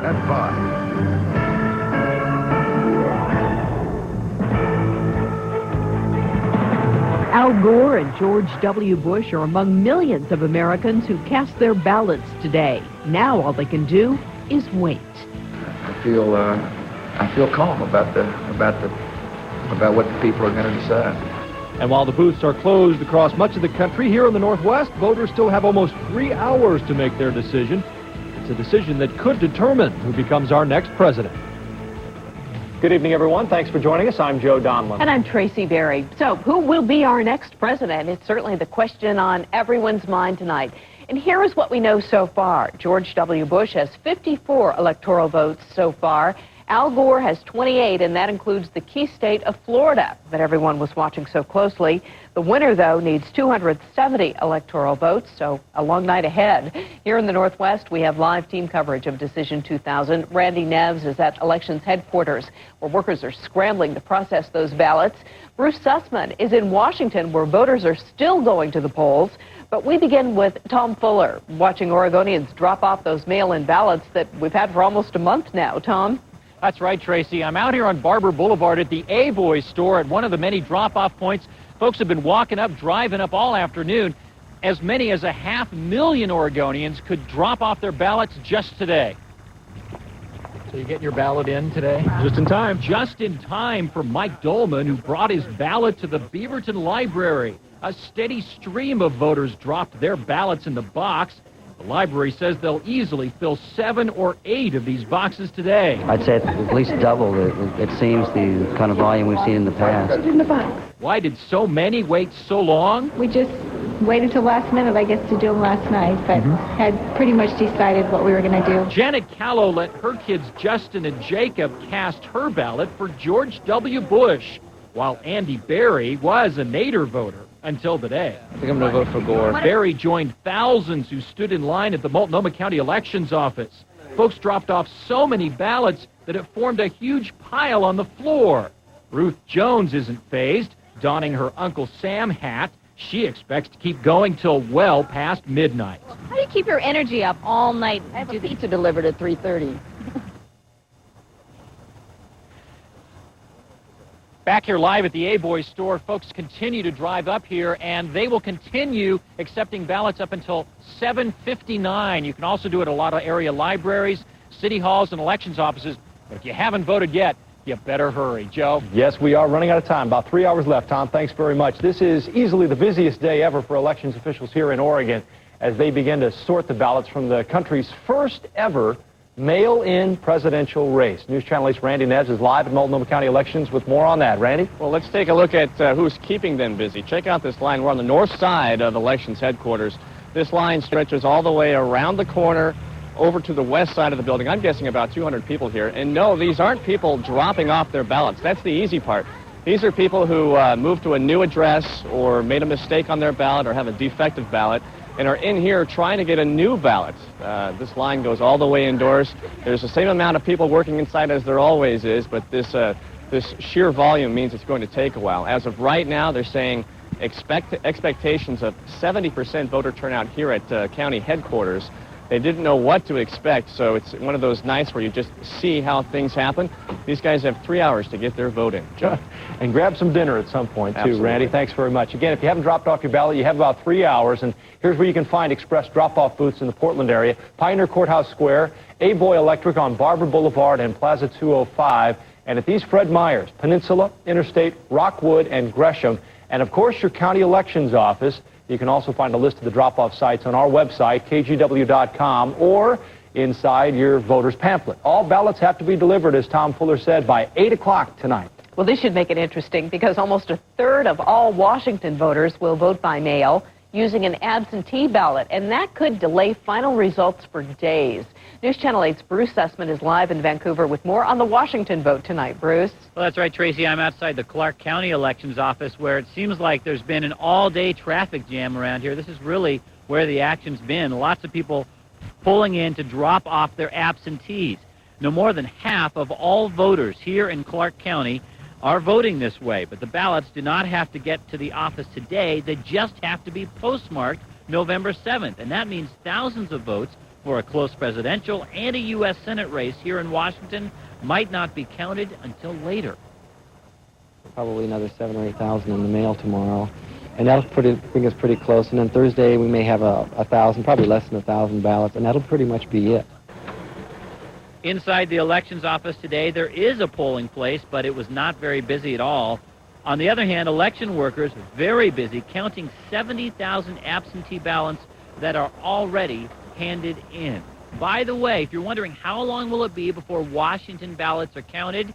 at 5. Al Gore and George W. Bush are among millions of Americans who cast their ballots today. Now all they can do is wait. I feel calm about what the people are going to decide. And while the booths are closed across much of the country, here in the Northwest, voters still have almost 3 hours to make their decision. It's a decision that could determine who becomes our next president. Good evening, everyone. Thanks for joining us. I'm Joe Donlin. And I'm Tracy Berry. So, who will be our next president? It's certainly the question on everyone's mind tonight. And here is what we know so far. George W. Bush has 54 electoral votes so far. Al Gore has 28, and that includes the key state of Florida that everyone was watching so closely. The winner, though, needs 270 electoral votes, so a long night ahead. Here in the Northwest, we have live team coverage of Decision 2000. Randy Neves is at elections headquarters, where workers are scrambling to process those ballots. Bruce Sussman is in Washington, where voters are still going to the polls. But we begin with Tom Fuller, watching Oregonians drop off those mail-in ballots that we've had for almost a month now. Tom? That's right, Tracy. I'm out here on Barber Boulevard at the A-Boy store at one of the many drop-off points. Folks have been walking up, driving up all afternoon. As many as 500,000 Oregonians could drop off their ballots just today. So you getting your ballot in today? Just in time. Just in time for Mike Dolman, who brought his ballot to the Beaverton Library. A steady stream of voters dropped their ballots in the box. The library says they'll easily fill 7 or 8 of these boxes today. I'd say at least double, it seems, the kind of volume we've seen in the past. In the box. Why did so many wait so long? We just waited till last minute, I guess, to do them last night, but had pretty much decided what we were going to do. Janet Callow let her kids Justin and Jacob cast her ballot for George W. Bush, while Andy Berry was a Nader voter until today. I think I'm going to vote for Gore. Berry joined thousands who stood in line at the Multnomah County Elections Office. Folks dropped off so many ballots that it formed a huge pile on the floor. Ruth Jones isn't fazed, donning her Uncle Sam hat. She expects to keep going till well past midnight. How do you keep your energy up all night? I have a pizza delivered at 3:30. Back here live at the A-Boy store, folks continue to drive up here, and they will continue accepting ballots up until 7:59. You can also do it at a lot of area libraries, city halls, and elections offices. But if you haven't voted yet, you better hurry. Joe? Yes, we are running out of time. About 3 hours left, Tom. Thanks very much. This is easily the busiest day ever for elections officials here in Oregon as they begin to sort the ballots from the country's first ever mail-in presidential race. News Channel 8's Randy Neves is live at Multnomah County Elections with more on that. Randy? Well, let's take a look at who's keeping them busy. Check out this line. We're on the north side of elections headquarters. This line stretches all the way around the corner over to the west side of the building. I'm guessing about 200 people here. And no, these aren't people dropping off their ballots. That's the easy part. These are people who moved to a new address or made a mistake on their ballot or have a defective ballot and are in here trying to get a new ballot. This line goes all the way indoors. There's the same amount of people working inside as there always is, but this sheer volume means it's going to take a while. As of right now, they're saying expectations of 70% voter turnout here at county headquarters. They didn't know what to expect, so it's one of those nights where you just see how things happen. These guys have 3 hours to get their vote in. Joe? And grab some dinner at some point, too. Absolutely. Randy, thanks very much. Again, if you haven't dropped off your ballot, you have about 3 hours, and here's where you can find express drop-off booths in the Portland area. Pioneer Courthouse Square, A-Boy Electric on Barber Boulevard and Plaza 205, and at these Fred Meyers, Peninsula, Interstate, Rockwood, and Gresham, and of course your county elections office. You can also find a list of the drop-off sites on our website, kgw.com, or inside your voter's pamphlet. All ballots have to be delivered, as Tom Fuller said, by 8 o'clock tonight. Well, this should make it interesting because almost a third of all Washington voters will vote by mail using an absentee ballot, and that could delay final results for days. News Channel 8's Bruce Sussman is live in Vancouver with more on the Washington vote tonight. Bruce? Well, that's right, Tracy. I'm outside the Clark County Elections Office where it seems like there's been an all-day traffic jam around here. This is really where the action's been. Lots of people pulling in to drop off their absentees. No more than half of all voters here in Clark County are voting this way, but the ballots do not have to get to the office today. They just have to be postmarked November 7th, and that means thousands of votes for a close presidential and a U.S. Senate race here in Washington might not be counted until later. Probably another 7,000 or 8,000 in the mail tomorrow. And that'll bring us pretty close. And then Thursday we may have 1,000, probably less than 1,000 ballots, and that'll pretty much be it. Inside the elections office today, there is a polling place, but it was not very busy at all. On the other hand, election workers very busy counting 70,000 absentee ballots that are already handed in. By the way, if you're wondering how long will it be before Washington ballots are counted,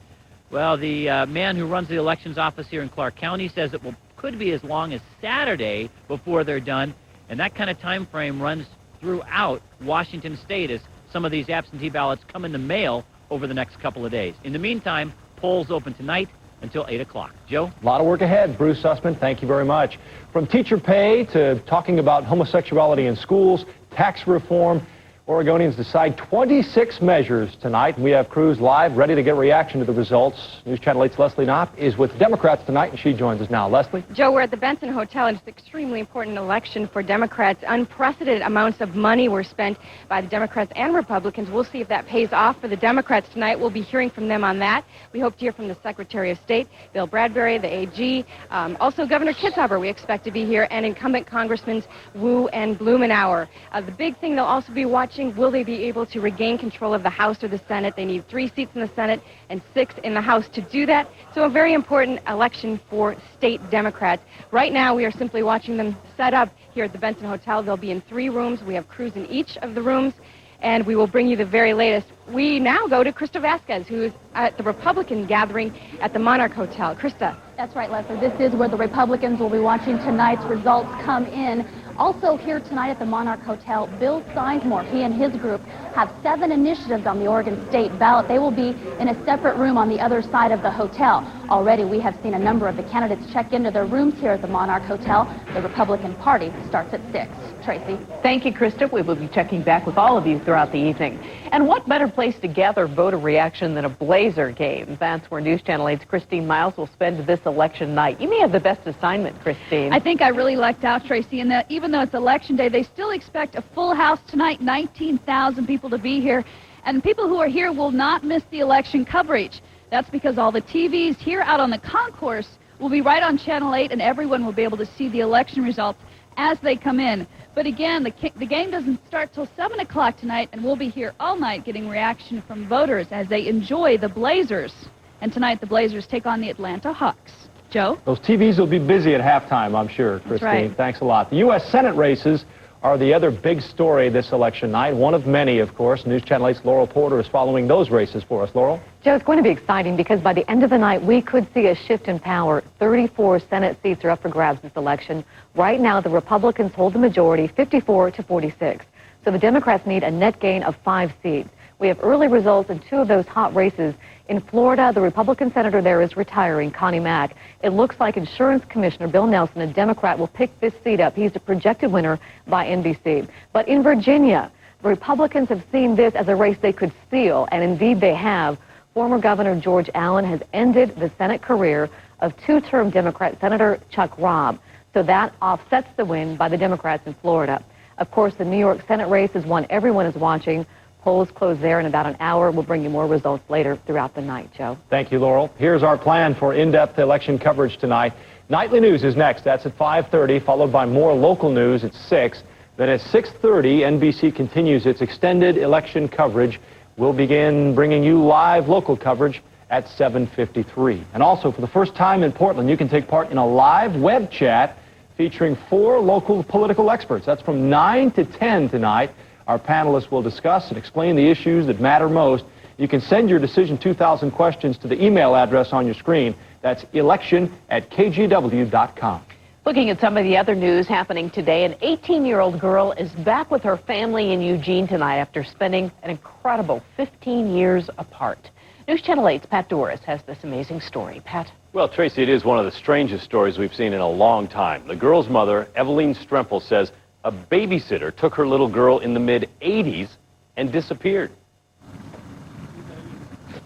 well, the man who runs the elections office here in Clark County says it could be as long as Saturday before they're done, and that kind of time frame runs throughout Washington state as some of these absentee ballots come in the mail over the next couple of days. In the meantime, polls open tonight until 8 o'clock. Joe? A lot of work ahead. Bruce Sussman, thank you very much. From teacher pay to talking about homosexuality in schools, tax reform, Oregonians decide 26 measures tonight. We have crews live, ready to get reaction to the results. News Channel 8's Leslie Knopp is with the Democrats tonight, and she joins us now. Leslie? Joe, we're at the Benson Hotel, and it's an extremely important election for Democrats. Unprecedented amounts of money were spent by the Democrats and Republicans. We'll see if that pays off for the Democrats tonight. We'll be hearing from them on that. We hope to hear from the Secretary of State, Bill Bradbury, the AG, also Governor Kitzhaber we expect to be here, and incumbent Congressmen Wu and Blumenauer. The big thing they'll also be watching, will they be able to regain control of the House or the Senate? They need 3 seats in the Senate and 6 in the House to do that. So a very important election for state Democrats. Right now, we are simply watching them set up here at the Benson Hotel. They'll be in 3 rooms. We have crews in each of the rooms, and we will bring you the very latest. We now go to Krista Vasquez, who is at the Republican gathering at the Monarch Hotel. Krista. That's right, Leslie. This is where the Republicans will be watching tonight's results come in. Also here tonight at the Monarch Hotel, Bill Sizemore, he and his group have 7 initiatives on the Oregon state ballot. They will be in a separate room on the other side of the hotel. Already we have seen a number of the candidates check into their rooms here at the Monarch Hotel. The Republican Party starts at 6. Tracy. Thank you, Krista. We will be checking back with all of you throughout the evening. And what better place to gather voter reaction than a Blazer game? That's where News Channel 8's Christine Miles will spend this election night. You may have the best assignment, Christine. I think I really lucked out, Tracy, in that even though it's election day, they still expect a full house tonight, 19,000 people to be here. And people who are here will not miss the election coverage. That's because all the TVs here out on the concourse will be right on Channel 8, and everyone will be able to see the election results as they come in. But again, the game doesn't start till 7 o'clock tonight, and we'll be here all night getting reaction from voters as they enjoy the Blazers. And tonight, the Blazers take on the Atlanta Hawks. Joe? Those TVs will be busy at halftime, I'm sure, Christine. That's right. Thanks a lot. The U.S. Senate races are the other big story this election night. One of many, of course. News Channel 8's Laurel Porter is following those races for us. Laurel? Joe, it's going to be exciting because by the end of the night, we could see a shift in power. 34 Senate seats are up for grabs this election. Right now, the Republicans hold the majority, 54 to 46. So the Democrats need a net gain of 5 seats. We have early results in 2 of those hot races. In Florida, the Republican senator there is retiring, Connie Mack. It looks like Insurance Commissioner Bill Nelson, a Democrat, will pick this seat up. He's a projected winner by NBC. But in Virginia, the Republicans have seen this as a race they could steal, and indeed they have. Former Governor George Allen has ended the Senate career of 2-term Democrat Senator Chuck Robb. So that offsets the win by the Democrats in Florida. Of course, the New York Senate race is one everyone is watching. Polls close there in about an hour. We'll bring you more results later throughout the night, Joe. Thank you, Laurel. Here's our plan for in-depth election coverage tonight. Nightly news is next. That's at 5:30, followed by more local news at 6. Then at 6:30, NBC continues its extended election coverage. We'll begin bringing you live local coverage at 7:53. And also, for the first time in Portland, you can take part in a live web chat featuring 4 local political experts. That's from 9 to 10 tonight. Our panelists will discuss and explain the issues that matter most. You can send your Decision 2000 questions to the email address on your screen. That's election@kgw.com. Looking at some of the other news happening today, an 18-year-old girl is back with her family in Eugene tonight after spending an incredible 15 years apart. News Channel 8's Pat Doris has this amazing story. Pat? Well, Tracy, it is one of the strangest stories we've seen in a long time. The girl's mother, Eveline Strempel, says a babysitter took her little girl in the mid-'80s and disappeared.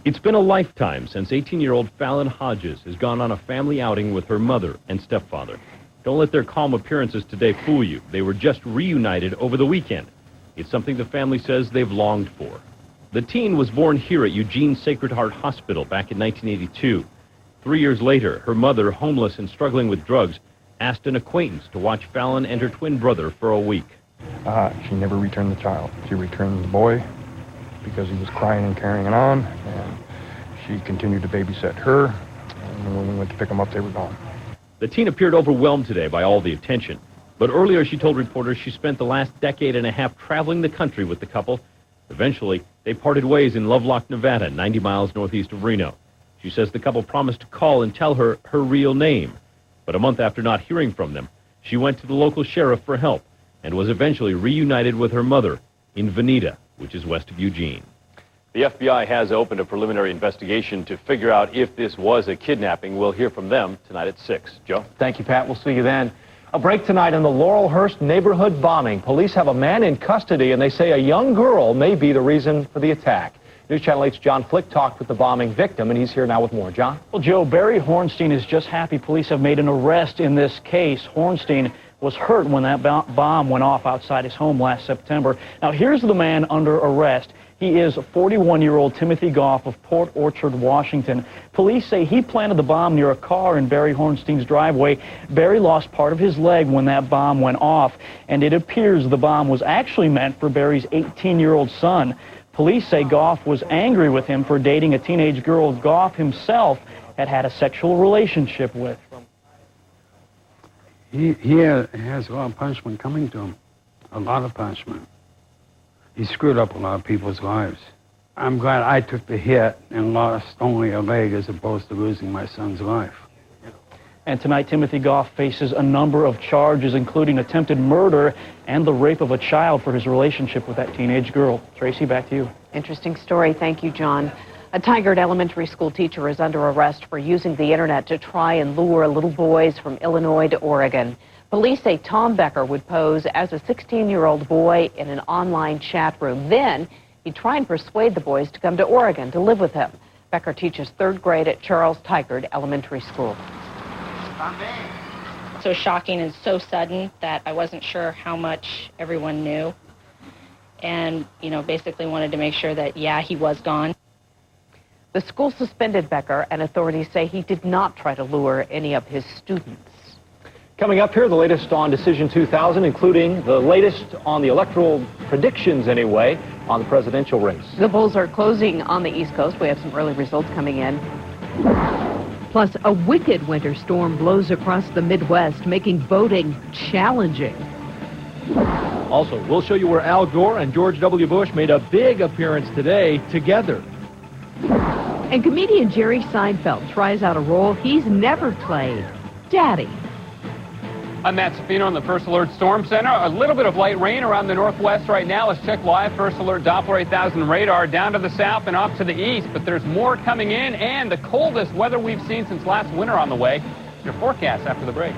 It's been a lifetime since 18-year-old Fallon Hodges has gone on a family outing with her mother and stepfather. Don't let their calm appearances today fool you. They were just reunited over the weekend. It's something the family says they've longed for. The teen was born here at Eugene Sacred Heart Hospital back in 1982. 3 years later, her mother, homeless and struggling with drugs, asked an acquaintance to watch Fallon and her twin brother for a week. She never returned the child. She returned the boy because he was crying and carrying on, and she continued to babysit her, and when we went to pick them up, they were gone. The teen appeared overwhelmed today by all the attention, but earlier she told reporters she spent the last decade and a half traveling the country with the couple. Eventually, they parted ways in Lovelock, Nevada, 90 miles northeast of Reno. She says the couple promised to call and tell her her real name. But a month after not hearing from them, she went to the local sheriff for help and was eventually reunited with her mother in Veneta, which is west of Eugene. The FBI has opened a preliminary investigation to figure out if this was a kidnapping. We'll hear from them tonight at 6. Joe? Thank you, Pat. We'll see you then. A break tonight in the Laurelhurst neighborhood bombing. Police have a man in custody, and they say a young girl may be the reason for the attack. News Channel 8's John Flick talked with the bombing victim, and he's here now with more. John? Well, Joe, Barry Hornstein is just happy police have made an arrest in this case. Hornstein was hurt when that bomb went off outside his home last September. Now, here's the man under arrest. He is 41-year-old Timothy Goff of Port Orchard, Washington. Police say he planted the bomb near a car in Barry Hornstein's driveway. Barry lost part of his leg when that bomb went off, and it appears the bomb was actually meant for Barry's 18-year-old son. Police say Goff was angry with him for dating a teenage girl Goff himself had had a sexual relationship with. He has a lot of punishment coming to him, a lot of punishment. He screwed up a lot of people's lives. I'm glad I took the hit and lost only a leg as opposed to losing my son's life. And tonight, Timothy Goff faces a number of charges, including attempted murder and the rape of a child for his relationship with that teenage girl. Tracy, back to you. Interesting story. Thank you, John. A Tigard elementary school teacher is under arrest for using the internet to try and lure little boys from Illinois to Oregon. Police say Tom Becker would pose as a 16-year-old boy in an online chat room. Then he'd try and persuade the boys to come to Oregon to live with him. Becker teaches 3rd grade at Charles Tigard Elementary School. So shocking and so sudden that I wasn't sure how much everyone knew. And, basically wanted to make sure that, yeah, he was gone. The school suspended Becker, and authorities say he did not try to lure any of his students. Coming up here, the latest on Decision 2000, including the latest on the electoral predictions, anyway, on the presidential race. The polls are closing on the East Coast. We have some early results coming in. Plus, a wicked winter storm blows across the Midwest, making voting challenging. Also, we'll show you where Al Gore and George W. Bush made a big appearance today together. And comedian Jerry Seinfeld tries out a role he's never played, Daddy. I'm Matt Safino in the First Alert Storm Center. A little bit of light rain around the northwest right now. Let's check live First Alert Doppler 8000 radar down to the south and off to the east. But there's more coming in and the coldest weather we've seen since last winter on the way. Your forecast after the break.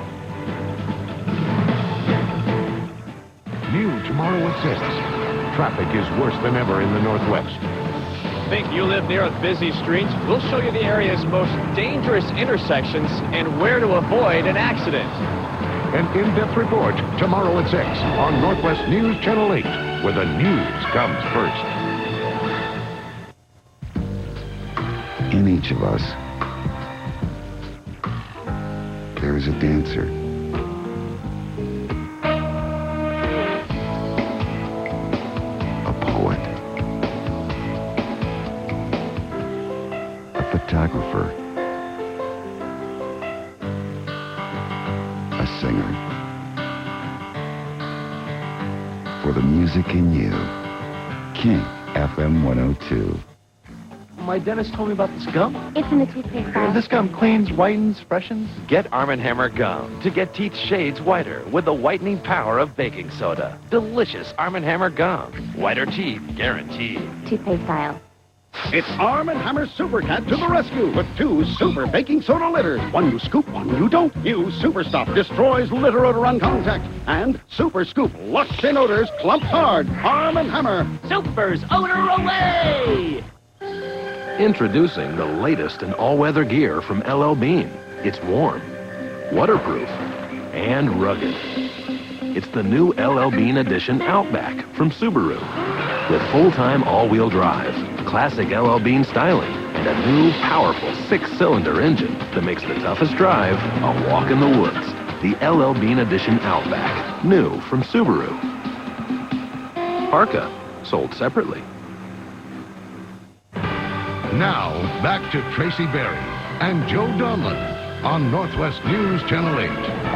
New tomorrow at 6. Traffic is worse than ever in the northwest. Think you live near a busy street? We'll show you the area's most dangerous intersections and where to avoid an accident. An in-depth report tomorrow at 6 on Northwest News Channel 8, where the news comes first. In each of us, there is a dancer. A poet. A photographer. A singer. For the music in you, King FM 102. My dentist told me about this gum. It's in the toothpaste bag. This gum cleans, whitens, freshens. Get Arm & Hammer gum to get teeth shades whiter with the whitening power of baking soda. Delicious Arm & Hammer gum. Whiter teeth guaranteed. Toothpaste style. It's Arm & Hammer Super Cat to the rescue with 2 super baking soda litters. One you scoop, one you don't. New Super Stuff destroys litter odor on contact. And Super Scoop locks in odors clumped hard. Arm & Hammer. Super's odor away! Introducing the latest in all-weather gear from LL Bean. It's warm, waterproof, and rugged. It's the new LL Bean Edition Outback from Subaru. With full-time all-wheel drive, classic LL Bean styling, and a new, powerful 6-cylinder engine that makes the toughest drive a walk in the woods. The LL Bean Edition Outback, new from Subaru. Parka, sold separately. Now, back to Tracy Berry and Joe Donlin on Northwest News Channel 8.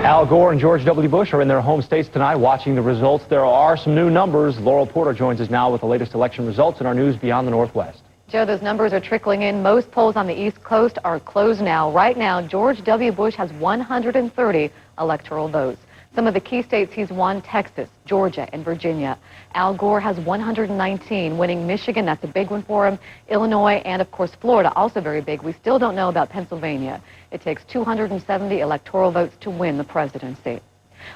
Al Gore and George W. Bush are in their home states tonight watching the results. There are some new numbers. Laurel Porter joins us now with the latest election results in our news beyond the Northwest. Joe, those numbers are trickling in. Most polls on the East Coast are closed now. Right now, George W. Bush has 130 electoral votes. Some of the key states he's won: Texas, Georgia, and Virginia. Al Gore has 119, winning Michigan. That's a big one for him. Illinois and, of course, Florida, also very big. We still don't know about Pennsylvania. It takes 270 electoral votes to win the presidency.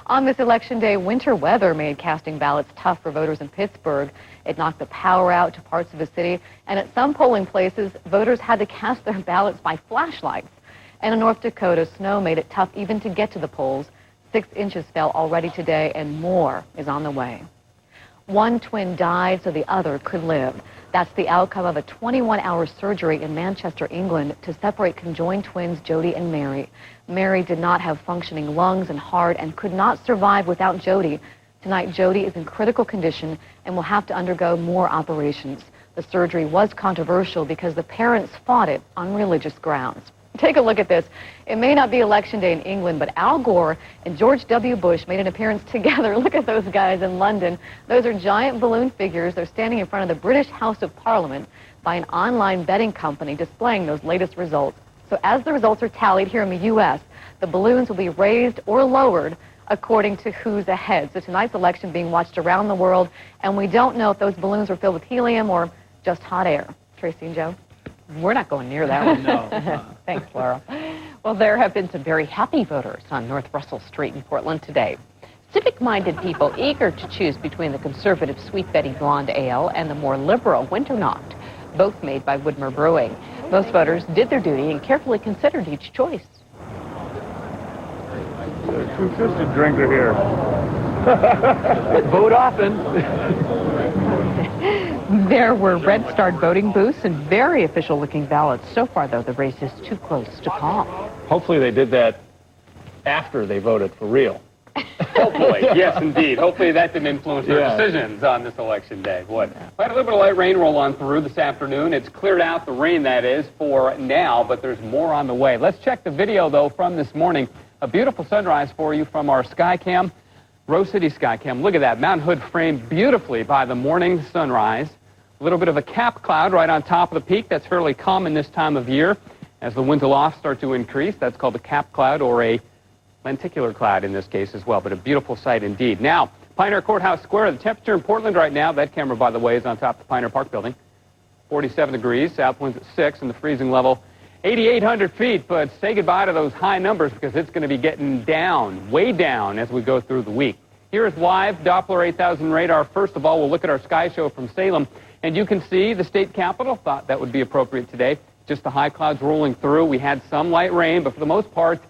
On this election day, winter weather made casting ballots tough for voters in Pittsburgh. It knocked the power out to parts of the city, and at some polling places, voters had to cast their ballots by flashlights. And in North Dakota, snow made it tough even to get to the polls. 6 inches fell already today, and more is on the way. One twin died so the other could live. That's the outcome of a 21-hour surgery in Manchester, England, to separate conjoined twins Jody and Mary. Mary did not have functioning lungs and heart and could not survive without Jody. Tonight, Jody is in critical condition and will have to undergo more operations. The surgery was controversial because the parents fought it on religious grounds. Take a look at this. It may not be Election Day in England, but Al Gore and George W. Bush made an appearance together. Look at those guys in London. Those are giant balloon figures. They're standing in front of the British House of Parliament by an online betting company displaying those latest results. So as the results are tallied here in the U.S., the balloons will be raised or lowered according to who's ahead. So tonight's election being watched around the world, and we don't know if those balloons are filled with helium or just hot air. Tracy and Joe? We're not going near that one. No. Thanks, Laura. Well, there have been some very happy voters on North Russell Street in Portland today. Civic-minded people eager to choose between the conservative Sweet Betty Blonde Ale and the more liberal Winternacht, both made by Woodmer Brewing. Most voters did their duty and carefully considered each choice. Two-fisted drinker here. Vote often. There were red-starred voting booths and very official-looking ballots. So far, though, the race is too close to call. Hopefully they did that after they voted for real. Hopefully, yes, indeed. Hopefully that didn't influence their decisions on this election day. Boy, we had a little bit of light rain roll on through this afternoon. It's cleared out, the rain that is, for now, but there's more on the way. Let's check the video, though, from this morning. A beautiful sunrise for you from our Skycam, Rose City Skycam. Look at that, Mount Hood framed beautifully by the morning sunrise. A little bit of a cap cloud right on top of the peak. That's fairly common this time of year. As the winds aloft start to increase, that's called a cap cloud, or a lenticular cloud in this case as well, but a beautiful sight indeed. Now, Pioneer Courthouse Square, the temperature in Portland right now, that camera, by the way, is on top of the Pioneer Park building. 47 degrees, south winds at 6, and the freezing level 8,800 feet, but say goodbye to those high numbers because it's going to be getting down, way down as we go through the week. Here is live Doppler 8000 radar. First of all, we'll look at our sky show from Salem, and you can see the state capitol. Thought that would be appropriate today. Just the high clouds rolling through. We had some light rain, but for the most part,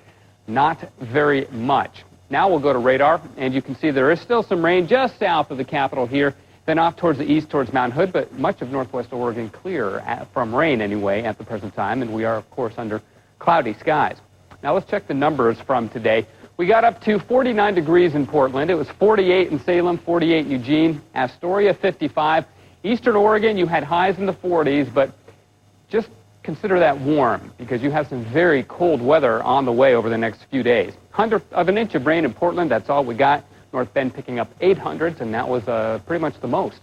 not very much. Now we'll go to radar, and you can see there is still some rain just south of the capitol here, then off towards the east towards Mount Hood, but much of northwest Oregon clear from rain anyway at the present time, and we are, of course, under cloudy skies. Now let's check the numbers from today. We got up to 49 degrees in Portland. It was 48 in Salem, 48 in Eugene, Astoria 55. Eastern Oregon, you had highs in the 40s, but just consider that warm because you have some very cold weather on the way over the next few days. 1/100 of an inch of rain in Portland, that's all we got. North Bend picking up 800s, and that was pretty much the most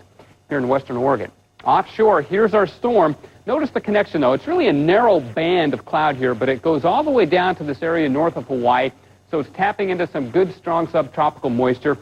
here in western Oregon. Offshore, here's our storm. Notice the connection, though. It's really a narrow band of cloud here, but it goes all the way down to this area north of Hawaii, so it's tapping into some good, strong subtropical moisture.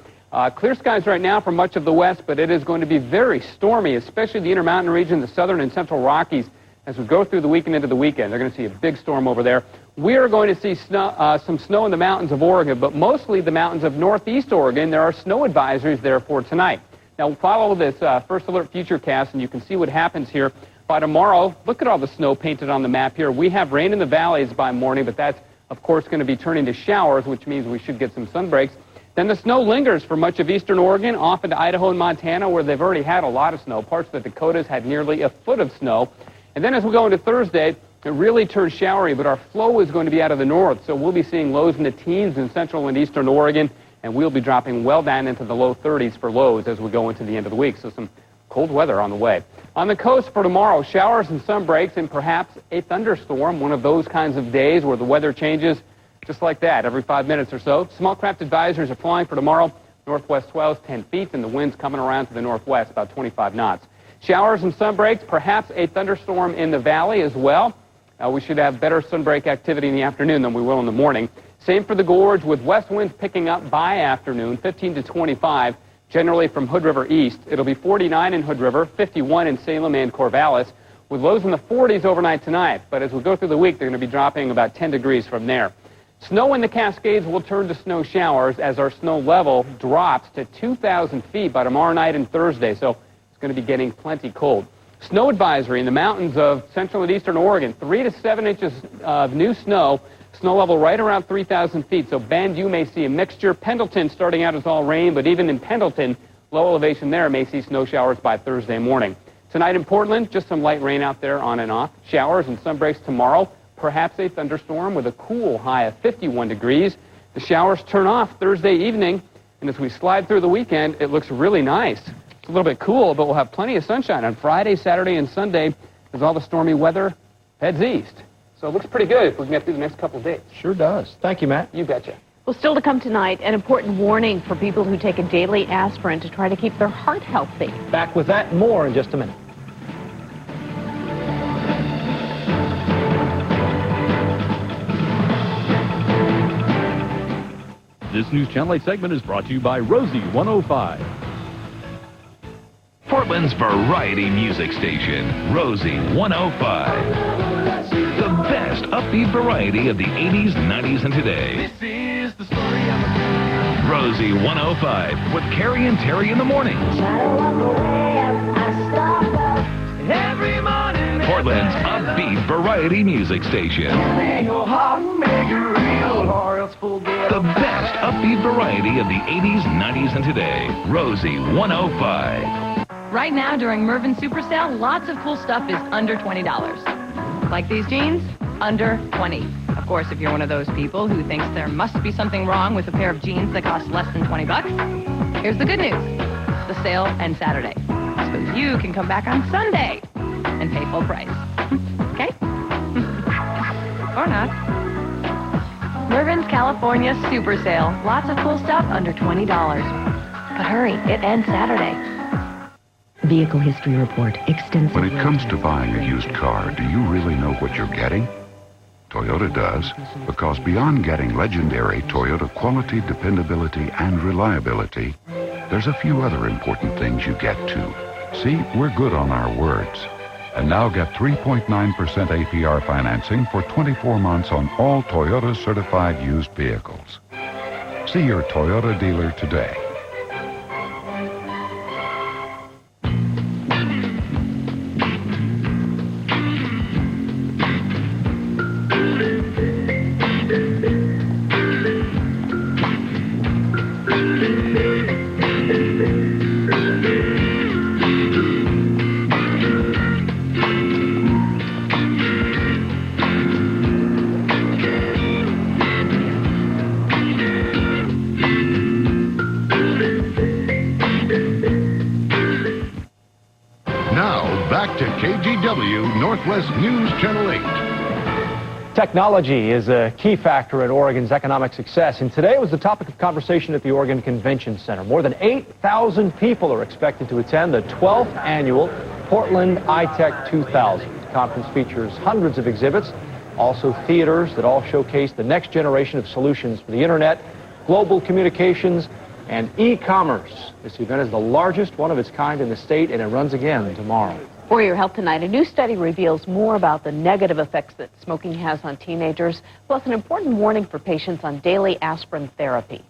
Clear skies right now for much of the west, but it is going to be very stormy, especially the Intermountain region, the southern and central Rockies. As we go through the weekend into the weekend, they're going to see a big storm over there. We are going to see some snow in the mountains of Oregon, but mostly the mountains of northeast Oregon. There are snow advisories there for tonight. Now, we'll follow this First Alert Futurecast, and you can see what happens here. By tomorrow, look at all the snow painted on the map here. We have rain in the valleys by morning, but that's, of course, going to be turning to showers, which means we should get some sun breaks. Then the snow lingers for much of eastern Oregon, off into Idaho and Montana, where they've already had a lot of snow. Parts of the Dakotas had nearly a foot of snow. And then as we go into Thursday, it really turns showery, but our flow is going to be out of the north, so we'll be seeing lows in the teens in central and eastern Oregon, and we'll be dropping well down into the low 30s for lows as we go into the end of the week. So some cold weather on the way. On the coast for tomorrow, showers and sun breaks and perhaps a thunderstorm, one of those kinds of days where the weather changes just like that every 5 minutes or so. Small craft advisories are flying for tomorrow. Northwest swells 10 feet, and the wind's coming around to the northwest about 25 knots. Showers and sun breaks, perhaps a thunderstorm in the valley as well. We should have better sunbreak activity in the afternoon than we will in the morning. Same for the gorge, with west winds picking up by afternoon, 15 to 25, generally from Hood River east. It'll be 49 in Hood River, 51 in Salem and Corvallis, with lows in the 40s overnight tonight. But as we go through the week, they're going to be dropping about 10 degrees from there. Snow in the Cascades will turn to snow showers as our snow level drops to 2,000 feet by tomorrow night and Thursday, so it's going to be getting plenty cold. Snow advisory in the mountains of central and eastern Oregon, 3 to 7 inches of new snow, snow level right around 3,000 feet. So Bend, you may see a mixture. Pendleton starting out as all rain, but even in Pendleton, low elevation there may see snow showers by Thursday morning. Tonight in Portland, just some light rain out there on and off. Showers and sun breaks tomorrow, perhaps a thunderstorm with a cool high of 51 degrees. The showers turn off Thursday evening, and as we slide through the weekend, it looks really nice. It's a little bit cool, but we'll have plenty of sunshine on Friday, Saturday, and Sunday as all the stormy weather heads east. So it looks pretty good if we can get through the next couple of days. Sure does. Thank you, Matt. You betcha. Well, still to come tonight, an important warning for people who take a daily aspirin to try to keep their heart healthy. Back with that and more in just a minute. This News Channel 8 segment is brought to you by Rosie 105. Portland's variety music station, Rosie 105. The best upbeat variety of the 80s, 90s, and today. This is the story of a Rosie 105 with Carrie and Terry in the morning. Portland's upbeat variety music station. The best upbeat variety of the 80s, 90s, and today. Rosie 105. Right now, during Mervyn's Super Sale, lots of cool stuff is under $20. Like these jeans, under $20. Of course, if you're one of those people who thinks there must be something wrong with a pair of jeans that cost less than $20, here's the good news. The sale ends Saturday. So you can come back on Sunday and pay full price. Okay? Or not. Mervyn's California Super Sale. Lots of cool stuff under $20. But hurry, it ends Saturday. Vehicle History Report. Extensive. When it comes to buying a used car, do you really know what you're getting? Toyota does, because beyond getting legendary Toyota quality, dependability, and reliability, there's a few other important things you get too. See, we're good on our words. And now get 3.9% APR financing for 24 months on all Toyota certified used vehicles. See your Toyota dealer today. Back to KGW Northwest News Channel 8. Technology is a key factor in Oregon's economic success, and today was the topic of conversation at the Oregon Convention Center. More than 8,000 people are expected to attend the 12th annual Portland iTech 2000. The conference features hundreds of exhibits, also theaters that all showcase the next generation of solutions for the internet, global communications, and e-commerce. This event is the largest one of its kind in the state, and it runs again tomorrow. For your health tonight, a new study reveals more about the negative effects that smoking has on teenagers, plus an important warning for patients on daily aspirin therapy.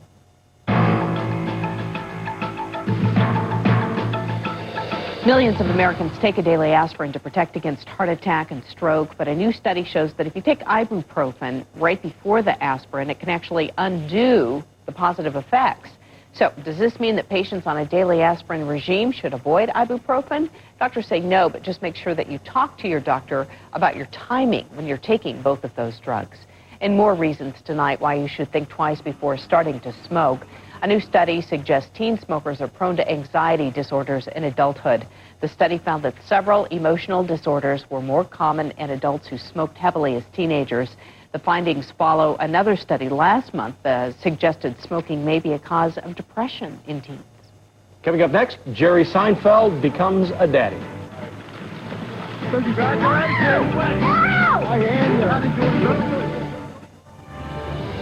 Millions of Americans take a daily aspirin to protect against heart attack and stroke, but a new study shows that if you take ibuprofen right before the aspirin, it can actually undo the positive effects. So, does this mean that patients on a daily aspirin regime should avoid ibuprofen? Doctors say no, but just make sure that you talk to your doctor about your timing when you're taking both of those drugs. And more reasons tonight why you should think twice before starting to smoke. A new study suggests teen smokers are prone to anxiety disorders in adulthood. The study found that several emotional disorders were more common in adults who smoked heavily as teenagers. The findings follow another study last month that suggested smoking may be a cause of depression in teens. Coming up next, Jerry Seinfeld becomes a daddy.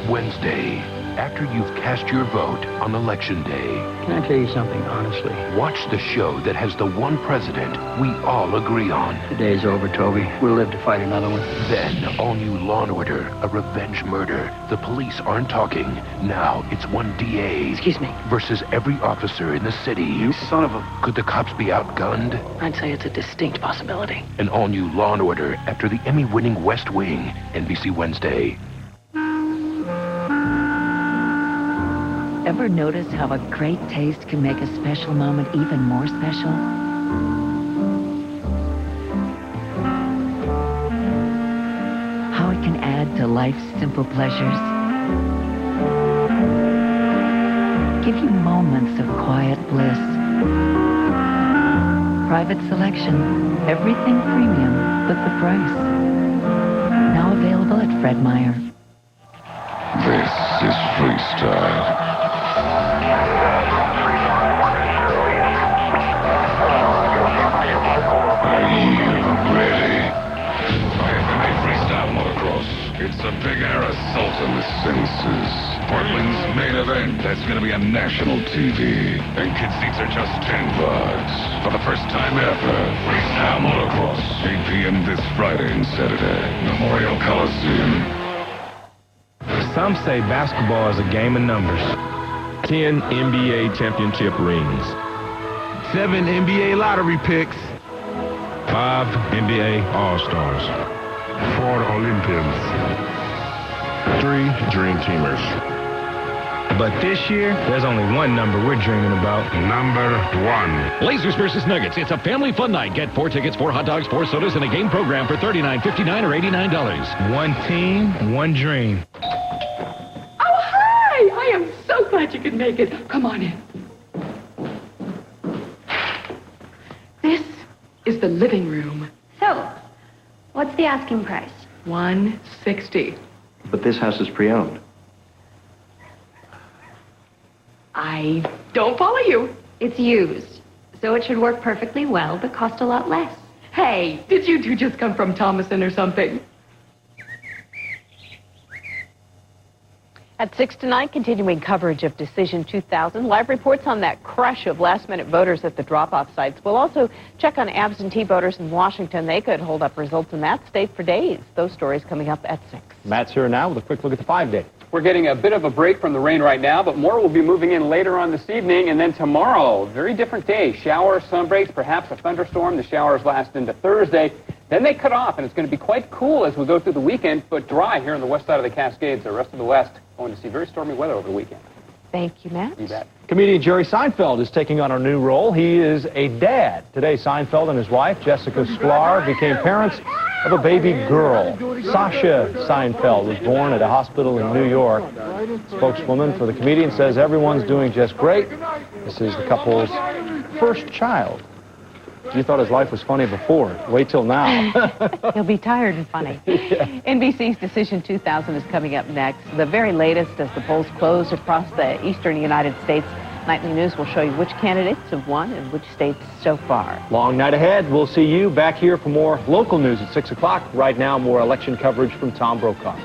Wednesday, after you've cast your vote on Election Day. Can I tell you something, honestly? Watch the show that has the one president we all agree on. The day's over, Toby. We'll live to fight another one. Then, all-new Law & Order, a revenge murder. The police aren't talking. Now, it's one DA. Excuse me. Versus every officer in the city. You son of a... Could the cops be outgunned? I'd say it's a distinct possibility. An all-new Law & Order after the Emmy-winning West Wing. NBC Wednesday. Ever notice how a great taste can make a special moment even more special? How it can add to life's simple pleasures? Give you moments of quiet bliss. Private selection, everything premium but the price. Now available at Fred Meyer. This is freestyle. It's a big-air assault on the senses. Portland's main event. That's going to be on national TV. And kid seats are just $10. For the first time ever, freestyle motocross. 8 p.m. this Friday and Saturday. Memorial Coliseum. Some say basketball is a game of numbers. 10 NBA championship rings. 7 NBA lottery picks. 5 NBA All-Stars. 4 Olympians. 3 Dream Teamers. But this year, there's only one number we're dreaming about. Number 1. Blazers versus Nuggets. It's a family fun night. Get 4 tickets, 4 hot dogs, 4 sodas, and a game program for $39.59 or $89. One team, one dream. Oh, hi! I am so glad you could make it. Come on in. This is the living room. So, what's the asking price? $160. But this house is pre-owned. I don't follow you. It's used, so it should work perfectly well, but cost a lot less. Hey, did you two just come from Thomason or something? At 6 tonight, continuing coverage of Decision 2000. Live reports on that crush of last-minute voters at the drop-off sites. We'll also check on absentee voters in Washington. They could hold up results in that state for days. Those stories coming up at 6. Matt's here now with a quick look at the 5-day. We're getting a bit of a break from the rain right now, but more will be moving in later on this evening. And then tomorrow, very different day. Showers, sun breaks, perhaps a thunderstorm. The showers last into Thursday. Then they cut off, and it's going to be quite cool as we go through the weekend, but dry here on the west side of the Cascades. The rest of the west going to see very stormy weather over the weekend. Thank you, Matt. You bet. Comedian Jerry Seinfeld is taking on a new role. He is a dad. Today, Seinfeld and his wife, Jessica Sklar, became parents of a baby girl. Sasha Seinfeld was born at a hospital in New York. Spokeswoman for the comedian says everyone's doing just great. This is the couple's first child. You thought his life was funny before. Wait till now. He'll be tired and funny. Yeah. NBC's Decision 2000 is coming up next. The very latest as the polls close across the eastern United States. Nightly News will show you which candidates have won and which states so far. Long night ahead. We'll see you back here for more local news at 6 o'clock. Right now, more election coverage from Tom Brokaw.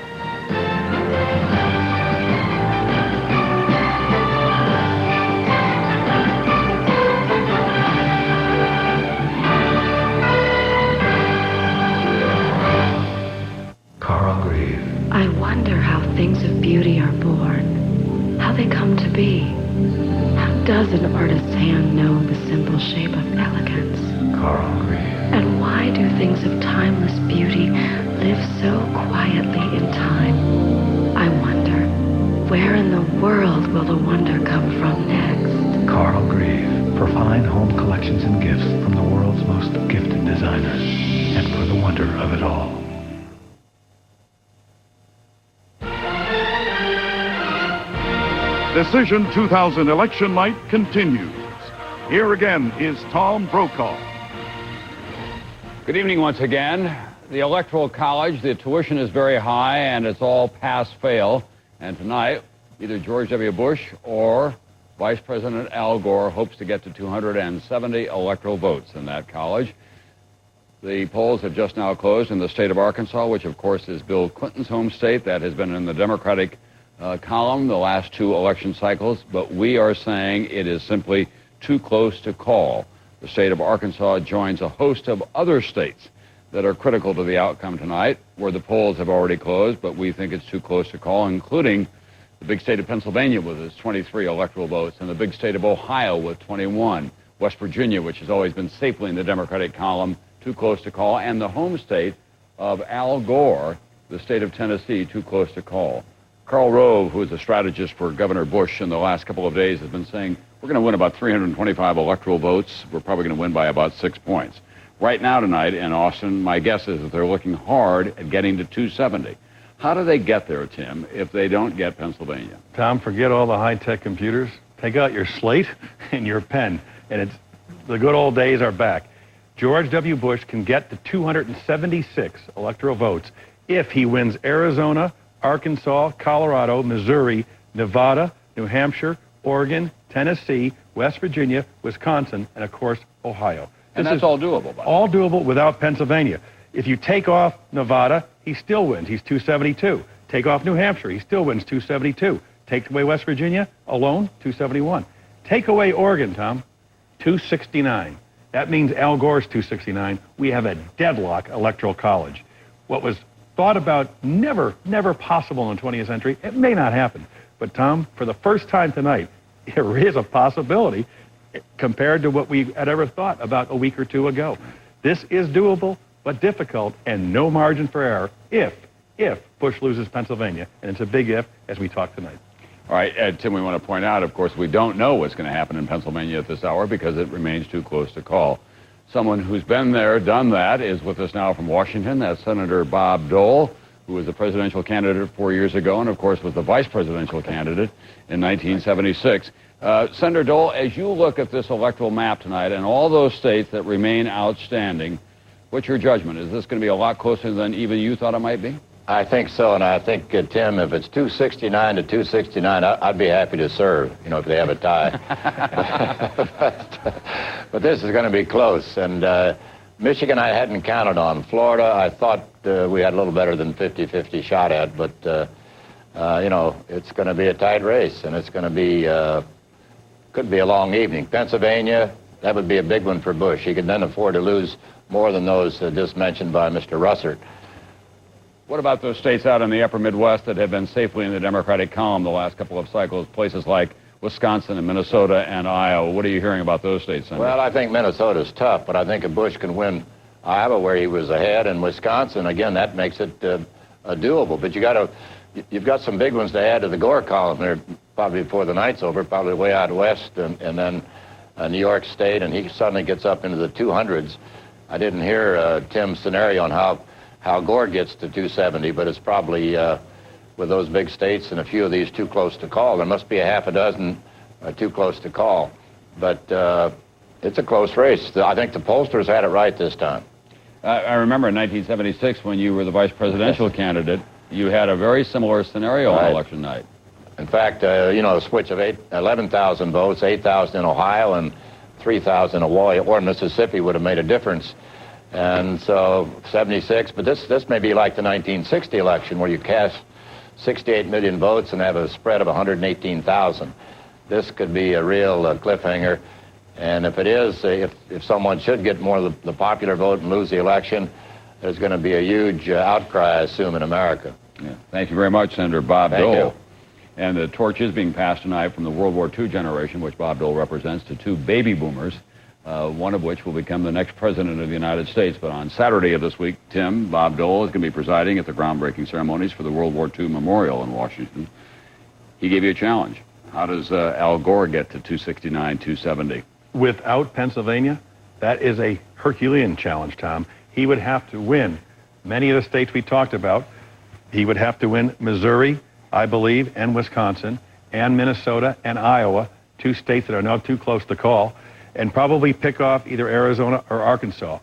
I wonder how things of beauty are born, how they come to be. How does an artist's hand know the simple shape of elegance? And why do things of timeless beauty live so quietly in time? I wonder, Where in the world will the wonder come from next? Carl Grieve, for fine home collections and gifts from the world's most gifted designers, and for the wonder of it all. Decision 2000 election night continues. Here again is Tom Brokaw. Good evening once again. The Electoral College, the tuition is very high and it's all pass-fail. And tonight, either George W. Bush or Vice President Al Gore hopes to get to 270 electoral votes in that college. The polls have just now closed in the state of Arkansas, which of course is Bill Clinton's home state. That has been in the Democratic column the last two election cycles, but we are saying it is simply too close to call. The state of Arkansas joins a host of other states that are critical to the outcome tonight, where the polls have already closed, but we think it's too close to call, including the big state of Pennsylvania with its 23 electoral votes, and the big state of Ohio with 21, West Virginia, which has always been safely in the Democratic column, too close to call, and the home state of Al Gore, the state of Tennessee, too close to call. Karl Rove, who is a strategist for Governor Bush in the last couple of days, has been saying, we're going to win about 325 electoral votes. We're probably going to win by about 6 points. Right now tonight in Austin, my guess is that they're looking hard at getting to 270. How do they get there, Tim, if they don't get Pennsylvania? Tom, forget all the high-tech computers. Take out your slate and your pen, and the good old days are back. George W. Bush can get to 276 electoral votes if he wins Arizona, Arkansas, Colorado, Missouri, Nevada, New Hampshire, Oregon, Tennessee, West Virginia, Wisconsin, and of course, Ohio. And that's all doable, by all doable without Pennsylvania. If you take off Nevada, he still wins. He's 272. Take off New Hampshire, he still wins 272. Take away West Virginia, alone, 271. Take away Oregon, Tom, 269. That means Al Gore's 269. We have a deadlock electoral college. What was thought about never possible in the 20th century, it may not happen. But Tom, for the first time tonight, there is a possibility compared to what we had ever thought about a week or two ago. This is doable, but difficult, and no margin for error if Bush loses Pennsylvania. And it's a big if as we talk tonight. All right, Ed, Tim, we want to point out, of course, we don't know what's going to happen in Pennsylvania at this hour because it remains too close to call. Someone who's been there, done that, is with us now from Washington. That's Senator Bob Dole, who was the presidential candidate 4 years ago and, of course, was the vice presidential candidate in 1976. Senator Dole, as you look at this electoral map tonight and all those states that remain outstanding, what's your judgment? Is this going to be a lot closer than even you thought it might be? I think so, and I think, Tim, if it's 269 to 269, I'd be happy to serve, if they have a tie. but this is going to be close, and Michigan I hadn't counted on. Florida I thought we had a little better than 50-50 shot at, but, it's going to be a tight race, and it's going to be, could be a long evening. Pennsylvania, that would be a big one for Bush. He could then afford to lose more than those just mentioned by Mr. Russert. What about those states out in the upper Midwest that have been safely in the Democratic column the last couple of cycles, places like Wisconsin and Minnesota and Iowa? What are you hearing about those states, Senator? Well, I think Minnesota's tough, but I think if Bush can win Iowa, where he was ahead, and Wisconsin, again, that makes it doable. But you've got some big ones to add to the Gore column there, probably before the night's over, probably way out west, and then New York State, and he suddenly gets up into the 200s. I didn't hear Tim's scenario on how Gore gets to 270, but it's probably with those big states and a few of these too close to call. There must be a half a dozen too close to call. But it's a close race. I think the pollsters had it right this time. I remember in 1976 when you were the vice presidential candidate, you had a very similar scenario on election night. In fact, a switch of 11,000 votes, 8,000 in Ohio and 3,000 in Hawaii or Mississippi would have made a difference. And so 76, but this may be like the 1960 election where you cast 68 million votes and have a spread of 118,000. This could be a real cliffhanger. And if it is, if someone should get more of the popular vote and lose the election, there's going to be a huge outcry, I assume, in America. Yeah. Thank you very much, Senator Bob Dole. Thank you. And the torch is being passed tonight from the World War II generation, which Bob Dole represents, to two baby boomers, one of which will become the next president of the United States. But on Saturday of this week, Tim, Bob Dole is going to be presiding at the groundbreaking ceremonies for the World War II Memorial in Washington. he gave you a challenge. How does Al Gore get to 269, 270? Without Pennsylvania, that is a Herculean challenge, Tom. He would have to win many of the states we talked about. He would have to win Missouri, I believe, and Wisconsin, and Minnesota and Iowa, 2 states that are not too close to call, and probably pick off either Arizona or Arkansas.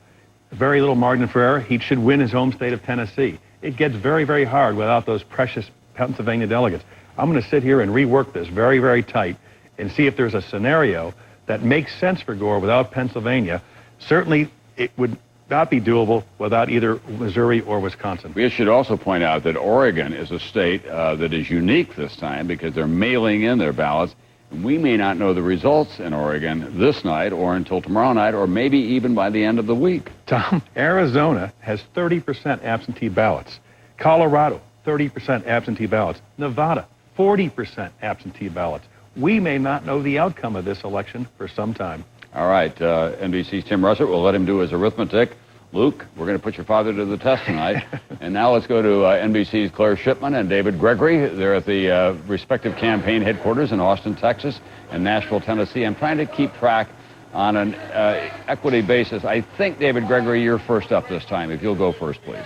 Very little margin for error. He should win his home state of Tennessee. It gets very, very hard without those precious Pennsylvania delegates. I'm going to sit here and rework this very, very tight and see if there's a scenario that makes sense for Gore without Pennsylvania. Certainly, it would not be doable without either Missouri or Wisconsin. We should also point out that Oregon is a state that is unique this time because they're mailing in their ballots. We may not know the results in Oregon this night or until tomorrow night or maybe even by the end of the week. Tom, Arizona has 30% absentee ballots. Colorado, 30% absentee ballots. Nevada, 40% absentee ballots. We may not know the outcome of this election for some time. All right, NBC's Tim Russert, we'll let him do his arithmetic. Luke, we're going to put your father to the test tonight. And now let's go to NBC's Claire Shipman and David Gregory. They're at the respective campaign headquarters in Austin, Texas, and Nashville, Tennessee. I'm trying to keep track on an equity basis. I think, David Gregory, you're first up this time. If you'll go first, please.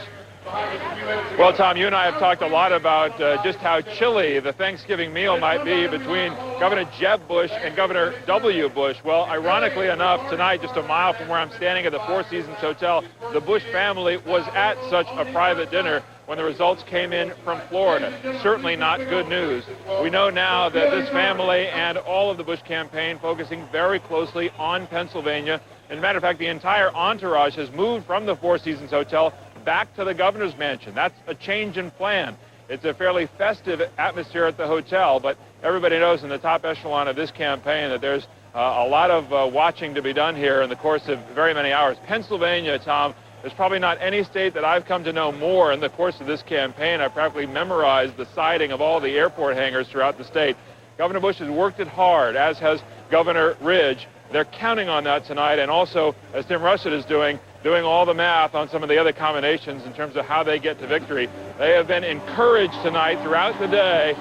Well, Tom, you and I have talked a lot about just how chilly the Thanksgiving meal might be between Governor Jeb Bush and Governor W. Bush. Well, ironically enough, tonight, just a mile from where I'm standing at the Four Seasons Hotel, the Bush family was at such a private dinner when the results came in from Florida. Certainly not good news. We know now that this family and all of the Bush campaign focusing very closely on Pennsylvania. As a matter of fact, the entire entourage has moved from the Four Seasons Hotel back to the governor's mansion. That's a change in plan. It's a fairly festive atmosphere at the hotel, but everybody knows in the top echelon of this campaign that there's a lot of watching to be done here in the course of very many hours. Pennsylvania, Tom, there's probably not any state that I've come to know more in the course of this campaign. I practically memorized the siding of all the airport hangars throughout the state. Governor Bush has worked it hard, as has Governor Ridge. They're counting on that tonight, and also, as Tim Russert is doing all the math on some of the other combinations in terms of how they get to victory. They have been encouraged tonight throughout the day,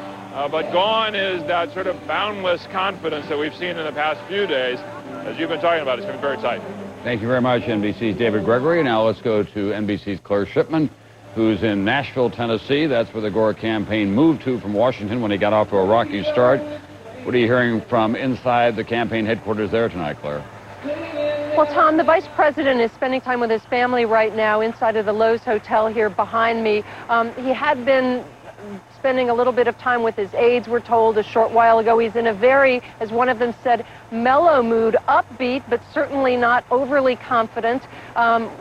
but gone is that sort of boundless confidence that we've seen in the past few days. As you've been talking about, it's been very tight. Thank you very much, NBC's David Gregory. Now let's go to NBC's Claire Shipman, who's in Nashville, Tennessee. That's where the Gore campaign moved to from Washington when he got off to a rocky start. What are you hearing from inside the campaign headquarters there tonight, Claire? Well, Tom, the vice president is spending time with his family right now inside of the Lowe's Hotel here behind me. He had been spending a little bit of time with his aides, we're told, a short while ago. He's in a very, as one of them said, mellow mood, upbeat, but certainly not overly confident.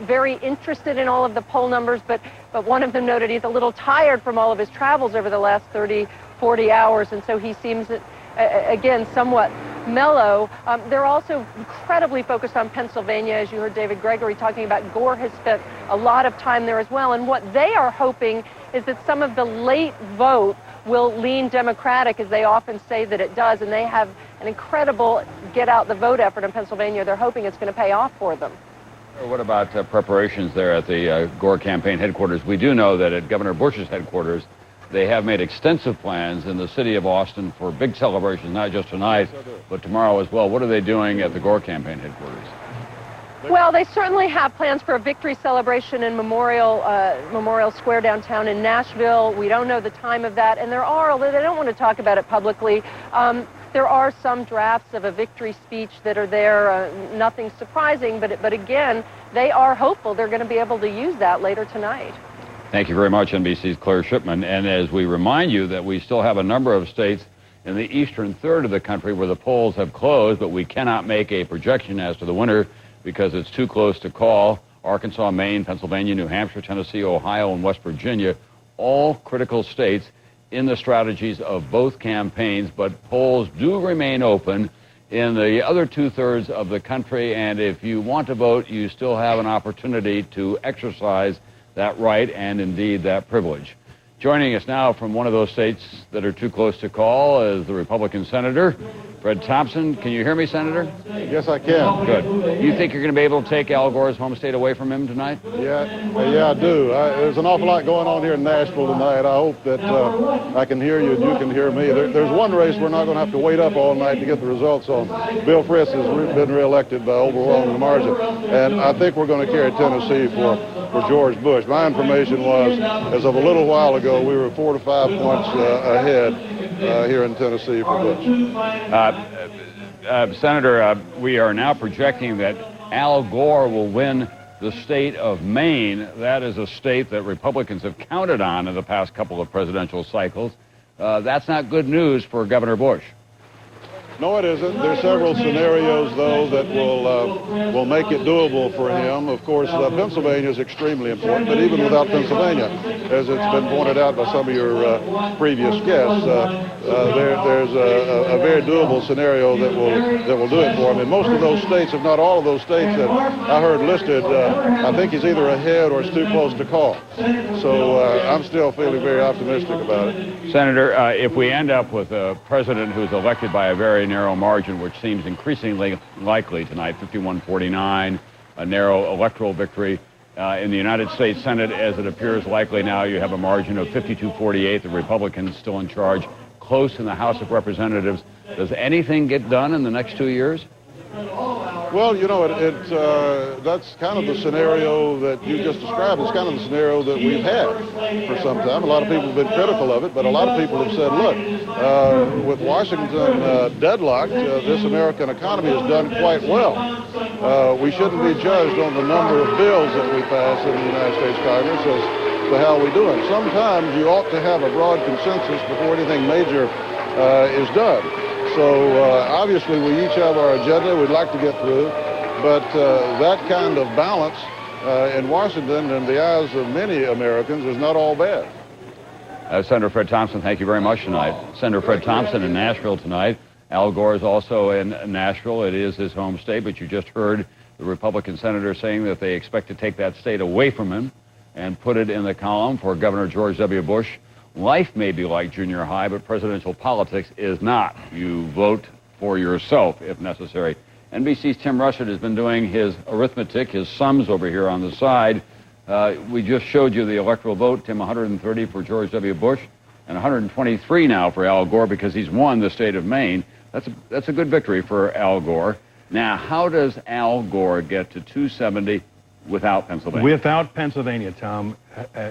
Very interested in all of the poll numbers, but one of them noted he's a little tired from all of his travels over the last 30, 40 hours, and so he seems, again, somewhat mellow. They're also incredibly focused on Pennsylvania, as you heard David Gregory talking about. Gore has spent a lot of time there as well, and what they are hoping is that some of the late vote will lean Democratic, as they often say that it does, and they have an incredible get-out-the-vote effort in Pennsylvania. They're hoping it's going to pay off for them. What about preparations there at the Gore campaign headquarters? We do know that at Governor Bush's headquarters, they have made extensive plans in the city of Austin for big celebrations, not just tonight, but tomorrow as well. What are they doing at the Gore campaign headquarters? Well, they certainly have plans for a victory celebration in Memorial Square downtown in Nashville. We don't know the time of that, and they don't want to talk about it publicly. There are some drafts of a victory speech that are there, nothing surprising, but again, they are hopeful they're going to be able to use that later tonight. Thank you very much, NBC's Claire Shipman. And as we remind you that we still have a number of states in the eastern third of the country where the polls have closed, but we cannot make a projection as to the winner because it's too close to call. Arkansas, Maine, Pennsylvania, New Hampshire, Tennessee, Ohio, and West Virginia, all critical states in the strategies of both campaigns, but polls do remain open in the other two-thirds of the country, and if you want to vote, you still have an opportunity to exercise that right and indeed that privilege. Joining us now from one of those states that are too close to call is the Republican Senator, Fred Thompson. Can you hear me, Senator? Yes, I can. Good. Do you think you're going to be able to take Al Gore's home state away from him tonight? Yeah, I do. There's an awful lot going on here in Nashville tonight. I hope that I can hear you and you can hear me. There's one race we're not going to have to wait up all night to get the results on. Bill Frist has been reelected by overwhelming margin, and I think we're going to carry Tennessee for George Bush. My information was, as of a little while ago, we were 4 to 5 points ahead here in Tennessee for Bush. Senator, we are now projecting that Al Gore will win the state of Maine. That is a state that Republicans have counted on in the past couple of presidential cycles. That's not good news for Governor Bush. No, it isn't. There's several scenarios, though, that will make it doable for him. Of course, Pennsylvania is extremely important, but even without Pennsylvania, as it's been pointed out by some of your previous guests, there's a very doable scenario that will do it for him. In most of those states, if not all of those states that I heard listed, I think he's either ahead or it's too close to call. So I'm still feeling very optimistic about it. Senator, if we end up with a president who's elected by a very narrow margin, which seems increasingly likely tonight, 51-49, a narrow electoral victory. In the United States Senate, as it appears likely now, you have a margin of 52-48, the Republicans still in charge, close in the House of Representatives. Does anything get done in the next 2 years? Well, you know, that's kind of the scenario that you just described. It's kind of the scenario that we've had for some time. A lot of people have been critical of it, but a lot of people have said, look, with Washington deadlocked, this American economy has done quite well. We shouldn't be judged on the number of bills that we pass in the United States Congress as to how we do it. Sometimes you ought to have a broad consensus before anything major is done. So obviously we each have our agenda we'd like to get through, but that kind of balance in Washington in the eyes of many Americans is not all bad. Senator Fred Thompson, thank you very much tonight. Senator Fred Thompson in Nashville tonight. Al Gore is also in Nashville. It is his home state, but you just heard the Republican senator saying that they expect to take that state away from him and put it in the column for Governor George W. Bush. Life may be like junior high, but presidential politics is not. You vote for yourself if necessary. NBC's Tim Russert has been doing his arithmetic, his sums over here on the side. We just showed you the electoral vote, Tim, 130 for George W. Bush and 123 now for Al Gore because he's won the state of Maine. That's a good victory for Al Gore. Now, how does Al Gore get to 270 without Pennsylvania? Without Pennsylvania, Tom,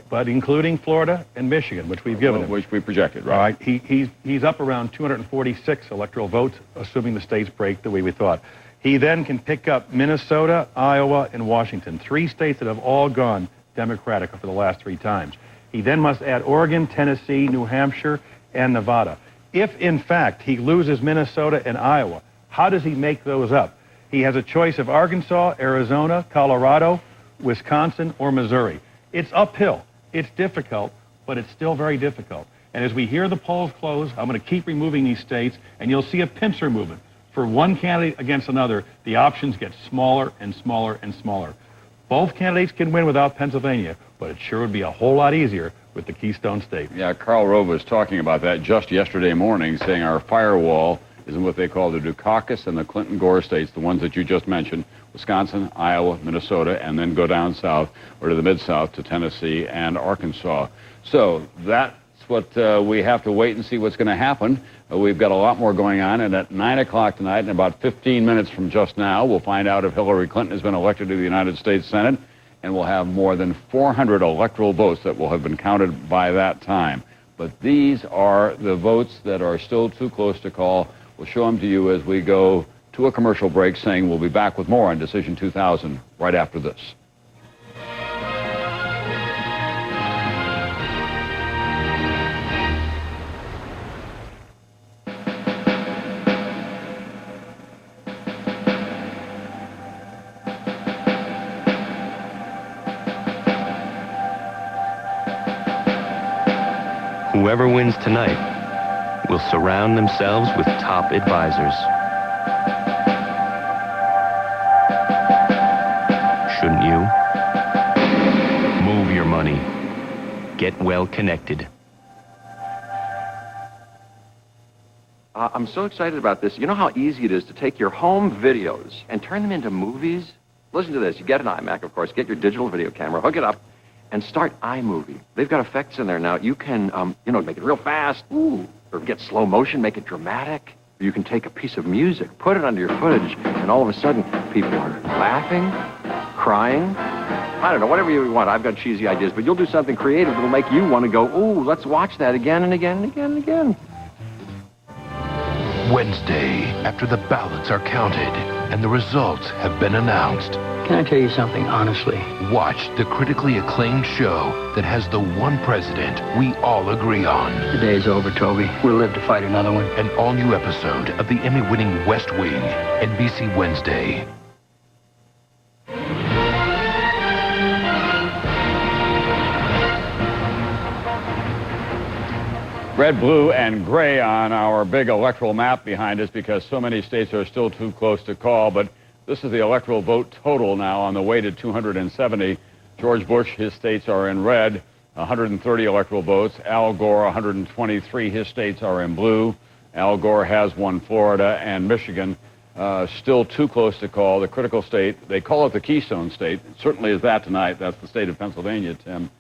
but including Florida and Michigan, which we've given him. Which we projected, right? All right. He's up around 246 electoral votes, assuming the states break the way we thought. He then can pick up Minnesota, Iowa, and Washington, 3 states that have all gone Democratic for the last 3 times. He then must add Oregon, Tennessee, New Hampshire, and Nevada. If, in fact, he loses Minnesota and Iowa, how does he make those up? He has a choice of Arkansas, Arizona, Colorado, Wisconsin, or Missouri. It's uphill. It's difficult, but it's still very difficult. And as we hear the polls close, I'm going to keep removing these states, and you'll see a pincer movement. For one candidate against another, the options get smaller and smaller and smaller. Both candidates can win without Pennsylvania, but it sure would be a whole lot easier with the Keystone State. Yeah, Karl Rove was talking about that just yesterday morning, saying our firewall is in what they call the Dukakis and the Clinton-Gore states, the ones that you just mentioned, Wisconsin, Iowa, Minnesota, and then go down south or to the Mid-South to Tennessee and Arkansas. So that's what we have to wait and see what's going to happen. We've got a lot more going on, and at 9 o'clock tonight, in about 15 minutes from just now, we'll find out if Hillary Clinton has been elected to the United States Senate, and we'll have more than 400 electoral votes that will have been counted by that time. But these are the votes that are still too close to call. We'll show them to you as we go to a commercial break, saying we'll be back with more on Decision 2000 right after this. Whoever wins tonight will surround themselves with top advisors. Shouldn't you? Move your money. Get well connected. I'm so excited about this. You know how easy it is to take your home videos and turn them into movies? Listen to this. You get an iMac, of course, get your digital video camera, hook it up, and start iMovie. They've got effects in there now. You can, make it real fast, or get slow motion, make it dramatic. You can take a piece of music, put it under your footage, and all of a sudden, people are laughing, crying. I don't know, whatever you want. I've got cheesy ideas, but you'll do something creative that'll make you want to go, ooh, let's watch that again and again and again and again. Wednesday, after the ballots are counted and the results have been announced. Can I tell you something, honestly? Watch the critically acclaimed show that has the one president we all agree on. The day's over, Toby. We'll live to fight another one. An all-new episode of the Emmy-winning West Wing, NBC Wednesday. Red, blue, and gray on our big electoral map behind us because so many states are still too close to call. But this is the electoral vote total now on the way to 270. George Bush, his states are in red, 130 electoral votes. Al Gore, 123. His states are in blue. Al Gore has won Florida and Michigan. Still too close to call. The critical state, they call it the Keystone State. It certainly is that tonight. That's the state of Pennsylvania, Tim.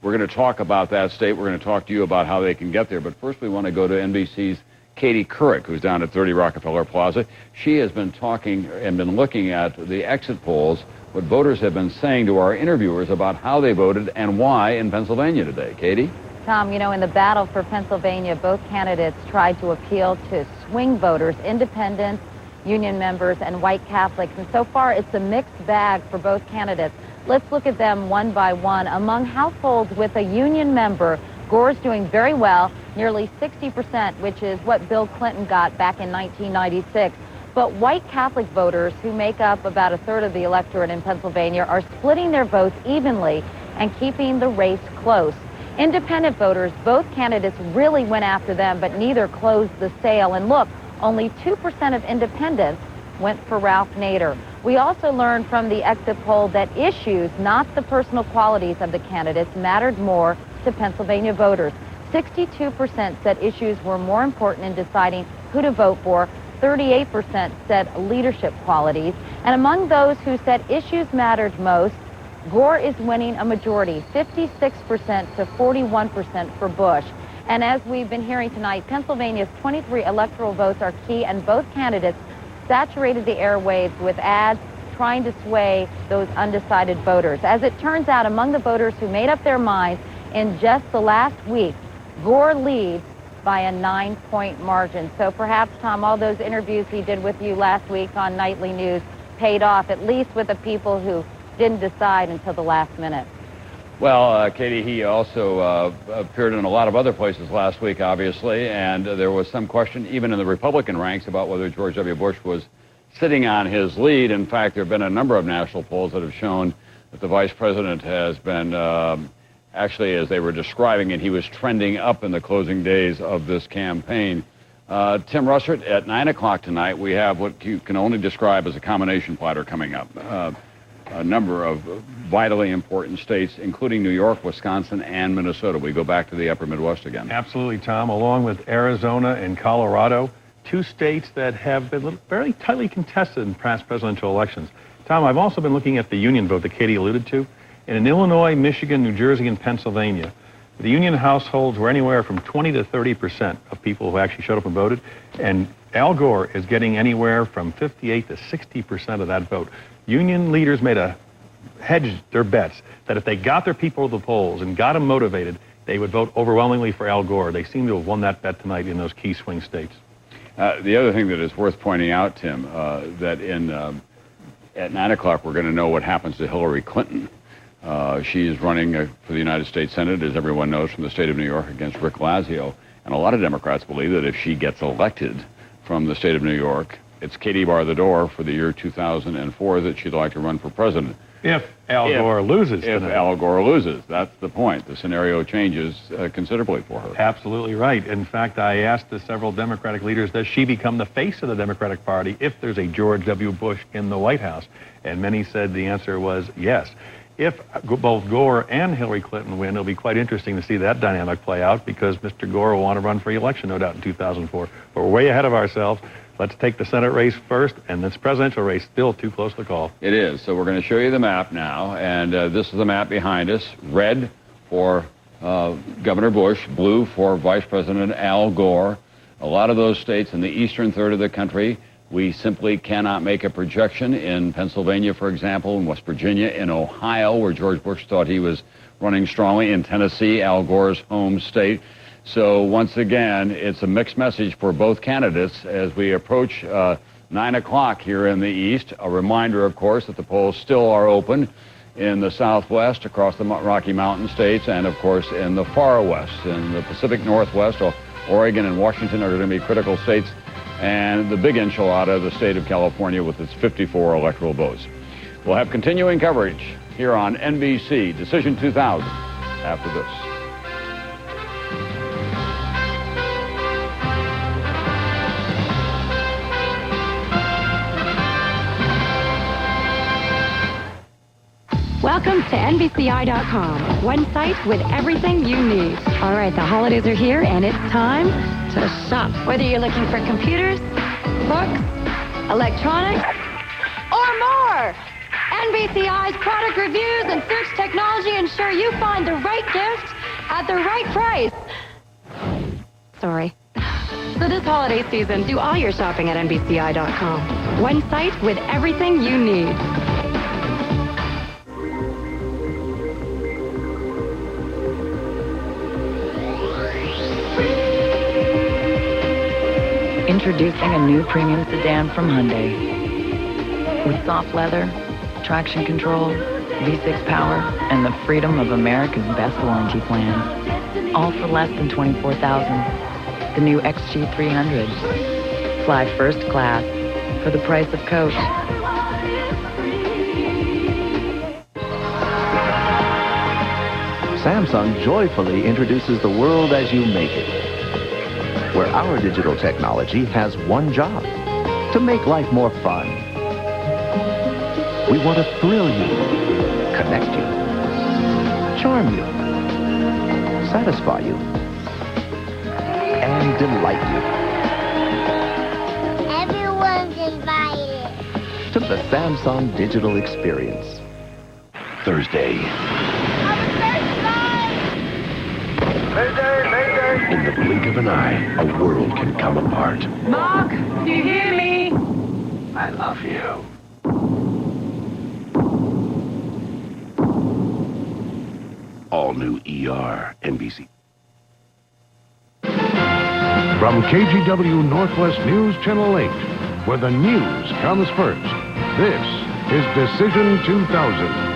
We're going to talk about that state. We're going to talk to you about how they can get there. But first, we want to go to NBC's Katie Couric, who's down at 30 Rockefeller Plaza. She has been talking and been looking at the exit polls, what voters have been saying to our interviewers about how they voted and why in Pennsylvania today. Katie? Tom, in the battle for Pennsylvania, both candidates tried to appeal to swing voters, independents, union members, and white Catholics. And so far, it's a mixed bag for both candidates. Let's look at them one by one. Among households with a union member, Gore's doing very well, nearly 60%, which is what Bill Clinton got back in 1996. But white Catholic voters, who make up about a third of the electorate in Pennsylvania, are splitting their votes evenly and keeping the race close. Independent voters, both candidates really went after them, but neither closed the sale. And look, only 2% of independents went for Ralph Nader. We also learned from the exit poll that issues, not the personal qualities of the candidates, mattered more to Pennsylvania voters. 62% said issues were more important in deciding who to vote for. 38% said leadership qualities. And among those who said issues mattered most, Gore is winning a majority, 56% to 41% for Bush. And as we've been hearing tonight, Pennsylvania's 23 electoral votes are key, and both candidates saturated the airwaves with ads trying to sway those undecided voters. As it turns out, among the voters who made up their minds in just the last week, Gore leads by a 9-point margin. So perhaps, Tom, all those interviews he did with you last week on Nightly News paid off, at least with the people who didn't decide until the last minute. Well, Katie, he also appeared in a lot of other places last week, obviously, and there was some question, even in the Republican ranks, about whether George W. Bush was sitting on his lead. In fact, there have been a number of national polls that have shown that the vice president has been, actually, as they were describing it, he was trending up in the closing days of this campaign. Tim Russert, at 9 o'clock tonight, we have what you can only describe as a combination platter coming up. A number of vitally important states, including New York, Wisconsin, and Minnesota. We go back to the upper Midwest again. Absolutely, Tom, along with Arizona and Colorado, two states that have been very tightly contested in past presidential elections. Tom, I've also been looking at the union vote that Katie alluded to. And in Illinois, Michigan, New Jersey, and Pennsylvania, the union households were anywhere from 20 to 30% of people who actually showed up and voted. And Al Gore is getting anywhere from 58 to 60% of that vote. Union leaders made a hedge their bets that if they got their people to the polls and got them motivated, they would vote overwhelmingly for Al Gore. They seem to have won that bet tonight in those key swing states. The other thing that is worth pointing out, Tim, that at 9 o'clock we're going to know what happens to Hillary Clinton. She is running for the United States Senate, as everyone knows, from the state of New York against Rick Lazio. And a lot of Democrats believe that if she gets elected from the state of New York, it's Katie bar the door for the year 2004 that she'd like to run for president. If Al Gore loses. If Al Gore loses. That's the point. The scenario changes considerably for her. Absolutely right. In fact, I asked the several Democratic leaders, does she become the face of the Democratic Party if there's a George W. Bush in the White House? And many said the answer was yes. If both Gore and Hillary Clinton win, it'll be quite interesting to see that dynamic play out, because Mr. Gore will want to run for re-election, no doubt, in 2004. But we're way ahead of ourselves. Let's take the Senate race first, and this presidential race still too close to call. It is. So we're going to show you the map now, and this is the map behind us. Red for Governor Bush, blue for Vice President Al Gore. A lot of those states in the eastern third of the country, we simply cannot make a projection. In Pennsylvania, for example, in West Virginia, in Ohio, where George Bush thought he was running strongly, in Tennessee, Al Gore's home state. So once again, it's a mixed message for both candidates as we approach 9 o'clock here in the east. A reminder, of course, that the polls still are open in the southwest, across the Rocky Mountain states, and of course in the far west. In the Pacific Northwest, Oregon and Washington are going to be critical states, and the big enchilada, the state of California, with its 54 electoral votes. We'll have continuing coverage here on NBC Decision 2000 after this. Welcome to NBCI.com, one site with everything you need. All right, the holidays are here, and it's time to shop. Whether you're looking for computers, books, electronics, or more, NBCI's product reviews and search technology ensure you find the right gift at the right price. Sorry. So this holiday season, do all your shopping at NBCI.com. One site with everything you need. Introducing a new premium sedan from Hyundai. With soft leather, traction control, V6 power, and the freedom of America's best warranty plan. All for less than $24,000. The new XG300. Fly first class for the price of coach. Samsung joyfully introduces the world as you make it, where our digital technology has one job: to make life more fun. We want to thrill you, connect you, charm you, satisfy you, and delight you. Everyone's invited To the Samsung digital experience. Thursday. In the blink of an eye, a world can come apart. Mark, do you hear me? I love you. All new ER, NBC. From KGW Northwest News Channel 8, where the news comes first, this is Decision 2000.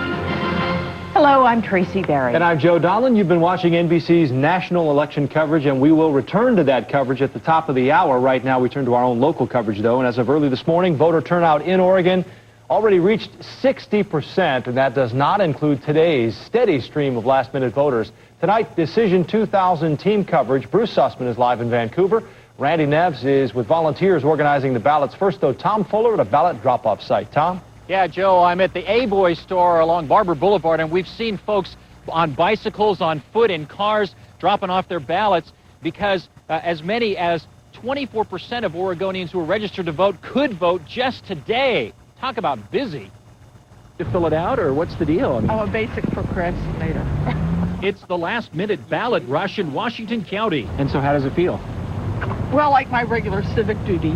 Hello, I'm Tracy Berry. And I'm Joe Donlan. You've been watching NBC's national election coverage, and we will return to that coverage at the top of the hour. Right now, we turn to our own local coverage, though, and as of early this morning, voter turnout in Oregon already reached 60%, and that does not include today's steady stream of last-minute voters. Tonight, Decision 2000 team coverage. Bruce Sussman is live in Vancouver. Randy Neves is with volunteers organizing the ballots. First, though, Tom Fuller at a ballot drop-off site. Tom? Yeah, Joe, I'm at the A-Boy store along Barber Boulevard, and we've seen folks on bicycles, on foot, in cars, dropping off their ballots because as many as 24% of Oregonians who are registered to vote could vote just today. Talk about busy. To fill it out, or what's the deal? I mean, I'm a basic procrastinator. it's the last-minute ballot rush in Washington County. And so how does it feel? Well, like my regular civic duty.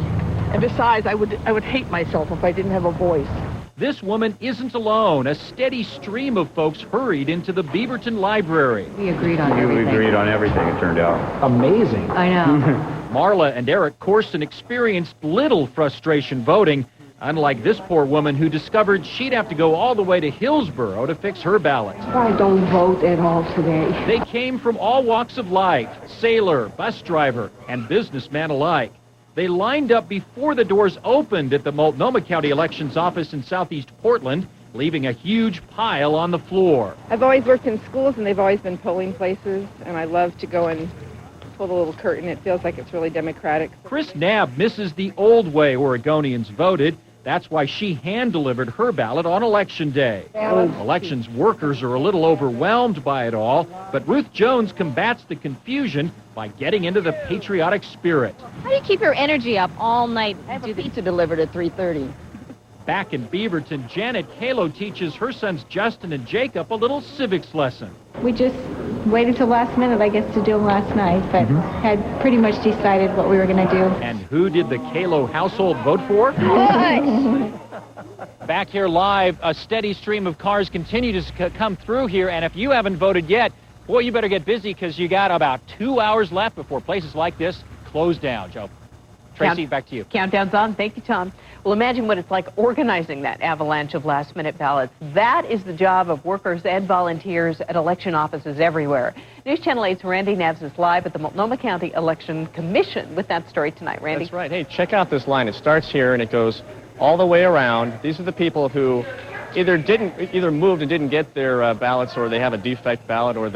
And besides, I would hate myself if I didn't have a voice. This woman isn't alone. A steady stream of folks hurried into the Beaverton Library. We agreed on everything. We agreed on everything, it turned out. Amazing. I know. Marla and Eric Corson experienced little frustration voting, unlike this poor woman who discovered she'd have to go all the way to Hillsborough to fix her ballot. I don't vote at all today. They came from all walks of life, sailor, bus driver, and businessman alike. They lined up before the doors opened at the Multnomah County Elections Office in southeast Portland, leaving a huge pile on the floor. I've always worked in schools, and they've always been polling places, and I love to go and pull the little curtain. It feels like it's really democratic. Chris Knabb misses the old way Oregonians voted. That's why she hand-delivered her ballot on Election Day. Elections workers are a little overwhelmed by it all, but Ruth Jones combats the confusion by getting into the patriotic spirit. How do you keep your energy up all night? I have a pizza delivered at 3:30. Back in Beaverton, Janet Kalo teaches her sons Justin and Jacob a little civics lesson. We just waited till last minute, I guess, to do them last night, but had pretty much decided what we were going to do. And who did the Kalo household vote for? Back here live, a steady stream of cars continue to come through here, and if you haven't voted yet, boy, you better get busy because you got about 2 hours left before places like this close down, Joe. Tracy, back to you. Countdown's on. Thank you, Tom. Well, imagine what it's like organizing that avalanche of last-minute ballots. That is the job of workers and volunteers at election offices everywhere. News Channel 8's Randy Nabbs is live at the Multnomah County Election Commission with that story tonight. Randy? That's right. Hey, check out this line. It starts here and it goes all the way around. These are the people who either moved and didn't get their ballots, or they have a defect ballot, or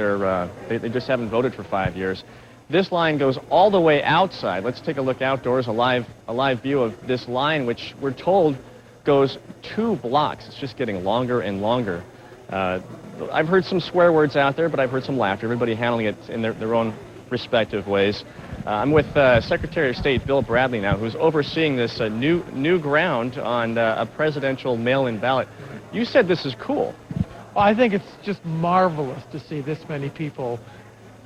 they just haven't voted for 5 years. This line goes all the way outside. Let's take a look outdoors, a live view of this line, which we're told goes 2 blocks. It's just getting longer and longer. I've heard some swear words out there, but I've heard some laughter. Everybody handling it in their own respective ways. I'm with Secretary of State Bill Bradley now, who's overseeing this new ground on a presidential mail-in ballot. You said this is cool. Well, I think it's just marvelous to see this many people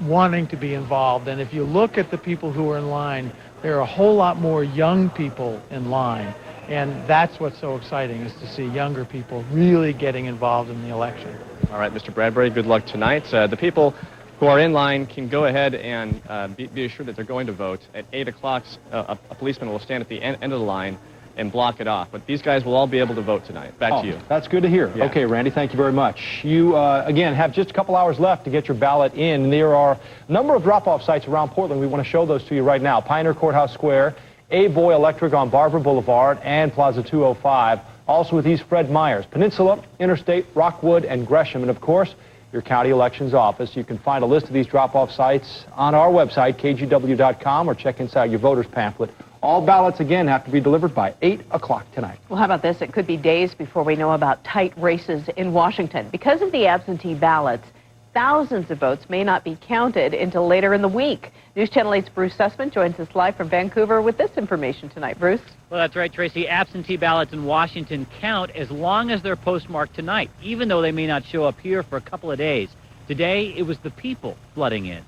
wanting to be involved. And if you look at the people who are in line, there are a whole lot more young people in line. And that's what's so exciting, is to see younger people really getting involved in the election. All right, Mr. Bradbury, good luck tonight. The people who are in line can go ahead and be assured that they're going to vote. At 8 o'clock, a policeman will stand at the end of the line and block it off. But these guys will all be able to vote tonight. Back to you. That's good to hear. Yeah. Okay, Randy, thank you very much. You, again, have just a couple hours left to get your ballot in. There are a number of drop-off sites around Portland. We want to show those to you right now. Pioneer Courthouse Square, A-Boy Electric on Barber Boulevard, and Plaza 205. Also with East Fred Meyers, Peninsula, Interstate, Rockwood, and Gresham. And, of course, your county elections office. You can find a list of these drop-off sites on our website, kgw.com, or check inside your voter's pamphlet. All ballots, again, have to be delivered by 8 o'clock tonight. Well, how about this? It could be days before we know about tight races in Washington. Because of the absentee ballots, thousands of votes may not be counted until later in the week. News Channel 8's Bruce Sussman joins us live from Vancouver with this information tonight. Bruce? Well, that's right, Tracy. Absentee ballots in Washington count as long as they're postmarked tonight, even though they may not show up here for a couple of days. Today, it was the people flooding in.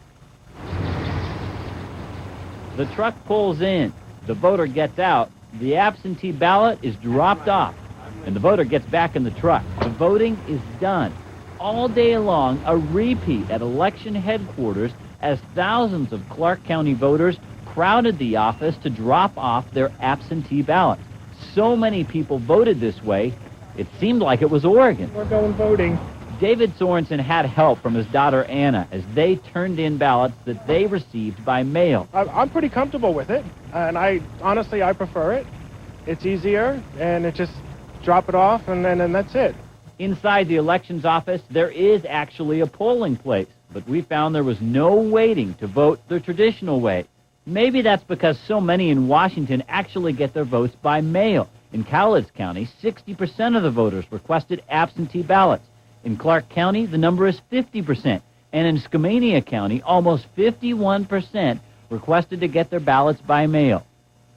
The truck pulls in. The voter gets out, the absentee ballot is dropped off, and the voter gets back in the truck. The voting is done. All day long, a repeat at election headquarters as thousands of Clark County voters crowded the office to drop off their absentee ballots. So many people voted this way, it seemed like it was Oregon. We're going voting. David Sorensen had help from his daughter Anna as they turned in ballots that they received by mail. I'm pretty comfortable with it, and honestly I prefer it. It's easier, and it just drop it off, and that's it. Inside the elections office, there is actually a polling place, but we found there was no waiting to vote the traditional way. Maybe that's because so many in Washington actually get their votes by mail. In Cowlitz County, 60% of the voters requested absentee ballots. In Clark County, the number is 50%, and in Skamania County, almost 51% requested to get their ballots by mail.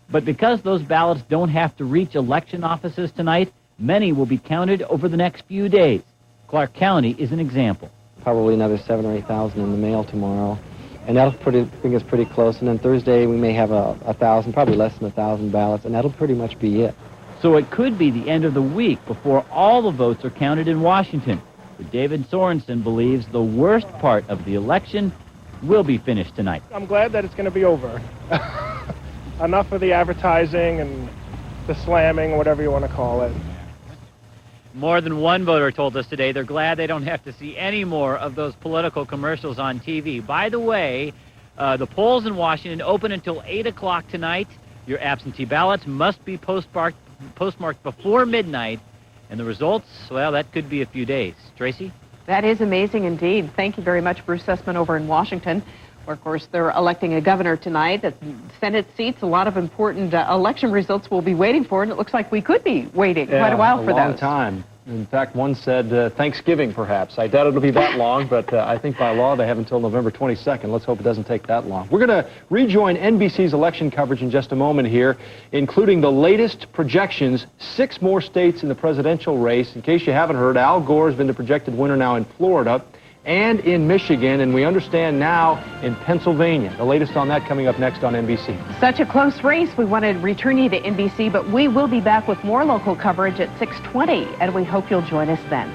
But because those ballots don't have to reach election offices tonight, many will be counted over the next few days. Clark County is an example. Probably another 7,000 or 8,000 in the mail tomorrow, and that'll bring us pretty close. And then Thursday, we may have 1,000, probably less than 1,000 ballots, and that'll pretty much be it. So it could be the end of the week before all the votes are counted in Washington. But David Sorensen believes the worst part of the election will be finished tonight. I'm glad that it's going to be over. Enough of the advertising and the slamming, whatever you want to call it. More than one voter told us today they're glad they don't have to see any more of those political commercials on TV. By the way, the polls in Washington open until 8 o'clock tonight. Your absentee ballots must be postmarked before midnight. And the results, well, that could be a few days. Tracy? That is amazing indeed. Thank you very much, Bruce Sussman over in Washington. Of course, they're electing a governor tonight. The Senate seats, a lot of important election results we'll be waiting for, and it looks like we could be waiting quite a while for those. A long time. In fact, one said Thanksgiving, perhaps. I doubt it'll be that long, but I think by law they have until November 22nd. Let's hope it doesn't take that long. We're going to rejoin NBC's election coverage in just a moment here, including the latest projections, 6 more states in the presidential race. In case you haven't heard, Al Gore has been the projected winner now in Florida and in Michigan, and we understand now in Pennsylvania. The latest on that coming up next on NBC. Such a close race. We want to return you to NBC, but we will be back with more local coverage at 6:20, and we hope you'll join us then.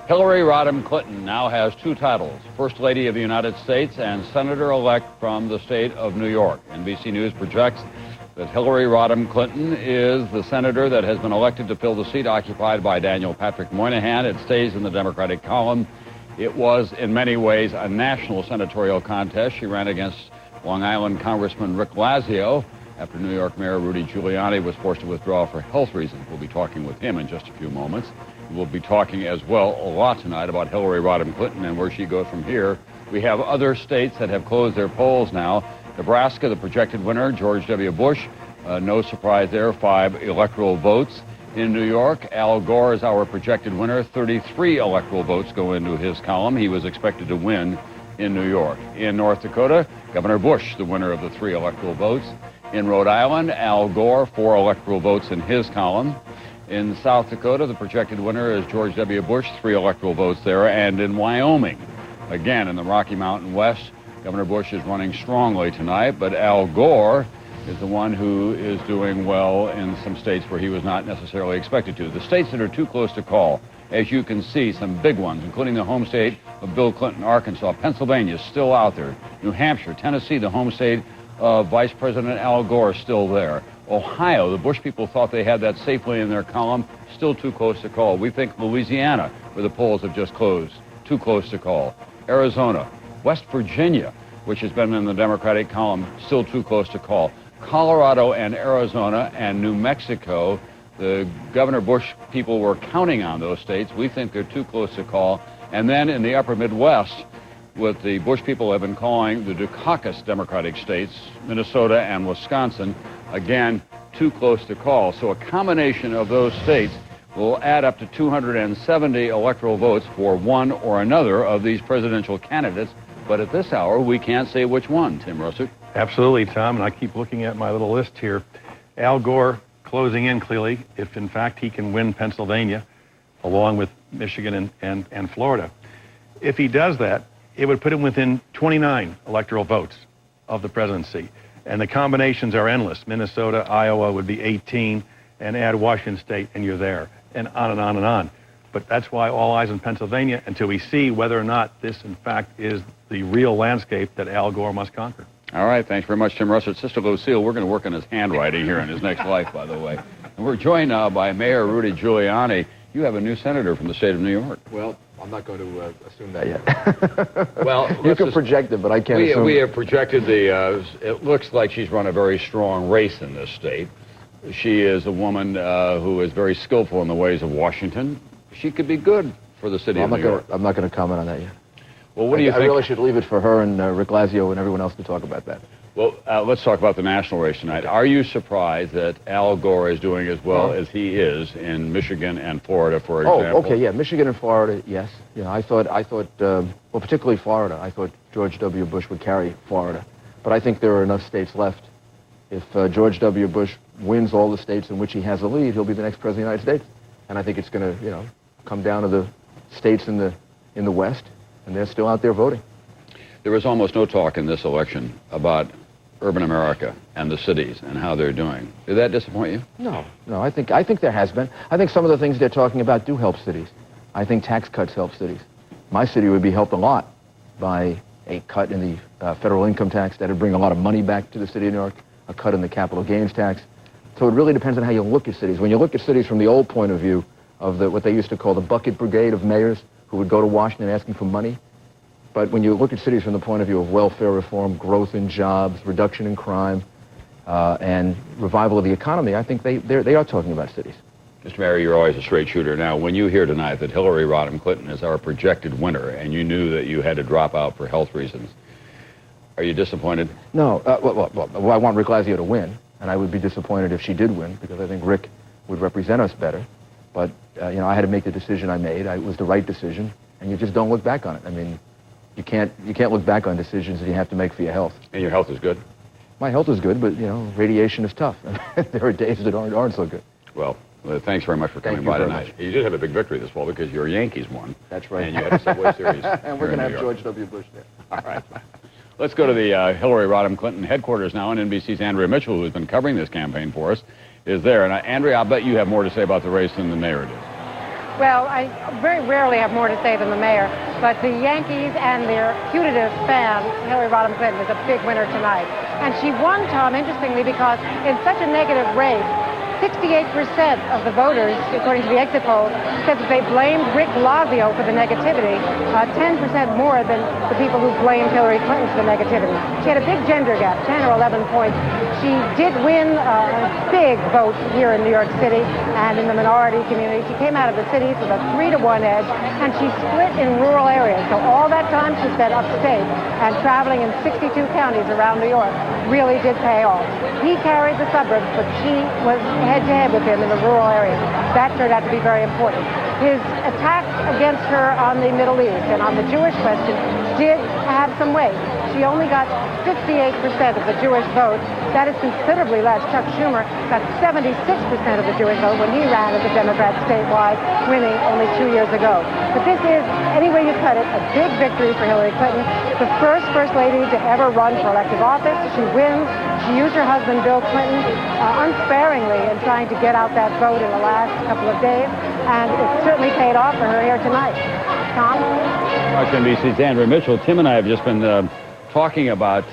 Hillary Rodham Clinton now has 2 titles, First Lady of the United States and Senator-elect from the state of New York. NBC News projects that Hillary Rodham Clinton is the senator that has been elected to fill the seat occupied by Daniel Patrick Moynihan. It stays in the Democratic column. It was, in many ways, a national senatorial contest. She ran against Long Island Congressman Rick Lazio after New York Mayor Rudy Giuliani was forced to withdraw for health reasons. We'll be talking with him in just a few moments. We'll be talking as well a lot tonight about Hillary Rodham Clinton and where she goes from here. We have other states that have closed their polls now. Nebraska, the projected winner, George W. Bush. No surprise there, 5 electoral votes. In New York, Al Gore is our projected winner. 33 electoral votes go into his column. He was expected to win in New York. In North Dakota, Governor Bush, the winner of the 3 electoral votes. In Rhode Island, Al Gore, 4 electoral votes in his column. In South Dakota, the projected winner is George W. Bush, 3 electoral votes there. And in Wyoming, again in the Rocky Mountain West, Governor Bush is running strongly tonight, but Al Gore is the one who is doing well in some states where he was not necessarily expected to. The states that are too close to call, as you can see, some big ones, including the home state of Bill Clinton, Arkansas. Pennsylvania is still out there. New Hampshire, Tennessee, the home state of Vice President Al Gore, is still there. Ohio, the Bush people thought they had that safely in their column, still too close to call. We think Louisiana, where the polls have just closed, too close to call. Arizona, West Virginia, which has been in the Democratic column, still too close to call. Colorado and Arizona and New Mexico, the Governor Bush people were counting on those states. We think they're too close to call. And then in the upper Midwest, what the Bush people have been calling the Dukakis Democratic states, Minnesota and Wisconsin, again, too close to call. So a combination of those states will add up to 270 electoral votes for one or another of these presidential candidates. But at this hour, we can't say which one, Tim Russert. Absolutely, Tom, and I keep looking at my little list here. Al Gore closing in clearly, if in fact he can win Pennsylvania, along with Michigan and Florida. If he does that, it would put him within 29 electoral votes of the presidency. And the combinations are endless. Minnesota, Iowa would be 18, and add Washington State, and you're there, and on and on and on. But that's why all eyes on Pennsylvania until we see whether or not this, in fact, is the real landscape that Al Gore must conquer. All right, thanks very much, Tim Russert. Sister Lucille, we're going to work on his handwriting here in his next life, by the way. And we're joined now by Mayor Rudy Giuliani. You have a new senator from the state of New York. Well, I'm not going to assume that yet. Well, you can project it, but I can't assume. We have projected the, it looks like she's run a very strong race in this state. She is a woman who is very skillful in the ways of Washington. She could be good for the city of New York. I'm not going to comment on that yet. Well, what do you think? I really should leave it for her and Rick Lazio and everyone else to talk about that. Well, let's talk about the national race tonight. Are you surprised that Al Gore is doing as well as he is in Michigan and Florida, for example? Oh, okay, yeah, Michigan and Florida, yes. You know, I thought, well, particularly Florida, I thought George W. Bush would carry Florida. But I think there are enough states left. If George W. Bush wins all the states in which he has a lead, he'll be the next president of the United States. And I think it's going to, come down to the states in the West, and they're still out there voting. There was almost no talk in this election about urban America and the cities and how they're doing. Did that disappoint you? No, I think there has been. I think some of the things they're talking about do help cities. I think tax cuts help cities. My city would be helped a lot by a cut in the federal income tax. That would bring a lot of money back to the city of New York, a cut in the capital gains tax. So it really depends on how you look at cities. When you look at cities from the old point of view of what they used to call the bucket brigade of mayors who would go to Washington asking for money, but when you look at cities from the point of view of welfare reform, growth in jobs, reduction in crime, and revival of the economy, I think they are talking about cities. Mr. Mayor, you're always a straight shooter. Now, when you hear tonight that Hillary Rodham Clinton is our projected winner, and you knew that you had to drop out for health reasons, are you disappointed? No. Well, I want Rick Lazio to win, and I would be disappointed if she did win, because I think Rick would represent us better. But, you know, I had to make the decision I made. It was the right decision, and you just don't look back on it. I mean, you can't look back on decisions that you have to make for your health. And your health is good? My health is good, but, you know, radiation is tough. There are days that aren't so good. Well, thanks very much for coming by tonight. You did have a big victory this fall because your Yankees won. That's right. And you had a Subway Series. And we're going to have George W. Bush there. All right. Let's go to the Hillary Rodham Clinton headquarters now, and NBC's Andrea Mitchell, who has been covering this campaign for us, is there. And Andrea, I'll bet you have more to say about the race than the mayor did. Well, I very rarely have more to say than the mayor, but the Yankees and their putative fan, Hillary Rodham Clinton, is a big winner tonight. And she won, Tom, interestingly, because in such a negative race, 68% of the voters, according to the exit polls, said that they blamed Rick Lazio for the negativity, 10% more than the people who blamed Hillary Clinton for the negativity. She had a big gender gap, 10 or 11 points. She did win a big vote here in New York City and in the minority community. She came out of the cities with a 3-to-1 edge, and she split in rural areas. So all that time she spent upstate and traveling in 62 counties around New York really did pay off. He carried the suburbs, but she was head-to-head with him in the rural areas. That turned out to be very important. His attacks against her on the Middle East and on the Jewish question did have some weight. She only got 58% of the Jewish vote. That is considerably less. Chuck Schumer got 76% of the Jewish vote when he ran as a Democrat statewide, winning only 2 years ago. But this is, any way you cut it, a big victory for Hillary Clinton. The first Lady to ever run for elective office. She wins. She used her husband, Bill Clinton, unsparingly in trying to get out that vote in the last couple of days. And it certainly paid off for her here tonight. Tom? Watch NBC's Andrea Mitchell. Tim and I have just been talking about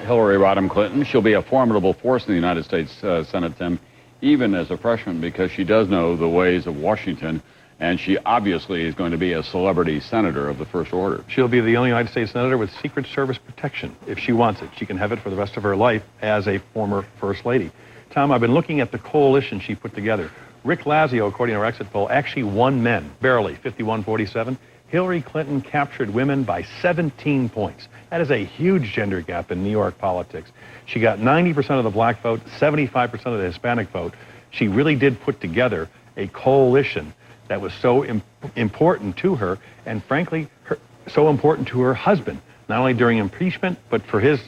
Hillary Rodham Clinton. She'll be a formidable force in the United States Senate, Tim, even as a freshman, because she does know the ways of Washington, and she obviously is going to be a celebrity senator of the first order. She'll be the only United States senator with Secret Service protection. If she wants it, she can have it for the rest of her life as a former First Lady. Tom, I've been looking at the coalition she put together. Rick Lazio, according to our exit poll, actually won men, barely, 51-47. Hillary Clinton captured women by 17 points. That is a huge gender gap in New York politics. She got 90% of the black vote, 75% of the Hispanic vote. She really did put together a coalition that was so important to her, and frankly, so important to her husband, not only during impeachment, but for his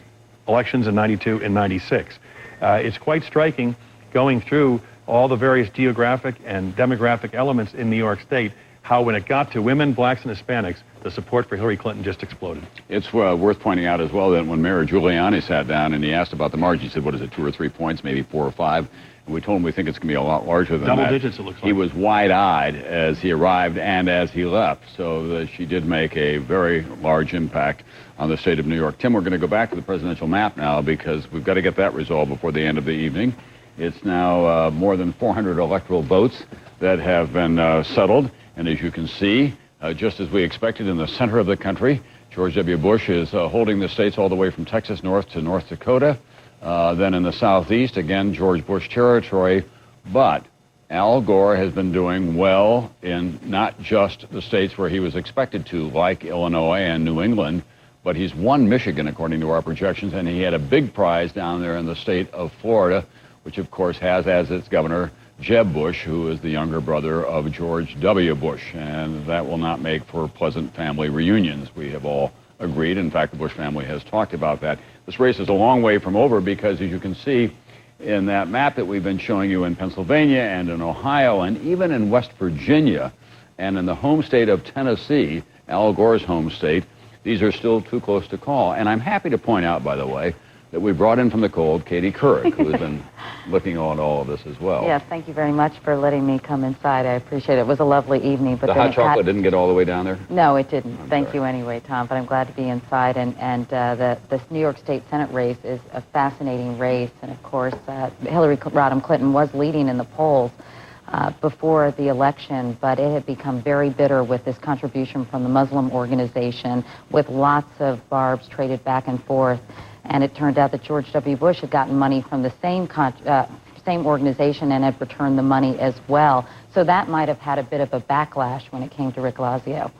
elections in 92 and 96. It's quite striking going through all the various geographic and demographic elements in New York State, how when it got to women, blacks, and Hispanics, the support for Hillary Clinton just exploded. It's worth pointing out as well that when Mayor Giuliani sat down and he asked about the margin, he said, what is it, 2 or 3 points, maybe 4 or 5? And we told him we think it's going to be a lot larger than that. Double digits, it looks like. He was wide-eyed as he arrived and as he left, so she did make a very large impact on the state of New York. Tim, we're going to go back to the presidential map now because we've got to get that resolved before the end of the evening. It's now more than 400 electoral votes that have been settled. And as you can see, just as we expected in the center of the country, George W. Bush is holding the states all the way from Texas north to North Dakota. Then in the southeast, again, George Bush territory. But Al Gore has been doing well in not just the states where he was expected to, like Illinois and New England, but he's won Michigan, according to our projections, and he had a big prize down there in the state of Florida, which, of course, has as its governor Jeb Bush, who is the younger brother of George W. Bush, and that will not make for pleasant family reunions. We have all agreed. In fact, the Bush family has talked about that. This race is a long way from over because, as you can see in that map that we've been showing you in Pennsylvania and in Ohio and even in West Virginia and in the home state of Tennessee, Al Gore's home state, these are still too close to call. And I'm happy to point out, by the way, that we brought in from the cold Katie Couric, who has been looking on all of this as well. Yes, thank you very much for letting me come inside. I appreciate it. It was a lovely evening. But the hot chocolate didn't get all the way down there? No, it didn't. Thank you anyway, Tom, but I'm glad to be inside. And this New York State Senate race is a fascinating race. And, of course, Hillary Rodham Clinton was leading in the polls before the election, but it had become very bitter with this contribution from the Muslim organization, with lots of barbs traded back and forth. And it turned out that George W. Bush had gotten money from the same same organization and had returned the money as well. So that might have had a bit of a backlash when it came to Rick Lazio.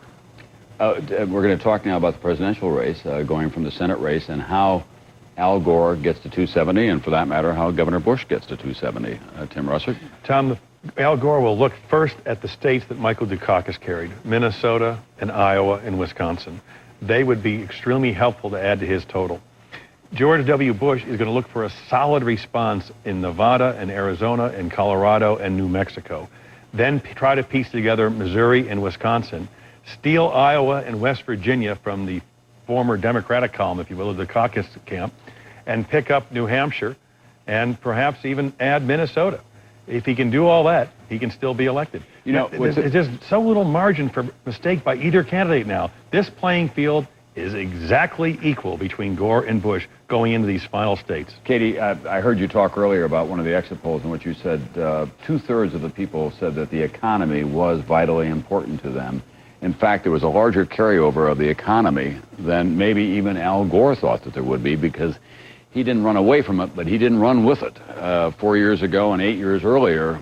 We're going to talk now about the presidential race, going from the Senate race, and how Al Gore gets to 270, and for that matter, how Governor Bush gets to 270. Tim Russert? Tom, Al Gore will look first at the states that Michael Dukakis carried, Minnesota and Iowa and Wisconsin. They would be extremely helpful to add to his total. George W. Bush is going to look for a solid response in Nevada and Arizona and Colorado and New Mexico. Then try to piece together Missouri and Wisconsin, steal Iowa and West Virginia from the former Democratic column, if you will, of the caucus camp, and pick up New Hampshire and perhaps even add Minnesota. If he can do all that, he can still be elected. You know, there's just so little margin for mistake by either candidate now. This playing field is exactly equal between Gore and Bush going into these final states. Katie, I heard you talk earlier about one of the exit polls in which you said 2/3 of the people said that the economy was vitally important to them. In fact, there was a larger carryover of the economy than maybe even Al Gore thought that there would be, because he didn't run away from it, but he didn't run with it. 4 years ago and 8 years earlier,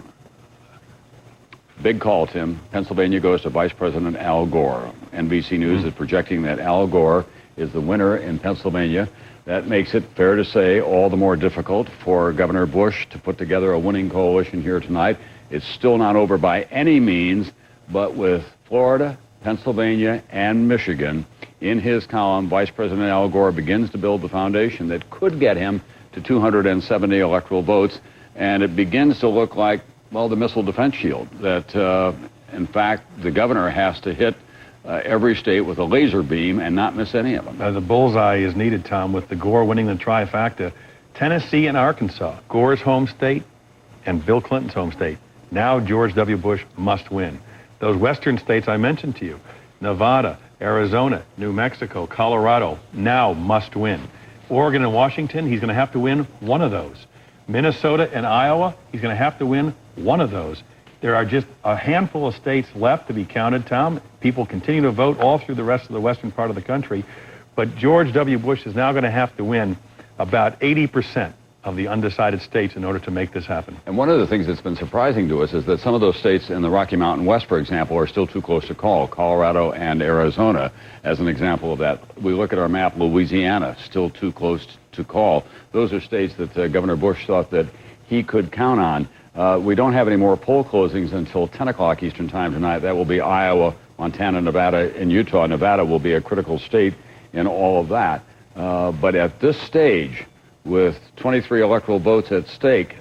big call, Tim. Pennsylvania goes to Vice President Al Gore. NBC News is projecting that Al Gore is the winner in Pennsylvania. That makes it, fair to say, all the more difficult for Governor Bush to put together a winning coalition here tonight. It's still not over by any means, but with Florida, Pennsylvania, and Michigan in his column, Vice President Al Gore begins to build the foundation that could get him to 270 electoral votes, and it begins to look like, well, the missile defense shield, that in fact the governor has to hit every state with a laser beam and not miss any of them. The bullseye is needed, Tom, with the Gore winning the trifecta. Tennessee and Arkansas, Gore's home state and Bill Clinton's home state. Now George W. Bush must win. Those western states I mentioned to you, Nevada, Arizona, New Mexico, Colorado, now must win. Oregon and Washington, he's going to have to win one of those. Minnesota and Iowa, he's going to have to win one of those. There are just a handful of states left to be counted, Tom. People continue to vote all through the rest of the western part of the country. But George W. Bush is now going to have to win about 80% of the undecided states in order to make this happen. And one of the things that's been surprising to us is that some of those states in the Rocky Mountain West, for example, are still too close to call. Colorado and Arizona, as an example of that. We look at our map, Louisiana, still too close to call. Those are states that Governor Bush thought that he could count on. We don't have any more poll closings until 10 o'clock Eastern time tonight. That will be Iowa, Montana, Nevada, and Utah. Nevada will be a critical state in all of that. But at this stage, with 23 electoral votes at stake,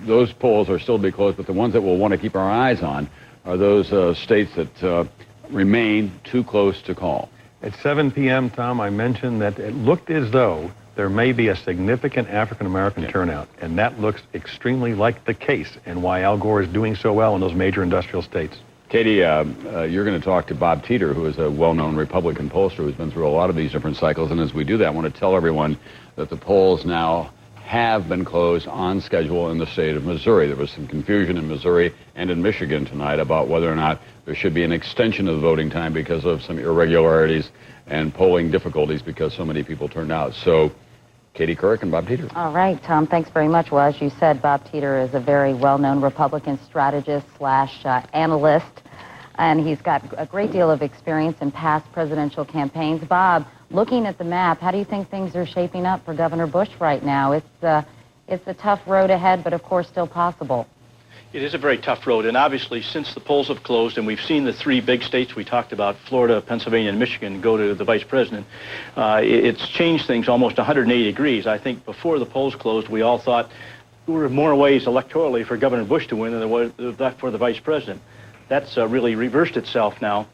those polls are still to be closed, but the ones that we'll want to keep our eyes on are those states that remain too close to call. At 7 p.m., Tom, I mentioned that it looked as though there may be a significant African-American turnout, and that looks extremely like the case, and why Al Gore is doing so well in those major industrial states. Katie, you're going to talk to Bob Teeter, who is a well-known Republican pollster who's been through a lot of these different cycles, and as we do that, I want to tell everyone that the polls now have been closed on schedule in the state of Missouri. There was some confusion in Missouri and in Michigan tonight about whether or not there should be an extension of the voting time because of some irregularities and polling difficulties because so many people turned out. So, Katie Couric and Bob Teeter. All right, Tom, thanks very much. Well, as you said, Bob Teeter is a very well-known Republican strategist / analyst, and he's got a great deal of experience in past presidential campaigns. Bob, looking at the map, how do you think things are shaping up for Governor Bush right now? It's a tough road ahead, but of course still possible. It is a very tough road, and obviously since the polls have closed and we've seen the three big states we talked about, Florida, Pennsylvania, and Michigan, go to the vice president, it's changed things almost 180 degrees. I think before the polls closed, we all thought there were more ways electorally for Governor Bush to win than there was for the vice president. That's really reversed itself now.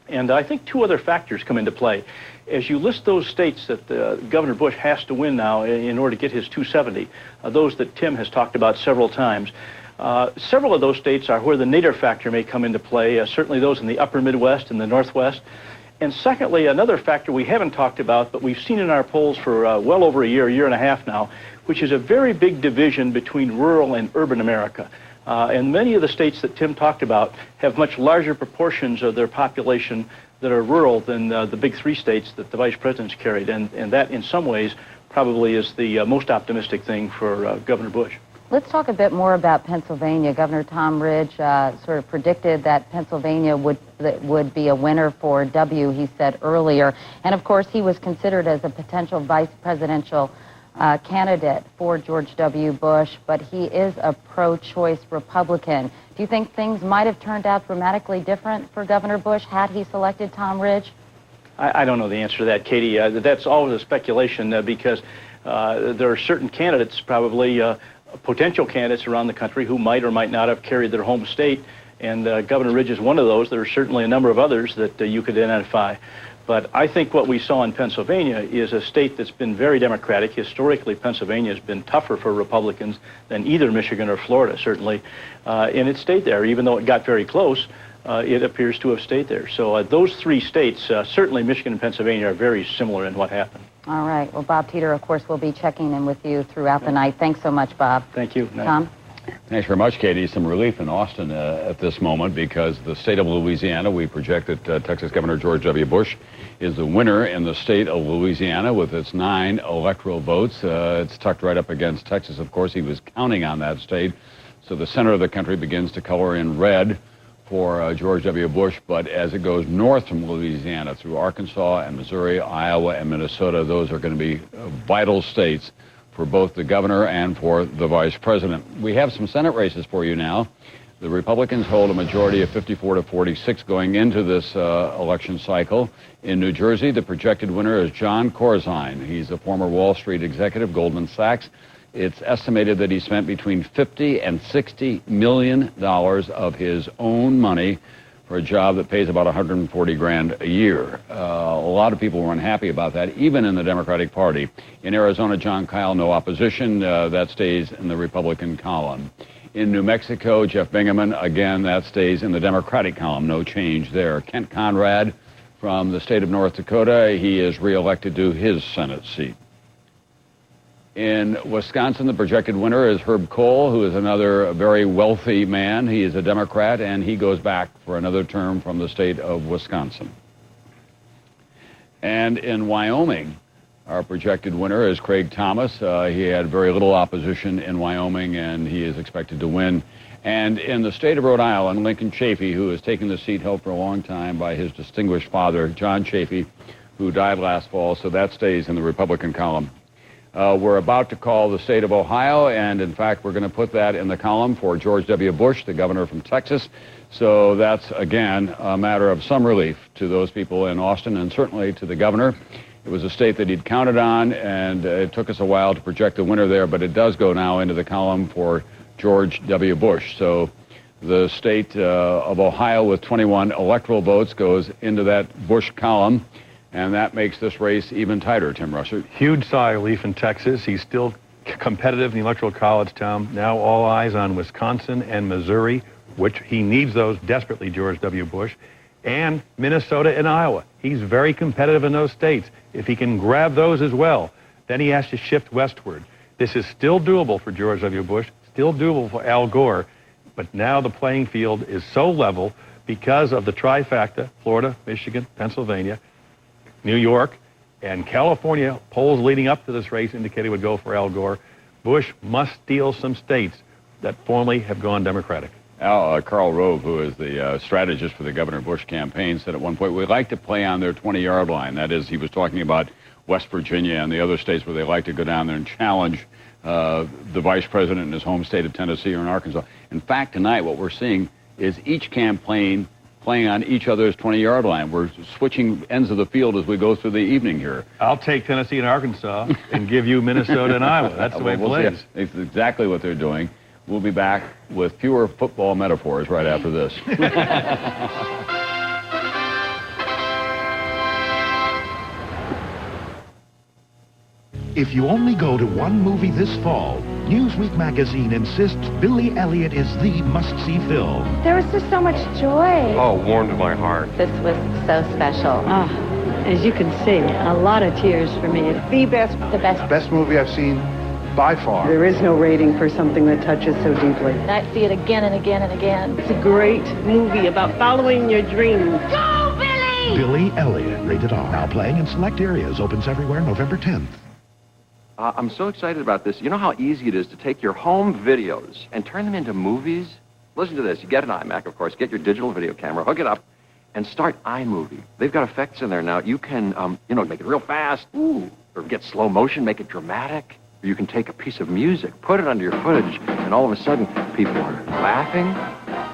And I think two other factors come into play. As you list those states that Governor Bush has to win now in order to get his 270, those that Tim has talked about several times, several of those states are where the nadir factor may come into play, certainly those in the upper Midwest and the Northwest. And secondly, another factor we haven't talked about, but we've seen in our polls for well over a year and a half now, which is a very big division between rural and urban America. And many of the states that Tim talked about have much larger proportions of their population that are rural than the big three states that the vice president's carried. And that, in some ways, probably is the most optimistic thing for Governor Bush. Let's talk a bit more about Pennsylvania. Governor Tom Ridge sort of predicted that Pennsylvania would be a winner for W, he said earlier. And of course, he was considered as a potential vice presidential candidate for George W. Bush, but he is a pro-choice Republican. Do you think things might have turned out dramatically different for Governor Bush had he selected Tom Ridge? I don't know the answer to that, Katie. That's always a speculation because there are certain candidates, probably potential candidates around the country who might or might not have carried their home state, and Governor Ridge is one of those. There are certainly a number of others that you could identify. But I think what we saw in Pennsylvania is a state that's been very Democratic. Historically, Pennsylvania has been tougher for Republicans than either Michigan or Florida, certainly. And it stayed there. Even though it got very close, it appears to have stayed there. So those three states, certainly Michigan and Pennsylvania, are very similar in what happened. All right. Well, Bob Teeter, of course, will be checking in with you throughout the night. Thanks so much, Bob. Thank you. Tom? Thanks very much, Katie. Some relief in Austin at this moment because the state of Louisiana, we project that Texas Governor George W. Bush is the winner in the state of Louisiana with its 9 electoral votes. It's tucked right up against Texas, of course. He was counting on that state. So the center of the country begins to color in red for George W. Bush, but as it goes north from Louisiana through Arkansas and Missouri, Iowa and Minnesota, those are going to be vital states for both the governor and for the vice president. We have some Senate races for you now. The Republicans hold a majority of 54 to 46 going into this election cycle. In New Jersey, the projected winner is John Corzine. He's a former Wall Street executive, Goldman Sachs. It's estimated that he spent between $50 and $60 million of his own money for a job that pays about $140,000 a year. A lot of people were unhappy about that, even in the Democratic Party. In Arizona, John Kyle, no opposition. That stays in the Republican column. In New Mexico, Jeff Bingaman, again, that stays in the Democratic column. No change there. Kent Conrad from the state of North Dakota, he is reelected to his Senate seat. In Wisconsin, the projected winner is Herb Kohl, who is another very wealthy man. He is a Democrat, and he goes back for another term from the state of Wisconsin. And in Wyoming, our projected winner is Craig Thomas. He had very little opposition in Wyoming, and he is expected to win. And in the state of Rhode Island, Lincoln Chafee, who has taken the seat held for a long time by his distinguished father, John Chafee, who died last fall, so that stays in the Republican column. We're about to call the state of Ohio, and in fact, we're going to put that in the column for George W. Bush, the governor from Texas. So that's, again, a matter of some relief to those people in Austin and certainly to the governor. It was a state that he'd counted on, and it took us a while to project the winner there, but it does go now into the column for George W. Bush. So the state of Ohio with 21 electoral votes goes into that Bush column. And that makes this race even tighter, Tim Russert. Huge sigh of relief in Texas. He's still competitive in the Electoral College, Tom. Now all eyes on Wisconsin and Missouri, which he needs those desperately, George W. Bush, and Minnesota and Iowa. He's very competitive in those states. If he can grab those as well, then he has to shift westward. This is still doable for George W. Bush, still doable for Al Gore, but now the playing field is so level because of the trifecta, Florida, Michigan, Pennsylvania, New York, and California. Polls leading up to this race indicated would go for Al Gore. Bush must steal some states that formerly have gone Democratic. Karl Rove, who is the strategist for the Governor Bush campaign, said at one point, we'd like to play on their 20-yard line. That is, he was talking about West Virginia and the other states where they like to go down there and challenge the vice president in his home state of Tennessee or in Arkansas. In fact, tonight what we're seeing is each campaign playing on each other's 20-yard line. We're switching ends of the field as we go through the evening here. I'll take Tennessee and Arkansas and give you Minnesota and Iowa. That's the way it plays. It's exactly what they're doing. We'll be back with fewer football metaphors right after this. If you only go to one movie this fall, Newsweek magazine insists Billy Elliot is the must-see film. There was just so much joy. Oh, warmed my heart. This was so special. As you can see, a lot of tears for me. The best. The best. Best movie I've seen by far. There is no rating for something that touches so deeply. I see it again and again and again. It's a great movie about following your dreams. Go, Billy! Billy Elliot, rated R. Now playing in select areas. Opens everywhere November 10th. I'm so excited about this. You know how easy it is to take your home videos and turn them into movies? Listen to this. You get an iMac, of course. Get your digital video camera, hook it up, and start iMovie. They've got effects in there now. You can, make it real fast. Ooh. Or get slow motion, make it dramatic. Or you can take a piece of music, put it under your footage, and all of a sudden, people are laughing,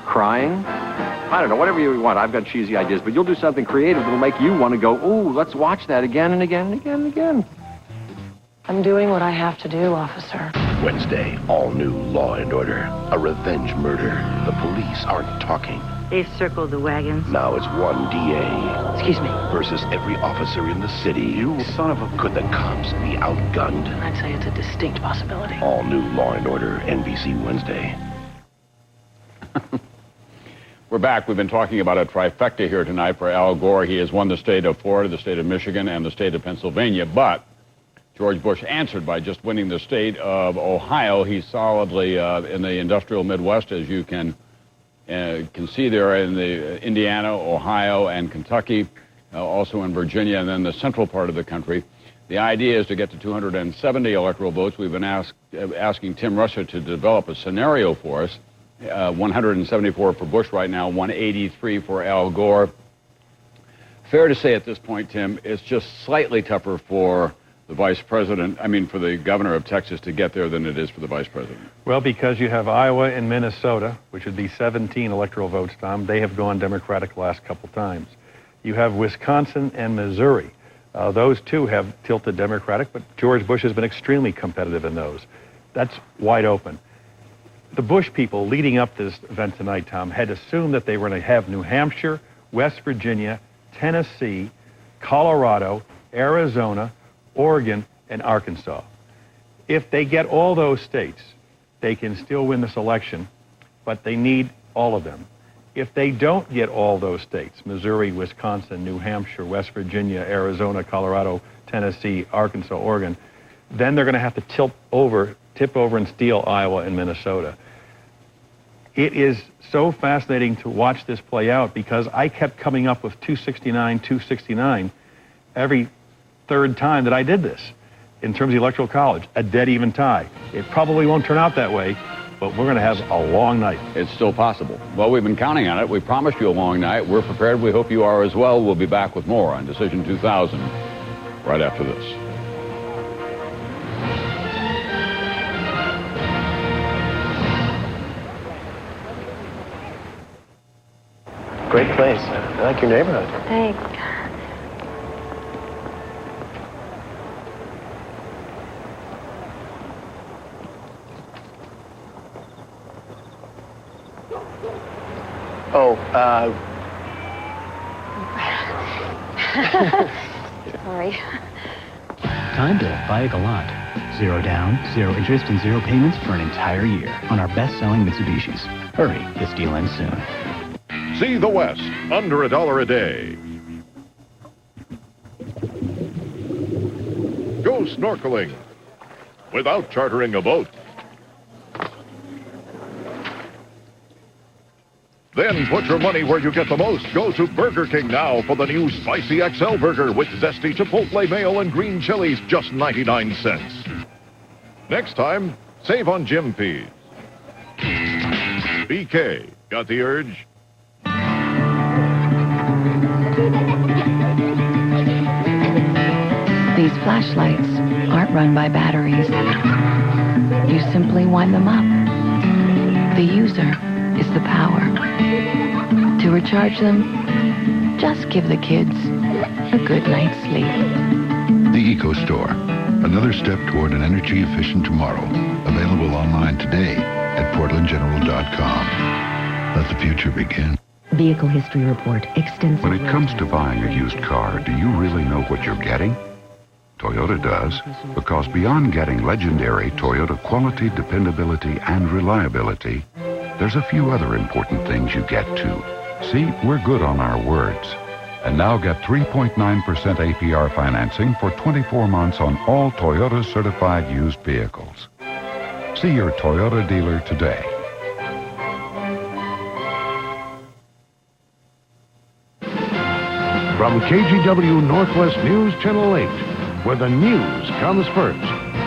crying. I don't know, whatever you want. I've got cheesy ideas, but you'll do something creative that'll make you want to go, ooh, let's watch that again and again and again and again. I'm doing what I have to do, officer. Wednesday, all new Law and Order. A revenge murder. The police aren't talking. They've circled the wagons. Now it's one DA. Excuse me. Versus every officer in the city. You son of a... Could the cops be outgunned? I'd say it's a distinct possibility. All new Law and Order, NBC Wednesday. We're back. We've been talking about a trifecta here tonight for Al Gore. He has won the state of Florida, the state of Michigan, and the state of Pennsylvania, but George Bush answered by just winning the state of Ohio. He's solidly in the industrial Midwest, as you can see there in the Indiana, Ohio, and Kentucky, also in Virginia, and then the central part of the country. The idea is to get to 270 electoral votes. We've been asking Tim Russer to develop a scenario for us. 174 for Bush right now, 183 for Al Gore. Fair to say at this point, Tim, it's just slightly tougher for the vice president, for the governor of Texas to get there than it is for the vice president. Well, because you have Iowa and Minnesota, which would be 17 electoral votes, Tom. They have gone Democratic the last couple times. You have Wisconsin and Missouri. Those two have tilted Democratic, but George Bush has been extremely competitive in those. That's wide open. The Bush people leading up to this event tonight, Tom, had assumed that they were going to have New Hampshire, West Virginia, Tennessee, Colorado, Arizona, Oregon, and Arkansas. If they get all those states, they can still win this election, but they need all of them. If they don't get all those states, Missouri, Wisconsin, New Hampshire, West Virginia, Arizona, Colorado, Tennessee, Arkansas, Oregon, then they're going to have to tip over and steal Iowa and Minnesota. It is so fascinating to watch this play out because I kept coming up with 269, 269 every third time that I did this in terms of the Electoral College, a dead even tie. It probably won't turn out that way, but we're going to have a long night. It's still possible. Well, we've been counting on it. We promised you a long night. We're prepared. We hope you are as well. We'll be back with more on Decision 2000 right after this. Great place. I like your neighborhood. Thanks. Oh, Sorry. Time to buy a Galant. 0 down, 0 interest, and 0 payments for an entire year on our best-selling Mitsubishis. Hurry, this deal ends soon. See the West, under $1 a day. Go snorkeling without chartering a boat. Then put your money where you get the most. Go to Burger King now for the new Spicy XL Burger with zesty Chipotle mayo and green chilies, just 99 cents. Next time, save on Jim Peas. BK, got the urge? These flashlights aren't run by batteries. You simply wind them up. The user is the power. To recharge them, just give the kids a good night's sleep. The Eco Store, another step toward an energy-efficient tomorrow. Available online today at portlandgeneral.com. Let the future begin. Vehicle history report, extensive. When it comes to buying a used car, do you really know what you're getting? Toyota does, because beyond getting legendary Toyota quality, dependability, and reliability, there's a few other important things you get too. See, we're good on our words. And now get 3.9% APR financing for 24 months on all Toyota certified used vehicles. See your Toyota dealer today. From KGW Northwest News Channel 8, where the news comes first.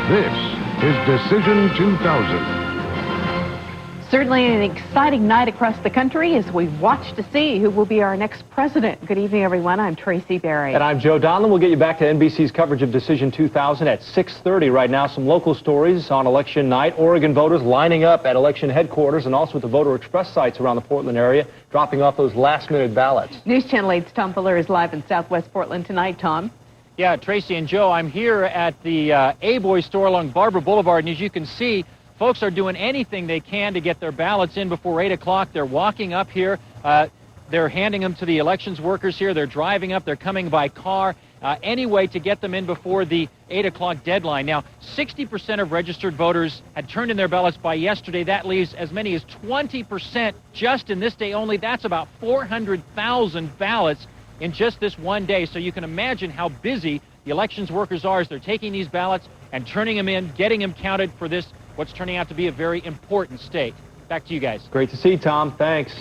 This is Decision 2000. Certainly an exciting night across the country as we watch to see who will be our next president. Good evening, everyone. I'm Tracy Berry. And I'm Joe Donlan. We'll get you back to NBC's coverage of Decision 2000 at 6:30 right now. Some local stories on election night. Oregon voters lining up at election headquarters and also at the voter express sites around the Portland area, dropping off those last-minute ballots. News Channel 8's Tom Fuller is live in Southwest Portland tonight. Tom? Yeah, Tracy and Joe, I'm here at the A-Boy store along Barber Boulevard, and as you can see, folks are doing anything they can to get their ballots in before 8 o'clock. They're walking up here. They're handing them to the elections workers here. They're driving up. They're coming by car. Any way to get them in before the 8 o'clock deadline. Now, 60% of registered voters had turned in their ballots by yesterday. That leaves as many as 20% just in this day only. That's about 400,000 ballots in just this one day. So you can imagine how busy the elections workers are as they're taking these ballots and turning them in, getting them counted for this, what's turning out to be a very important state. Back to you guys. Great to see, Tom. Thanks.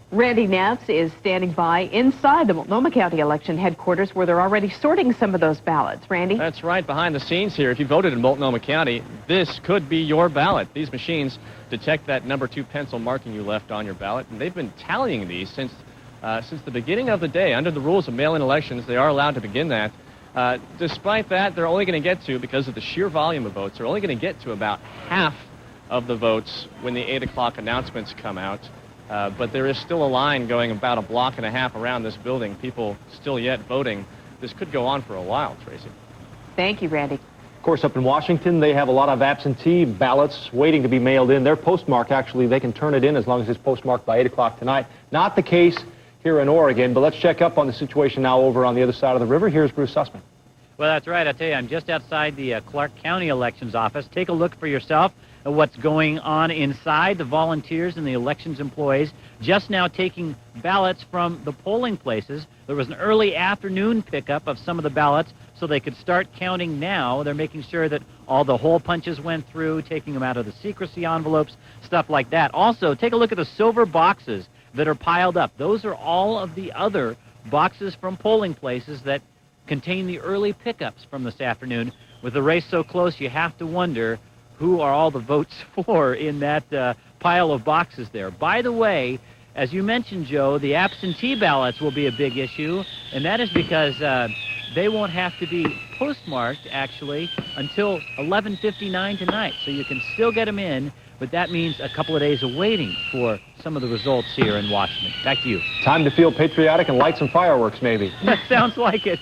Randy Neff is standing by inside the Multnomah County election headquarters where they're already sorting some of those ballots. Randy? That's right, behind the scenes here. If you voted in Multnomah County, this could be your ballot. These machines detect that number 2 pencil marking you left on your ballot, and they've been tallying these since the beginning of the day. Under the rules of mail-in elections, they are allowed to begin that. Despite that, they're only going to get to, because of the sheer volume of votes, they're only going to get to about half of the votes when the 8 o'clock announcements come out. But there is still a line going about a block and a half around this building. People still yet voting. This could go on for a while, Tracy. Thank you, Randy. Of course, up in Washington, they have a lot of absentee ballots waiting to be mailed in. They're postmarked, actually. They can turn it in as long as it's postmarked by 8 o'clock tonight. Not the case here in Oregon, but let's check up on the situation now over on the other side of the river. Here's Bruce Sussman. Well, that's right. I tell you, I'm just outside the Clark County Elections Office. Take a look for yourself at what's going on inside. The volunteers and the elections employees just now taking ballots from the polling places. There was an early afternoon pickup of some of the ballots so they could start counting now. They're making sure that all the hole punches went through, taking them out of the secrecy envelopes, stuff like that. Also, take a look at the silver boxes that are piled up. Those are all of the other boxes from polling places that contain the early pickups from this afternoon. With the race so close, you have to wonder who are all the votes for in that pile of boxes there. By the way, as you mentioned, Joe, the absentee ballots will be a big issue, and that is because they won't have to be postmarked, actually, until 11:59 tonight. So you can still get them in, but that means a couple of days of waiting for some of the results here in Washington. Back to you. Time to feel patriotic and light some fireworks, maybe. That sounds like it.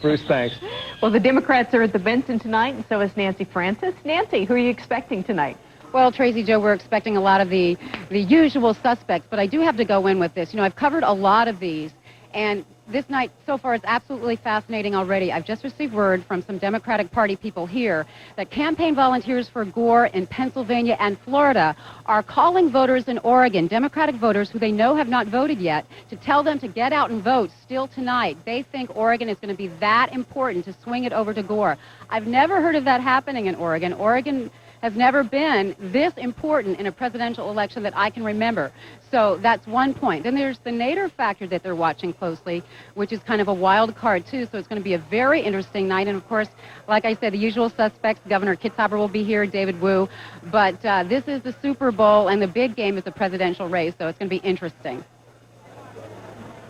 Bruce, thanks. Well, the Democrats are at the Benson tonight, and so is Nancy Francis. Nancy, who are you expecting tonight? Well, Tracy, Joe, we're expecting a lot of the usual suspects, but I do have to go in with this. You know, I've covered a lot of these, and this night so far is absolutely fascinating already. I've just received word from some Democratic Party people here that campaign volunteers for Gore in Pennsylvania and Florida are calling voters in Oregon, Democratic voters who they know have not voted yet, to tell them to get out and vote still tonight. They think Oregon is going to be that important to swing it over to Gore. I've never heard of that happening in Oregon. Oregon has never been this important in a presidential election that I can remember. So that's one point. Then there's the Nader factor that they're watching closely, which is kind of a wild card, too. So it's going to be a very interesting night. And, of course, like I said, the usual suspects. Governor Kitzhaber will be here, David Wu. But this is the Super Bowl, and the big game is the presidential race. So it's going to be interesting.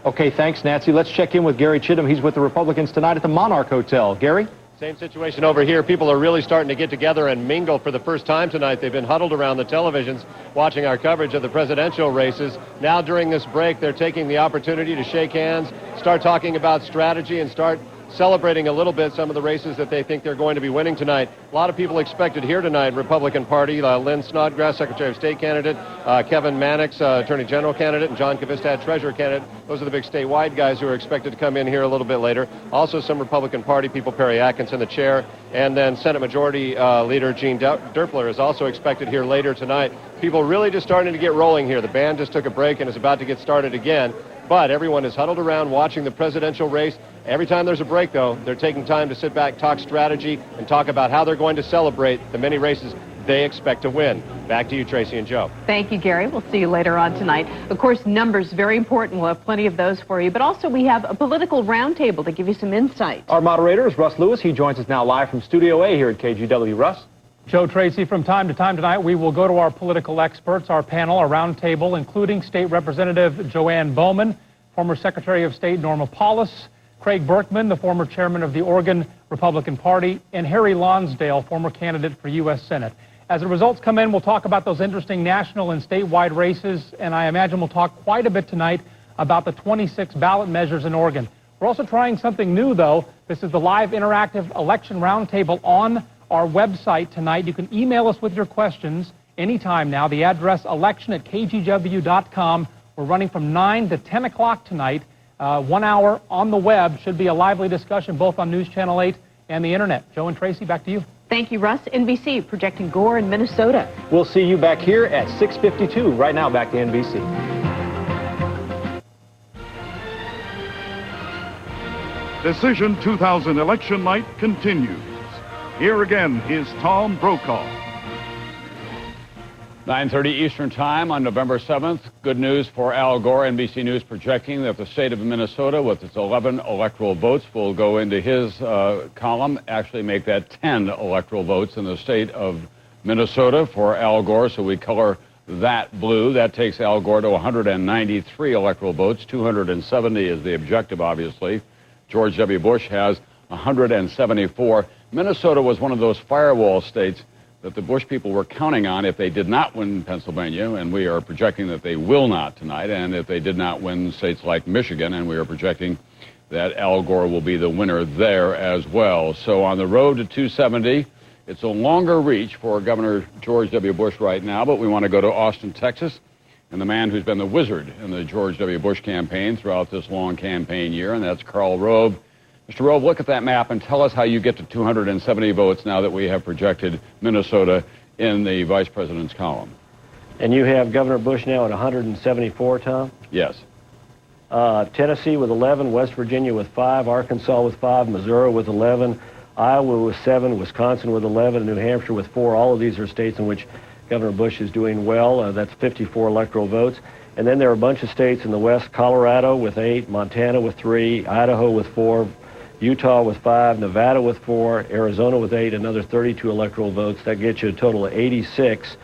Okay, thanks, Nancy. Let's check in with Gary Chittum. He's with the Republicans tonight at the Monarch Hotel. Gary? Same situation over here. People are really starting to get together and mingle for the first time tonight. They've been huddled around the televisions watching our coverage of the presidential races. Now during this break, they're taking the opportunity to shake hands, start talking about strategy, and start celebrating a little bit some of the races that they think they're going to be winning tonight. A lot of people expected here tonight, Republican Party, Lynn Snodgrass, Secretary of State candidate, Kevin Mannix, Attorney General candidate, and John Kvistad, Treasurer candidate. Those are the big statewide guys who are expected to come in here a little bit later. Also some Republican Party people, Perry Atkinson, the chair, and then Senate Majority Leader Gene Derpler is also expected here later tonight. People really just starting to get rolling here. The band just took a break and is about to get started again. But everyone is huddled around watching the presidential race. Every time there's a break, though, they're taking time to sit back, talk strategy, and talk about how they're going to celebrate the many races they expect to win. Back to you, Tracy and Joe. Thank you, Gary. We'll see you later on tonight. Of course, numbers, very important. We'll have plenty of those for you. But also, we have a political roundtable to give you some insight. Our moderator is Russ Lewis. He joins us now live from Studio A here at KGW. Russ? Joe Tracy, from time to time tonight, we will go to our political experts, our panel, our roundtable, including State Representative Joanne Bowman, former Secretary of State Norma Paulus, Craig Berkman, the former chairman of the Oregon Republican Party, and Harry Lonsdale, former candidate for U.S. Senate. As the results come in, we'll talk about those interesting national and statewide races, and I imagine we'll talk quite a bit tonight about the 26 ballot measures in Oregon. We're also trying something new, though. This is the live interactive election roundtable on our website tonight. You can email us with your questions anytime now. The address election@kgw.com. We're running from 9 to 10 o'clock tonight. 1 hour on the web. Should be a lively discussion both on News Channel 8 and the internet. Joe and Tracy, back to you. Thank you, Russ. NBC projecting Gore in Minnesota. We'll see you back here at 6:52. Right now, back to NBC. Decision 2000 election night continues. Here again is Tom Brokaw. 9:30 Eastern Time on November 7th. Good news for Al Gore. NBC News projecting that the state of Minnesota, with its 11 electoral votes, will go into his column, actually make that 10 electoral votes in the state of Minnesota for Al Gore. So we color that blue. That takes Al Gore to 193 electoral votes. 270 is the objective, obviously. George W. Bush has 174. Minnesota was one of those firewall states that the Bush people were counting on if they did not win Pennsylvania, and we are projecting that they will not tonight, and if they did not win states like Michigan, and we are projecting that Al Gore will be the winner there as well. So on the road to 270, it's a longer reach for Governor George W. Bush right now, but we want to go to Austin, Texas, and the man who's been the wizard in the George W. Bush campaign throughout this long campaign year, and that's Karl Rove. Mr. Rove, look at that map and tell us how you get to 270 votes now that we have projected Minnesota in the vice president's column. And you have Governor Bush now at 174, Tom? Yes. Tennessee with 11, West Virginia with 5, Arkansas with 5, Missouri with 11, Iowa with 7, Wisconsin with 11, New Hampshire with 4. All of these are states in which Governor Bush is doing well. That's 54 electoral votes. And then there are a bunch of states in the West, Colorado with 8, Montana with 3, Idaho with 4, Utah with 5, Nevada with 4, Arizona with 8, another 32 electoral votes. That gets you a total of 86.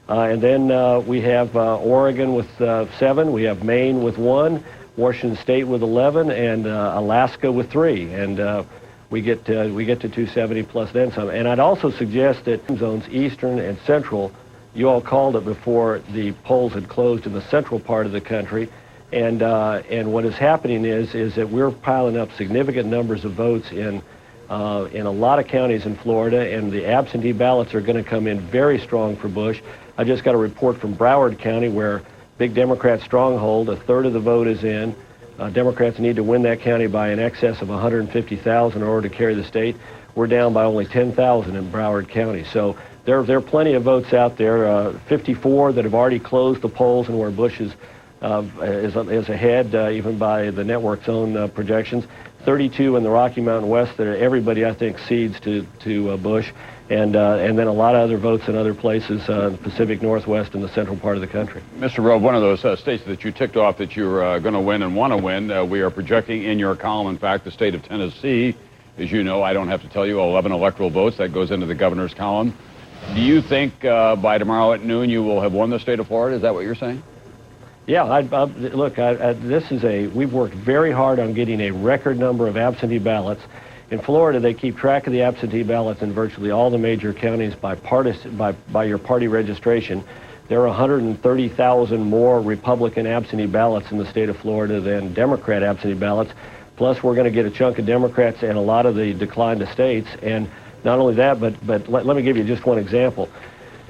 And then we have Oregon with 7, we have Maine with 1, Washington State with 11, and Alaska with 3. And we get to 270 plus then some. And I'd also suggest that zones eastern and central, you all called it before the polls had closed in the central part of the country. And what is happening is that we're piling up significant numbers of votes in a lot of counties in Florida, and the absentee ballots are going to come in very strong for Bush. I just got a report from Broward County, where big Democrat stronghold, a third of the vote is in. Democrats need to win that county by in excess of 150,000 in order to carry the state. We're down by only 10,000 in Broward County. So there are plenty of votes out there, 54 that have already closed the polls and where Bush is ahead, even by the network's own projections. 32 in the Rocky Mountain West that everybody, I think, cedes to Bush, and then a lot of other votes in other places, the Pacific Northwest and the central part of the country. Mr. Rove, one of those states that you ticked off that you're going to win and want to win, we are projecting in your column, in fact, the state of Tennessee. As you know, I don't have to tell you, 11 electoral votes. That goes into the governor's column. Do you think by tomorrow at noon you will have won the state of Florida? Is that what you're saying? Yeah, look, we've worked very hard on getting a record number of absentee ballots. In Florida, they keep track of the absentee ballots in virtually all the major counties by your party registration. There are 130,000 more Republican absentee ballots in the state of Florida than Democrat absentee ballots. Plus, we're going to get a chunk of Democrats and a lot of the declined estates. And not only that, but let me give you just one example.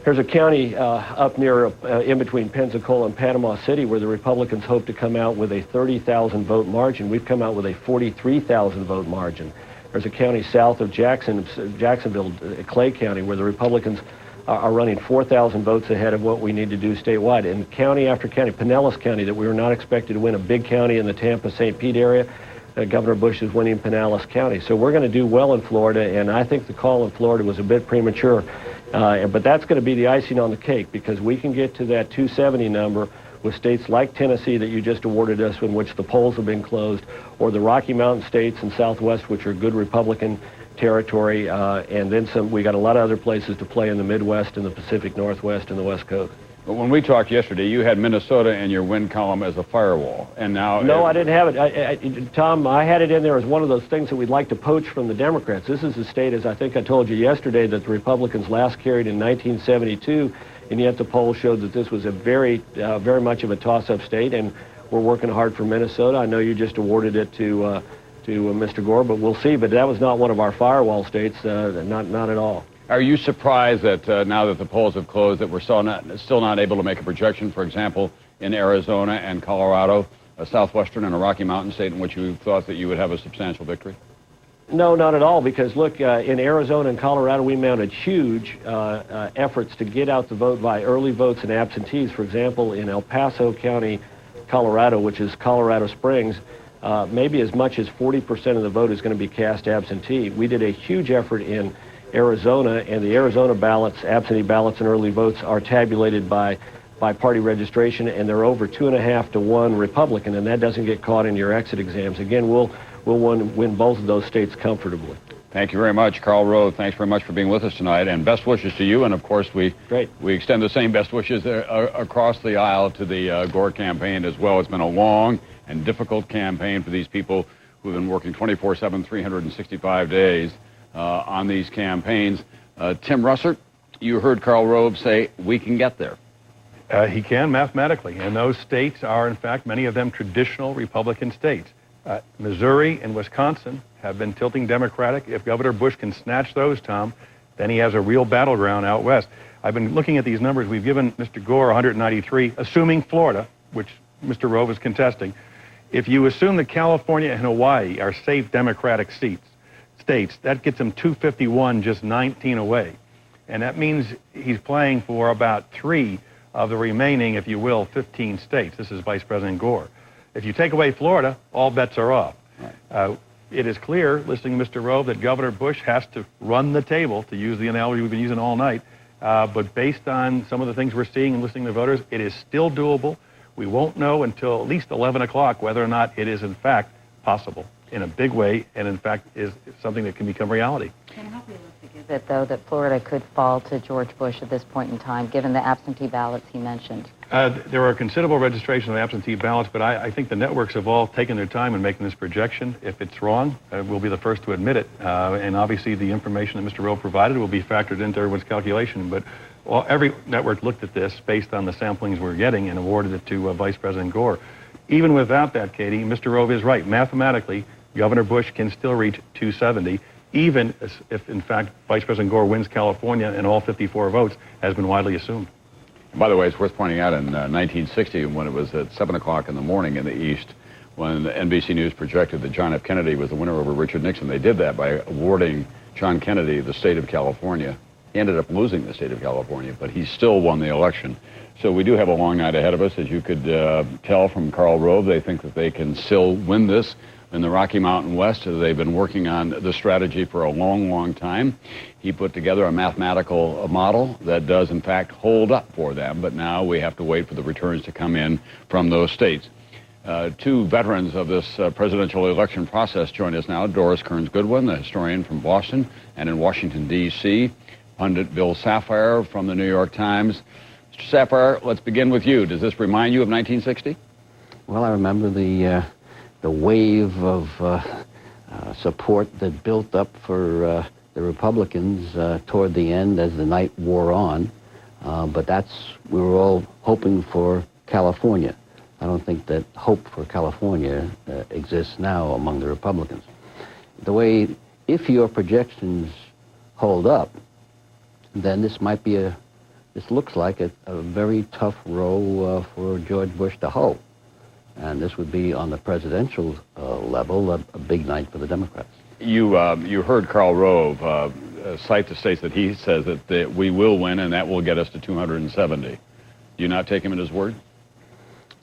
There's a county up near, in between Pensacola and Panama City, where the Republicans hope to come out with a 30,000 vote margin. We've come out with a 43,000 vote margin. There's a county south of Jacksonville, Clay County, where the Republicans are running 4,000 votes ahead of what we need to do statewide. And county after county, Pinellas County, that we were not expected to win, a big county in the Tampa-St. Pete area, Governor Bush is winning Pinellas County. So we're going to do well in Florida, and I think the call in Florida was a bit premature. But that's going to be the icing on the cake, because we can get to that 270 number with states like Tennessee that you just awarded us, in which the polls have been closed, or the Rocky Mountain states and Southwest, which are good Republican territory, and then some. We got a lot of other places to play in the Midwest and the Pacific Northwest and the West Coast. But when we talked yesterday, you had Minnesota in your win column as a firewall, and now... No, I didn't have it. Tom, I had it in there as one of those things that we'd like to poach from the Democrats. This is a state, as I think I told you yesterday, that the Republicans last carried in 1972, and yet the polls showed that this was a very much of a toss-up state, and we're working hard for Minnesota. I know you just awarded it to Mr. Gore, but we'll see. But that was not one of our firewall states, not at all. Are you surprised that now that the polls have closed that we're still not able to make a projection, for example, in Arizona and Colorado, a southwestern and a Rocky Mountain state in which you thought that you would have a substantial victory? No, not at all, because look, in Arizona and Colorado, we mounted huge efforts to get out the vote by early votes and absentees. For example, in El Paso County, Colorado, which is Colorado Springs, maybe as much as 40% of the vote is going to be cast absentee. We did a huge effort in Arizona, and the Arizona ballots, absentee ballots and early votes, are tabulated by party registration, and they're over 2.5 to 1 Republican, and that doesn't get caught in your exit exams. Again, we'll win both of those states comfortably. Thank you very much, Karl Rove. Thanks very much for being with us tonight, and best wishes to you. And of course, we extend the same best wishes across the aisle to the Gore campaign as well. It's been a long and difficult campaign for these people who've been working 24/7, 365 days on these campaigns. Tim Russert, you heard Karl Rove say we can get there. He can mathematically, and those states are, in fact, many of them traditional Republican states. Missouri and Wisconsin have been tilting Democratic. If Governor Bush can snatch those, Tom, then he has a real battleground out west. I've been looking at these numbers. We've given Mr. Gore 193, assuming Florida, which Mr. Rove is contesting. If you assume that California and Hawaii are safe Democratic states, that gets him 251, just 19 away. And that means he's playing for about 3 of the remaining, if you will, 15 states. This is Vice President Gore. If you take away Florida, all bets are off. Right. It is clear, listening to Mr. Rove, that Governor Bush has to run the table, to use the analogy we've been using all night. But based on some of the things we're seeing and listening to voters, it is still doable. We won't know until at least 11 o'clock whether or not it is, in fact, possible in a big way, and in fact is something that can become reality. And how realistic is it, though, that Florida could fall to George Bush at this point in time, given the absentee ballots he mentioned? There are considerable registrations of absentee ballots, but I think the networks have all taken their time in making this projection. If it's wrong, we'll be the first to admit it. And obviously the information that Mr. Rove provided will be factored into everyone's calculation. But every network looked at this based on the samplings we're getting and awarded it to Vice President Gore. Even without that, Katie, Mr. Rove is right. Mathematically, Governor Bush can still reach 270, even if, in fact, Vice President Gore wins California and all 54 votes, has been widely assumed. And by the way, it's worth pointing out in 1960, when it was at 7 o'clock in the morning in the East, when NBC News projected that John F. Kennedy was the winner over Richard Nixon, they did that by awarding John Kennedy the state of California. He ended up losing the state of California, but he still won the election. So we do have a long night ahead of us. As you could tell from Karl Rove, they think that they can still win this. In the Rocky Mountain West, they've been working on the strategy for a long, long time. He put together a mathematical model that does, in fact, hold up for them, but now we have to wait for the returns to come in from those states. 2 veterans of this presidential election process join us now. Doris Kearns-Goodwin, the historian from Boston, and in Washington, D.C., pundit Bill Safire from the New York Times. Mr. Safire, let's begin with you. Does this remind you of 1960? Well, I remember the wave of support that built up for the Republicans toward the end as the night wore on. But we were all hoping for California. I don't think that hope for California exists now among the Republicans. If your projections hold up, then this looks like a very tough row for George Bush to hoe. And this would be, on the presidential level, a big night for the Democrats. You heard Karl Rove cite the states that he says that we will win, and that will get us to 270. Do you not take him at his word?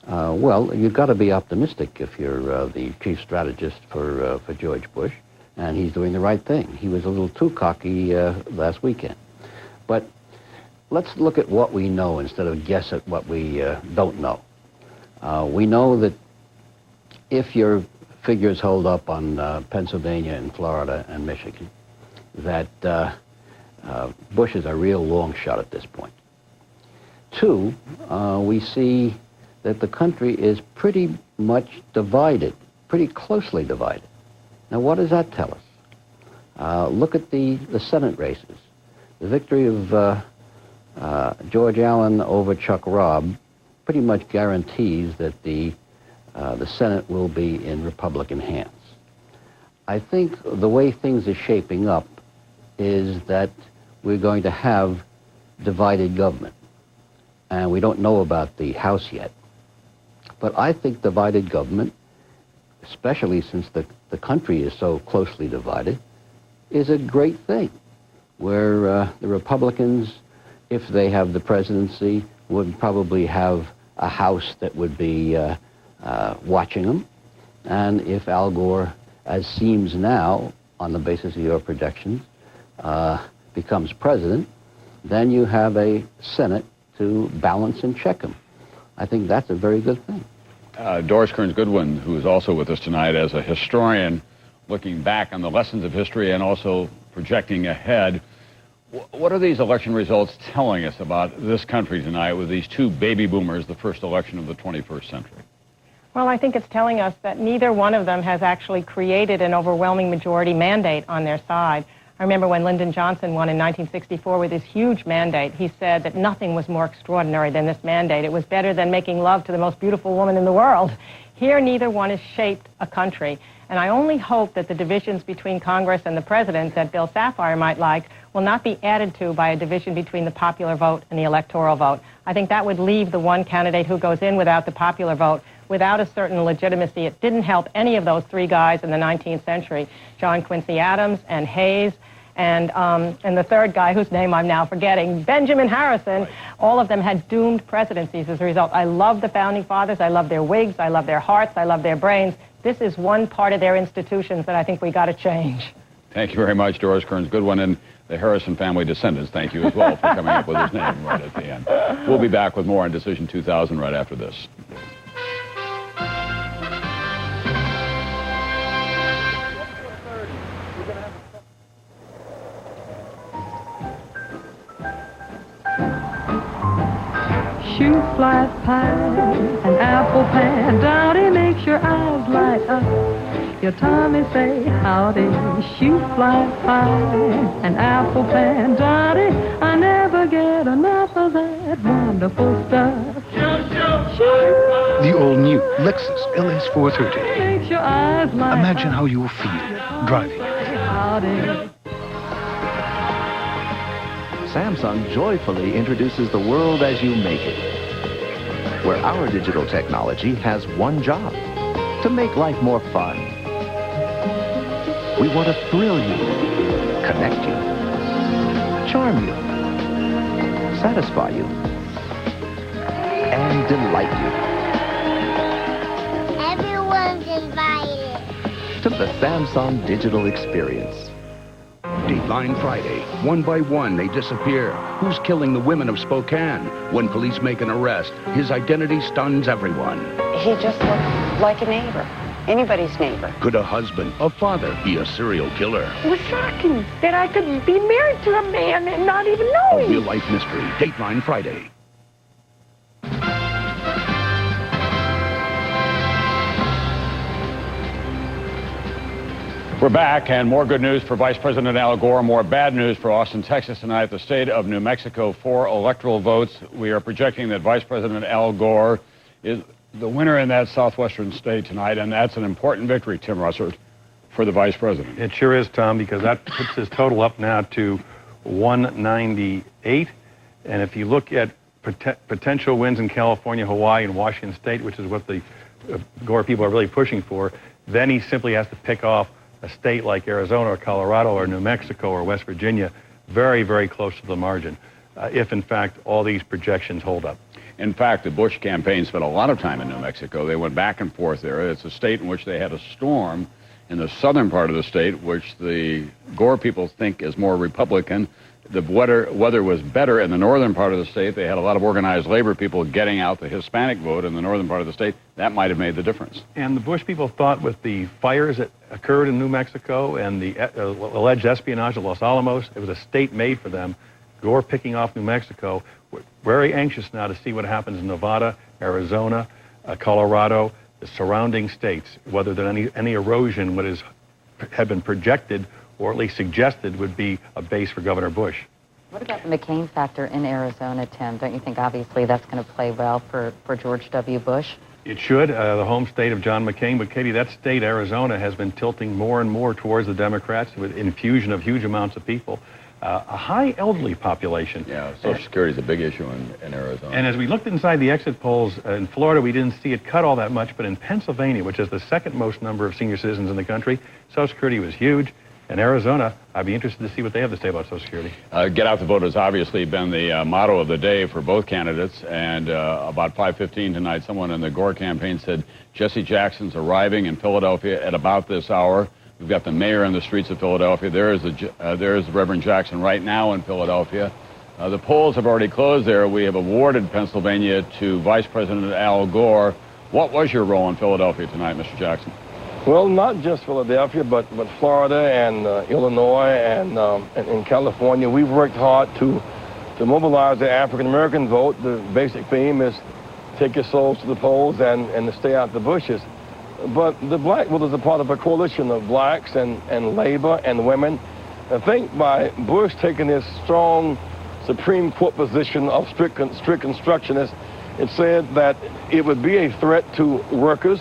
Well, you've got to be optimistic if you're the chief strategist for George Bush, and he's doing the right thing. He was a little too cocky last weekend. But let's look at what we know instead of guess at what we don't know. We know that if your figures hold up on Pennsylvania and Florida and Michigan, that Bush is a real long shot at this point. Two, we see that the country is pretty much divided, pretty closely divided. Now, what does that tell us? Look at the Senate races. The victory of George Allen over Chuck Robb pretty much guarantees that the Senate will be in Republican hands. I think the way things are shaping up is that we're going to have divided government. And we don't know about the House yet. But I think divided government, especially since the country is so closely divided, is a great thing, where the Republicans, if they have the presidency, would probably have a House that would be watching them. And if Al Gore, as seems now, on the basis of your projections, becomes president, then you have a Senate to balance and check him. I think that's a very good thing. Doris Kearns Goodwin, who is also with us tonight as a historian, looking back on the lessons of history and also projecting ahead. What are these election results telling us about this country tonight with these two baby boomers, the first election of the 21st century? Well, I think it's telling us that neither one of them has actually created an overwhelming majority mandate on their side. I remember when Lyndon Johnson won in 1964 with his huge mandate, he said that nothing was more extraordinary than this mandate. It was better than making love to the most beautiful woman in the world. Here, neither one has shaped a country. And I only hope that the divisions between Congress and the president that Bill Safire might like will not be added to by a division between the popular vote and the electoral vote. I think that would leave the one candidate who goes in without the popular vote without a certain legitimacy. It didn't help any of those three guys in the 19th century, John Quincy Adams and Hayes, and the third guy, whose name I'm now forgetting, Benjamin Harrison. Right. All of them had doomed presidencies as a result. I love the Founding Fathers. I love their wigs. I love their hearts. I love their brains. This is one part of their institutions that I think we got to change. Thank you very much, Doris Kearns Goodwin, and the Harrison family descendants. Thank you as well for coming up with his name right at the end. We'll be back with more on Decision 2000 right after this. Shoe fly pie, an apple pie, Dottie makes your eyes light up. Your tummy say howdy. Shoe fly pie, an apple pie, Dottie, I never get enough of that wonderful stuff. The all-new Lexus LS 430. Makes your eyes light Imagine up. how you will feel driving it. Howdy. Samsung joyfully introduces the world as you make it, where our digital technology has one job: to make life more fun. We want to thrill you, connect you, charm you, satisfy you, and delight you. Everyone's invited To the Samsung digital experience. Dateline Friday. One by one, they disappear. Who's killing the women of Spokane? When police make an arrest, his identity stuns everyone. He just looked like a neighbor. Anybody's neighbor. Could a husband, a father, be a serial killer? It was shocking that I could be married to a man and not even know A him. real-life mystery. Dateline Friday. We're back, and more good news for Vice President Al Gore, more bad news for Austin, Texas tonight. The state of New Mexico, 4 electoral votes. We are projecting that Vice President Al Gore is the winner in that southwestern state tonight, and that's an important victory, Tim Russert, for the Vice President. It sure is, Tom, because that puts his total up now to 198. And if you look at potential wins in California, Hawaii, and Washington State, which is what the Gore people are really pushing for, then he simply has to pick off a state like Arizona or Colorado or New Mexico or West Virginia very, very close to the margin, if in fact all these projections hold up. In fact, the Bush campaign spent a lot of time in New Mexico. They went back and forth there. It's a state in which they had a storm in the southern part of the state, which the Gore people think is more Republican. the weather was better in the northern part of the state. They had a lot of organized labor people getting out the Hispanic vote in the northern part of the state. That might have made the difference. And the Bush people thought with the fires that occurred in New Mexico and the alleged espionage of Los Alamos, it was a state made for them. Gore picking off New Mexico. We're very anxious now to see what happens in Nevada, Arizona, Colorado, the surrounding states, whether there's any erosion had been projected or at least suggested would be a base for Governor Bush. What about the McCain factor in Arizona, Tim? Don't you think obviously that's going to play well for George W. Bush? It should, the home state of John McCain. But, Katie, that state, Arizona, has been tilting more and more towards the Democrats with infusion of huge amounts of people. A high elderly population. Yeah, Social Security is a big issue in Arizona. And as we looked inside the exit polls in Florida, we didn't see it cut all that much. But in Pennsylvania, which has the second most number of senior citizens in the country, Social Security was huge. In Arizona, I'd be interested to see what they have to say about Social Security. Get out the vote has obviously been the motto of the day for both candidates. And about 5:15 tonight, someone in the Gore campaign said Jesse Jackson's arriving in Philadelphia at about this hour. We've got the mayor in the streets of Philadelphia. There is Reverend Jackson right now in Philadelphia. The polls have already closed there. We have awarded Pennsylvania to Vice President Al Gore. What was your role in Philadelphia tonight, Mr. Jackson? Well, not just Philadelphia, but Florida and Illinois and in California. We've worked hard to mobilize the African-American vote. The basic theme is take your souls to the polls and to stay out the bushes. But the black voters are part of a coalition of blacks and labor and women. I think by Bush taking this strong Supreme Court position of strict constructionist, it said that it would be a threat to workers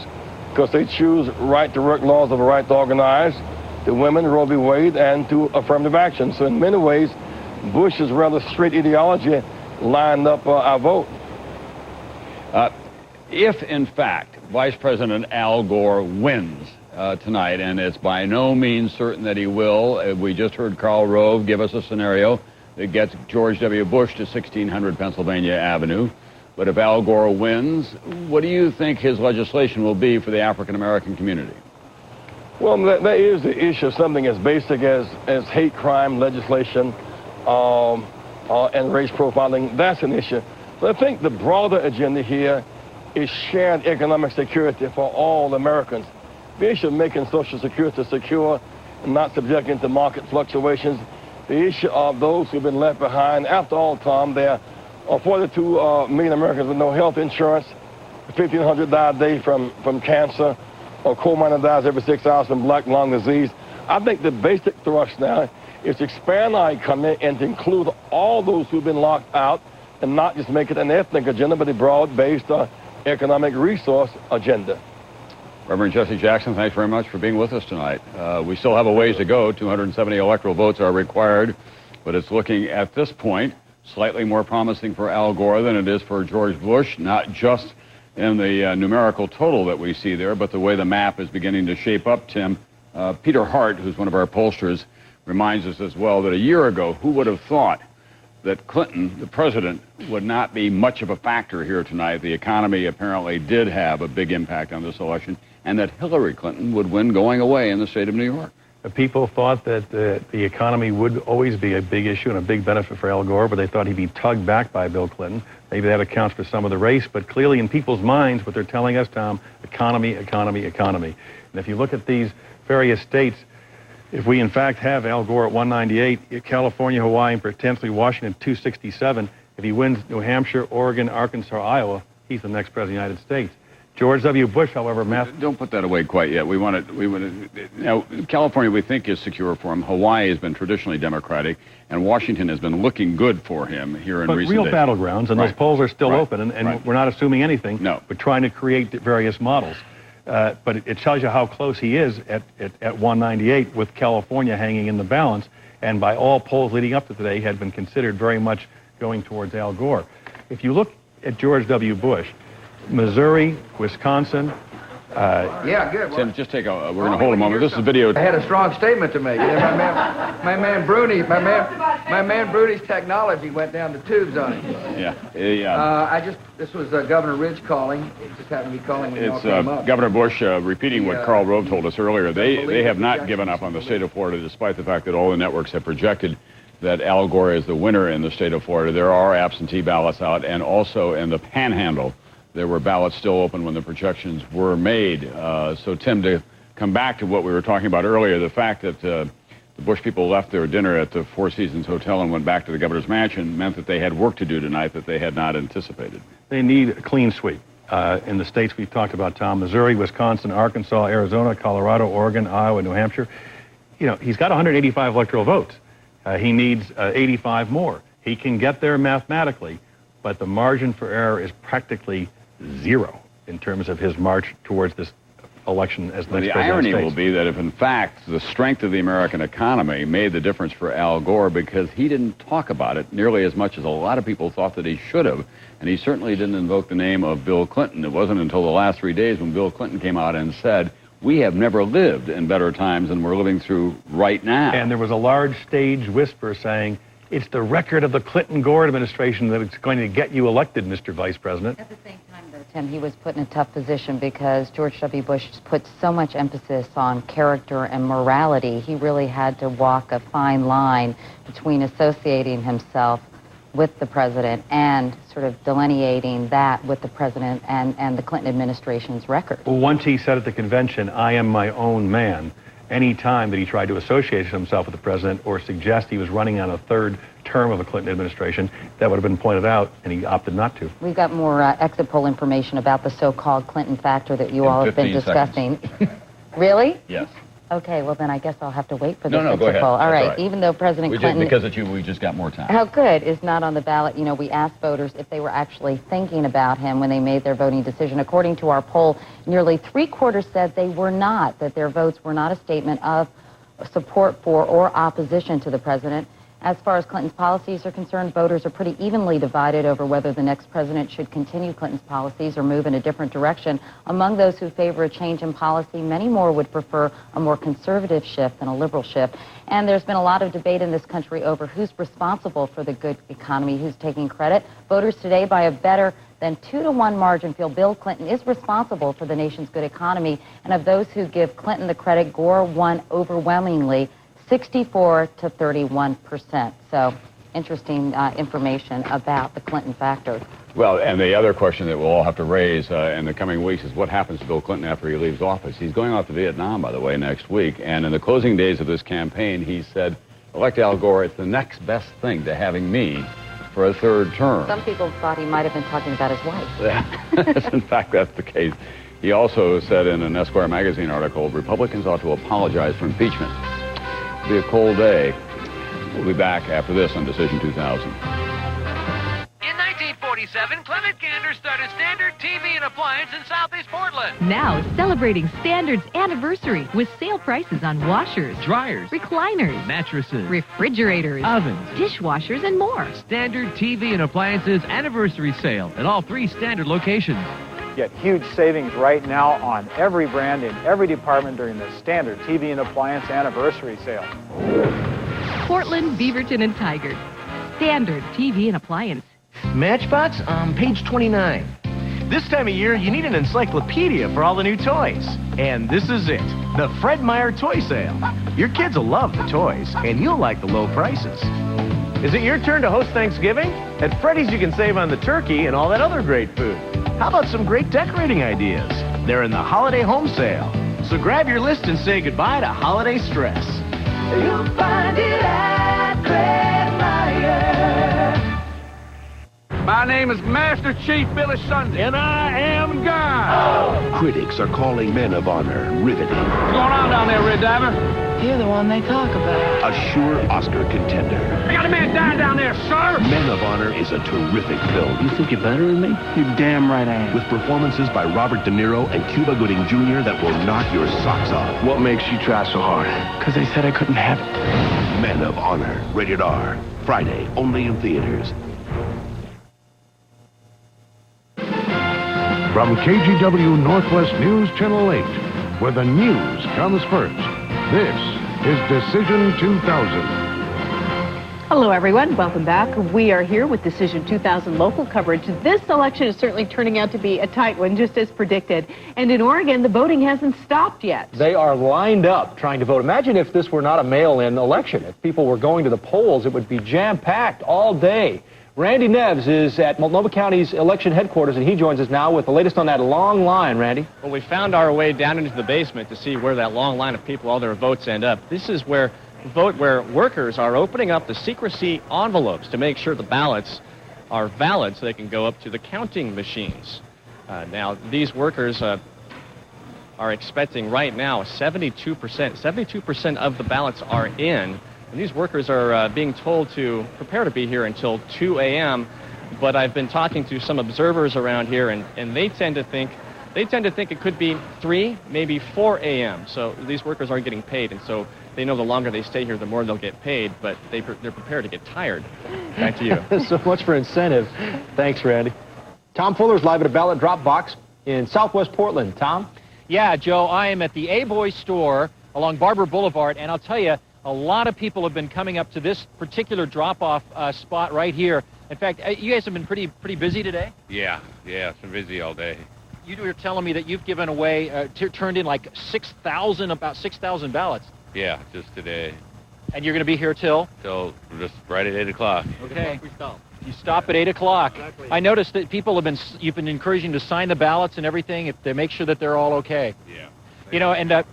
because they choose right-to-work laws of a right to organize, to women, Roe v. Wade, and to affirmative action. So in many ways, Bush's rather straight ideology lined up our vote. If, in fact, Vice President Al Gore wins tonight, and it's by no means certain that he will, we just heard Karl Rove give us a scenario that gets George W. Bush to 1600 Pennsylvania Avenue. But if Al Gore wins, what do you think his legislation will be for the African-American community? Well, that is the issue, something as basic as hate crime legislation and race profiling. That's an issue. But I think the broader agenda here is shared economic security for all Americans. The issue of making Social Security secure and not subjecting to market fluctuations. The issue of those who've been left behind. After all, Tom, there are 42 million Americans with no health insurance. 1,500 die a day from cancer. A coal miner dies every 6 hours from black lung disease. I think the basic thrust now is to expand our economy and to include all those who've been locked out and not just make it an ethnic agenda, but a broad-based economic resource agenda. Reverend Jesse Jackson, thanks very much for being with us tonight. We still have a ways to go. 270 electoral votes are required, but it's looking at this point slightly more promising for Al Gore than it is for George Bush, not just in the numerical total that we see there, but the way the map is beginning to shape up, Tim. Peter Hart, who's one of our pollsters, reminds us as well that a year ago, who would have thought that Clinton, the president, would not be much of a factor here tonight. The economy apparently did have a big impact on this election, and that Hillary Clinton would win going away in the state of New York. People thought that the economy would always be a big issue and a big benefit for Al Gore, but they thought he'd be tugged back by Bill Clinton. Maybe that accounts for some of the race, but clearly in people's minds, what they're telling us, Tom, economy, economy, economy. And if you look at these various states, if we in fact have Al Gore at 198, California, Hawaii, and potentially Washington 267, if he wins New Hampshire, Oregon, Arkansas, Iowa, he's the next president of the United States. George W. Bush, however, don't put that away quite yet. We want to. California, we think, is secure for him. Hawaii has been traditionally Democratic, and Washington has been looking good for him here in recent days. But real battlegrounds, and those polls are still open, and we're not assuming anything. No. We're trying to create various models. But it tells you how close he is at 198, with California hanging in the balance, and by all polls leading up to today had been considered very much going towards Al Gore. If you look at George W. Bush, Missouri, Wisconsin. Yeah, good. Tim, just take we're going to hold a moment. This is video. I had a strong statement to make. My man Bruni's technology went down the tubes on him. Yeah. This was Governor Ridge calling. It just happened to be calling when you all came up. Governor Bush repeating what Karl Rove told us earlier. They have not given up on the state of Florida, despite the fact that all the networks have projected that Al Gore is the winner in the state of Florida. There are absentee ballots out, and also in the Panhandle, there were ballots still open when the projections were made. So, Tim, to come back to what we were talking about earlier, the fact that the Bush people left their dinner at the Four Seasons Hotel and went back to the governor's mansion meant that they had work to do tonight that they had not anticipated. They need a clean sweep. In the states we've talked about, Tom, Missouri, Wisconsin, Arkansas, Arizona, Colorado, Oregon, Iowa, New Hampshire. You know, he's got 185 electoral votes. He needs 85 more. He can get there mathematically, but the margin for error is practically zero in terms of his march towards this election as the next president of the States. The irony will be that if, in fact, the strength of the American economy made the difference for Al Gore because he didn't talk about it nearly as much as a lot of people thought that he should have, and he certainly didn't invoke the name of Bill Clinton. It wasn't until the last 3 days when Bill Clinton came out and said, "We have never lived in better times than we're living through right now." And there was a large stage whisper saying, it's the record of the Clinton-Gore administration that it's going to get you elected, Mr. Vice President. At the same time, though, Tim, he was put in a tough position because George W. Bush put so much emphasis on character and morality. He really had to walk a fine line between associating himself with the president and sort of delineating that with the president and the Clinton administration's record. Well, once he said at the convention, "I am my own man," any time that he tried to associate himself with the president or suggest he was running on a third term of a Clinton administration, that would have been pointed out, and he opted not to. We've got more exit poll information about the so-called Clinton factor that you all have been discussing. Really? Yes. Okay, well then I guess I'll have to wait for this No, exit go ahead. poll. All That's right. all right. Even though President Clinton... Because it's you, we just got more time. How good is not on the ballot. You know, we asked voters if they were actually thinking about him when they made their voting decision. According to our poll, nearly three-quarters said they were not, that their votes were not a statement of support for or opposition to the president. As far as Clinton's policies are concerned, voters are pretty evenly divided over whether the next president should continue Clinton's policies or move in a different direction. Among those who favor a change in policy, many more would prefer a more conservative shift than a liberal shift. And there's been a lot of debate in this country over who's responsible for the good economy, who's taking credit. Voters today, by a better than 2-to-1 margin, feel Bill Clinton is responsible for the nation's good economy. And of those who give Clinton the credit, Gore won overwhelmingly, 64 to 31%. So interesting information about the Clinton factor. Well, and the other question that we'll all have to raise in the coming weeks is what happens to Bill Clinton after he leaves office. He's going off to Vietnam, by the way, next week. And in the closing days of this campaign, he said, elect Al Gore, it's the next best thing to having me for a third term. Some people thought he might have been talking about his wife. In fact, that's the case. He also said in an Esquire magazine article, Republicans ought to apologize for impeachment. It'll be a cold day. We'll be back after this on Decision 2000. In 1947, Clement Gander started Standard TV and Appliance in Southeast Portland. Now celebrating Standard's anniversary with sale prices on washers, Dryers, recliners, mattresses, refrigerators, ovens, dishwashers, and more. Standard TV and Appliances anniversary sale at all 3 Standard locations. Get huge savings right now on every brand in every department during the Standard TV and Appliance anniversary sale. Portland, Beaverton, and Tigard. Standard TV and Appliance. Matchbox on page 29. This time of year, you need an encyclopedia for all the new toys. And this is it, the Fred Meyer Toy Sale. Your kids will love the toys, and you'll like the low prices. Is it your turn to host Thanksgiving? At Freddy's, you can save on the turkey and all that other great food. How about some great decorating ideas? They're in the Holiday Home Sale. So grab your list and say goodbye to holiday stress. You'll find it at Fred Meyer. My name is Master Chief Billy Sunday, and I am God. Critics are calling Men of Honor riveting. What's going on down there, Red Diver? You're the one they talk about. A sure Oscar contender. I got a man dying down there, sir. Men of Honor is a terrific film. You think you're better than me? You're damn right I am. With performances by Robert De Niro and Cuba Gooding Jr. that will knock your socks off. What makes you try so hard? Because they said I couldn't have it. Men of Honor, rated R. Friday, only in theaters. From KGW Northwest News Channel 8, where the news comes first, this is Decision 2000. Hello, everyone. Welcome back. We are here with Decision 2000 local coverage. This election is certainly turning out to be a tight one, just as predicted. And in Oregon, the voting hasn't stopped yet. They are lined up trying to vote. Imagine if this were not a mail-in election. If people were going to the polls, it would be jam-packed all day. Randy Neves is at Multnomah County's election headquarters, and he joins us now with the latest on that long line, Randy. Well, we found our way down into the basement to see where that long line of people, all their votes end up. This is where workers are opening up the secrecy envelopes to make sure the ballots are valid so they can go up to the counting machines. Now, these workers are expecting right now 72% of the ballots are in. And these workers are being told to prepare to be here until 2 a.m. But I've been talking to some observers around here, and they tend to think it could be 3, maybe 4 a.m. So these workers aren't getting paid, and so they know the longer they stay here, the more they'll get paid, but they're prepared to get tired. Back to you. So much for incentive. Thanks, Randy. Tom Fuller's live at a ballot drop box in Southwest Portland. Tom? Yeah, Joe, I am at the A-Boy store along Barber Boulevard, and I'll tell you, a lot of people have been coming up to this particular drop-off spot right here. In fact, you guys have been pretty busy today? Yeah, it's been busy all day. You were telling me that you've given away, turned in like about 6,000 ballots. Yeah, just today. And you're going to be here till? Till just right at 8 o'clock. Okay. You stop at 8 o'clock. Exactly. I noticed that you've been encouraging to sign the ballots and everything if they make sure that they're all okay. Yeah. You know, and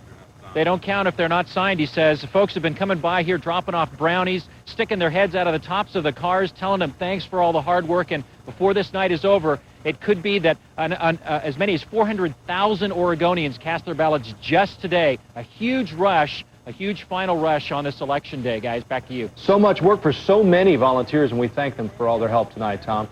they don't count if they're not signed, he says. Folks have been coming by here, dropping off brownies, sticking their heads out of the tops of the cars, telling them thanks for all the hard work. And before this night is over, it could be that as many as 400,000 Oregonians cast their ballots just today. A huge rush. A huge final rush on this election day, guys. Back to you. So much work for so many volunteers, and we thank them for all their help tonight, Tom.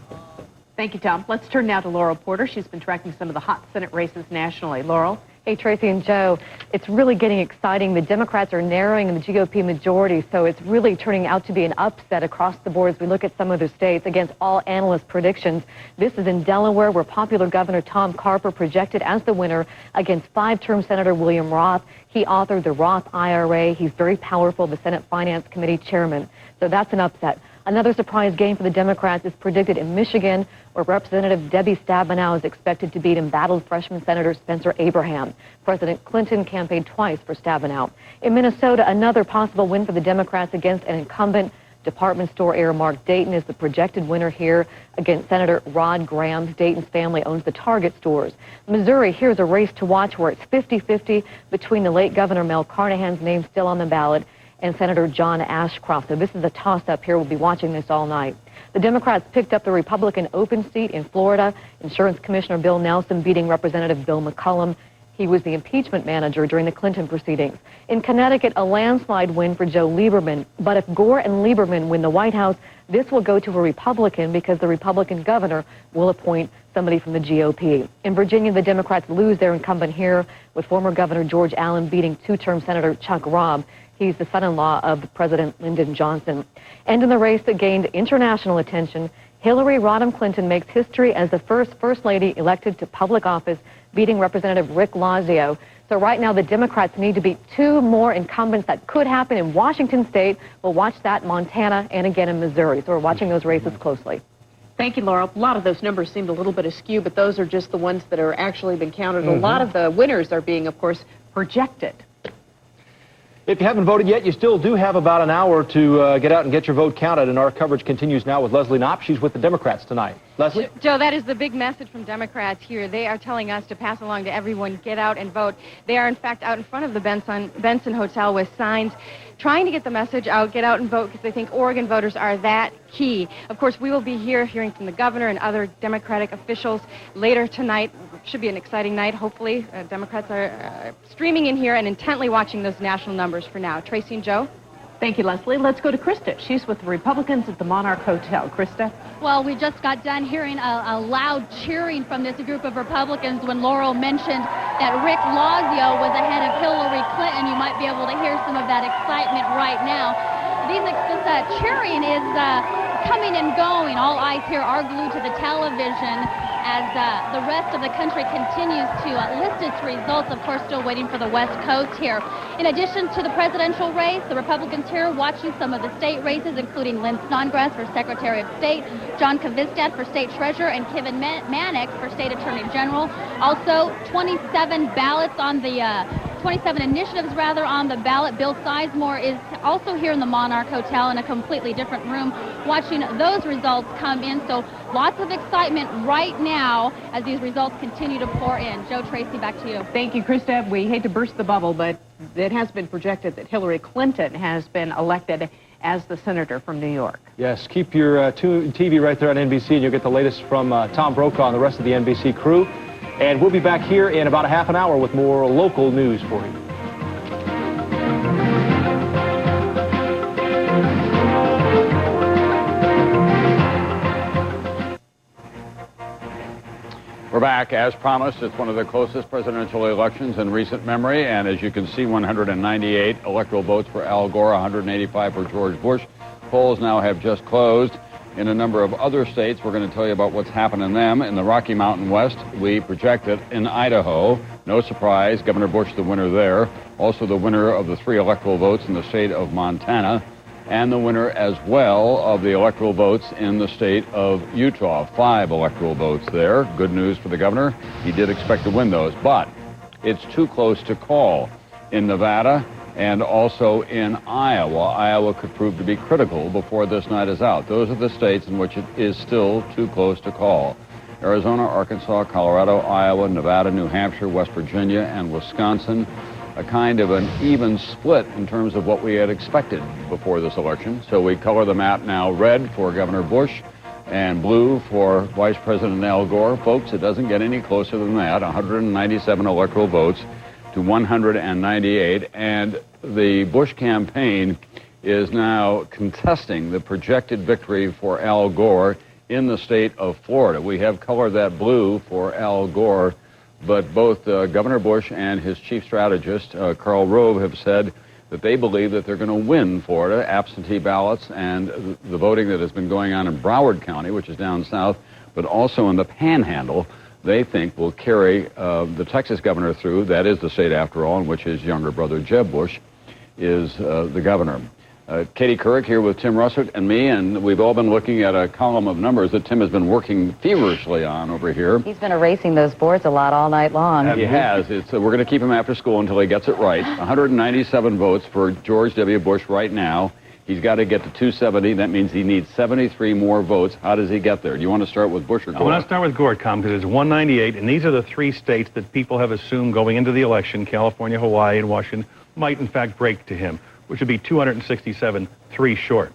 Thank you, Tom. Let's turn now to Laurel Porter. She's been tracking some of the hot Senate races nationally. Laurel? Hey, Tracy and Joe, it's really getting exciting. The Democrats are narrowing the GOP majority, so it's really turning out to be an upset across the board as we look at some of the states against all analyst predictions. This is in Delaware, where popular Governor Tom Carper projected as the winner against 5-term Senator William Roth. He authored the Roth IRA. He's very powerful, the Senate Finance Committee chairman. So that's an upset. Another surprise game for the Democrats is predicted in Michigan, where Representative Debbie Stabenow is expected to beat embattled freshman Senator Spencer Abraham. President Clinton campaigned twice for Stabenow. In Minnesota, another possible win for the Democrats against an incumbent. Department store heir Mark Dayton is the projected winner here against Senator Rod Graham. Dayton's family owns the Target stores. Missouri, here's a race to watch where it's 50-50 between the late Governor Mel Carnahan's name still on the ballot and Senator John Ashcroft. So this is a toss-up here. We'll be watching this all night. The Democrats picked up the Republican open seat in Florida. Insurance Commissioner Bill Nelson beating Representative Bill McCollum. He was the impeachment manager during the Clinton proceedings. In Connecticut, a landslide win for Joe Lieberman. But if Gore and Lieberman win the White House, this will go to a Republican because the Republican governor will appoint somebody from the GOP. In Virginia, the Democrats lose their incumbent here with former Governor George Allen beating 2-term Senator Chuck Robb. He's the son-in-law of President Lyndon Johnson. And in the race that gained international attention, Hillary Rodham Clinton makes history as the first lady elected to public office, beating Representative Rick Lazio. So right now, the Democrats need to beat 2 more incumbents. That could happen in Washington State. We'll watch that in Montana and again in Missouri. So we're watching those races closely. Thank you, Laurel. A lot of those numbers seemed a little bit askew, but those are just the ones that are actually been counted. A lot of the winners are being, of course, projected. If you haven't voted yet, you still do have about an hour to get out and get your vote counted, and our coverage continues now with Leslie Knopp. She's with the Democrats tonight. Leslie? Joe, that is the big message from Democrats here. They are telling us to pass along to everyone, get out and vote. They are, in fact, out in front of the Benson Hotel with signs trying to get the message out, get out and vote, because they think Oregon voters are that key. Of course, we will be here hearing from the governor and other Democratic officials later tonight. Should be an exciting night, hopefully. Democrats are streaming in here and intently watching those national numbers for now. Tracy and Joe? Thank you, Leslie. Let's go to Krista. She's with the Republicans at the Monarch Hotel. Krista? Well, we just got done hearing a loud cheering from this group of Republicans when Laurel mentioned that Rick Lazio was ahead of Hillary Clinton. You might be able to hear some of that excitement right now. This cheering is coming and going. All eyes here are glued to the television as the rest of the country continues to list its results. Of course, still waiting for the West Coast here. In addition to the presidential race, the Republicans here watching some of the state races, including Lynn Snodgrass for Secretary of State, John Kvistad for State Treasurer, and Kevin Mannix for State Attorney General. Also, 27 ballots on the 27 initiatives, rather, on the ballot. Bill Sizemore is also here in the Monarch Hotel in a completely different room watching those results come in. So lots of excitement right now as these results continue to pour in. Joe Tracy, back to you. Thank you, Krista. We hate to burst the bubble, but it has been projected that Hillary Clinton has been elected as the senator from New York. Yes, keep your TV right there on NBC, and you'll get the latest from Tom Brokaw and the rest of the NBC crew. And we'll be back here in about a half an hour with more local news for you. We're back. As promised, it's one of the closest presidential elections in recent memory, and as you can see, 198 electoral votes for Al Gore, 185 for George Bush. Polls now have just closed. In a number of other states, we're going to tell you about what's happened in them. In the Rocky Mountain West, we projected in Idaho. No surprise, Governor Bush the winner there. Also the winner of the 3 electoral votes in the state of Montana. And the winner as well of the electoral votes in the state of Utah. 5 electoral votes there. Good news for the governor. He did expect to win those, but it's too close to call. In Nevada and also in Iowa. Iowa could prove to be critical before this night is out. Those are the states in which it is still too close to call. Arizona, Arkansas, Colorado, Iowa, Nevada, New Hampshire, West Virginia, and Wisconsin. A kind of an even split in terms of what we had expected before this election. So we color the map now red for Governor Bush and blue for Vice President Al Gore. Folks, it doesn't get any closer than that. 197 electoral votes to 198, and the Bush campaign is now contesting the projected victory for Al Gore in the state of Florida. We have colored that blue for Al Gore, but both Governor Bush and his chief strategist, Karl Rove, have said that they believe that they're going to win Florida. Absentee ballots and the voting that has been going on in Broward County, which is down south, but also in the Panhandle, they think will carry the Texas governor through. That is the state, after all, in which his younger brother, Jeb Bush, is the governor. Katie Couric here with Tim Russert and me, and we've all been looking at a column of numbers that Tim has been working feverishly on over here. He's been erasing those boards a lot all night long. He has. We're going to keep him after school until he gets it right. 197 votes for George W. Bush right now. He's got to get to 270. That means he needs 73 more votes. How does he get there? Do you want to start with Bush or Gore? I want to start with Gore, Tom, because it's 198, and these are the 3 states that people have assumed going into the election, California, Hawaii, and Washington, might in fact break to him, which would be 267, 3 short.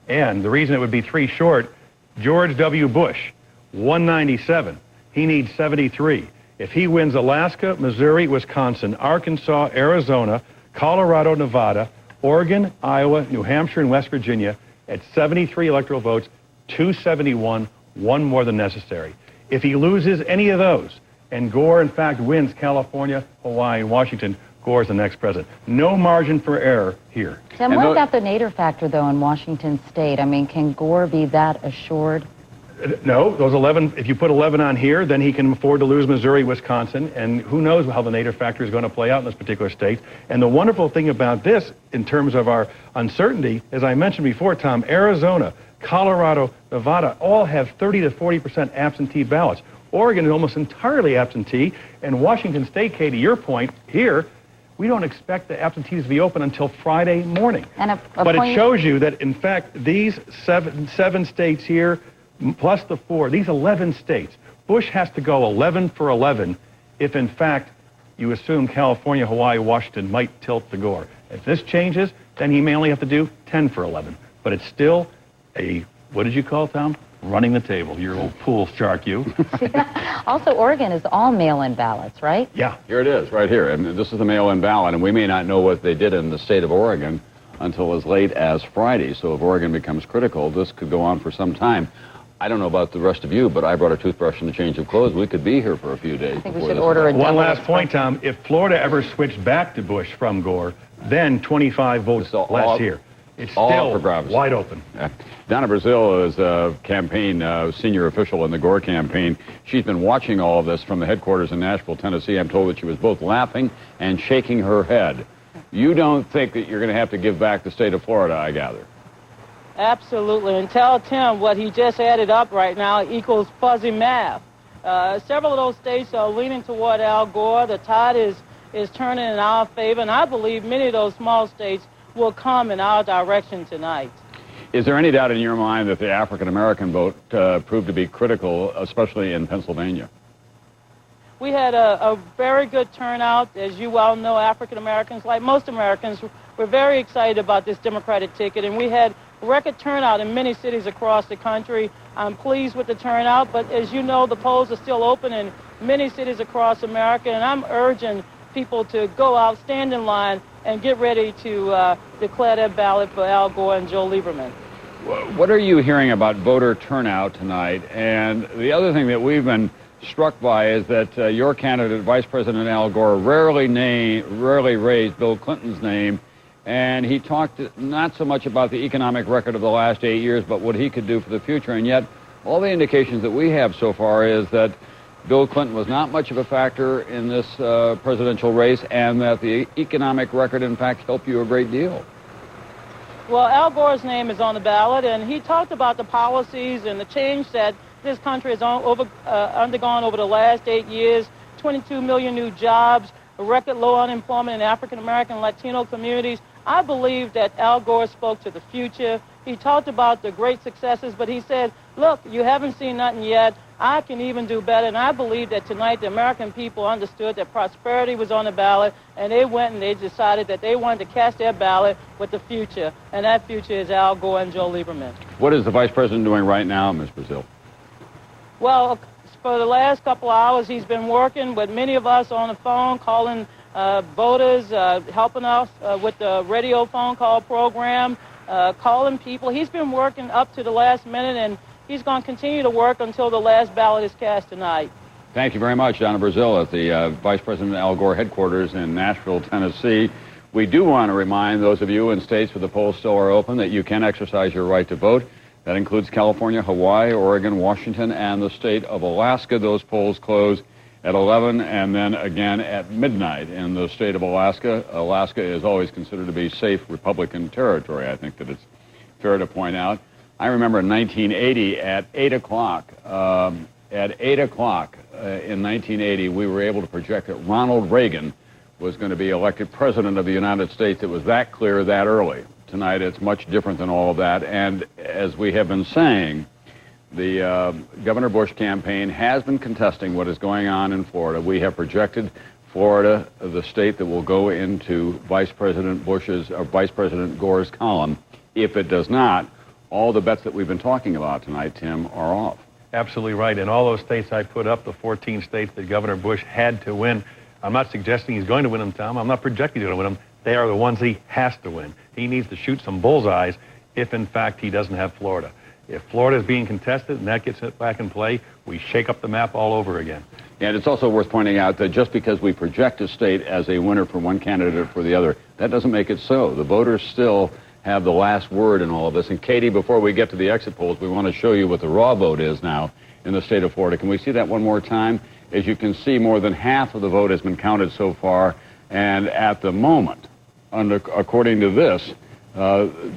And the reason it would be 3 short, George W. Bush, 197. He needs 73. If he wins Alaska, Missouri, Wisconsin, Arkansas, Arizona, Colorado, Nevada, Oregon, Iowa, New Hampshire, and West Virginia at 73 electoral votes, 271, 1 more than necessary. If he loses any of those, and Gore, in fact, wins California, Hawaii, and Washington, Gore's the next president. No margin for error here. Tim, what about the Nader factor, though, in Washington State? I mean, can Gore be that assured? No, those 11, if you put 11 on here, then he can afford to lose Missouri, Wisconsin, and who knows how the Nader factor is going to play out in this particular state. And the wonderful thing about this, in terms of our uncertainty, as I mentioned before, Tom, Arizona, Colorado, Nevada, all have 30 to 40% absentee ballots. Oregon is almost entirely absentee, and Washington State, Katie, your point here, we don't expect the absentees to be open until Friday morning. And but it shows you that, in fact, these seven states here, plus the 4, these 11 states, Bush has to go 11 for 11 if, in fact, you assume California, Hawaii, Washington might tilt to Gore. If this changes, then he may only have to do 10 for 11. But it's still a, what did you call it, Tom? Running the table, your old pool shark, you. Also, Oregon is all mail-in ballots, right? Yeah. Here it is, right here. And this is the mail-in ballot, and we may not know what they did in the state of Oregon until as late as Friday. So if Oregon becomes critical, this could go on for some time. I don't know about the rest of you, but I brought a toothbrush and a change of clothes. We could be here for a few days. I think we should order a One last point, Tom. If Florida ever switched back to Bush from Gore, then 25 votes less here. It's all still for grabs. wide open. Donna Brazil is a campaign senior official in the Gore campaign. She's been watching all of this from the headquarters in Nashville, Tennessee. I'm told that she was both laughing and shaking her head. You don't think that you're going to have to give back the state of Florida, I gather? Absolutely. And tell Tim what he just added up right now equals fuzzy math. Several of those states are leaning toward Al Gore. The tide is turning in our favor, and I believe many of those small states will come in our direction tonight. Is there any doubt in your mind that the African-American vote proved to be critical, especially in Pennsylvania? We had a very good turnout. As you well know, African-Americans, like most Americans, were very excited about this Democratic ticket, and we had record turnout in many cities across the country. I'm pleased with the turnout, but as you know, the polls are still open in many cities across America, and I'm urging people to go out, stand in line, and get ready to declare their ballot for Al Gore and Joe Lieberman. What are you hearing about voter turnout tonight? And the other thing that we've been struck by is that your candidate, Vice President Al Gore, rarely raised Bill Clinton's name, and he talked not so much about the economic record of the last 8 years, but what he could do for the future. And yet, all the indications that we have so far is that Bill Clinton was not much of a factor in this presidential race, and that the economic record, in fact, helped you a great deal. Well, Al Gore's name is on the ballot, and he talked about the policies and the change that this country has undergone over the last 8 years, 22 million new jobs, a record low unemployment in African-American and Latino communities. I believe that Al Gore spoke to the future. He talked about the great successes, but he said, look, you haven't seen nothing yet. I can even do better. And I believe that tonight the American people understood that prosperity was on the ballot, and they went and they decided that they wanted to cast their ballot with the future. And that future is Al Gore and Joe Lieberman. What is the Vice President doing right now, Ms. Brazil? Well, for the last couple of hours, he's been working with many of us on the phone, calling voters, helping us with the radio phone call program, calling people. He's been working up to the last minute, and he's going to continue to work until the last ballot is cast tonight. Thank you very much, Donna Brazil, at the Vice President Al Gore headquarters in Nashville, Tennessee. We do want to remind those of you in states where the polls still are open that you can exercise your right to vote. That includes California, Hawaii, Oregon, Washington, and the state of Alaska. Those polls close at 11 and then again at midnight in the state of Alaska. Alaska is always considered to be safe Republican territory. I think that it's fair to point out. I remember in 1980 at 8 o'clock, in 1980, we were able to project that Ronald Reagan was going to be elected president of the United States. It was that clear that early. Tonight, it's much different than all of that. And as we have been saying, the Governor Bush campaign has been contesting what is going on in Florida. We have projected Florida, the state that will go into Vice President Gore's column. If it does not, all the bets that we've been talking about tonight, Tim, are off. Absolutely right. In all those states I put up, the 14 states that Governor Bush had to win, I'm not suggesting he's going to win them, Tom. I'm not projecting he's going to win them. They are the ones he has to win. He needs to shoot some bullseyes if, in fact, he doesn't have Florida. If Florida is being contested and that gets back in play, we shake up the map all over again. And it's also worth pointing out that just because we project a state as a winner for one candidate or for the other, that doesn't make it so. The voters still have the last word in all of this. And Katie, before we get to the exit polls, we want to show you what the raw vote is now in the state of Florida. Can we see that one more time? As you can see, more than half of the vote has been counted so far. And at the moment, according to this,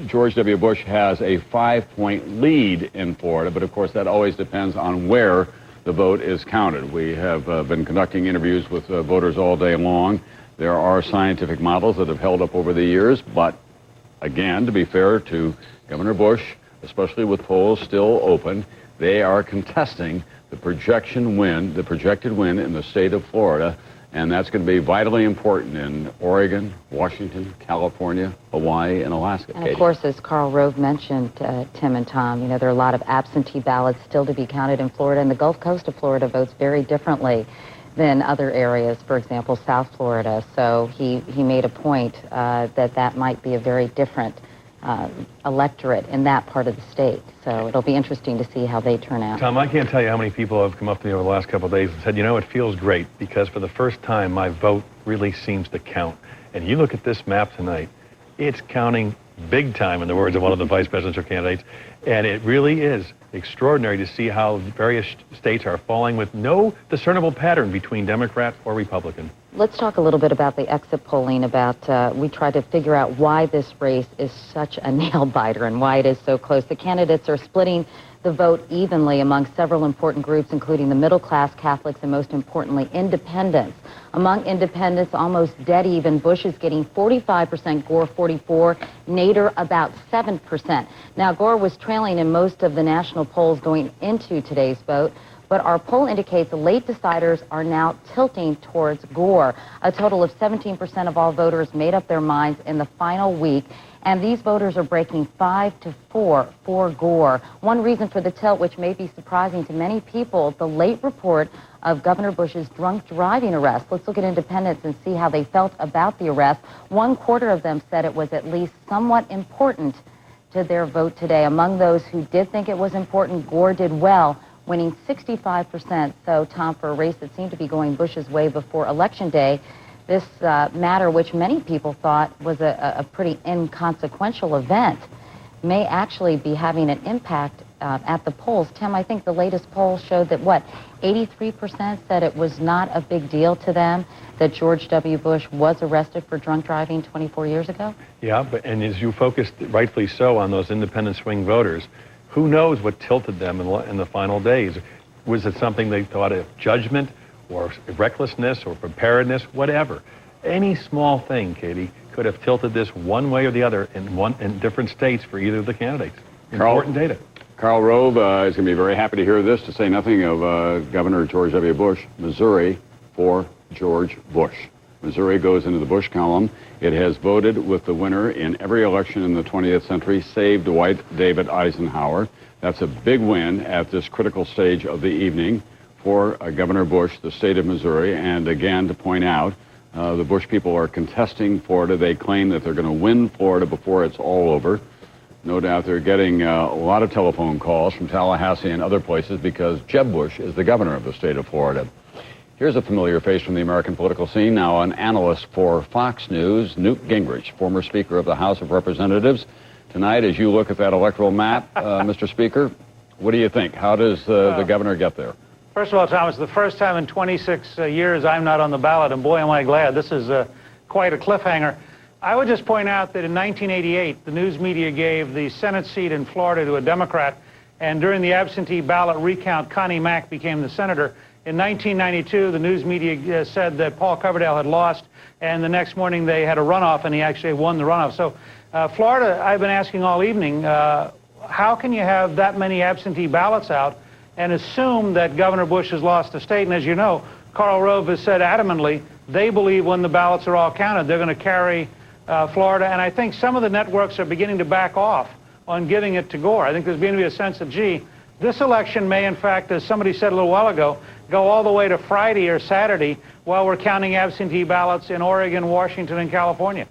George W. Bush has a 5-point lead in Florida, but of course that always depends on where the vote is counted. We have been conducting interviews with voters all day long. There are scientific models that have held up over the years, but again, to be fair to Governor Bush, especially with polls still open, they are contesting the projected win in the state of Florida. And that's going to be vitally important in Oregon, Washington, California, Hawaii, and Alaska. And of course, as Karl Rove mentioned, Tim and Tom, you know, there are a lot of absentee ballots still to be counted in Florida, and the Gulf Coast of Florida votes very differently than other areas, for example, South Florida. So he made a point that might be a very different electorate in that part of the state. So it'll be interesting to see how they turn out. Tom, I can't tell you how many people have come up to me over the last couple of days and said, you know, it feels great because for the first time my vote really seems to count. And you look at this map tonight, it's counting big time, in the words of one of the vice presidential candidates. And it really is extraordinary to see how various states are falling with no discernible pattern between Democrat or Republican. Let's talk a little bit about the exit polling. We tried to figure out why this race is such a nail-biter and why it is so close. The candidates are splitting the vote evenly among several important groups, including the middle-class Catholics and, most importantly, independents. Among independents, almost dead even. Bush is getting 45%, Gore 44%, Nader about 7%. Now, Gore was trailing in most of the national polls going into today's vote, but our poll indicates late deciders are now tilting towards Gore. A total of 17% of all voters made up their minds in the final week, and these voters are breaking 5-4 for Gore. One reason for the tilt, which may be surprising to many people, the late report of Governor Bush's drunk driving arrest. Let's look at independents and see how they felt about the arrest. 1/4 of them said it was at least somewhat important to their vote today. Among those who did think it was important, Gore did well, winning 65%. So, Tom, for a race that seemed to be going Bush's way before Election Day, this matter, which many people thought was a pretty inconsequential event, may actually be having an impact at the polls. Tim, I think the latest poll showed that, 83% said it was not a big deal to them that George W. Bush was arrested for drunk driving 24 years ago? Yeah, and as you focused, rightfully so, on those independent swing voters, who knows what tilted them in the final days? Was it something they thought of judgment or recklessness or preparedness, whatever? Any small thing, Katie, could have tilted this one way or the other in different states for either of the candidates. Important data. Karl Rove is going to be very happy to hear this, to say nothing of Governor George W. Bush. Missouri for George Bush. Missouri goes into the Bush column. It has voted with the winner in every election in the 20th century, save Dwight David Eisenhower. That's a big win at this critical stage of the evening for Governor Bush, the state of Missouri. And again, to point out, the Bush people are contesting Florida. They claim that they're going to win Florida before it's all over. No doubt they're getting a lot of telephone calls from Tallahassee and other places because Jeb Bush is the governor of the state of Florida. Here's a familiar face from the American political scene, now an analyst for Fox News, Newt Gingrich, former Speaker of the House of Representatives. Tonight, as you look at that electoral map, Mr. Speaker, what do you think? How does the governor get there? First of all, Tom, it's the first time in 26 years I'm not on the ballot, and boy, am I glad. This is quite a cliffhanger. I would just point out that in 1988, the news media gave the Senate seat in Florida to a Democrat, and during the absentee ballot recount, Connie Mack became the senator. In 1992, the news media said that Paul Coverdale had lost, and the next morning they had a runoff, and he actually won the runoff. So Florida, I've been asking all evening, how can you have that many absentee ballots out and assume that Governor Bush has lost the state? And as you know, Karl Rove has said adamantly they believe when the ballots are all counted, they're going to carry Florida. And I think some of the networks are beginning to back off on giving it to Gore. I think there's beginning to be a sense of, gee, this election may, in fact, as somebody said a little while ago, go all the way to Friday or Saturday while we're counting absentee ballots in Oregon, Washington, and California.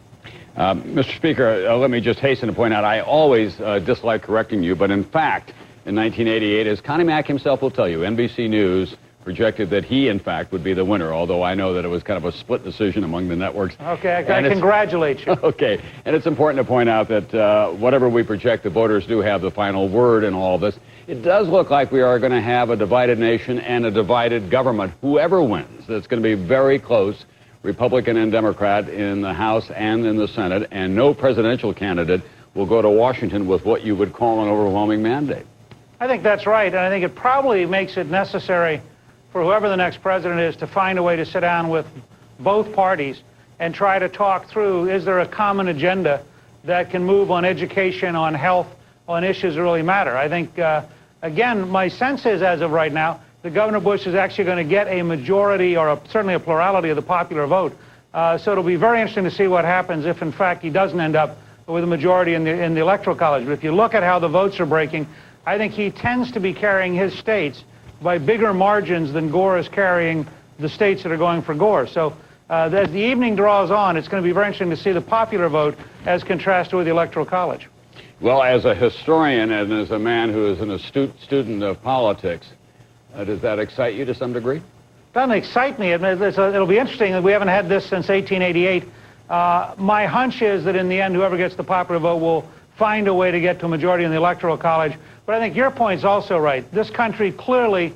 Mr. Speaker, let me just hasten to point out, I always dislike correcting you, but in fact, in 1988, as Connie Mack himself will tell you, NBC News projected that he, in fact, would be the winner, although I know that it was kind of a split decision among the networks. Okay, I congratulate you. Okay, and it's important to point out that whatever we project, the voters do have the final word in all of this. It does look like we are going to have a divided nation and a divided government. Whoever wins, it's going to be very close, Republican and Democrat in the House and in the Senate, and no presidential candidate will go to Washington with what you would call an overwhelming mandate. I think that's right, and I think it probably makes it necessary for whoever the next president is to find a way to sit down with both parties and try to talk through, is there a common agenda that can move on education, on health, on issues that really matter. I think, again, my sense is, as of right now, that Governor Bush is actually going to get a majority or certainly a plurality of the popular vote. So it'll be very interesting to see what happens if, in fact, he doesn't end up with a majority in the Electoral College. But if you look at how the votes are breaking, I think he tends to be carrying his states by bigger margins than Gore is carrying the states that are going for Gore. So as the evening draws on, it's going to be very interesting to see the popular vote as contrasted with the Electoral College. Well, as a historian and as a man who is an astute student of politics, does that excite you to some degree? Doesn't excite me. It'll be interesting that we haven't had this since 1888. My hunch is that in the end, whoever gets the popular vote will find a way to get to a majority in the Electoral College. But I think your point's also right. This country clearly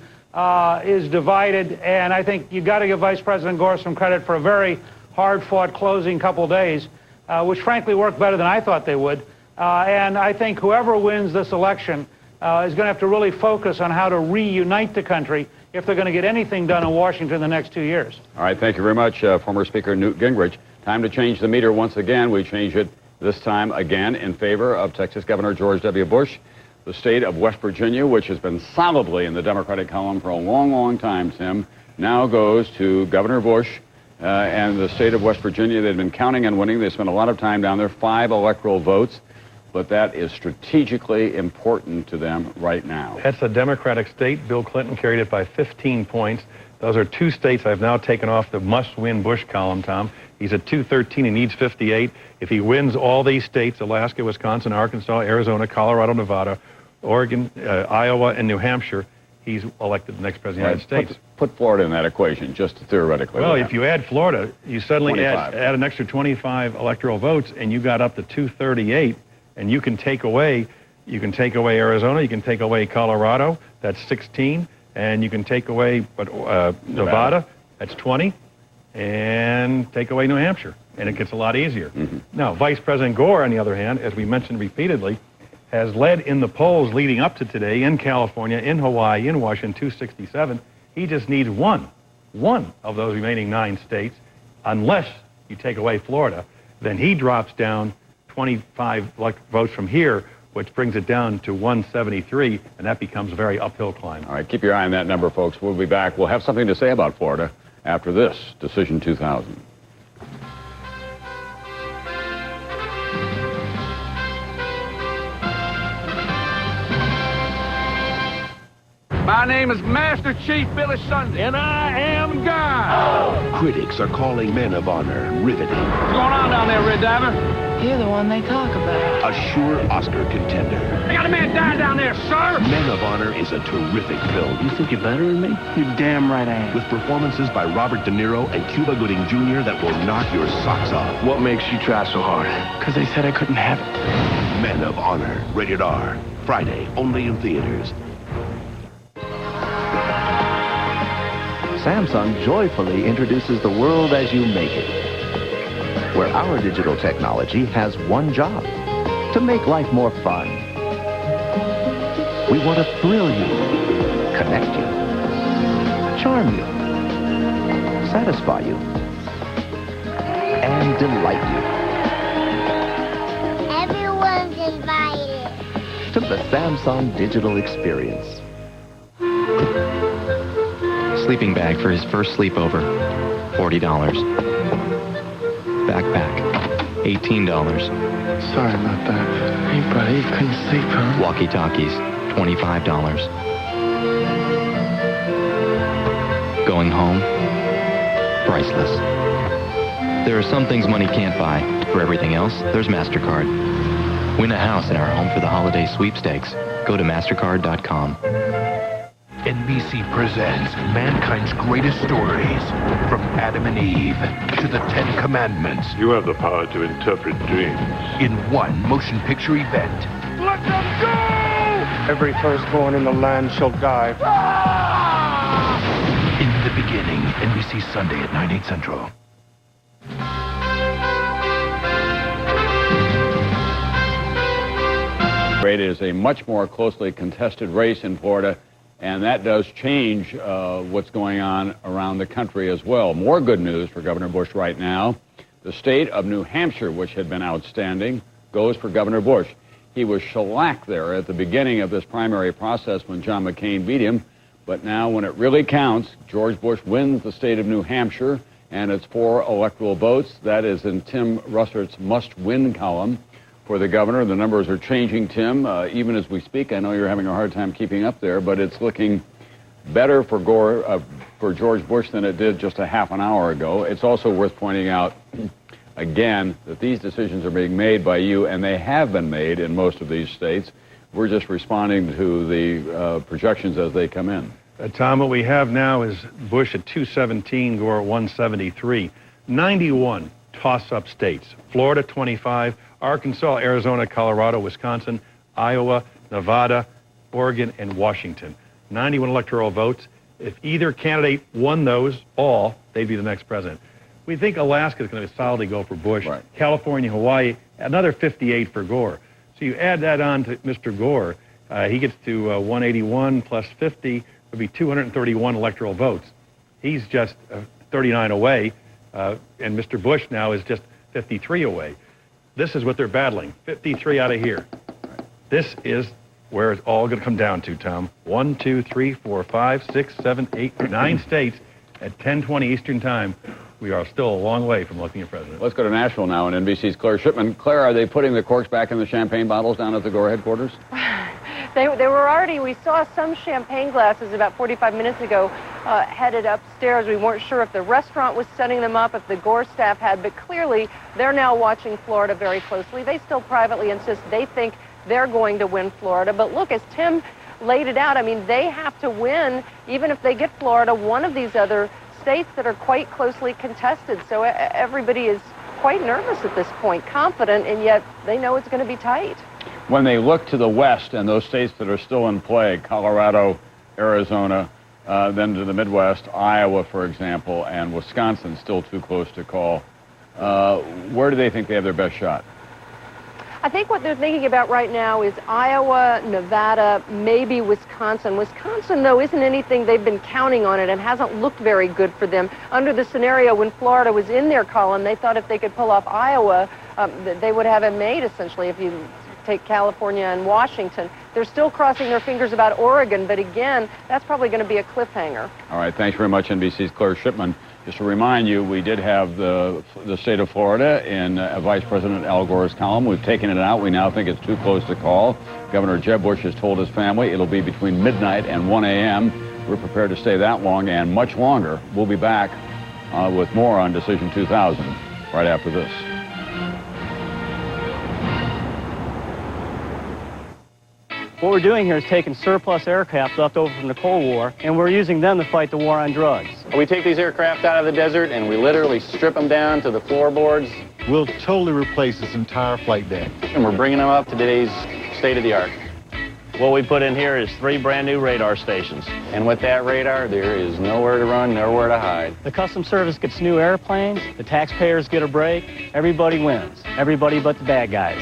is divided, and I think you've got to give Vice President Gore some credit for a very hard-fought closing couple days, which frankly worked better than I thought they would. And I think whoever wins this election is going to have to really focus on how to reunite the country if they're going to get anything done in Washington in the next 2 years. All right, thank you very much, former Speaker Newt Gingrich. Time to change the meter once again. We change it this time again in favor of Texas Governor George W. Bush. The state of West Virginia, which has been solidly in the Democratic column for a long, long time, Tim, now goes to Governor Bush and the state of West Virginia. They've been counting on winning. They spent a lot of time down there, 5 electoral votes, but that is strategically important to them right now. That's a Democratic state. Bill Clinton carried it by 15 points. Those are 2 states I've now taken off the must-win Bush column, Tom. He's at 213. He needs 58. If he wins all these states, Alaska, Wisconsin, Arkansas, Arizona, Colorado, Nevada, Oregon, Iowa, and New Hampshire, he's elected the next president of the United States. Put Florida in that equation, just theoretically. Well, if you add Florida, you suddenly add 25. an extra 25 electoral votes, and you got up to 238, and you can take away Arizona, you can take away Colorado, that's 16, and you can take away Nevada, that's 20, and take away New Hampshire, and it gets a lot easier. Now, Vice President Gore, on the other hand, as we mentioned repeatedly, has led in the polls leading up to today in California, in Hawaii, in Washington, 267. He just needs one of those remaining 9 states, unless you take away Florida. Then he drops down 25 votes from here, which brings it down to 173, and that becomes a very uphill climb. All right, keep your eye on that number, folks. We'll be back. We'll have something to say about Florida after this Decision 2000. My name is Master Chief Billy Sunday, and I am God. Critics are calling Men of Honor riveting. What's going on down there, Red Diver? You're the one they talk about. A sure Oscar contender. I got a man dying down there, sir. Men of Honor is a terrific film. You think you're better than me? You're damn right I am. With performances by Robert De Niro and Cuba Gooding Jr. that will knock your socks off. What makes you try so hard? Because they said I couldn't have it. Men of Honor, rated R. Friday, only in theaters. Samsung joyfully introduces the world as you make it, where our digital technology has one job: to make life more fun. We want to thrill you, connect you, charm you, satisfy you, and delight you. Everyone's invited To the Samsung digital experience. Sleeping bag for his first sleepover, $40. Backpack, $18. Sorry about that. Hey, buddy, you couldn't sleep, huh? Walkie-talkies, $25. Going home, priceless. There are some things money can't buy. For everything else, there's MasterCard. Win a house in our Home for the Holiday sweepstakes. Go to MasterCard.com. NBC presents mankind's greatest stories, from Adam and Eve to the 10 Commandments. You have the power to interpret dreams. In one motion picture event. Let them go! Every firstborn in the land shall die. In the beginning, NBC Sunday at 9/8 Central. It is a much more closely contested race in Florida, and that does change what's going on around the country as well. More good news for Governor Bush right now. The state of New Hampshire, which had been outstanding, goes for Governor Bush. He was shellacked there at the beginning of this primary process when John McCain beat him, but now when it really counts, George Bush wins the state of New Hampshire, and it's 4 electoral votes. That is in Tim Russert's must-win column for the governor. The numbers are changing, Tim, even as we speak. I know you're having a hard time keeping up there, but it's looking better for George Bush than it did just a half an hour ago. It's also worth pointing out, again, that these decisions are being made by you, and they have been made in most of these states. We're just responding to the projections as they come in. Tom, what we have now is Bush at 217, Gore at 173. 91 toss-up states. Florida, 25, Arkansas, Arizona, Colorado, Wisconsin, Iowa, Nevada, Oregon, and Washington. 91 electoral votes. If either candidate won those all, they'd be the next president. We think Alaska is going to solidly go for Bush. Right. California, Hawaii, another 58 for Gore. So you add that on to Mr. Gore, he gets to 181 plus 50 would be 231 electoral votes. He's just 39 away, and Mr. Bush now is just 53 away. This is what they're battling, 53 out of here. This is where it's all going to come down to, Tom. 1, 2, 3, 4, 5, 6, 7, 8, 9 states at 10:20 Eastern Time. We are still a long way from looking at president. Let's go to Nashville now, and NBC's Claire Shipman. Claire, are they putting the corks back in the champagne bottles down at the Gore headquarters? They were already, we saw some champagne glasses about 45 minutes ago headed upstairs. We weren't sure if the restaurant was setting them up, if the Gore staff had, but clearly they're now watching Florida very closely. They still privately insist they think they're going to win Florida. But look, as Tim laid it out, I mean, they have to win, even if they get Florida, one of these other states that are quite closely contested. So everybody is quite nervous at this point, confident, and yet they know it's going to be tight. When they look to the west and those states that are still in play, Colorado, Arizona, then to the Midwest, Iowa, for example, and Wisconsin, still too close to call, where do they think they have their best shot? I think what they're thinking about right now is Iowa, Nevada, maybe Wisconsin. Wisconsin, though, isn't anything they've been counting on it and hasn't looked very good for them. Under the scenario when Florida was in their column, they thought if they could pull off Iowa, they would have it made, essentially, if you take California and Washington. They're still crossing their fingers about Oregon, but again, that's probably going to be a cliffhanger. All right, thanks very much, NBC's Claire Shipman. Just to remind you, we did have the state of Florida in Vice President Al Gore's column. We've taken it out. We now think it's too close to call. Governor Jeb Bush has told his family it'll be between midnight and 1 a.m. We're prepared to stay that long and much longer. We'll be back with more on Decision 2000 right after this. What we're doing here is taking surplus aircraft left over from the Cold War, and we're using them to fight the war on drugs. We take these aircraft out of the desert, and we literally strip them down to the floorboards. We'll totally replace this entire flight deck. And we're bringing them up to today's state-of-the-art. What we put in here is 3 brand new radar stations. And with that radar, there is nowhere to run, nowhere to hide. The Customs Service gets new airplanes, the taxpayers get a break, everybody wins. Everybody but the bad guys.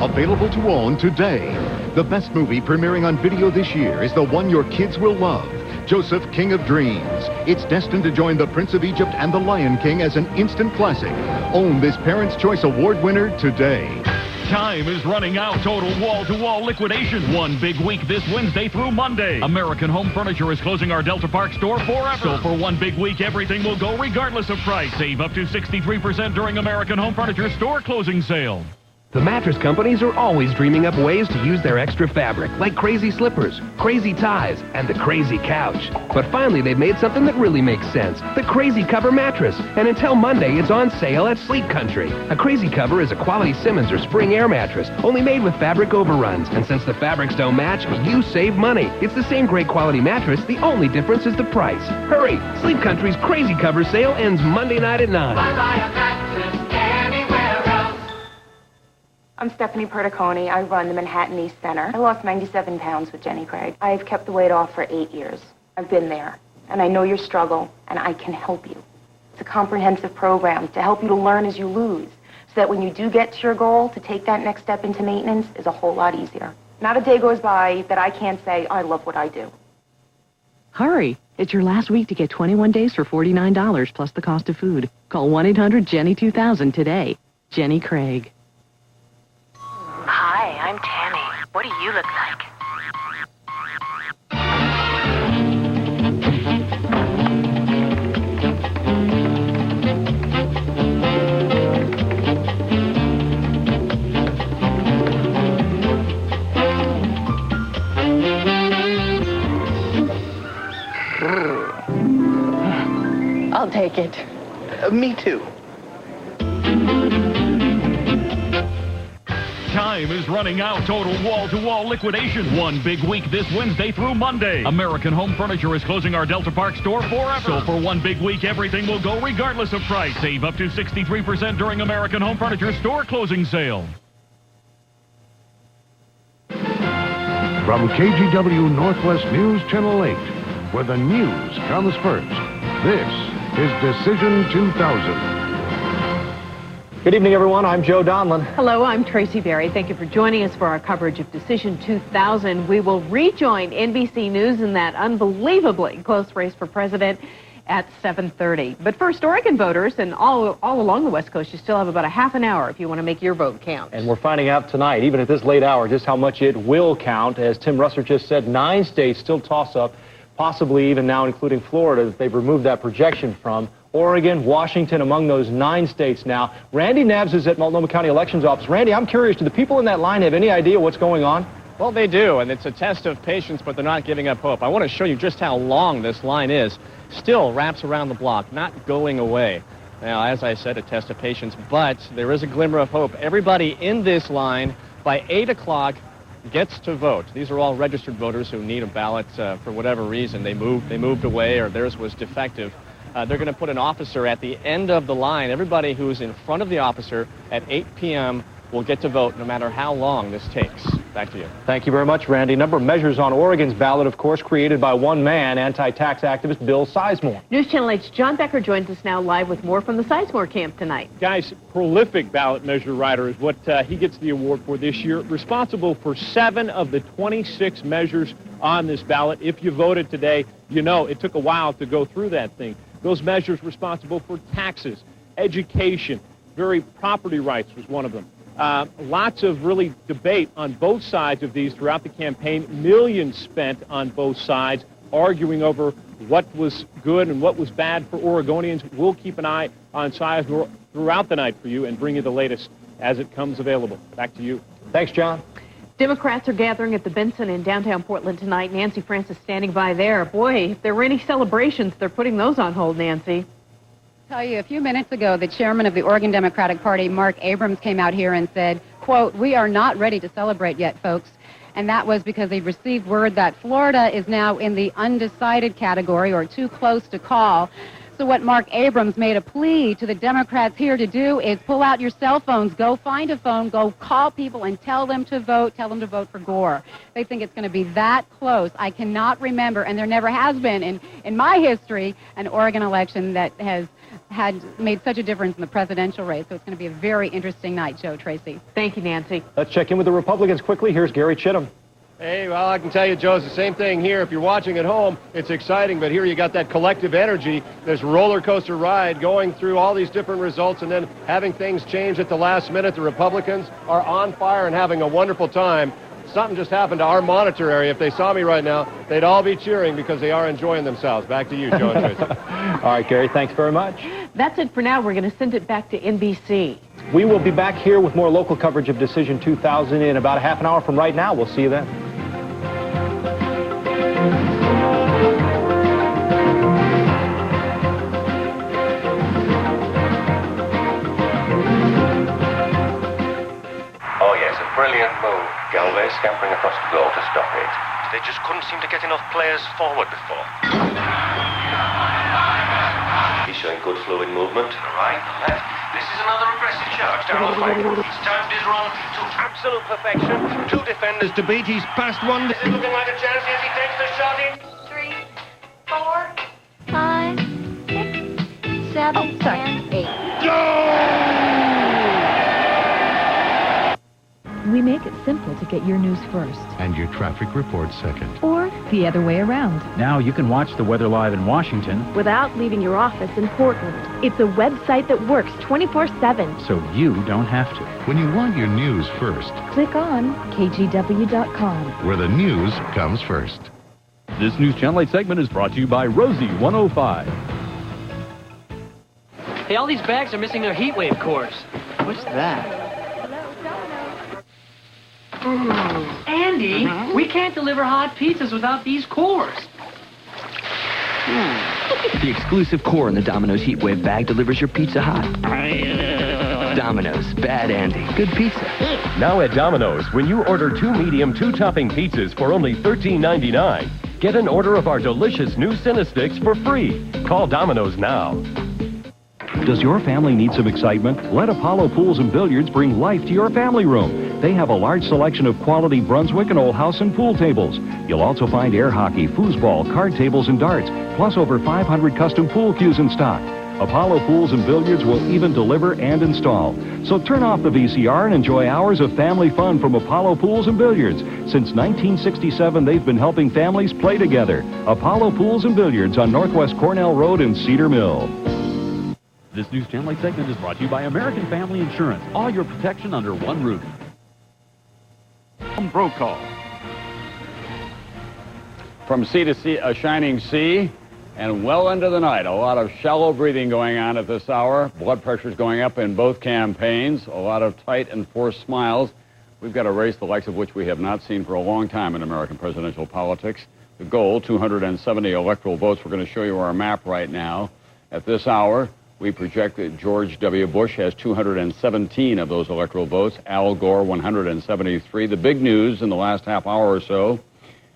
Available to own today. The best movie premiering on video this year is the one your kids will love, Joseph, King of Dreams. It's destined to join The Prince of Egypt and The Lion King as an instant classic. Own this Parents' Choice Award winner today. Time is running out. Total wall-to-wall liquidation. One big week this Wednesday through Monday. American Home Furniture is closing our Delta Park store forever. So for one big week, everything will go regardless of price. Save up to 63% during American Home Furniture store closing sale. The mattress companies are always dreaming up ways to use their extra fabric, like crazy slippers, crazy ties, and the crazy couch. But finally, they've made something that really makes sense, the Crazy Cover mattress. And until Monday, it's on sale at Sleep Country. A Crazy Cover is a quality Simmons or spring air mattress, only made with fabric overruns. And since the fabrics don't match, you save money. It's the same great quality mattress, the only difference is the price. Hurry! Sleep Country's Crazy Cover sale ends Monday night at 9. Buy a mattress anywhere else. I'm Stephanie Perticone. I run the Manhattan East Center. I lost 97 pounds with Jenny Craig. I've kept the weight off for 8 years. I've been there, and I know your struggle, and I can help you. It's a comprehensive program to help you to learn as you lose, so that when you do get to your goal, to take that next step into maintenance is a whole lot easier. Not a day goes by that I can't say, I love what I do. Hurry! It's your last week to get 21 days for $49 plus the cost of food. Call 1-800-JENNY-2000 today. Jenny Craig. Hi, I'm Tammy. What do you look like? I'll take it. Me too. Time is running out. Total wall-to-wall liquidation. One big week this Wednesday through Monday. American Home Furniture is closing our Delta Park store forever. So for one big week, everything will go regardless of price. Save up to 63% during American Home Furniture store closing sale. From KGW Northwest News Channel 8, where the news comes first, this is Decision 2000. Good evening, everyone. I'm Joe Donlin. Hello, I'm Tracy Berry. Thank you for joining us for our coverage of Decision 2000. We will rejoin NBC News in that unbelievably close race for president at 7:30. But first, Oregon voters, and all along the West Coast, you still have about a half an hour if you want to make your vote count. And we're finding out tonight, even at this late hour, just how much it will count. As Tim Russer just said, 9 states still toss up, possibly even now including Florida, that they've removed that projection from. Oregon, Washington, among those 9 states now. Randy Nabbs is at Multnomah County Elections Office. Randy, I'm curious, do the people in that line have any idea what's going on? Well, they do, and it's a test of patience, but they're not giving up hope. I want to show you just how long this line is. Still wraps around the block, not going away. Now, as I said, a test of patience, but there is a glimmer of hope. Everybody in this line by 8 o'clock gets to vote. These are all registered voters who need a ballot for whatever reason. They moved away or theirs was defective. They're going to put an officer at the end of the line. Everybody who's in front of the officer at 8 p.m. will get to vote no matter how long this takes. Back to you. Thank you very much, Randy. A number of measures on Oregon's ballot, of course, created by one man, anti-tax activist Bill Sizemore. News Channel 8's John Becker joins us now live with more from the Sizemore camp tonight. Guys, prolific ballot measure writer is what he gets the award for this year. Responsible for 7 of the 26 measures on this ballot. If you voted today, you know it took a while to go through that thing. Those measures responsible for taxes, education, very property rights was one of them. Lots of really debate on both sides of these throughout the campaign. Millions spent on both sides arguing over what was good and what was bad for Oregonians. We'll keep an eye on Sizemore throughout the night for you and bring you the latest as it comes available. Back to you. Thanks, John. Democrats are gathering at the Benson in downtown Portland tonight. Nancy Francis standing by there. Boy, if there were any celebrations, they're putting those on hold, Nancy. Tell you, a few minutes ago, the chairman of the Oregon Democratic Party, Mark Abrams, came out here and said, quote, "We are not ready to celebrate yet, folks." And that was because they received word that Florida is now in the undecided category, or too close to call. So what Mark Abrams made a plea to the Democrats here to do is pull out your cell phones, go find a phone, go call people and tell them to vote for Gore. They think it's going to be that close. I cannot remember, and there never has been in my history, an Oregon election that has made such a difference in the presidential race. So it's going to be a very interesting night, Joe, Tracy. Thank you, Nancy. Let's check in with the Republicans quickly. Here's Gary Chittum. Hey, well, I can tell you, Joe, it's the same thing here. If you're watching at home, it's exciting, but here you got that collective energy, this roller coaster ride going through all these different results and then having things change at the last minute. The Republicans are on fire and having a wonderful time. Something just happened to our monitor area. If they saw me right now, they'd all be cheering because they are enjoying themselves. Back to you, Joe and Tracy. All right, Gary, thanks very much. That's it for now. We're going to send it back to NBC. We will be back here with more local coverage of Decision 2000 in about a half an hour from right now. We'll see you then. Brilliant move. Galway scampering across the goal to stop it. They just couldn't seem to get enough players forward before. He's showing good fluid movement. Right, left. This is another aggressive charge down the flank. He's timed his run to absolute perfection. 2 defenders to beat. He's passed one. This is looking like a chance as he takes the shot in. 3, 4, 5, 6, 7, and 8. We make it simple to get your news first. And your traffic report second. Or the other way around. Now you can watch the weather live in Washington without leaving your office in Portland. It's a website that works 24/7. So you don't have to. When you want your news first, click on KGW.com. where the news comes first. This News Channel 8 segment is brought to you by Rosie 105. Hey, all these bags are missing their heat wave cores. What's that? Andy, we can't deliver hot pizzas without these cores. The exclusive core in the Domino's Heatwave bag delivers your pizza hot. Domino's, Bad Andy, good pizza. Now at Domino's, when you order 2 medium, 2-topping pizzas for only $13.99, get an order of our delicious new Cinesticks for free. Call Domino's now. Does your family need some excitement? Let Apollo Pools and Billiards bring life to your family room. They have a large selection of quality Brunswick and Old House and pool tables. You'll also find air hockey, foosball, card tables, and darts, plus over 500 custom pool cues in stock. Apollo Pools and Billiards will even deliver and install. So turn off the VCR and enjoy hours of family fun from Apollo Pools and Billiards. Since 1967, they've been helping families play together. Apollo Pools and Billiards on Northwest Cornell Road in Cedar Mill. This News Channel 8 segment is brought to you by American Family Insurance. All your protection under one roof. Brokaw. From sea to sea, a shining sea, and well into the night. A lot of shallow breathing going on at this hour. Blood pressure's going up in both campaigns. A lot of tight and forced smiles. We've got a race the likes of which we have not seen for a long time in American presidential politics. The goal, 270 electoral votes. We're going to show you our map right now. At this hour, we project that George W. Bush has 217 of those electoral votes. Al Gore, 173. The big news in the last half hour or so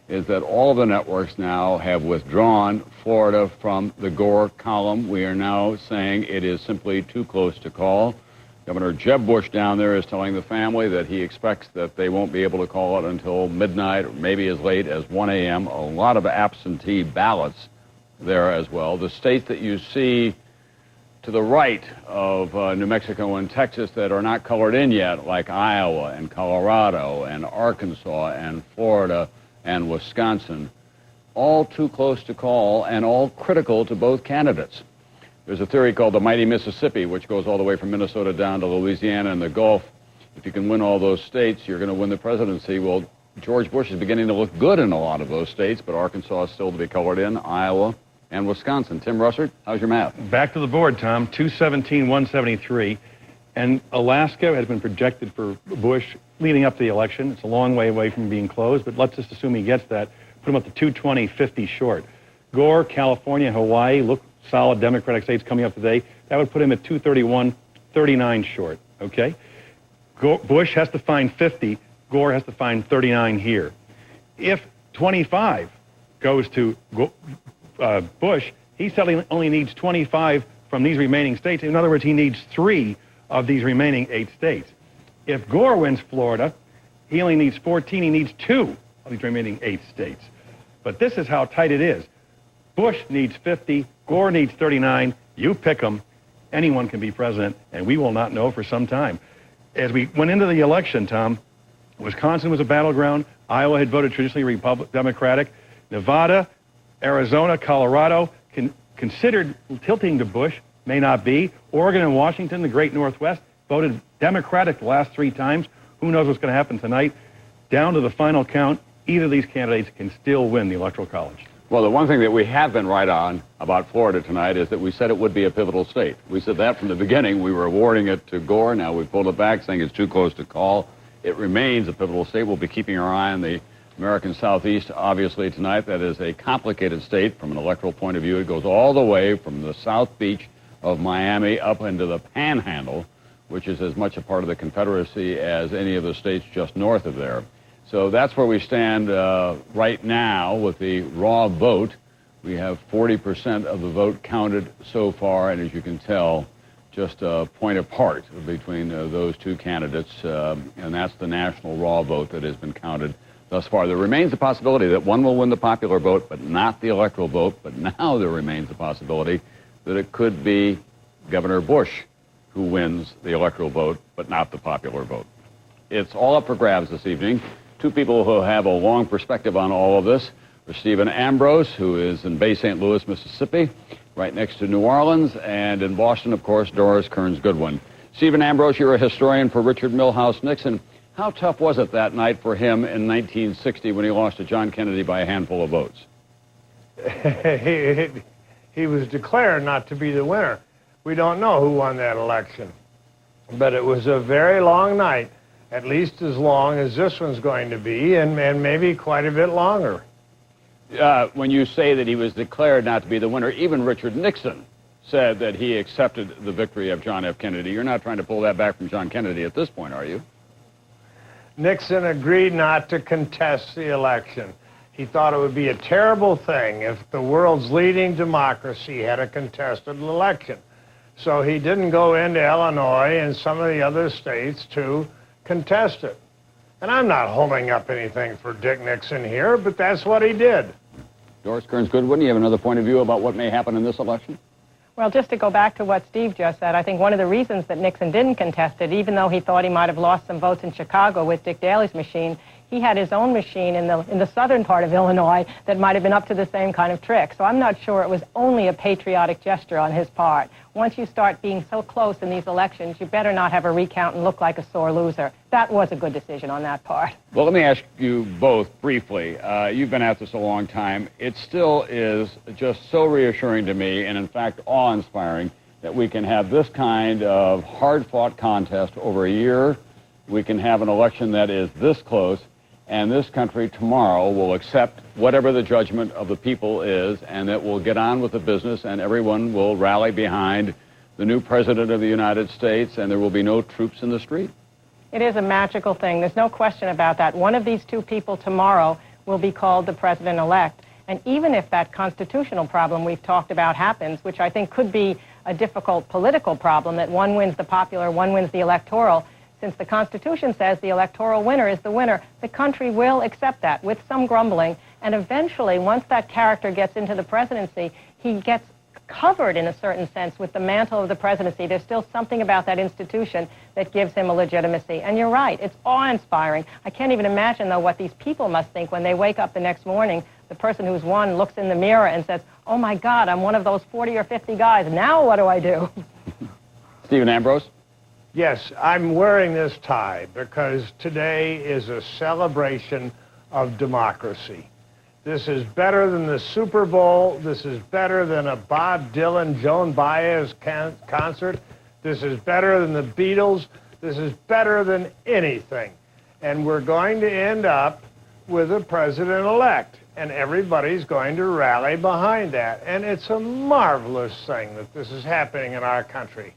is that all of the networks now have withdrawn Florida from the Gore column. We are now saying it is simply too close to call. Governor Jeb Bush down there is telling the family that he expects that they won't be able to call it until midnight or maybe as late as 1 a.m. A lot of absentee ballots there as well. The states that you see to the right of New Mexico and Texas that are not colored in yet, like Iowa and Colorado and Arkansas and Florida and Wisconsin, all too close to call and all critical to both candidates. There's a theory called the mighty Mississippi, which goes all the way from Minnesota down to Louisiana and the Gulf. If you can win all those states, you're going to win the presidency. Well, George Bush is beginning to look good in a lot of those states, but Arkansas is still to be colored in, Iowa and Wisconsin. Tim Russert, how's your map? Back to the board, Tom. 217, 173. And Alaska has been projected for Bush leading up to the election. It's a long way away from being closed, but let's just assume he gets that. Put him up to 220, 50 short. Gore, California, Hawaii, look solid Democratic states coming up today. That would put him at 231, 39 short, okay? Bush has to find 50. Gore has to find 39 here. If 25 goes to Bush, he suddenly only needs 25 from these remaining states. In other words, he needs 3 of these remaining 8 states. If Gore wins Florida, he only needs 14. He needs 2 of these remaining 8 states. But this is how tight it is. Bush needs 50. Gore needs 39. You pick them. Anyone can be president, and we will not know for some time. As we went into the election, Tom, Wisconsin was a battleground. Iowa had voted traditionally Democratic. Nevada, Arizona, Colorado, considered tilting to Bush, may not be. Oregon and Washington, the great Northwest, voted Democratic the last 3 times. Who knows what's going to happen tonight? Down to the final count, either of these candidates can still win the Electoral College. Well, the one thing that we have been right on about Florida tonight is that we said it would be a pivotal state. We said that from the beginning. We were awarding it to Gore. Now we've pulled it back, saying it's too close to call. It remains a pivotal state. We'll be keeping our eye on the American Southeast, obviously, tonight. That is a complicated state from an electoral point of view. It goes all the way from the South Beach of Miami up into the Panhandle, which is as much a part of the Confederacy as any of the states just north of there. So that's where we stand right now with the raw vote. We have 40% of the vote counted so far, and as you can tell, just a point apart between those 2 candidates, and that's the national raw vote that has been counted thus far. There remains the possibility that one will win the popular vote, but not the electoral vote. But now there remains the possibility that it could be Governor Bush who wins the electoral vote, but not the popular vote. It's all up for grabs this evening. 2 people who have a long perspective on all of this are Stephen Ambrose, who is in Bay St. Louis, Mississippi, right next to New Orleans, and in Boston, of course, Doris Kearns-Goodwin. Stephen Ambrose, you're a historian for Richard Milhous Nixon. How tough was it that night for him in 1960 when he lost to John Kennedy by a handful of votes? He was declared not to be the winner. We don't know who won that election. But it was a very long night, at least as long as this one's going to be, and maybe quite a bit longer. When you say that he was declared not to be the winner, even Richard Nixon said that he accepted the victory of John F. Kennedy. You're not trying to pull that back from John Kennedy at this point, are you? Nixon agreed not to contest the election. He thought it would be a terrible thing if the world's leading democracy had a contested election. So he didn't go into Illinois and some of the other states to contest it. And I'm not holding up anything for Dick Nixon here, but that's what he did. Doris Kearns Goodwin, you have another point of view about what may happen in this election? Well, just to go back to what Steve just said, I think one of the reasons that Nixon didn't contest it, even though he thought he might have lost some votes in Chicago with Dick Daley's machine, he had his own machine in the southern part of Illinois that might have been up to the same kind of trick. So I'm not sure it was only a patriotic gesture on his part. Once you start being so close in these elections, you better not have a recount and look like a sore loser. That was a good decision on that part. Well, let me ask you both briefly. You've been at this a long time. It still is just so reassuring to me, and in fact awe-inspiring, that we can have this kind of hard-fought contest over a year. We can have an election that is this close, and this country tomorrow will accept whatever the judgment of the people is, and that we'll get on with the business, and everyone will rally behind the new president of the United States, and there will be no troops in the street. It is a magical thing. There's no question about that. One of these two people tomorrow will be called the president-elect. And even if that constitutional problem we've talked about happens, which I think could be a difficult political problem, that one wins the popular, one wins the electoral, since the Constitution says the electoral winner is the winner, the country will accept that with some grumbling. And eventually, once that character gets into the presidency, he gets covered in a certain sense with the mantle of the presidency. There's still something about that institution that gives him a legitimacy. And you're right, it's awe-inspiring. I can't even imagine, though, what these people must think when they wake up the next morning. The person who's won looks in the mirror and says, oh my God, I'm one of those 40 or 50 guys. Now what do I do? Stephen Ambrose? Yes, I'm wearing this tie because today is a celebration of democracy. This is better than the Super Bowl. This is better than a Bob Dylan, Joan Baez concert. This is better than the Beatles. This is better than anything. And we're going to end up with a president-elect, and everybody's going to rally behind that. And it's a marvelous thing that this is happening in our country.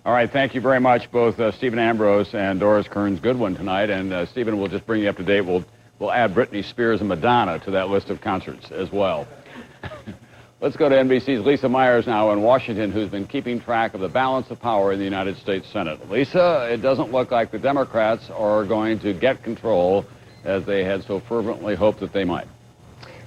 All right, thank you very much, both Stephen Ambrose and Doris Kearns Goodwin tonight. And Stephen, we'll just bring you up to date. We'll add Britney Spears and Madonna to that list of concerts as well. Let's go to NBC's Lisa Myers now in Washington, who's been keeping track of the balance of power in the United States Senate. Lisa, it doesn't look like the Democrats are going to get control as they had so fervently hoped that they might.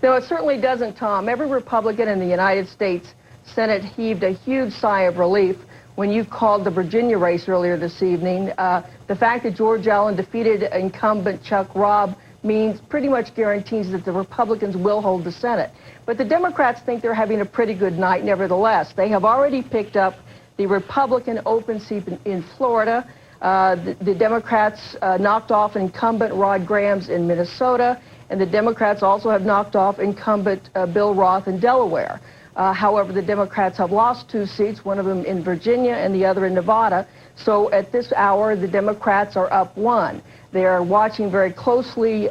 No, it certainly doesn't, Tom. Every Republican in the United States Senate heaved a huge sigh of relief when you called the Virginia race earlier this evening. The fact that George Allen defeated incumbent Chuck Robb means pretty much guarantees that the Republicans will hold the Senate. But the Democrats think they're having a pretty good night nevertheless. They have already picked up the Republican open seat in Florida. The Democrats knocked off incumbent Rod Grams in Minnesota, and the Democrats also have knocked off incumbent Bill Roth in Delaware. However, the Democrats have lost 2 seats, one of them in Virginia and the other in Nevada. So at this hour, the Democrats are up 1. They are watching very closely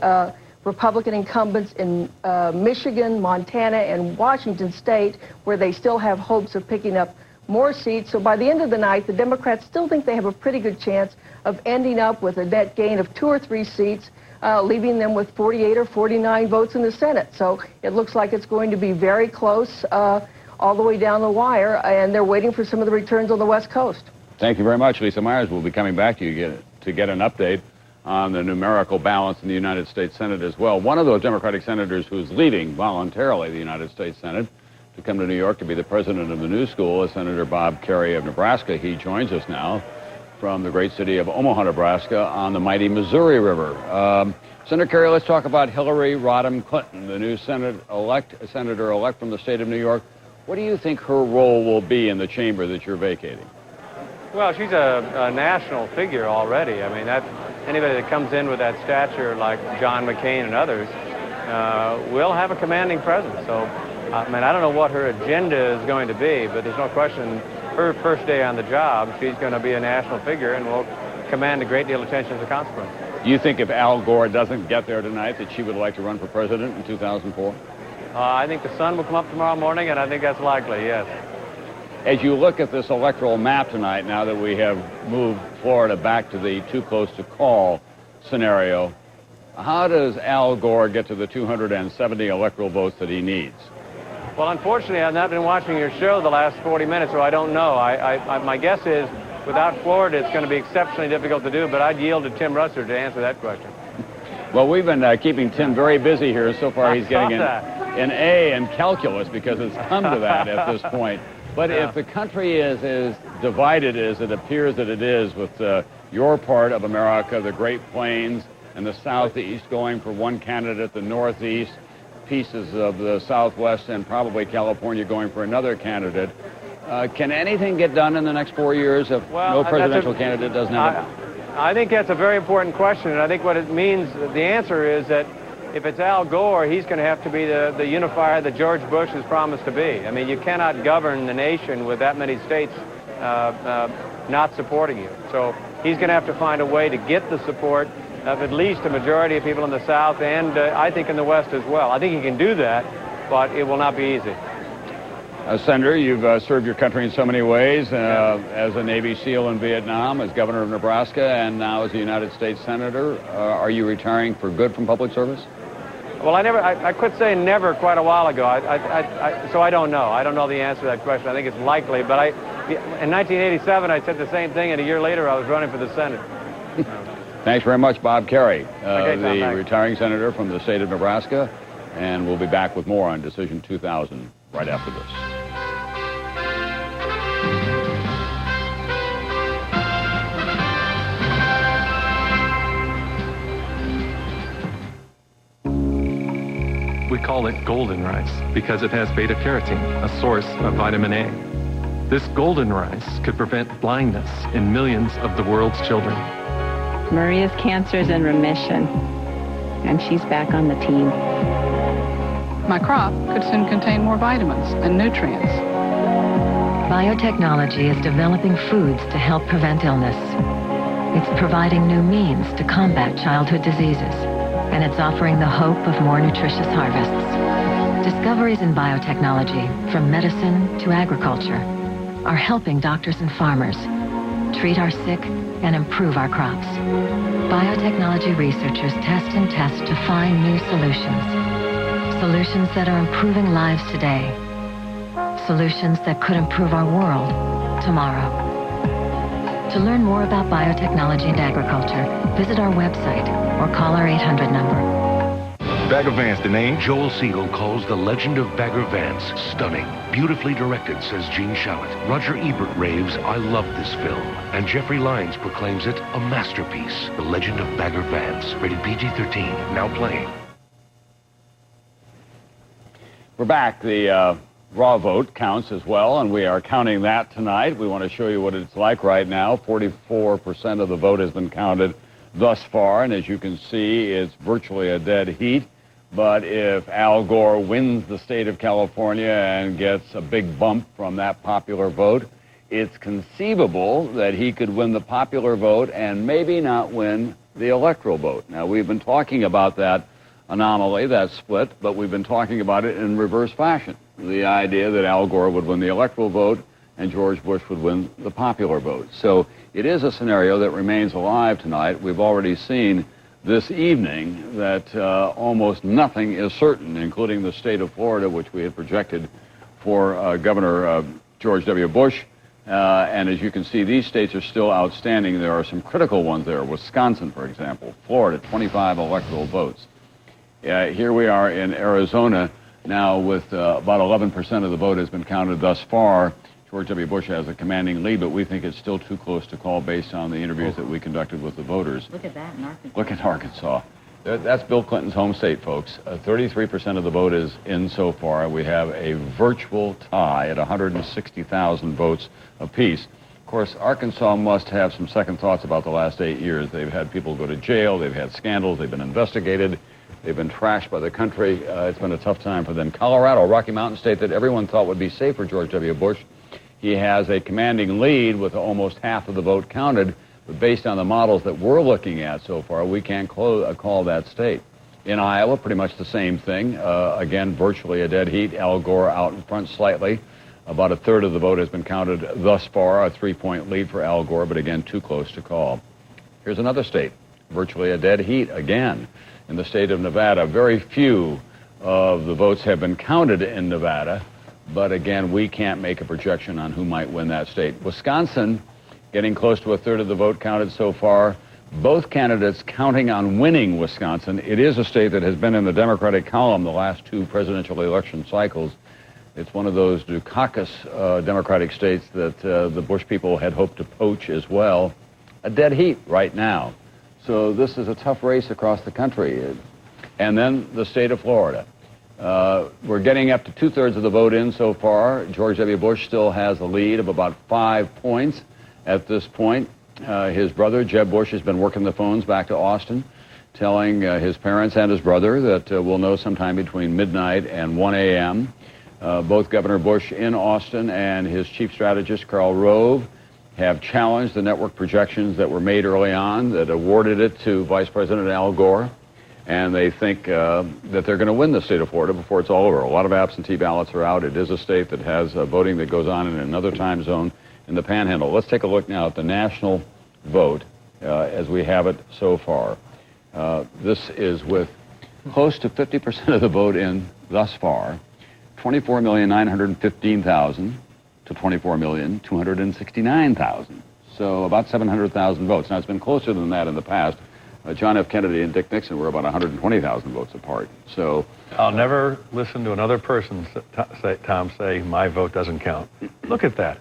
Republican incumbents in Michigan, Montana, and Washington State, where they still have hopes of picking up more seats. So by the end of the night, the Democrats still think they have a pretty good chance of ending up with a net gain of 2 or 3 seats, leaving them with 48 or 49 votes in the Senate. So it looks like it's going to be very close all the way down the wire, and they're waiting for some of the returns on the West Coast. Thank you very much, Lisa Myers. We'll be coming back to you to get an update on the numerical balance in the United States Senate as well. One of those Democratic senators who's leaving voluntarily the United States Senate to come to New York to be the president of the new school is Senator Bob Kerrey of Nebraska. He joins us now from the great city of Omaha, Nebraska, on the mighty Missouri River. Senator Kerrey, let's talk about Hillary Rodham Clinton, the new senator-elect from the state of New York. What do you think her role will be in the chamber that you're vacating? Well, she's a national figure already. I mean, anybody that comes in with that stature, like John McCain and others, will have a commanding presence. So, I mean, I don't know what her agenda is going to be, but there's no question her first day on the job, she's going to be a national figure and will command a great deal of attention as a consequence. Do you think if Al Gore doesn't get there tonight that she would like to run for president in 2004? I think the sun will come up tomorrow morning, and I think that's likely, yes. As you look at this electoral map tonight, now that we have moved Florida back to the too close to call scenario, how does Al Gore get to the 270 electoral votes that he needs? Well, unfortunately, I've not been watching your show the last 40 minutes, so I don't know. My guess is without Florida, it's going to be exceptionally difficult to do, but I'd yield to Tim Russer to answer that question. Well, we've been keeping Tim very busy here. So far, he's getting an A in calculus because it's come to that at this point. But if the country is as divided as it appears that it is, with your part of America, the Great Plains, and the Southeast going for one candidate, the Northeast, pieces of the Southwest, and probably California going for another candidate, can anything get done in the next 4 years if no presidential candidate doesn't have it? I think that's a very important question, and I think what it means, the answer is that if it's Al Gore, he's going to have to be the unifier that George Bush has promised to be. I mean, you cannot govern the nation with that many states not supporting you. So he's going to have to find a way to get the support of at least a majority of people in the South and I think in the West as well. I think he can do that, but it will not be easy. Senator, you've served your country in so many ways, as a Navy SEAL in Vietnam, as governor of Nebraska, and now as a United States Senator. Are you retiring for good from public service? Well, I could say never quite a while ago, so I don't know. I don't know the answer to that question. I think it's likely, but in 1987, I said the same thing, and a year later, I was running for the Senate. Thanks very much, Bob Kerrey, Okay, Tom, the retiring senator from the state of Nebraska, and we'll be back with more on Decision 2000 right after this. We call it golden rice because it has beta-carotene, a source of vitamin A. This golden rice could prevent blindness in millions of the world's children. Maria's cancer is in remission, and she's back on the team. My crop could soon contain more vitamins and nutrients. Biotechnology is developing foods to help prevent illness. It's providing new means to combat childhood diseases, and it's offering the hope of more nutritious harvests. Discoveries in biotechnology, from medicine to agriculture, are helping doctors and farmers treat our sick and improve our crops. Biotechnology researchers test and test to find new solutions. Solutions that are improving lives today. Solutions that could improve our world tomorrow. To learn more about biotechnology and agriculture, visit our website or call our 800 number. Bagger Vance, the name? Joel Siegel calls The Legend of Bagger Vance stunning. Beautifully directed, says Gene Shalit. Roger Ebert raves, I love this film. And Jeffrey Lyons proclaims it a masterpiece. The Legend of Bagger Vance, rated PG-13, now playing. We're back. The raw vote counts as well, and we are counting that tonight. We want to show you what it's like right now. 44% of the vote has been counted thus far, and as you can see, it's virtually a dead heat. But if Al Gore wins the state of California and gets a big bump from that popular vote, it's conceivable that he could win the popular vote and maybe not win the electoral vote. Now, we've been talking about that anomaly, that split, but we've been talking about it in reverse fashion. The idea that Al Gore would win the electoral vote and George Bush would win the popular vote. So it is a scenario that remains alive tonight. We've already seen this evening that almost nothing is certain, including the state of Florida, which we had projected for Governor George W. Bush. And as you can see, these states are still outstanding. There are some critical ones there. Wisconsin, for example. Florida, 25 electoral votes. Here we are in Arizona now with about 11% of the vote has been counted thus far. George W. Bush has a commanding lead, but we think it's still too close to call based on the interviews that we conducted with the voters. Look at that in Arkansas. Look at Arkansas. That's Bill Clinton's home state, folks. 33% of the vote is in so far. We have a virtual tie at 160,000 votes apiece. Of course, Arkansas must have some second thoughts about the last 8 years. They've had people go to jail. They've had scandals. They've been investigated. They've been trashed by the country. It's been a tough time for them. Colorado, Rocky Mountain State that everyone thought would be safe for George W. Bush. He has a commanding lead with almost half of the vote counted, but based on the models that we're looking at so far, we can't call that state. In Iowa, pretty much the same thing. Again, virtually a dead heat. Al Gore out in front slightly. About a third of the vote has been counted thus far, a 3-point lead for Al Gore, but again, too close to call. Here's another state, virtually a dead heat again. In the state of Nevada, very few of the votes have been counted in Nevada, but again, we can't make a projection on who might win that state. Wisconsin, getting close to a third of the vote counted so far. Both candidates counting on winning Wisconsin. It is a state that has been in the Democratic column the last 2 presidential election cycles. It's one of those Dukakis Democratic states that the Bush people had hoped to poach as well. A dead heat right now. So this is a tough race across the country. And then the state of Florida. We're getting up to 2/3 of the vote in so far. George W. Bush still has a lead of about 5 points at this point. His brother, Jeb Bush, has been working the phones back to Austin, telling his parents and his brother that we'll know sometime between midnight and 1 a.m. Both Governor Bush in Austin and his chief strategist, Karl Rove, have challenged the network projections that were made early on that awarded it to Vice President Al Gore. And they think that they're going to win the state of Florida before it's all over. A lot of absentee ballots are out. It is a state that has voting that goes on in another time zone in the Panhandle. Let's take a look now at the national vote as we have it so far. This is with close to 50% of the vote in thus far, 24,915,000 to 24,269,000. So about 700,000 votes. Now, it's been closer than that in the past. John F. Kennedy and Dick Nixon were about 120,000 votes apart. So I'll never listen to another person, Tom, say my vote doesn't count. Look at that.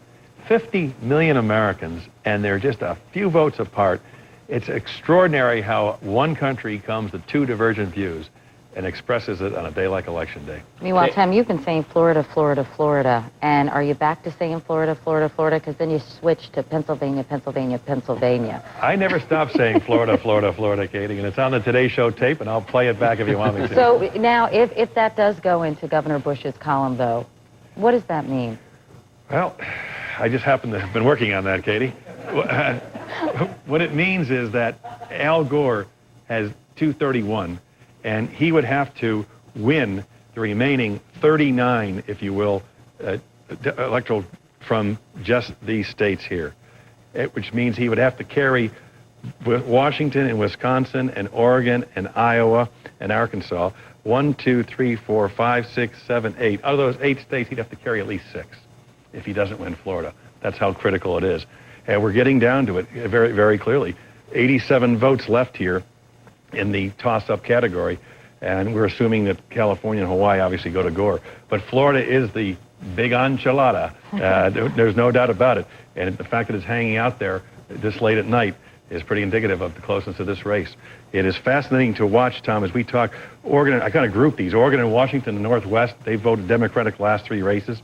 50 million Americans, and they're just a few votes apart. It's extraordinary how one country comes to 2 divergent views and expresses it on a day like Election Day. Meanwhile, Tom, you've been saying Florida, Florida, Florida. And are you back to saying Florida, Florida, Florida? Because then you switch to Pennsylvania, Pennsylvania, Pennsylvania. I never stopped saying Florida, Florida, Florida, Katie, and it's on the Today Show tape, and I'll play it back if you want me to. So now, if that does go into Governor Bush's column, though, what does that mean? Well, I just happen to have been working on that, Katie. What it means is that Al Gore has 231, and he would have to win the remaining 39, if you will, electoral from just these states here, which means he would have to carry Washington and Wisconsin and Oregon and Iowa and Arkansas. 1, 2, 3, 4, 5, 6, 7, 8. Out of those 8 states, he'd have to carry at least 6 if he doesn't win Florida. That's how critical it is. And we're getting down to it very, very clearly. 87 votes left here in the toss-up category, and we're assuming that California and Hawaii obviously go to Gore. But Florida is the big enchilada. There's no doubt about it. And the fact that it's hanging out there this late at night is pretty indicative of the closeness of this race. It is fascinating to watch, Tom, as we talk. Oregon, I kind of group these. Oregon and Washington in the Northwest, they voted Democratic last 3 races.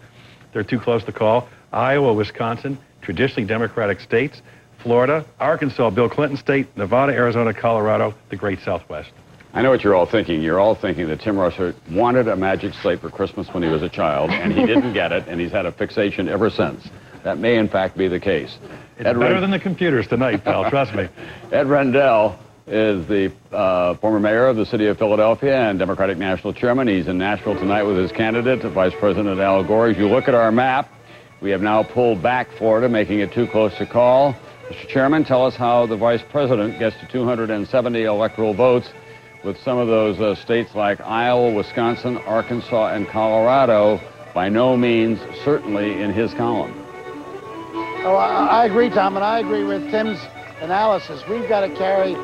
They're too close to call. Iowa, Wisconsin, traditionally Democratic states. Florida, Arkansas, Bill Clinton state, Nevada, Arizona, Colorado, the great Southwest. I know what you're all thinking. You're all thinking that Tim Russert wanted a magic slate for Christmas when he was a child, and he didn't get it, and he's had a fixation ever since. That may, in fact, be the case. It's better than the computers tonight, pal, trust me. Ed Rendell is the former mayor of the city of Philadelphia and Democratic National Chairman. He's in Nashville tonight with his candidate, Vice President Al Gore. As you look at our map, we have now pulled back Florida, making it too close to call. Mr. Chairman, tell us how the Vice President gets to 270 electoral votes with some of those states like Iowa, Wisconsin, Arkansas, and Colorado by no means certainly in his column. Oh, I agree, Tom, and I agree with Tim's analysis. We've got to carry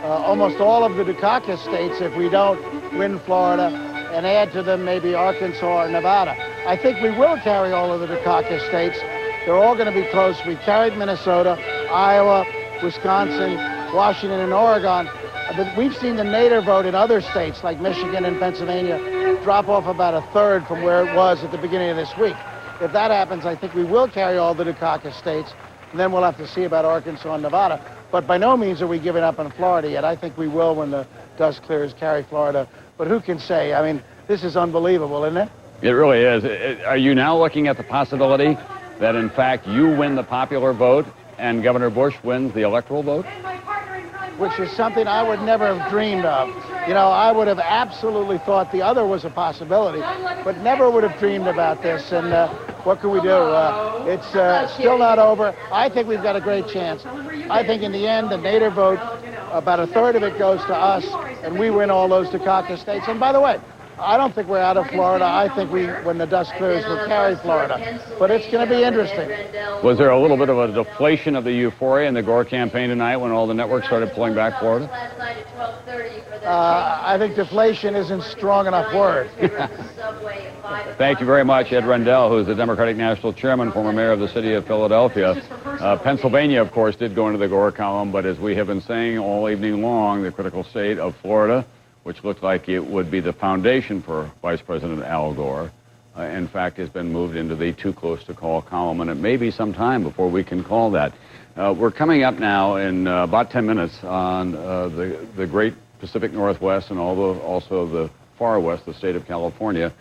almost all of the Dukakis states if we don't win Florida, and add to them maybe Arkansas or Nevada. I think we will carry all of the Dukakis states. They're all going to be close. We carried Minnesota, Iowa, Wisconsin, Washington, and Oregon. But we've seen the native vote in other states like Michigan and Pennsylvania drop off about 1/3 from where it was at the beginning of this week. If that happens, I think we will carry all the Dukakis states, and then we'll have to see about Arkansas and Nevada. But by no means are we giving up on Florida yet. I think we will, when the dust clears, carry Florida. But who can say? I mean, this is unbelievable, isn't it? It really is. Are you now looking at the possibility that, in fact, you win the popular vote and Governor Bush wins the electoral vote? Which is something I would never have dreamed of. You know, I would have absolutely thought the other was a possibility, but never would have dreamed about this. And What can we do? It's still not over. I think we've got a great chance. I think in the end, the native vote, about a third of it goes to us, and we win all those Dukakis states. And by the way, I don't think we're out of Florida. I think when the dust clears, we'll carry Florida. But it's going to be interesting. Was there a little bit of a deflation of the euphoria in the Gore campaign tonight when all the networks started pulling back Florida? I think deflation isn't strong enough word. Thank you very much, Ed Rendell, who is the Democratic National Chairman, former mayor of the city of Philadelphia. Pennsylvania, of course, did go into the Gore column, but as we have been saying all evening long, the critical state of Florida, which looked like it would be the foundation for Vice President Al Gore, in fact, has been moved into the too close to call column, and it may be some time before we can call that. We're coming up now in about 10 minutes on the great Pacific Northwest and also the far west, the state of California.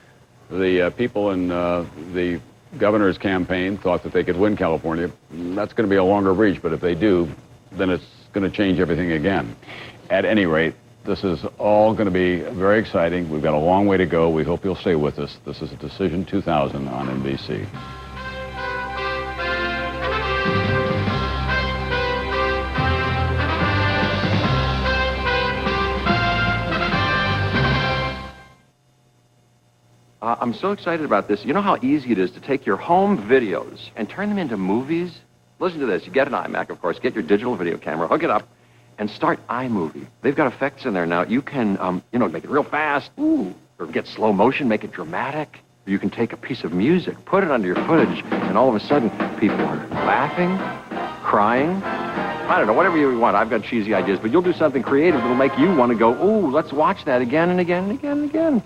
The people in the governor's campaign thought that they could win California. That's going to be a longer reach, but if they do, then it's going to change everything again. At any rate, this is all going to be very exciting. We've got a long way to go. We hope you'll stay with us. This is Decision 2000 on NBC. I'm so excited about this. You know how easy it is to take your home videos and turn them into movies? Listen to this. You get an iMac, of course. Get your digital video camera, hook it up, and start iMovie. They've got effects in there now. You can, make it real fast, or get slow motion, make it dramatic. You can take a piece of music, put it under your footage, and all of a sudden, people are laughing, crying. I don't know, whatever you want. I've got cheesy ideas, but you'll do something creative that'll make you want to go, ooh, let's watch that again and again and again and again.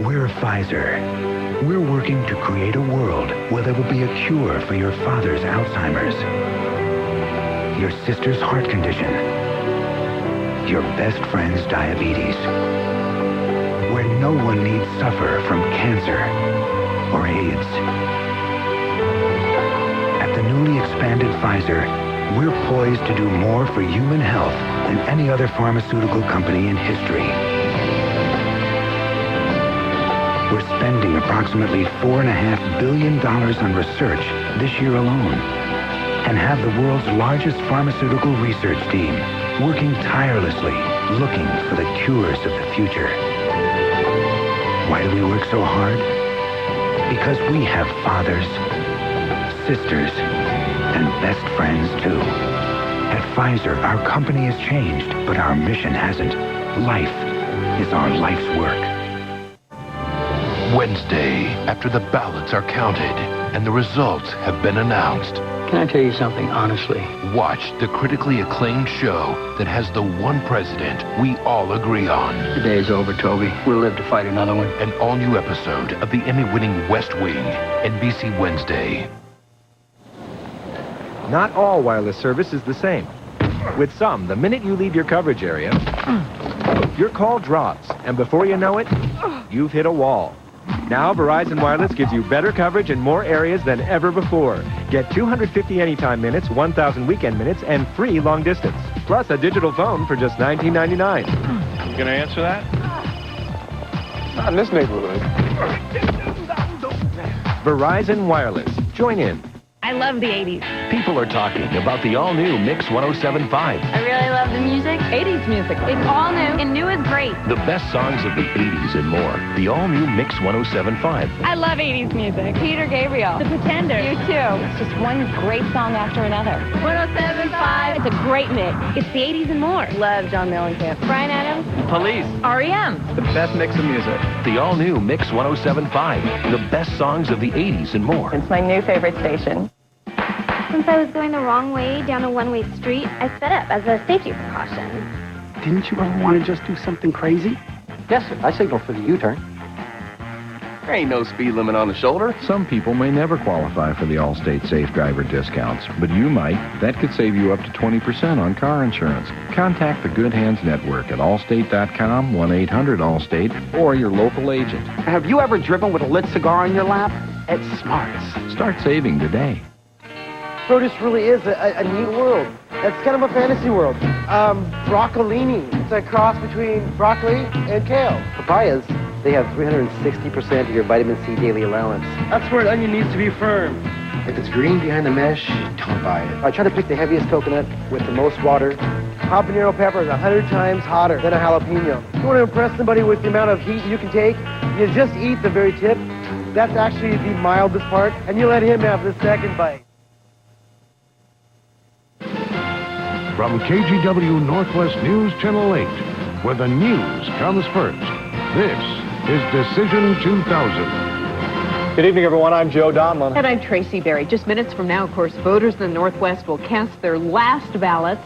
We're Pfizer. We're working to create a world where there will be a cure for your father's Alzheimer's, your sister's heart condition, your best friend's diabetes, where no one needs suffer from cancer or AIDS. At the newly expanded Pfizer, we're poised to do more for human health than any other pharmaceutical company in history. We're spending approximately $4.5 billion on research this year alone, and have the world's largest pharmaceutical research team working tirelessly, looking for the cures of the future. Why do we work so hard? Because we have fathers, sisters, and best friends too. At Pfizer, our company has changed, but our mission hasn't. Life is our life's work. Wednesday, after the ballots are counted and the results have been announced. Can I tell you something, honestly? Watch the critically acclaimed show that has the one president we all agree on. The day is over, Toby. We'll live to fight another one. An all-new episode of the Emmy-winning West Wing, NBC Wednesday. Not all wireless service is the same. With some, the minute you leave your coverage area, your call drops, and before you know it, you've hit a wall. Now, Verizon Wireless gives you better coverage in more areas than ever before. Get 250 anytime minutes, 1,000 weekend minutes, and free long distance. Plus a digital phone for just $19.99. You gonna answer that? Not in this neighborhood. Verizon Wireless. Join in. I love the 80s. People are talking about the all-new Mix 107.5. I really love the music. 80s music. It's all new, and new is great. The best songs of the 80s and more. The all-new Mix 107.5. I love 80s music. Peter Gabriel. The Pretenders. You too. It's just one great song after another. 107.5. It's a great mix. It's the 80s and more. Love John Mellencamp. Bryan Adams. Police. R.E.M. The best mix of music. The all-new Mix 107.5. The best songs of the 80s and more. It's my new favorite station. Since I was going the wrong way down a one-way street, I sped up as a safety precaution. Didn't you ever want to just do something crazy? Yes, sir. I signaled for the U-turn. There ain't no speed limit on the shoulder. Some people may never qualify for the Allstate Safe Driver discounts, but you might. That could save you up to 20% on car insurance. Contact the Good Hands Network at allstate.com, 1-800-ALLSTATE, or your local agent. Have you ever driven with a lit cigar in your lap? It's smart. Start saving today. Produce really is a neat world. It's kind of a fantasy world. Broccolini. It's a cross between broccoli and kale. Papayas, they have 360% of your vitamin C daily allowance. That's where an onion needs to be firm. If it's green behind the mesh, don't buy it. I try to pick the heaviest coconut with the most water. Habanero pepper is 100 times hotter than a jalapeno. If you want to impress somebody with the amount of heat you can take, you just eat the very tip. That's actually the mildest part, and you let him have the second bite. From KGW Northwest News Channel 8, where the news comes first, this is Decision 2000. Good evening, everyone. I'm Joe Donlin. And I'm Tracy Berry. Just minutes from now, of course, voters in the Northwest will cast their last ballots.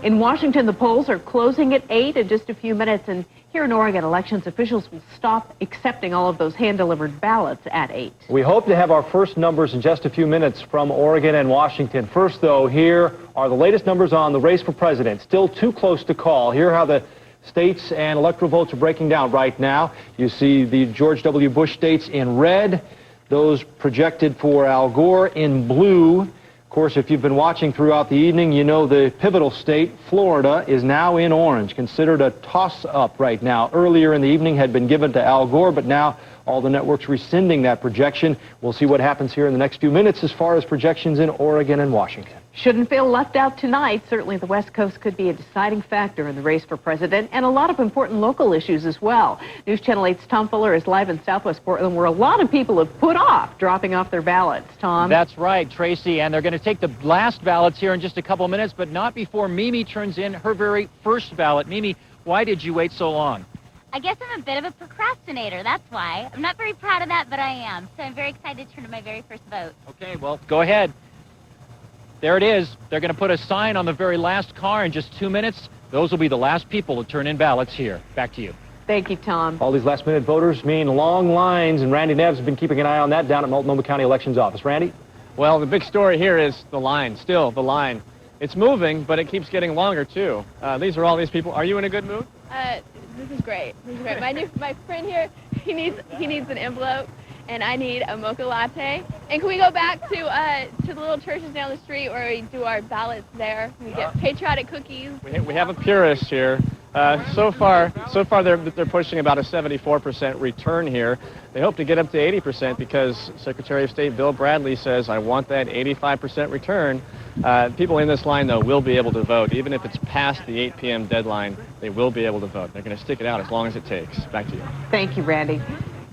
In Washington, the polls are closing at 8 in just a few minutes. And here in Oregon, elections officials will stop accepting all of those hand-delivered ballots at 8. We hope to have our first numbers in just a few minutes from Oregon and Washington. First, though, here are the latest numbers on the race for president. Still too close to call. Here are how the states and electoral votes are breaking down right now. You see the George W. Bush states in red. Those projected for Al Gore in blue. Of course, if you've been watching throughout the evening, you know the pivotal state, Florida, is now in orange, considered a toss-up right now. Earlier in the evening had been given to Al Gore, but now all the networks rescinding that projection. We'll see what happens here in the next few minutes as far as projections in Oregon and Washington. Shouldn't feel left out tonight. Certainly the West Coast could be a deciding factor in the race for president, and a lot of important local issues as well. News Channel 8's Tom Fuller is live in Southwest Portland, where a lot of people have put off dropping off their ballots. Tom? That's right, Tracy, and they're going to take the last ballots here in just a couple of minutes, but not before Mimi turns in her very first ballot. Mimi, why did you wait so long? I guess I'm a bit of a procrastinator, that's why. I'm not very proud of that, but I am. So I'm very excited to turn in my very first vote. Okay, well, go ahead. There it is. They're going to put a sign on the very last car in just 2 minutes. Those will be the last people to turn in ballots here. Back to you. Thank you, Tom. All these last-minute voters mean long lines, and Randy Neves has been keeping an eye on that down at Multnomah County Elections Office. Randy? Well, the big story here is the line, still the line. It's moving, but it keeps getting longer, too. These are all these people. Are you in a good mood? This is great. This is great. My friend here, he needs an envelope, and I need a mocha latte. And can we go back to the little churches down the street where we do our ballots there? We get patriotic cookies. We have a purist here. So far they're pushing about a 74% return here. They hope to get up to 80% because Secretary of State Bill Bradley says, I want that 85% return. People in this line, though, will be able to vote. Even if it's past the 8 p.m. deadline, they will be able to vote. They're going to stick it out as long as it takes. Back to you. Thank you, Randy.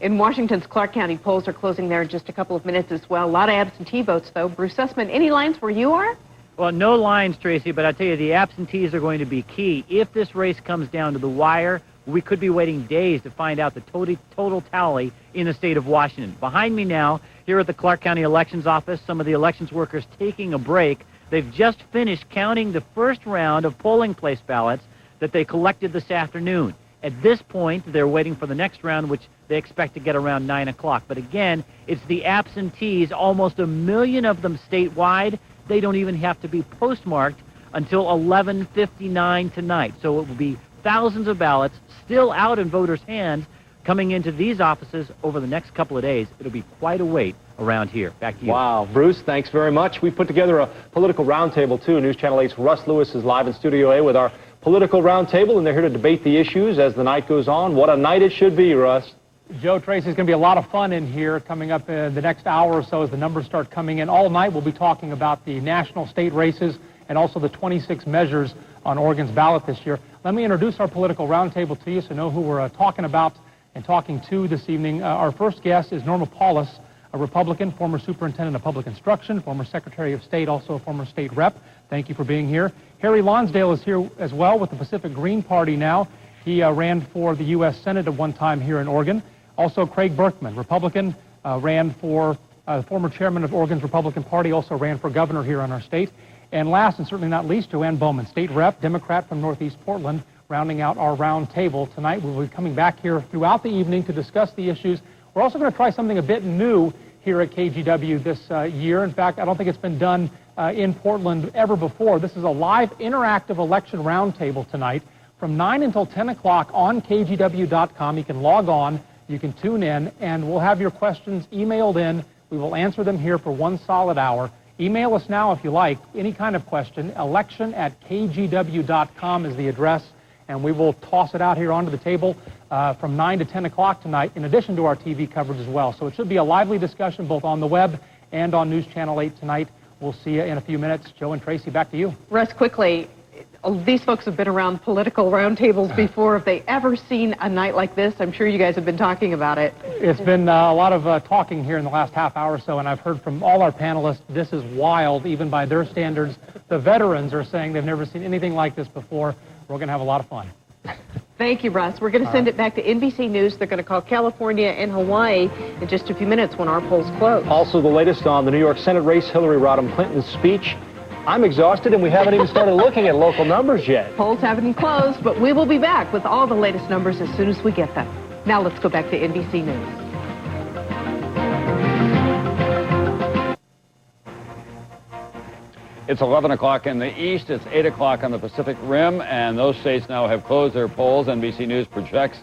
In Washington's Clark County, polls are closing there in just a couple of minutes as well. A lot of absentee votes, though. Bruce Sussman, any lines where you are? Well, no lines, Tracy, but I tell you, the absentees are going to be key. If this race comes down to the wire, we could be waiting days to find out the total tally in the state of Washington. Behind me now, here at the Clark County Elections Office, some of the elections workers taking a break. They've just finished counting the first round of polling place ballots that they collected this afternoon. At this point, they're waiting for the next round, which they expect to get around 9 o'clock. But again, it's the absentees, almost 1 million of them statewide. They don't even have to be postmarked until 11:59 tonight. So it will be thousands of ballots still out in voters' hands coming into these offices over the next couple of days. It'll be quite a wait around here. Back to you. Wow, Bruce, thanks very much. We put together a political roundtable, too. News Channel 8's Russ Lewis is live in Studio A with our political roundtable, and they're here to debate the issues as the night goes on. What a night it should be, Russ. Joe, Tracy, it's going to be a lot of fun in here coming up in the next hour or so as the numbers start coming in. All night we'll be talking about the national state races and also the 26 measures on Oregon's ballot this year. Let me introduce our political roundtable to you so you know who we're talking about and talking to this evening. Our first guest is Norma Paulus, a Republican, former superintendent of public instruction, former Secretary of State, also a former state rep. Thank you for being here. Harry Lonsdale is here as well with the Pacific Green Party now. He ran for the U.S. Senate at one time here in Oregon. Also, Craig Berkman, Republican, ran for former chairman of Oregon's Republican Party, also ran for governor here in our state. And last and certainly not least, Joanne Bowman, state rep, Democrat from Northeast Portland, rounding out our round table tonight. We'll be coming back here throughout the evening to discuss the issues. We're also going to try something a bit new here at KGW this year. In fact, I don't think it's been done in Portland ever before. This is a live interactive election roundtable tonight from 9 until 10 o'clock on KGW.com. You can log on, you can tune in, and we'll have your questions emailed in. We will answer them here for 1 solid hour. Email us now if you like, any kind of question. Election@kgw.com is the address. and we will toss it out here onto the table from 9 to 10 o'clock tonight, in addition to our TV coverage as well. So it should be a lively discussion both on the web and on News Channel 8 tonight. We'll see you in a few minutes. Joe and Tracy, back to you. Russ, quickly, these folks have been around political roundtables before. Have they ever seen a night like this? I'm sure you guys have been talking about it. It's been a lot of talking here in the last half hour or so, and I've heard from all our panelists, this is wild, even by their standards. The veterans are saying they've never seen anything like this before. We're going to have a lot of fun. Thank you, Russ. We're going to send it back to NBC News. They're going to call California and Hawaii in just a few minutes when our polls close. Also, the latest on the New York Senate race, Hillary Rodham Clinton's speech. I'm exhausted, and we haven't even started looking at local numbers yet. Polls haven't closed, but we will be back with all the latest numbers as soon as we get them. Now let's go back to NBC News. It's 11 o'clock in the east, it's 8 o'clock on the Pacific Rim, and those states now have closed their polls. NBC News projects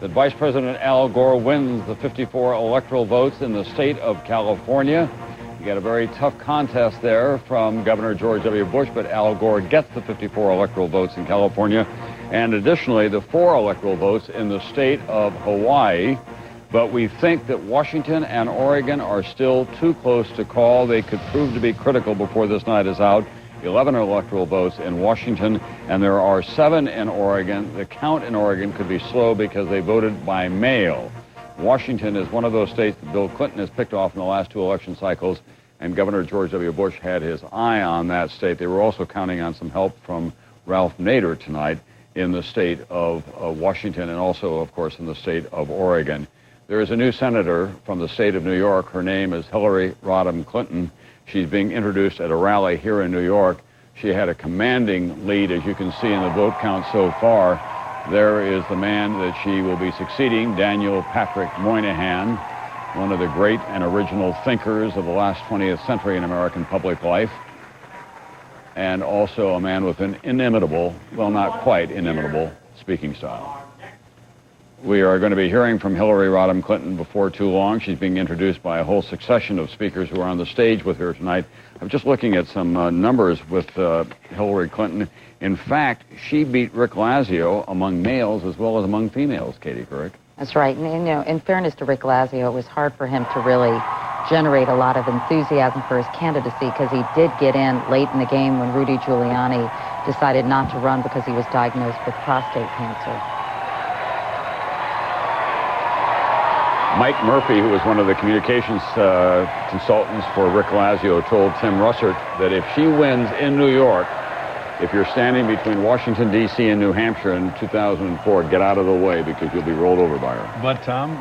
that Vice President Al Gore wins the 54 electoral votes in the state of California. You got a very tough contest there from Governor George W. Bush, but Al Gore gets the 54 electoral votes in California, and additionally the 4 electoral votes in the state of Hawaii. But we think that Washington and Oregon are still too close to call. They could prove to be critical before this night is out. 11 electoral votes in Washington, and there are 7 in Oregon. The count in Oregon could be slow because they voted by mail. Washington is one of those states that Bill Clinton has picked off in the last 2 election cycles, and Governor George W. Bush had his eye on that state. They were also counting on some help from Ralph Nader tonight in the state of Washington, and also, of course, in the state of Oregon. There is a new senator from the state of New York. Her name is Hillary Rodham Clinton. She's being introduced at a rally here in New York. She had a commanding lead, as you can see in the vote count so far. There is the man that she will be succeeding, Daniel Patrick Moynihan, one of the great and original thinkers of the last 20th century in American public life, and also a man with an inimitable, well, not quite inimitable, speaking style. We are going to be hearing from Hillary Rodham Clinton before too long. She's being introduced by a whole succession of speakers who are on the stage with her tonight. I'm just looking at some numbers with Hillary Clinton. In fact, she beat Rick Lazio among males as well as among females, Katie Couric. That's right. And, you know, in fairness to Rick Lazio, it was hard for him to really generate a lot of enthusiasm for his candidacy because he did get in late in the game when Rudy Giuliani decided not to run because he was diagnosed with prostate cancer. Mike Murphy, who was one of the communications consultants for Rick Lazio, told Tim Russert that if she wins in New York, if you're standing between Washington, D.C. and New Hampshire in 2004, get out of the way because you'll be rolled over by her. But, Tom,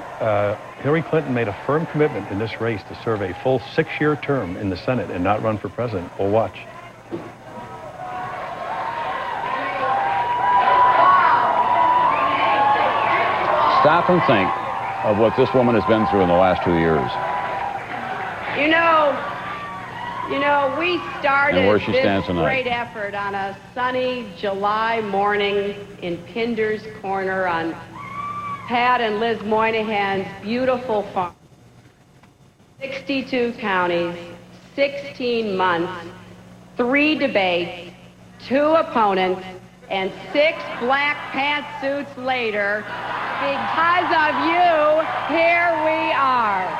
Hillary Clinton made a firm commitment in this race to serve a full 6-year term in the Senate and not run for president. We'll watch. Stop and think of what this woman has been through in the last 2 years. You know, we started this great effort on a sunny July morning in Pinder's Corner on Pat and Liz Moynihan's beautiful farm. 62 counties, 16 months, 3 debates, 2 opponents, and 6 black pantsuits later, because of you, here we are.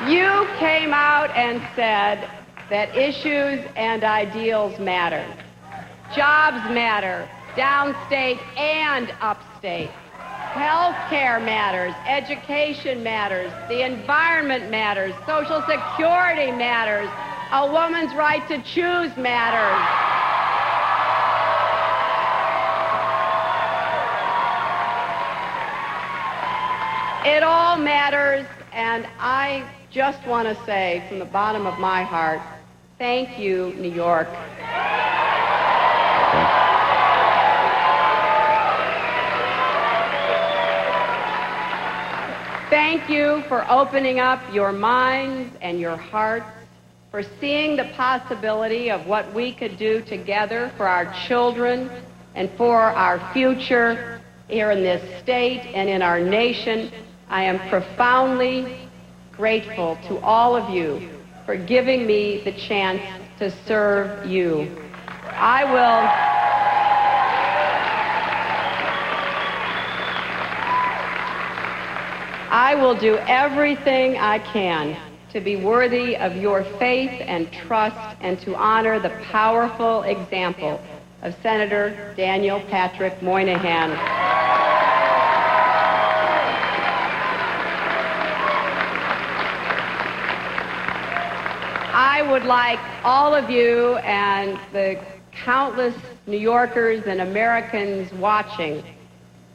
You came out and said that issues and ideals matter. Jobs matter, downstate and upstate. Health care matters, education matters, the environment matters, Social Security matters, a woman's right to choose matters. It all matters, and I just want to say from the bottom of my heart, thank you, New York. Thank you for opening up your minds and your hearts, for seeing the possibility of what we could do together for our children and for our future here in this state and in our nation. I am profoundly grateful to all of you for giving me the chance to serve you. I will do everything I can to be worthy of your faith and trust and to honor the powerful example of Senator Daniel Patrick Moynihan. I would like all of you and the countless New Yorkers and Americans watching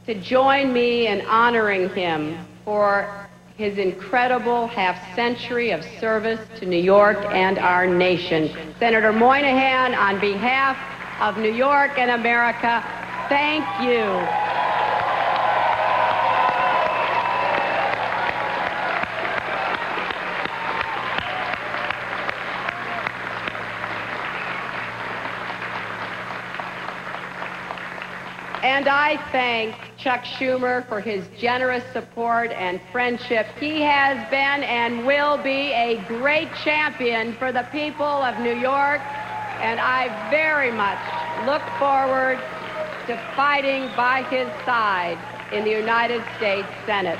to join me in honoring him for his incredible half-century of service to New York and our nation. Senator Moynihan, on behalf of New York and America, thank you. And I thank Chuck Schumer for his generous support and friendship. He has been and will be a great champion for the people of New York, and I very much look forward to fighting by his side in the United States Senate.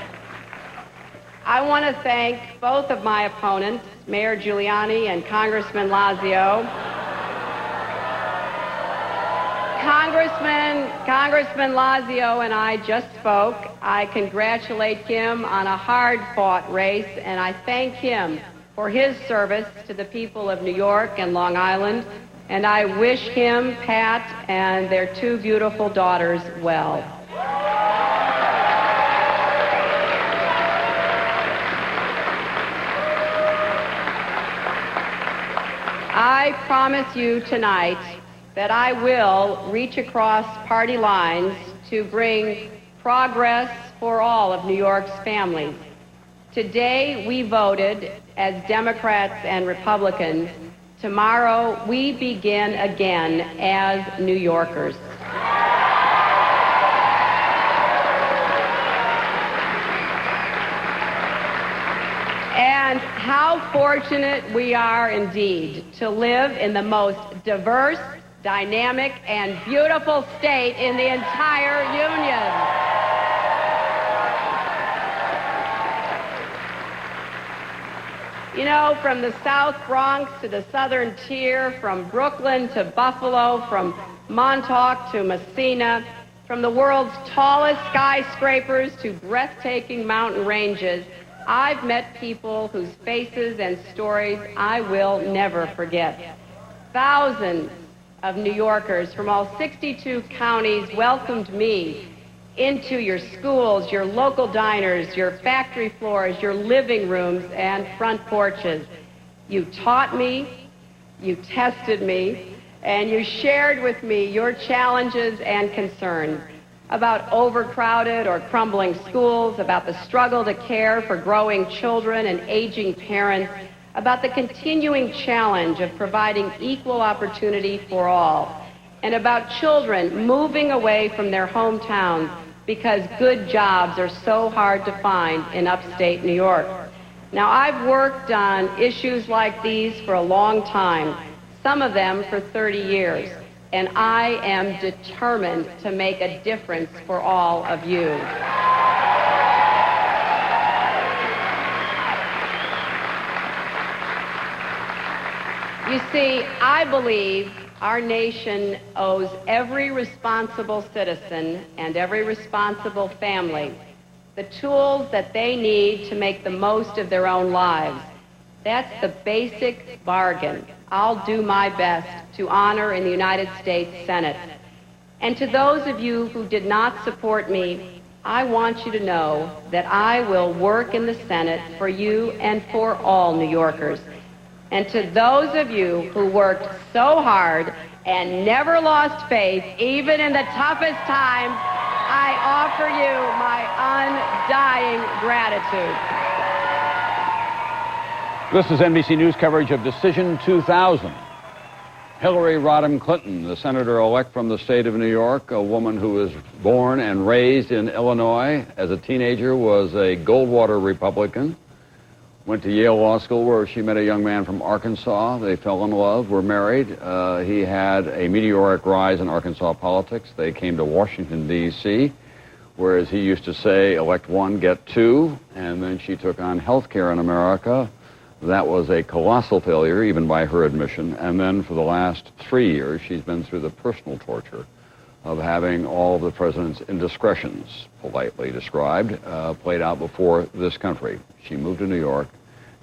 I want to thank both of my opponents, Mayor Giuliani and Congressman Lazio. Congressman Lazio and I just spoke. I congratulate him on a hard-fought race, and I thank him for his service to the people of New York and Long Island, and I wish him, Pat, and their two beautiful daughters well. I promise you tonight that I will reach across party lines to bring progress for all of New York's families. Today we voted as Democrats and Republicans. Tomorrow we begin again as New Yorkers. And how fortunate we are indeed to live in the most diverse, dynamic, and beautiful state in the entire Union. You know, from the South Bronx to the Southern Tier, from Brooklyn to Buffalo, from Montauk to Messina, from the world's tallest skyscrapers to breathtaking mountain ranges, I've met people whose faces and stories I will never forget. Thousands of New Yorkers from all 62 counties welcomed me into your schools, your local diners, your factory floors, your living rooms, and front porches. You taught me, you tested me, and you shared with me your challenges and concerns about overcrowded or crumbling schools, about the struggle to care for growing children and aging parents, about the continuing challenge of providing equal opportunity for all, and about children moving away from their hometowns because good jobs are so hard to find in upstate New York. Now, I've worked on issues like these for a long time, some of them for 30 years, and I am determined to make a difference for all of you. You see, I believe our nation owes every responsible citizen and every responsible family the tools that they need to make the most of their own lives. That's the basic bargain I'll do my best to honor in the United States Senate. And to those of you who did not support me, I want you to know that I will work in the Senate for you and for all New Yorkers. And to those of you who worked so hard and never lost faith, even in the toughest times, I offer you my undying gratitude. This is NBC News coverage of Decision 2000. Hillary Rodham Clinton, the senator-elect from the state of New York, a woman who was born and raised in Illinois, as a teenager was a Goldwater Republican, Went to Yale Law School, where she met a young man from Arkansas. They fell in love, were married. He had a meteoric rise in Arkansas politics. They came to Washington, D.C., where, as he used to say, elect one, get two. And then she took on health care in America. That was a colossal failure, even by her admission. And then for the last 3 years, she's been through the personal torture of having all of the president's indiscretions, politely described, played out before this country. She moved to New York,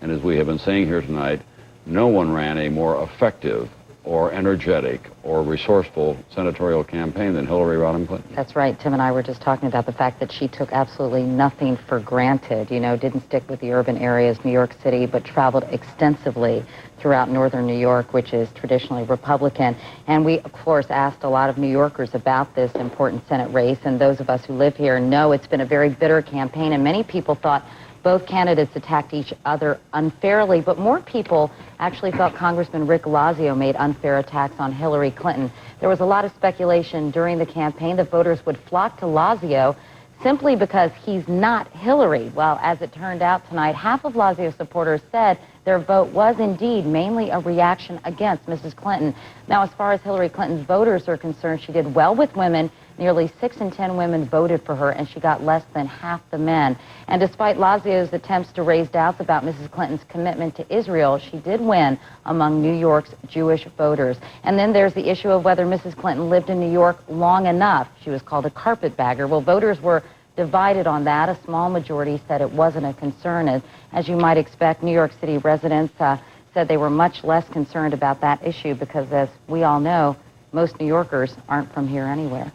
and as we have been saying here tonight, no one ran a more effective or energetic or resourceful senatorial campaign than Hillary Rodham Clinton. That's right. Tim and I were just talking about the fact that she took absolutely nothing for granted. You know, didn't stick with the urban areas, New York City, but traveled extensively throughout northern New York, which is traditionally Republican. And we, of course, asked a lot of New Yorkers about this important Senate race, and those of us who live here know it's been a very bitter campaign, and many people thought both candidates attacked each other unfairly, but more people actually felt Congressman Rick Lazio made unfair attacks on Hillary Clinton. There was a lot of speculation during the campaign that voters would flock to Lazio simply because he's not Hillary. Well, as it turned out tonight, half of Lazio's supporters said their vote was indeed mainly a reaction against Mrs. Clinton. Now, as far as Hillary Clinton's voters are concerned, she did well with women. Nearly 6 in 10 women voted for her, and she got less than half the men. And despite Lazio's attempts to raise doubts about Mrs. Clinton's commitment to Israel, she did win among New York's Jewish voters. And then there's the issue of whether Mrs. Clinton lived in New York long enough. She was called a carpetbagger. Well, voters were divided on that. A small majority said it wasn't a concern. And as you might expect, New York City residents said they were much less concerned about that issue because, as we all know, most New Yorkers aren't from here anyway,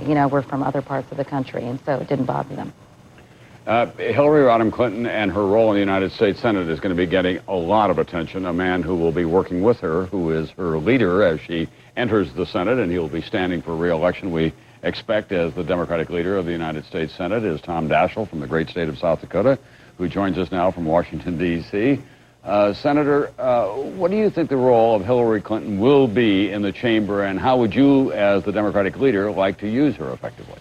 you know, we're from other parts of the country, and so it didn't bother them. Hillary Rodham Clinton and her role in the United States Senate is going to be getting a lot of attention. A man who will be working with her, who is her leader as she enters the Senate, and he'll be standing for re-election, we expect, as the Democratic leader of the United States Senate, is Tom Daschle from the great state of South Dakota, who joins us now from Washington, D.C. Senator, what do you think the role of Hillary Clinton will be in the chamber, and how would you, as the Democratic leader, like to use her effectively?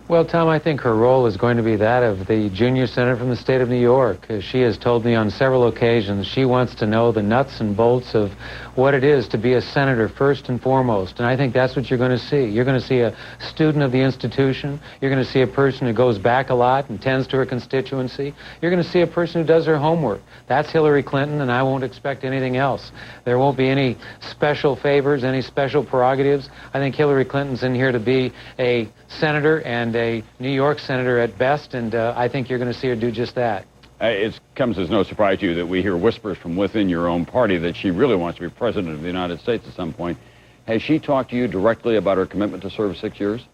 Well, Tom, I think her role is going to be that of the junior senator from the state of New York. As she has told me on several occasions, she wants to know the nuts and bolts of what it is to be a senator first and foremost. And I think that's what you're going to see. You're going to see a student of the institution. You're going to see a person who goes back a lot and tends to her constituency. You're going to see a person who does her homework. That's Hillary Clinton, and I won't expect anything else. There won't be any special favors, any special prerogatives. I think Hillary Clinton's in here to be a senator and a New York senator at best, and I think you're going to see her do just that. It comes as no surprise to you that we hear whispers from within your own party that she really wants to be president of the United States at some point. Has she talked to you directly about her commitment to serve 6 years?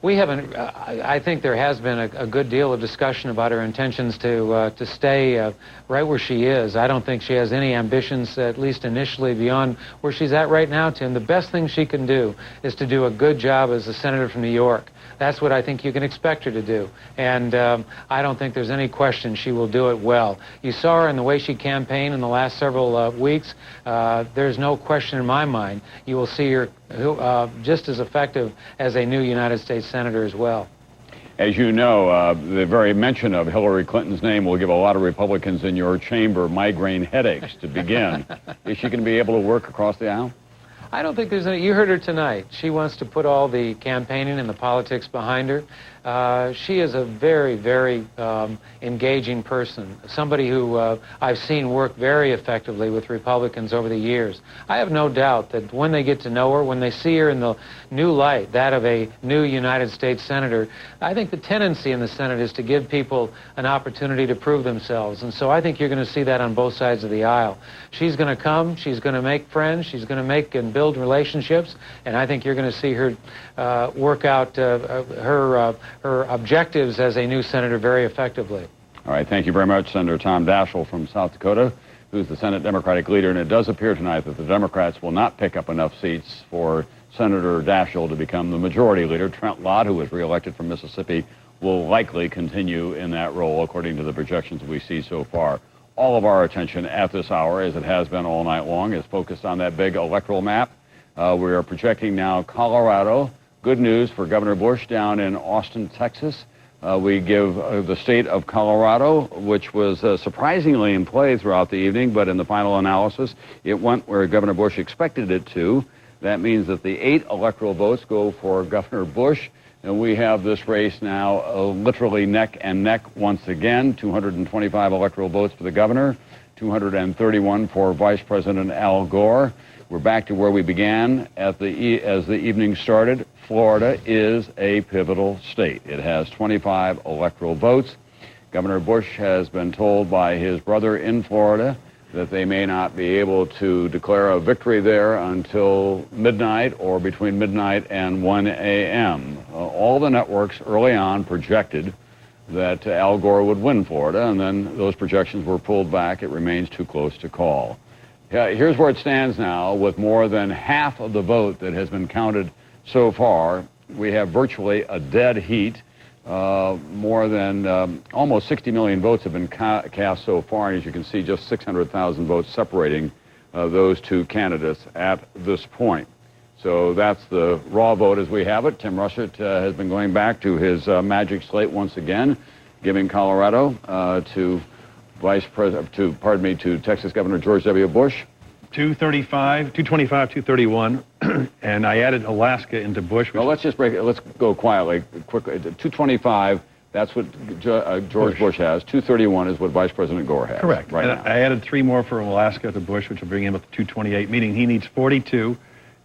We haven't. I think there has been a good deal of discussion about her intentions to stay right where she is. I don't think she has any ambitions, at least initially, beyond where she's at right now, Tim. The best thing she can do is to do a good job as a senator from New York. That's what I think you can expect her to do. And I don't think there's any question she will do it well. You saw her in the way she campaigned in the last several weeks. There's no question in my mind you will see her just as effective as a new United States senator as well. As you know, the very mention of Hillary Clinton's name will give a lot of Republicans in your chamber migraine headaches to begin. Is she going to be able to work across the aisle? I don't think there's any. You heard her tonight. She wants to put all the campaigning and the politics behind her. She is a very, very engaging person, somebody who I've seen work very effectively with Republicans over the years. I have no doubt that when they get to know her, when they see her in the new light, that of a new United States senator, I think the tendency in the Senate is to give people an opportunity to prove themselves. And so I think you're going to see that on both sides of the aisle. She's going to come, she's going to make friends, she's going to make and build relationships, and I think you're going to see her work out her objectives as a new senator very effectively. All right, thank you very much, Senator Tom Daschle from South Dakota, who's the Senate Democratic leader, and it does appear tonight that the Democrats will not pick up enough seats for Senator Daschle to become the majority leader. Trent Lott, who was reelected from Mississippi, will likely continue in that role, according to the projections we see so far. All of our attention at this hour, as it has been all night long, is focused on that big electoral map. We are projecting now Colorado. Good news for Governor Bush down in Austin, Texas. We give the state of Colorado, which was surprisingly in play throughout the evening, but in the final analysis, it went where Governor Bush expected it to. That means that the 8 electoral votes go for Governor Bush, and we have this race now literally neck and neck once again. 225 electoral votes for the governor, 231 for Vice President Al Gore. We're back to where we began as the evening started. Florida is a pivotal state. It has 25 electoral votes. Governor Bush has been told by his brother in Florida that they may not be able to declare a victory there until midnight or between midnight and 1 a.m. All the networks early on projected that Al Gore would win Florida, and then those projections were pulled back. It remains too close to call. Here's where it stands now. With more than half of the vote that has been counted so far, we have virtually a dead heat. More than almost 60 million votes have been cast so far, and as you can see, just 600,000 votes separating those two candidates at this point. So that's the raw vote as we have it. Tim Russert has been going back to his magic slate once again, giving Colorado to Texas Governor George W. Bush. 235, 225, 231, and I added Alaska into Bush. Well, let's just break it. Let's go quietly, quickly. 225, that's what George Bush has. 231 is what Vice President Gore has. Correct. Right and now. I added 3 more for Alaska to Bush, which will bring him up to 228, meaning he needs 42,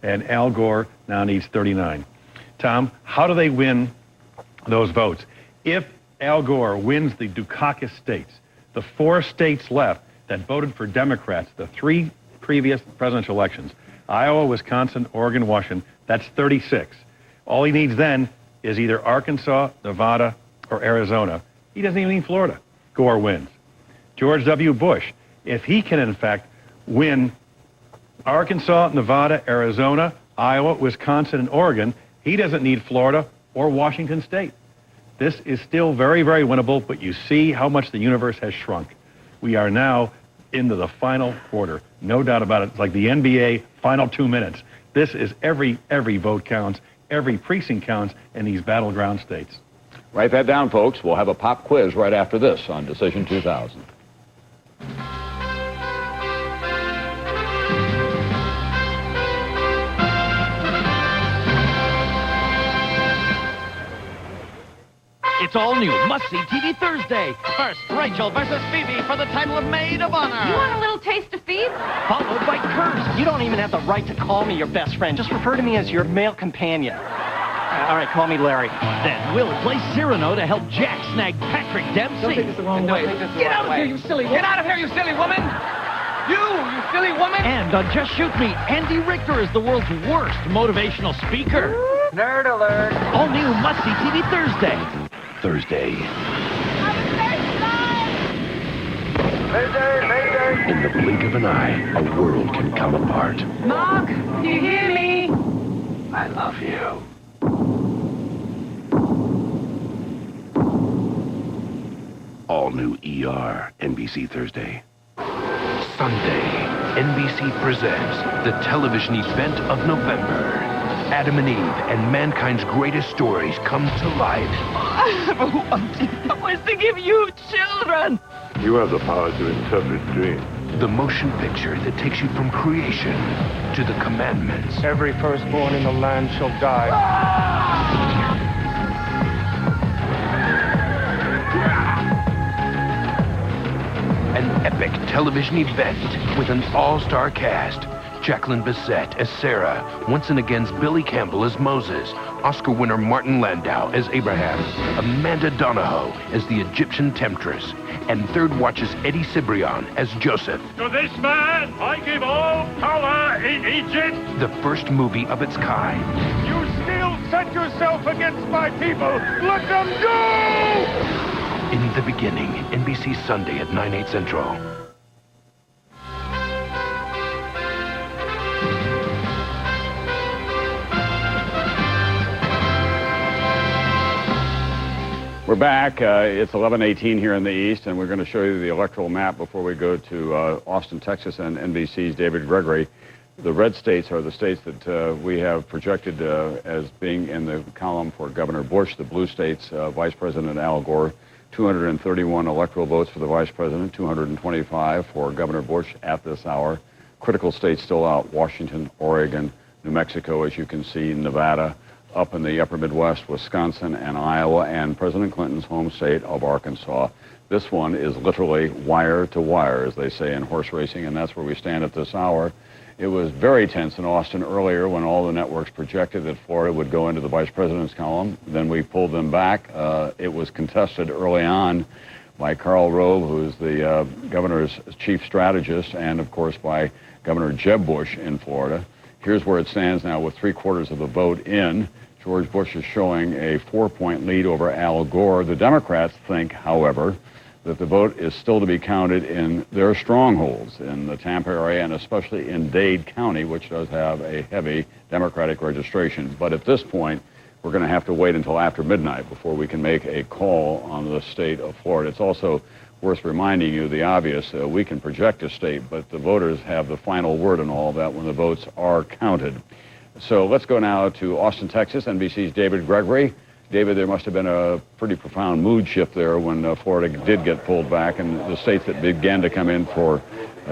and Al Gore now needs 39. Tom, how do they win those votes? If Al Gore wins the Dukakis states, the 4 states left that voted for Democrats, the 3 previous presidential elections, Iowa, Wisconsin, Oregon, Washington, that's 36. All he needs then is either Arkansas, Nevada, or Arizona. He doesn't even need Florida. Gore wins. George W. Bush, if he can in fact win Arkansas, Nevada, Arizona, Iowa, Wisconsin, and Oregon, he doesn't need Florida or Washington State. This is still very, very winnable, but you see how much the universe has shrunk. We are now into the final quarter. No doubt about it. It's like the NBA final 2 minutes. This is every vote counts, every precinct counts in these battleground states. Write that down, folks. We'll have a pop quiz right after this on Decision 2000. It's all new, must-see TV Thursday. First, Rachel versus Phoebe for the title of Maid of Honor. You want a little taste of Phoebe? Followed by Curse. You don't even have the right to call me your best friend. Just refer to me as your male companion. All right, call me Larry. Then Will plays Cyrano to help Jack snag Patrick Dempsey. Don't take this the wrong way. Get out of here, you silly woman. Get out of here, you silly woman! You silly woman! And on Just Shoot Me, Andy Richter is the world's worst motivational speaker. Nerd alert! All new must-see TV Thursday. Thursday. Mayday! In the blink of an eye, a world can come apart. Mark, do you hear me? I love you. All new ER, NBC Thursday. Sunday, NBC presents the television event of November. Adam and Eve and mankind's greatest stories come to life. I have a wanting wish to give you children. You have the power to interpret dreams. The motion picture that takes you from creation to the commandments. Every firstborn in the land shall die. An epic television event with an all-star cast. Jacqueline Bisset as Sarah, Once and Again's Billy Campbell as Moses, Oscar winner Martin Landau as Abraham, Amanda Donahoe as the Egyptian temptress, and Third Watch's Eddie Cibrian as Joseph. To this man, I give all power in Egypt. The first movie of its kind. You still set yourself against my people. Let them go! In the beginning, NBC Sunday at 9/8 Central. We're back. It's 11:18 here in the East, and we're going to show you the electoral map before we go to Austin, Texas, and NBC's David Gregory. The red states are the states that we have projected as being in the column for Governor Bush. The blue states, Vice President Al Gore, 231 electoral votes for the Vice President, 225 for Governor Bush at this hour. Critical states still out: Washington, Oregon, New Mexico, as you can see, Nevada, up in the upper Midwest, Wisconsin and Iowa, and President Clinton's home state of Arkansas. This one is literally wire to wire, as they say in horse racing, and that's where we stand at this hour. It was very tense in Austin earlier when all the networks projected that Florida would go into the vice president's column. Then we pulled them back. It was contested early on by Karl Rove, who's the governor's chief strategist, and of course by Governor Jeb Bush in Florida. Here's where it stands now with 3/4 of the vote in. George Bush is showing a 4-point lead over Al Gore. The Democrats think, however, that the vote is still to be counted in their strongholds in the Tampa area and especially in Dade County, which does have a heavy Democratic registration. But at this point, we're going to have to wait until after midnight before we can make a call on the state of Florida. It's also worth reminding you the obvious. We can project a state, but the voters have the final word on all that when the votes are counted. So let's go now to Austin, Texas, NBC's David Gregory. David, there must have been a pretty profound mood shift there when Florida did get pulled back, and the states that began to come in for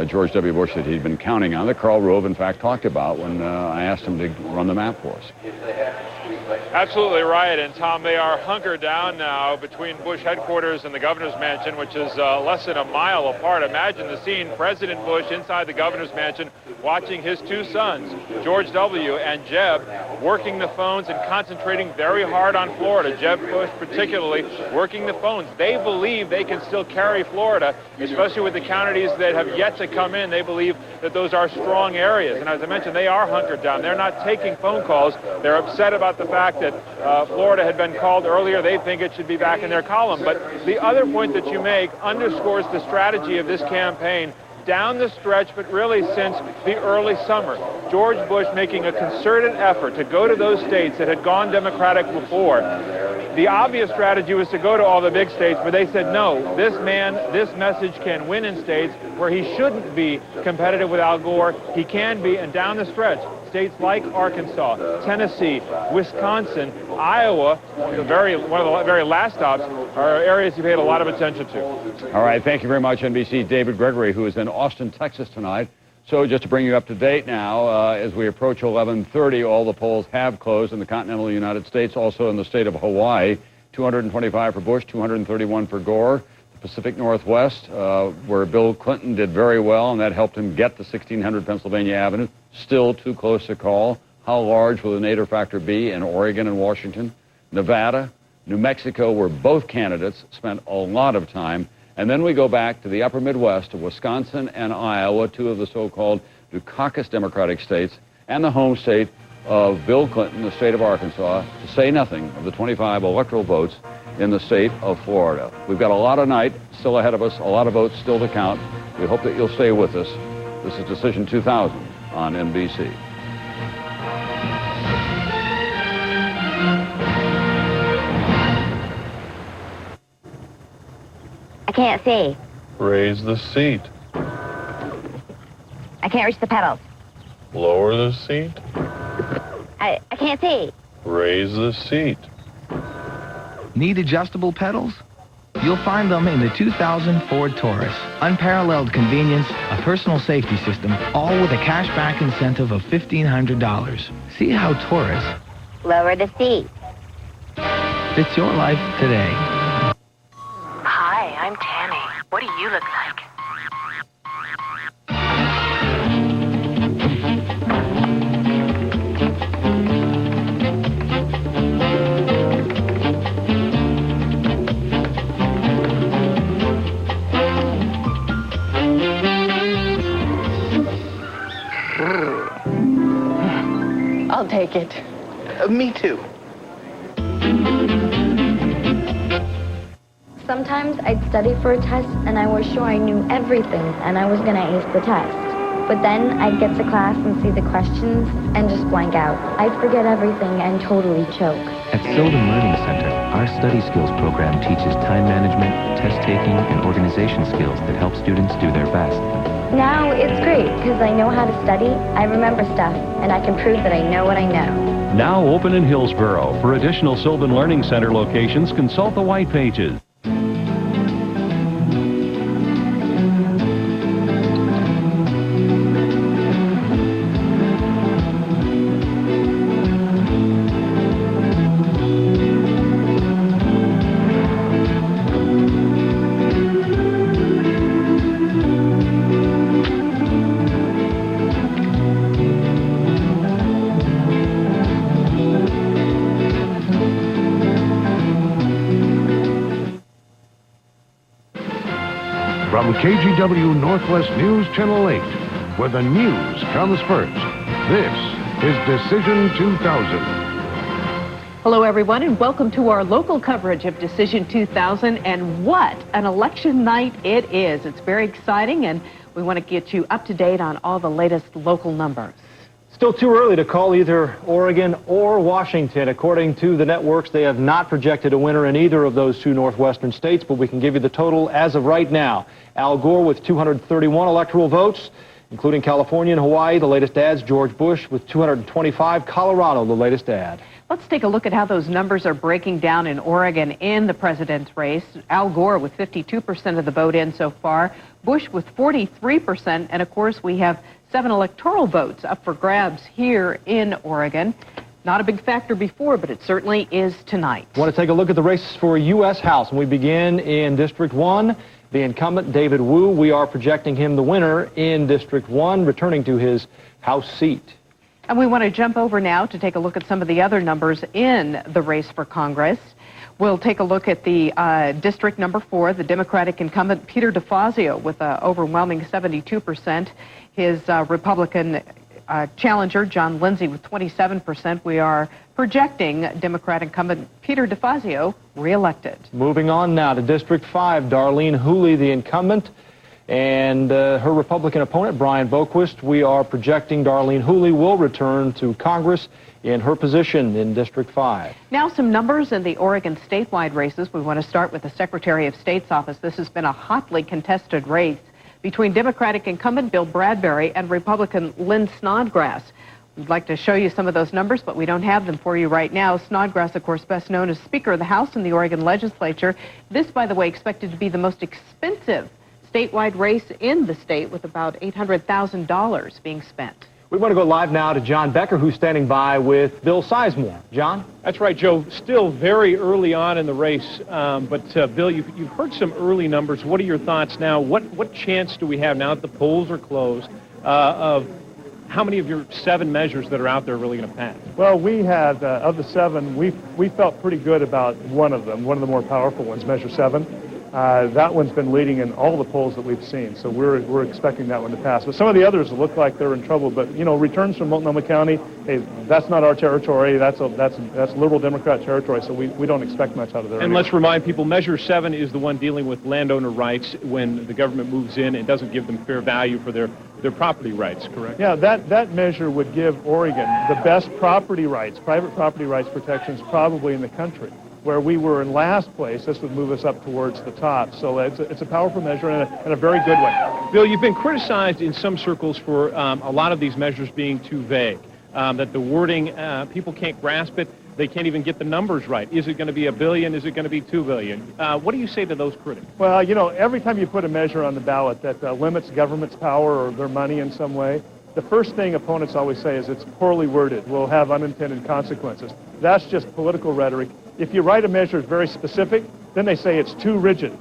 George W. Bush that he'd been counting on, that Karl Rove, in fact, talked about when I asked him to run the map for us. Absolutely right, and Tom, they are hunkered down now between Bush headquarters and the governor's mansion, which is less than a mile apart. Imagine the scene: President Bush inside the governor's mansion watching his two sons, George W. and Jeb, working the phones and concentrating very hard on Florida. Jeb Bush particularly working the phones. They believe they can still carry Florida, especially with the counties that have yet to come in. They believe that those are strong areas, and as I mentioned, they are hunkered down. They're not taking phone calls. They're upset about the fact that Florida had been called earlier. They think it should be back in their column. But the other point that you make underscores the strategy of this campaign down the stretch, but really since the early summer. George Bush making a concerted effort to go to those states that had gone Democratic before. The obvious strategy was to go to all the big states, but they said, no, this message can win in states where he shouldn't be competitive with Al Gore. He can be, and down the stretch, states like Arkansas, Tennessee, Wisconsin, Iowa, one of the very last stops, are areas he paid a lot of attention to. All right, thank you very much, NBC's David Gregory, who is in Austin, Texas tonight. So just to bring you up to date now, as we approach 11:30, all the polls have closed in the continental United States, also in the state of Hawaii. 225 for Bush, 231 for Gore. The Pacific Northwest, where Bill Clinton did very well, and that helped him get the 1600 Pennsylvania Avenue. Still too close to call. How large will the nadir factor be in Oregon and Washington? Nevada, New Mexico, where both candidates spent a lot of time. And then we go back to the upper Midwest, to Wisconsin and Iowa, two of the so-called Dukakis Democratic states, and the home state of Bill Clinton, the state of Arkansas, to say nothing of the 25 electoral votes in the state of Florida. We've got a lot of night still ahead of us, a lot of votes still to count. We hope that you'll stay with us. This is Decision 2000 on NBC. I can't see. Raise the seat. I can't reach the pedals. Lower the seat. I can't see. Raise the seat. Need adjustable pedals? You'll find them in the 2000 Ford Taurus. Unparalleled convenience, a personal safety system, all with a cashback incentive of $1,500. See how Taurus Lower the seat. fits your life today. Hi, I'm Tammy. What do you look like? I'll take it. Me too. Sometimes I'd study for a test and I was sure I knew everything and I was gonna ace the test. But then I'd get to class and see the questions and just blank out. I'd forget everything and totally choke. At Sylvan Learning Center, our study skills program teaches time management, test taking, and organization skills that help students do their best. Now it's great because I know how to study, I remember stuff, and I can prove that I know what I know. Now open in Hillsboro. For additional Sylvan Learning Center locations, consult the white pages. From KGW Northwest News Channel 8, where the news comes first, this is Decision 2000. Hello, everyone, and welcome to our local coverage of Decision 2000. And what an election night it is. It's very exciting, and we want to get you up to date on all the latest local numbers. Still too early to call either Oregon or Washington. According to the networks, they have not projected a winner in either of those two northwestern states, but we can give you the total as of right now. Al Gore with 231 electoral votes, including California and Hawaii, the latest adds. George Bush with 225, Colorado, the latest add. Let's take a look at how those numbers are breaking down in Oregon in the president's race. Al Gore with 52% of the vote in so far, Bush with 43%, and of course we have 7 electoral votes up for grabs here in Oregon. Not a big factor before, but it certainly is tonight. I want to take a look at the races for U.S. House, and we begin in District 1. The incumbent, David Wu, we are projecting him the winner in District 1, returning to his House seat. And we want to jump over now to take a look at some of the other numbers in the race for Congress. We'll take a look at the District number 4, the Democratic incumbent Peter DeFazio with an overwhelming 72%. His Republican challenger, John Lindsay, with 27%. We are projecting Democrat incumbent Peter DeFazio reelected. Moving on now to District 5, Darlene Hooley, the incumbent, and her Republican opponent, Brian Boquist. We are projecting Darlene Hooley will return to Congress in her position in District 5. Now some numbers in the Oregon statewide races. We want to start with the Secretary of State's office. This has been a hotly contested race between Democratic incumbent Bill Bradbury and Republican Lynn Snodgrass. We'd like to show you some of those numbers, but we don't have them for you right now. Snodgrass, of course, best known as Speaker of the House in the Oregon legislature. This, by the way, expected to be the most expensive statewide race in the state, with about $800,000 being spent. We want to go live now to John Becker, who's standing by with Bill Sizemore. John? That's right, Joe. Still very early on in the race, but Bill, you've heard some early numbers. What are your thoughts now? What chance do we have now that the polls are closed of how many of your 7 measures that are out there are really going to pass? Well, we had, of the 7, we felt pretty good about one of them, one of the more powerful ones, Measure 7. That one's been leading in all the polls that we've seen, so we're expecting that one to pass. But some of the others look like they're in trouble. But you know, returns from Multnomah County, hey, that's not our territory. That's liberal Democrat territory. So we don't expect much out of there. And let's remind people, Measure 7 is the one dealing with landowner rights when the government moves in and doesn't give them fair value for their property rights. Correct? Yeah, that measure would give Oregon the best property rights, private property rights protections probably in the country. Where we were in last place, this would move us up towards the top. So it's a powerful measure and a very good one. Bill, you've been criticized in some circles for a lot of these measures being too vague, that the wording, people can't grasp it. They can't even get the numbers right. Is it going to be $1 billion? Is it going to be $2 billion? What do you say to those critics? Well, you know, every time you put a measure on the ballot that limits government's power or their money in some way, the first thing opponents always say is it's poorly worded, will have unintended consequences. That's just political rhetoric. If you write a measure that's very specific, then they say it's too rigid.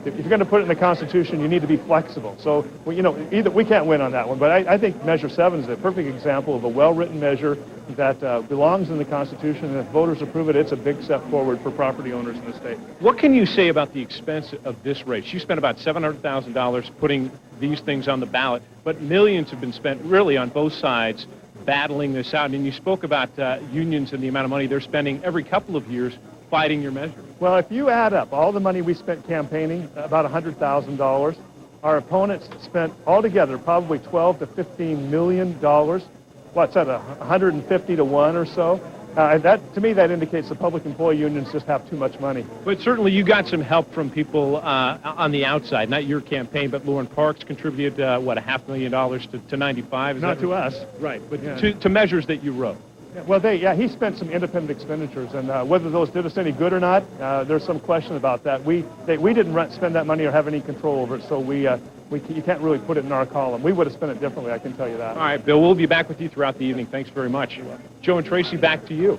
If you're going to put it in the Constitution, you need to be flexible. So, you know, either we can't win on that one, but I think Measure 7 is a perfect example of a well-written measure that belongs in the Constitution, and if voters approve it, it's a big step forward for property owners in the state. What can you say about the expense of this race? You spent about $700,000 putting these things on the ballot, but millions have been spent really on both sides battling this out. And you spoke about unions and the amount of money they're spending every couple of years fighting your measure. Well, if you add up all the money we spent campaigning, about $100,000, our opponents spent altogether probably $12 to $15 million. What's that, 150 to 1 or so? To me, that indicates the public employee unions just have too much money. But certainly you got some help from people on the outside, not your campaign, but Lauren Parks contributed, what, $500,000 to 95? Not to us. Right, but to measures that you wrote. Yeah, well, he spent some independent expenditures, and whether those did us any good or not, there's some question about that. We didn't spend that money or have any control over it, so you can't really put it in our column. We would have spent it differently, I can tell you that. All right, Bill, we'll be back with you throughout the evening. Thanks very much. Joe and Tracy, back to you.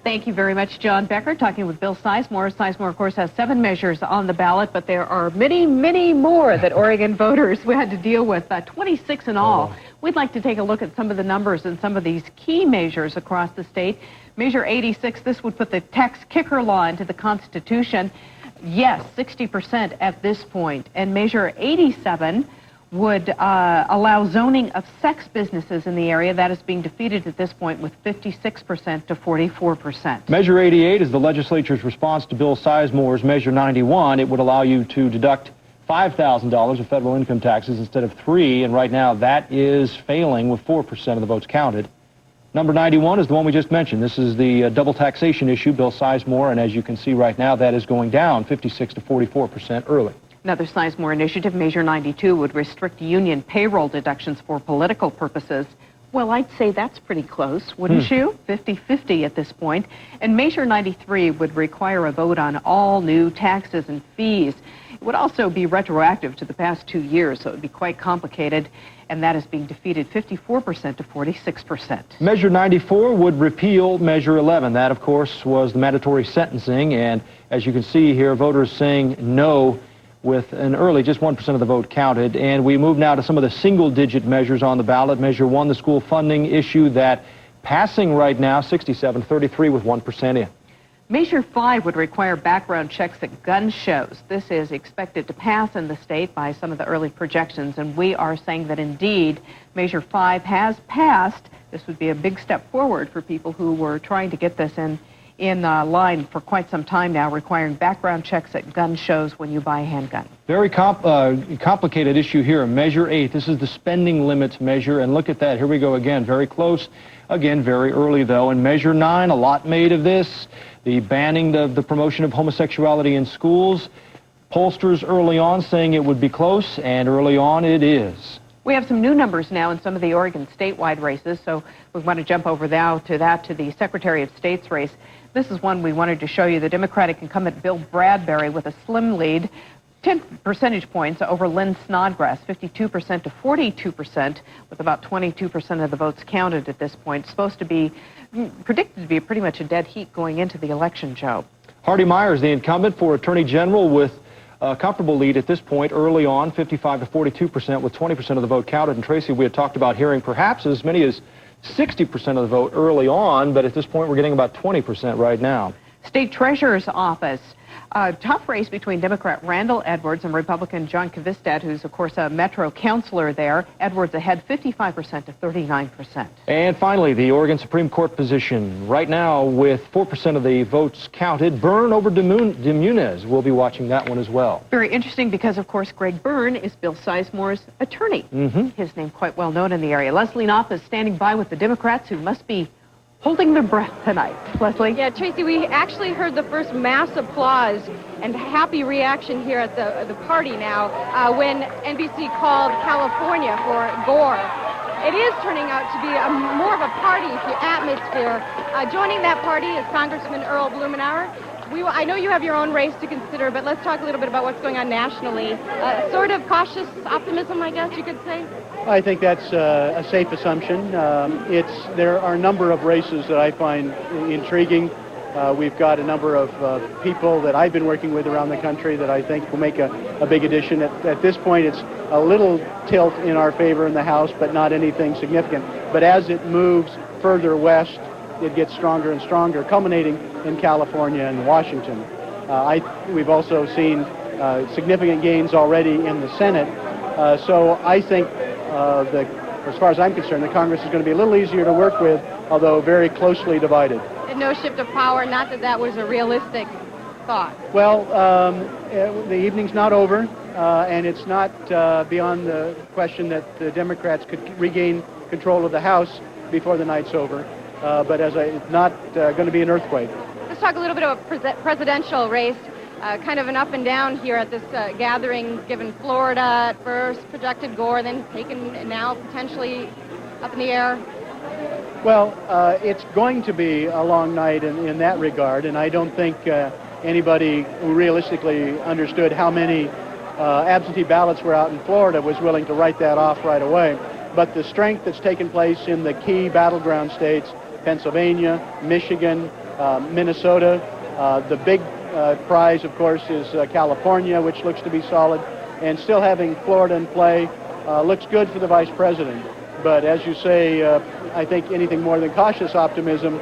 Thank you very much, John Becker, talking with Bill Sizemore. Sizemore, of course, has 7 measures on the ballot, but there are many, many more that Oregon voters had to deal with, 26 in all. We'd like to take a look at some of the numbers and some of these key measures across the state. Measure 86, this would put the tax kicker law into the Constitution. Yes, 60% at this point. And Measure 87 would allow zoning of sex businesses in the area. That is being defeated at this point with 56% to 44%. Measure 88 is the legislature's response to Bill Sizemore's Measure 91. It would allow you to deduct $5,000 of federal income taxes instead of $3,000, and right now that is failing with 4% of the votes counted. Number 91 is the one we just mentioned. This is the double taxation issue, Bill Sizemore, and as you can see right now, that is going down 56 to 44% early. Another Sizemore initiative, Measure 92, would restrict union payroll deductions for political purposes. Well, I'd say that's pretty close, wouldn't you? 50-50 at this point. And Measure 93 would require a vote on all new taxes and fees. It would also be retroactive to the past 2 years, so it would be quite complicated, and that is being defeated 54% to 46%. Measure 94 would repeal Measure 11. That, of course, was the mandatory sentencing, and as you can see here, voters saying no with an early just 1% of the vote counted. And we move now to some of the single-digit measures on the ballot. Measure 1, the school funding issue, that passing right now 67-33 with 1% in. Measure 5 would require background checks at gun shows. This is expected to pass in the state by some of the early projections, and we are saying that indeed Measure 5 has passed. This would be a big step forward for people who were trying to get this in line for quite some time now, requiring background checks at gun shows when you buy a handgun. Very complicated issue here. Measure 8, this is the spending limits measure, and look at that. Here we go again, very close. Again, very early, though. And Measure 9, a lot made of this. The banning of the promotion of homosexuality in schools. Pollsters early on saying it would be close, and early on it is. We have some new numbers now in some of the Oregon statewide races, so we want to jump over now to the Secretary of State's race. This is one we wanted to show you. The Democratic incumbent Bill Bradbury with a slim lead, 10 percentage points over Lynn Snodgrass, 52% to 42%, with about 22% of the votes counted at this point. Supposed to be, predicted to be pretty much a dead heat going into the election, Joe. Hardy Myers, the incumbent for Attorney General, with a comfortable lead at this point early on, 55 to 42% with 20% of the vote counted. And Tracy, we had talked about hearing perhaps as many as 60% of the vote early on, but at this point we're getting about 20% right now. State Treasurer's Office. Tough race between Democrat Randall Edwards and Republican John Kvistad, who's, of course, a Metro councilor there. Edwards ahead 55% to 39%. And finally, the Oregon Supreme Court position. Right now, with 4% of the votes counted, Byrne over DeMunez. We'll be watching that one as well. Very interesting because, of course, Greg Byrne is Bill Sizemore's attorney. His name quite well known in the area. Leslie Knopf is standing by with the Democrats, who must be holding their breath tonight. Leslie? Yeah, Tracy, we actually heard the first mass applause and happy reaction here at the party now when NBC called California for Gore. It is turning out to be more of a party atmosphere. Joining that party is Congressman Earl Blumenauer. I know you have your own race to consider, but let's talk a little bit about what's going on nationally. Sort of cautious optimism, I guess you could say? I think that's a safe assumption. There are a number of races that I find intriguing. We've got a number of people that I've been working with around the country that I think will make a big addition. At this point, it's a little tilt in our favor in the House, but not anything significant. But as it moves further west, it gets stronger and stronger, culminating in California and Washington. We've also seen significant gains already in the Senate. So I think as far as I'm concerned, the Congress is going to be a little easier to work with, although very closely divided. And no shift of power, not that that was a realistic thought. Well, the evening's not over, and it's not beyond the question that the Democrats could regain control of the House before the night's over. but it's not going to be an earthquake. Let's talk a little bit about presidential race. Kind of an up and down here at this gathering, given Florida at first, projected Gore, then taken now potentially up in the air. Well, it's going to be a long night in that regard, and I don't think anybody who realistically understood how many absentee ballots were out in Florida was willing to write that off right away. But the strength that's taken place in the key battleground states, Pennsylvania, Michigan, Minnesota, the big prize, of course, is California, which looks to be solid, and still having Florida in play looks good for the vice president. But as you say, I think anything more than cautious optimism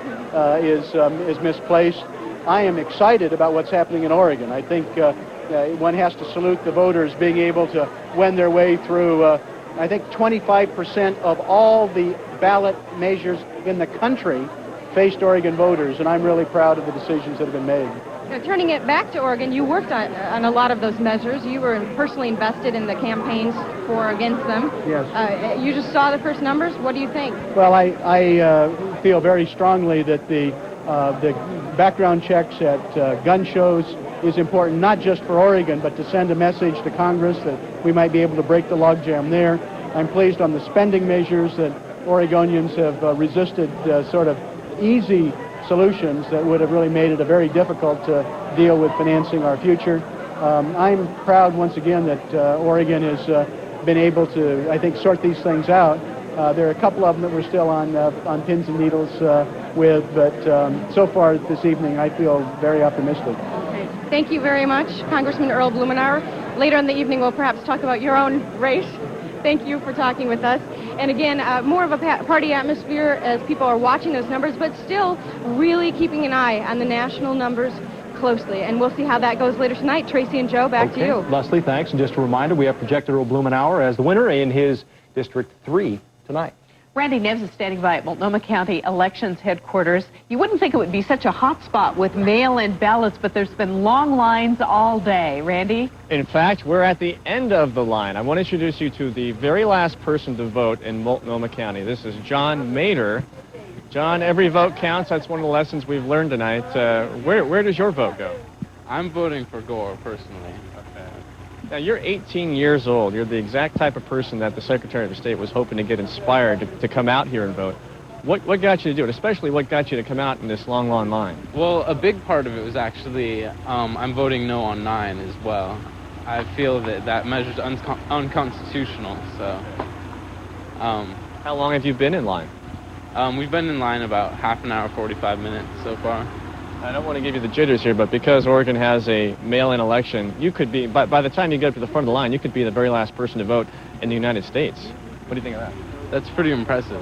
is misplaced. I am excited about what's happening in Oregon. I think one has to salute the voters being able to wend their way through, I think 25% of all the ballot measures in the country faced Oregon voters, and I'm really proud of the decisions that have been made. Now, turning it back to Oregon, you worked on a lot of those measures. You were personally invested in the campaigns for or against them. Yes. You just saw the first numbers. What do you think? Well, I feel very strongly that the background checks at gun shows is important, not just for Oregon, but to send a message to Congress that we might be able to break the logjam there. I'm pleased on the spending measures that Oregonians have resisted sort of easy solutions that would have really made it a very difficult to deal with financing our future. I'm proud once again that Oregon has been able to, I think, sort these things out. There are a couple of them that we're still on pins and needles with, but so far this evening I feel very optimistic. Okay. Thank you very much, Congressman Earl Blumenauer. Later in the evening we'll perhaps talk about your own race. Thank you for talking with us. And again, more of a party atmosphere as people are watching those numbers, but still really keeping an eye on the national numbers closely. And we'll see how that goes later tonight. Tracy and Joe, back to you. Leslie, thanks. And just a reminder, we have projected Earl Blumenauer as the winner in his District 3 tonight. Randy Neves is standing by at Multnomah County Elections Headquarters. You wouldn't think it would be such a hot spot with mail-in ballots, but there's been long lines all day. Randy? In fact, we're at the end of the line. I want to introduce you to the very last person to vote in Multnomah County. This is John Mader. John, every vote counts. That's one of the lessons we've learned tonight. Where does your vote go? I'm voting for Gore, personally. Now, you're 18 years old. You're the exact type of person that the Secretary of State was hoping to get inspired to come out here and vote. What got you to do it, especially what got you to come out in this long line? Well, a big part of it was actually I'm voting no on 9 as well. I feel that measure's unconstitutional, so... How long have you been in line? We've been in line about half an hour, 45 minutes so far. I don't want to give you the jitters here, but because Oregon has a mail-in election, you could be, by the time you get up to the front of the line, you could be the very last person to vote in the United States. What do you think of that? That's pretty impressive.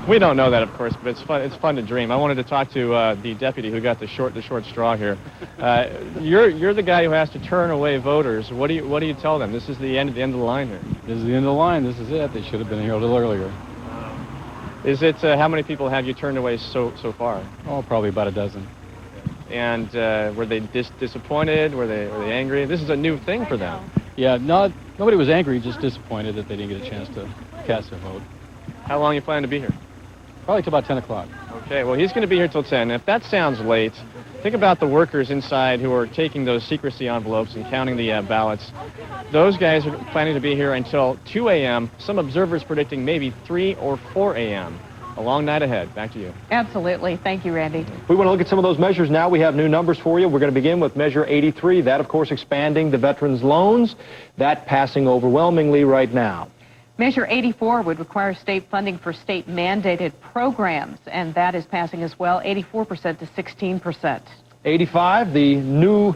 We don't know that, of course, but it's fun to dream. I wanted to talk to the deputy who got the short straw here. You're the guy who has to turn away voters. What do you tell them? This is the end of the line here. This is the end of the line. This is it. They should have been here a little earlier. Is it, how many people have you turned away so far? Oh, probably about a dozen. And were they disappointed? Were they angry? This is a new thing for them. Yeah, nobody was angry, just disappointed that they didn't get a chance to cast their vote. How long you plan to be here? Probably till about 10 o'clock. Okay, well, he's going to be here till 10. If that sounds late, think about the workers inside who are taking those secrecy envelopes and counting the ballots. Those guys are planning to be here until 2 a.m., some observers predicting maybe 3 or 4 a.m. A long night ahead. Back to you. Absolutely. Thank you, Randy. We want to look at some of those measures now. We have new numbers for you. We're going to begin with Measure 83. That, of course, expanding the veterans' loans. That passing overwhelmingly right now. Measure 84 would require state funding for state-mandated programs, and that is passing as well, 84% to 16%. 85, the new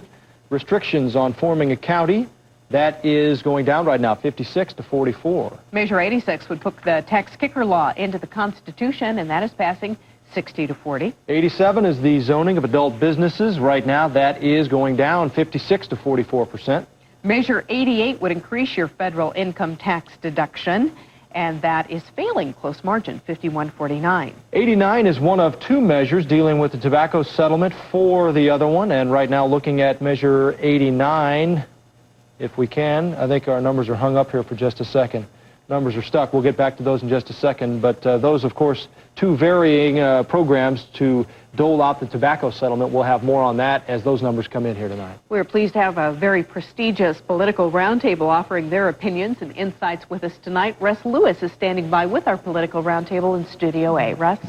restrictions on forming a county. That is going down right now, 56 to 44. Measure 86 would put the tax kicker law into the Constitution, and that is passing 60 to 40. 87 is the zoning of adult businesses. Right now, that is going down 56 to 44%. Measure 88 would increase your federal income tax deduction, and that is failing, close margin, 51-49. 89 is one of two measures dealing with the tobacco settlement for the other one, and right now looking at Measure 89, if we can. I think our numbers are hung up here for just a second. numbers are stuck. We'll get back to those in just a second. But those, of course, two varying programs to dole out the tobacco settlement. We'll have more on that as those numbers come in here tonight. We're pleased to have a very prestigious political roundtable offering their opinions and insights with us tonight. Russ Lewis is standing by with our political roundtable in Studio A. Russ?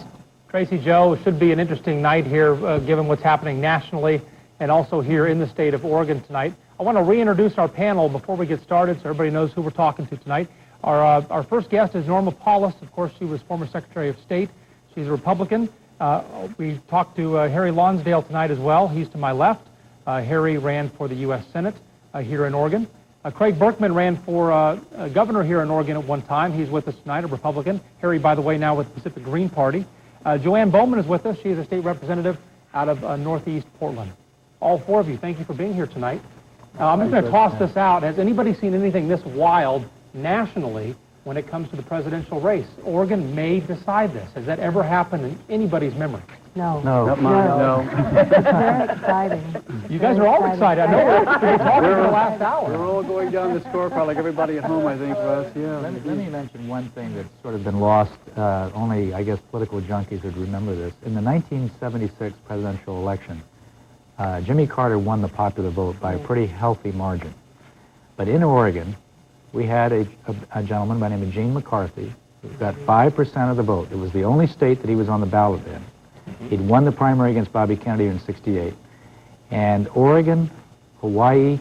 Tracy, Joe, it should be an interesting night here given what's happening nationally and also here in the state of Oregon tonight. I want to reintroduce our panel before we get started so everybody knows who we're talking to tonight. Our first guest is Norma Paulus. Of course, she was former Secretary of State. She's a Republican. We talked to Harry Lonsdale tonight as well. He's to my left. Harry ran for the U.S. Senate here in Oregon. Craig Berkman ran for governor here in Oregon at one time. He's with us tonight, a Republican. Harry, by the way, now with the Pacific Green Party. Joanne Bowman is with us. She is a state representative out of Northeast Portland. All four of you, thank you for being here tonight. I'm just going to toss this out. Has anybody seen anything this wild nationally when it comes to the presidential race? Oregon may decide this. Has that ever happened in anybody's memory? No. No. Not mine. No. It's very exciting. You guys are all excited. I know we're talking for the last hour. We're all going down the scorecard like everybody at home, I think, Russ. Yeah. Let me mention one thing that's sort of been lost. Only, I guess, political junkies would remember this. In the 1976 presidential election, Jimmy Carter won the popular vote by a pretty healthy margin. But in Oregon, we had a gentleman by the name of Gene McCarthy who got 5% of the vote. It was the only state that he was on the ballot in. He'd won the primary against Bobby Kennedy in '68. And Oregon, Hawaii,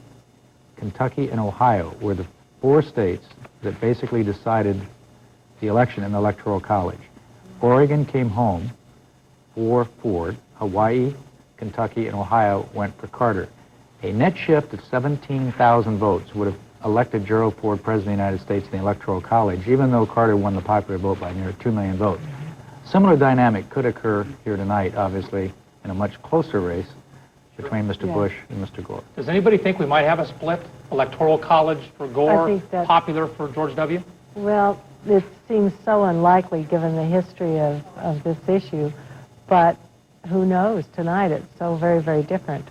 Kentucky, and Ohio were the four states that basically decided the election in the Electoral College. Oregon came home for Ford. Hawaii, Kentucky, and Ohio went for Carter. A net shift of 17,000 votes would have elected Gerald Ford president of the United States in the Electoral College, even though Carter won the popular vote by near 2 million votes. Similar dynamic could occur here tonight, obviously, in a much closer race between Mr. Bush and Mr. Gore. Does anybody think we might have a split? Electoral College for Gore, I think that, popular for George W.? Well, it seems so unlikely given the history of this issue, but who knows? Tonight it's so very, very different.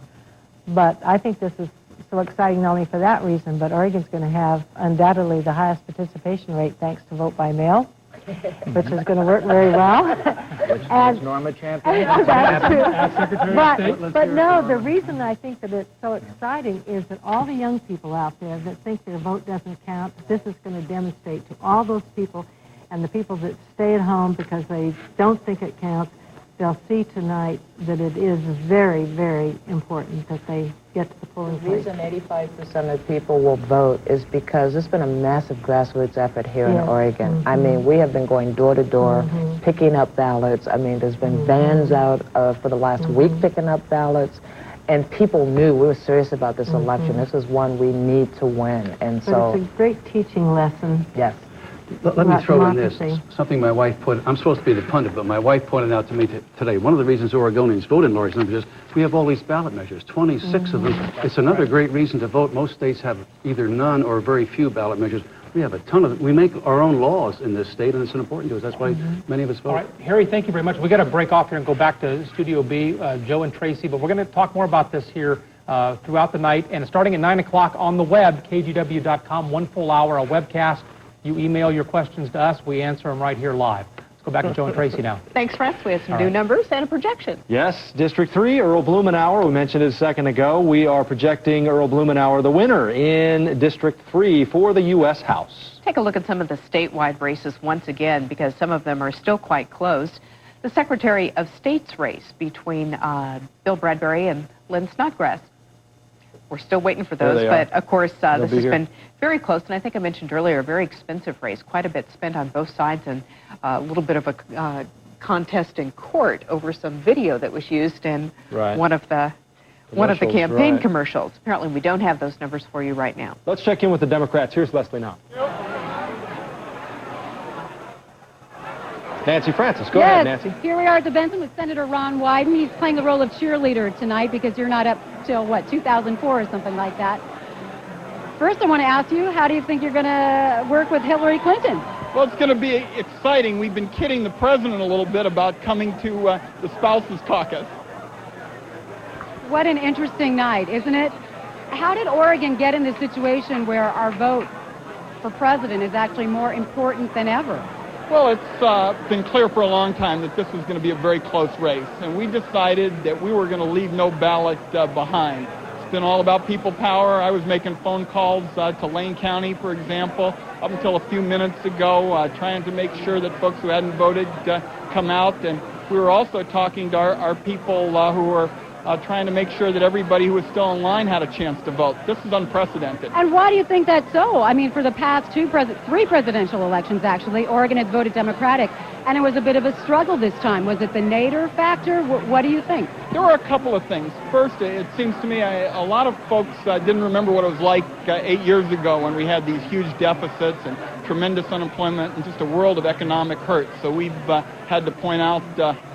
But I think this is so exciting not only for that reason, but Oregon's going to have undoubtedly the highest participation rate thanks to vote by mail, which is going to work very well. Which Norma champion. That's true. But no, the reason I think that it's so exciting is that all the young people out there that think their vote doesn't count, this is going to demonstrate to all those people and the people that stay at home because they don't think it counts, they'll see tonight that it is very, very important that they get to the polling The place. reason 85% of people will vote is because there's been a massive grassroots effort here in Oregon. I mean, we have been going door to door, picking up ballots. I mean, there's been vans out for the last week picking up ballots. And people knew we were serious about this election. This is one we need to win. And so But it's a great teaching lesson. Yes. Let me throw in this, democracy. something my wife I'm supposed to be the pundit, but my wife pointed out to me today, one of the reasons Oregonians vote in large numbers is we have all these ballot measures, 26 of them. It's another great reason to vote. Most states have either none or very few ballot measures. We have a ton of them. We make our own laws in this state, and it's important to us. That's why many of us vote. All right, Harry, thank you very much. We've got to break off here and go back to Studio B, Joe and Tracy, but we're going to talk more about this here throughout the night, and starting at 9 o'clock on the web, kgw.com, 1 full hour, a webcast. You email your questions to us. We answer them right here live. Let's go back to Joe and Tracy now. Thanks, Russ. We have some new numbers and a projection. Yes, District 3, Earl Blumenauer. We mentioned it a second ago. We are projecting Earl Blumenauer the winner in District 3 for the U.S. House. Take a look at some of the statewide races once again, because some of them are still quite close. The Secretary of State's race between Bill Bradbury and Lynn Snodgrass. We're still waiting for those, but of course this has been very close, and I think I mentioned earlier, a very expensive race, quite a bit spent on both sides, and a little bit of a contest in court over some video that was used in one of the campaign commercials. Apparently we don't have those numbers for you right now. Let's check in with the Democrats. Here's Leslie Knopp. Nancy Francis. Go ahead, Nancy. Here we are at the Benson with Senator Ron Wyden. He's playing the role of cheerleader tonight because you're not up till, what, 2004 or something like that. First, I want to ask you, how do you think you're going to work with Hillary Clinton? Well, it's going to be exciting. We've been kidding the president a little bit about coming to the spouses caucus. What an interesting night, isn't it? How did Oregon get in this situation where our vote for president is actually more important than ever? Well, it's been clear for a long time that this was going to be a very close race, and we decided that we were going to leave no ballot behind. It's been all about people power. I was making phone calls to Lane County, for example, up until a few minutes ago, trying to make sure that folks who hadn't voted come out, and we were also talking to our people who were trying to make sure that everybody who was still in line had a chance to vote. This is unprecedented. And why do you think that's so? I mean, for the past three presidential elections, actually, Oregon has voted Democratic, and it was a bit of a struggle this time. Was it the Nader factor? What do you think? There were a couple of things. First, it seems to me a lot of folks didn't remember what it was like 8 years ago when we had these huge deficits and tremendous unemployment and just a world of economic hurt. So we've had to point out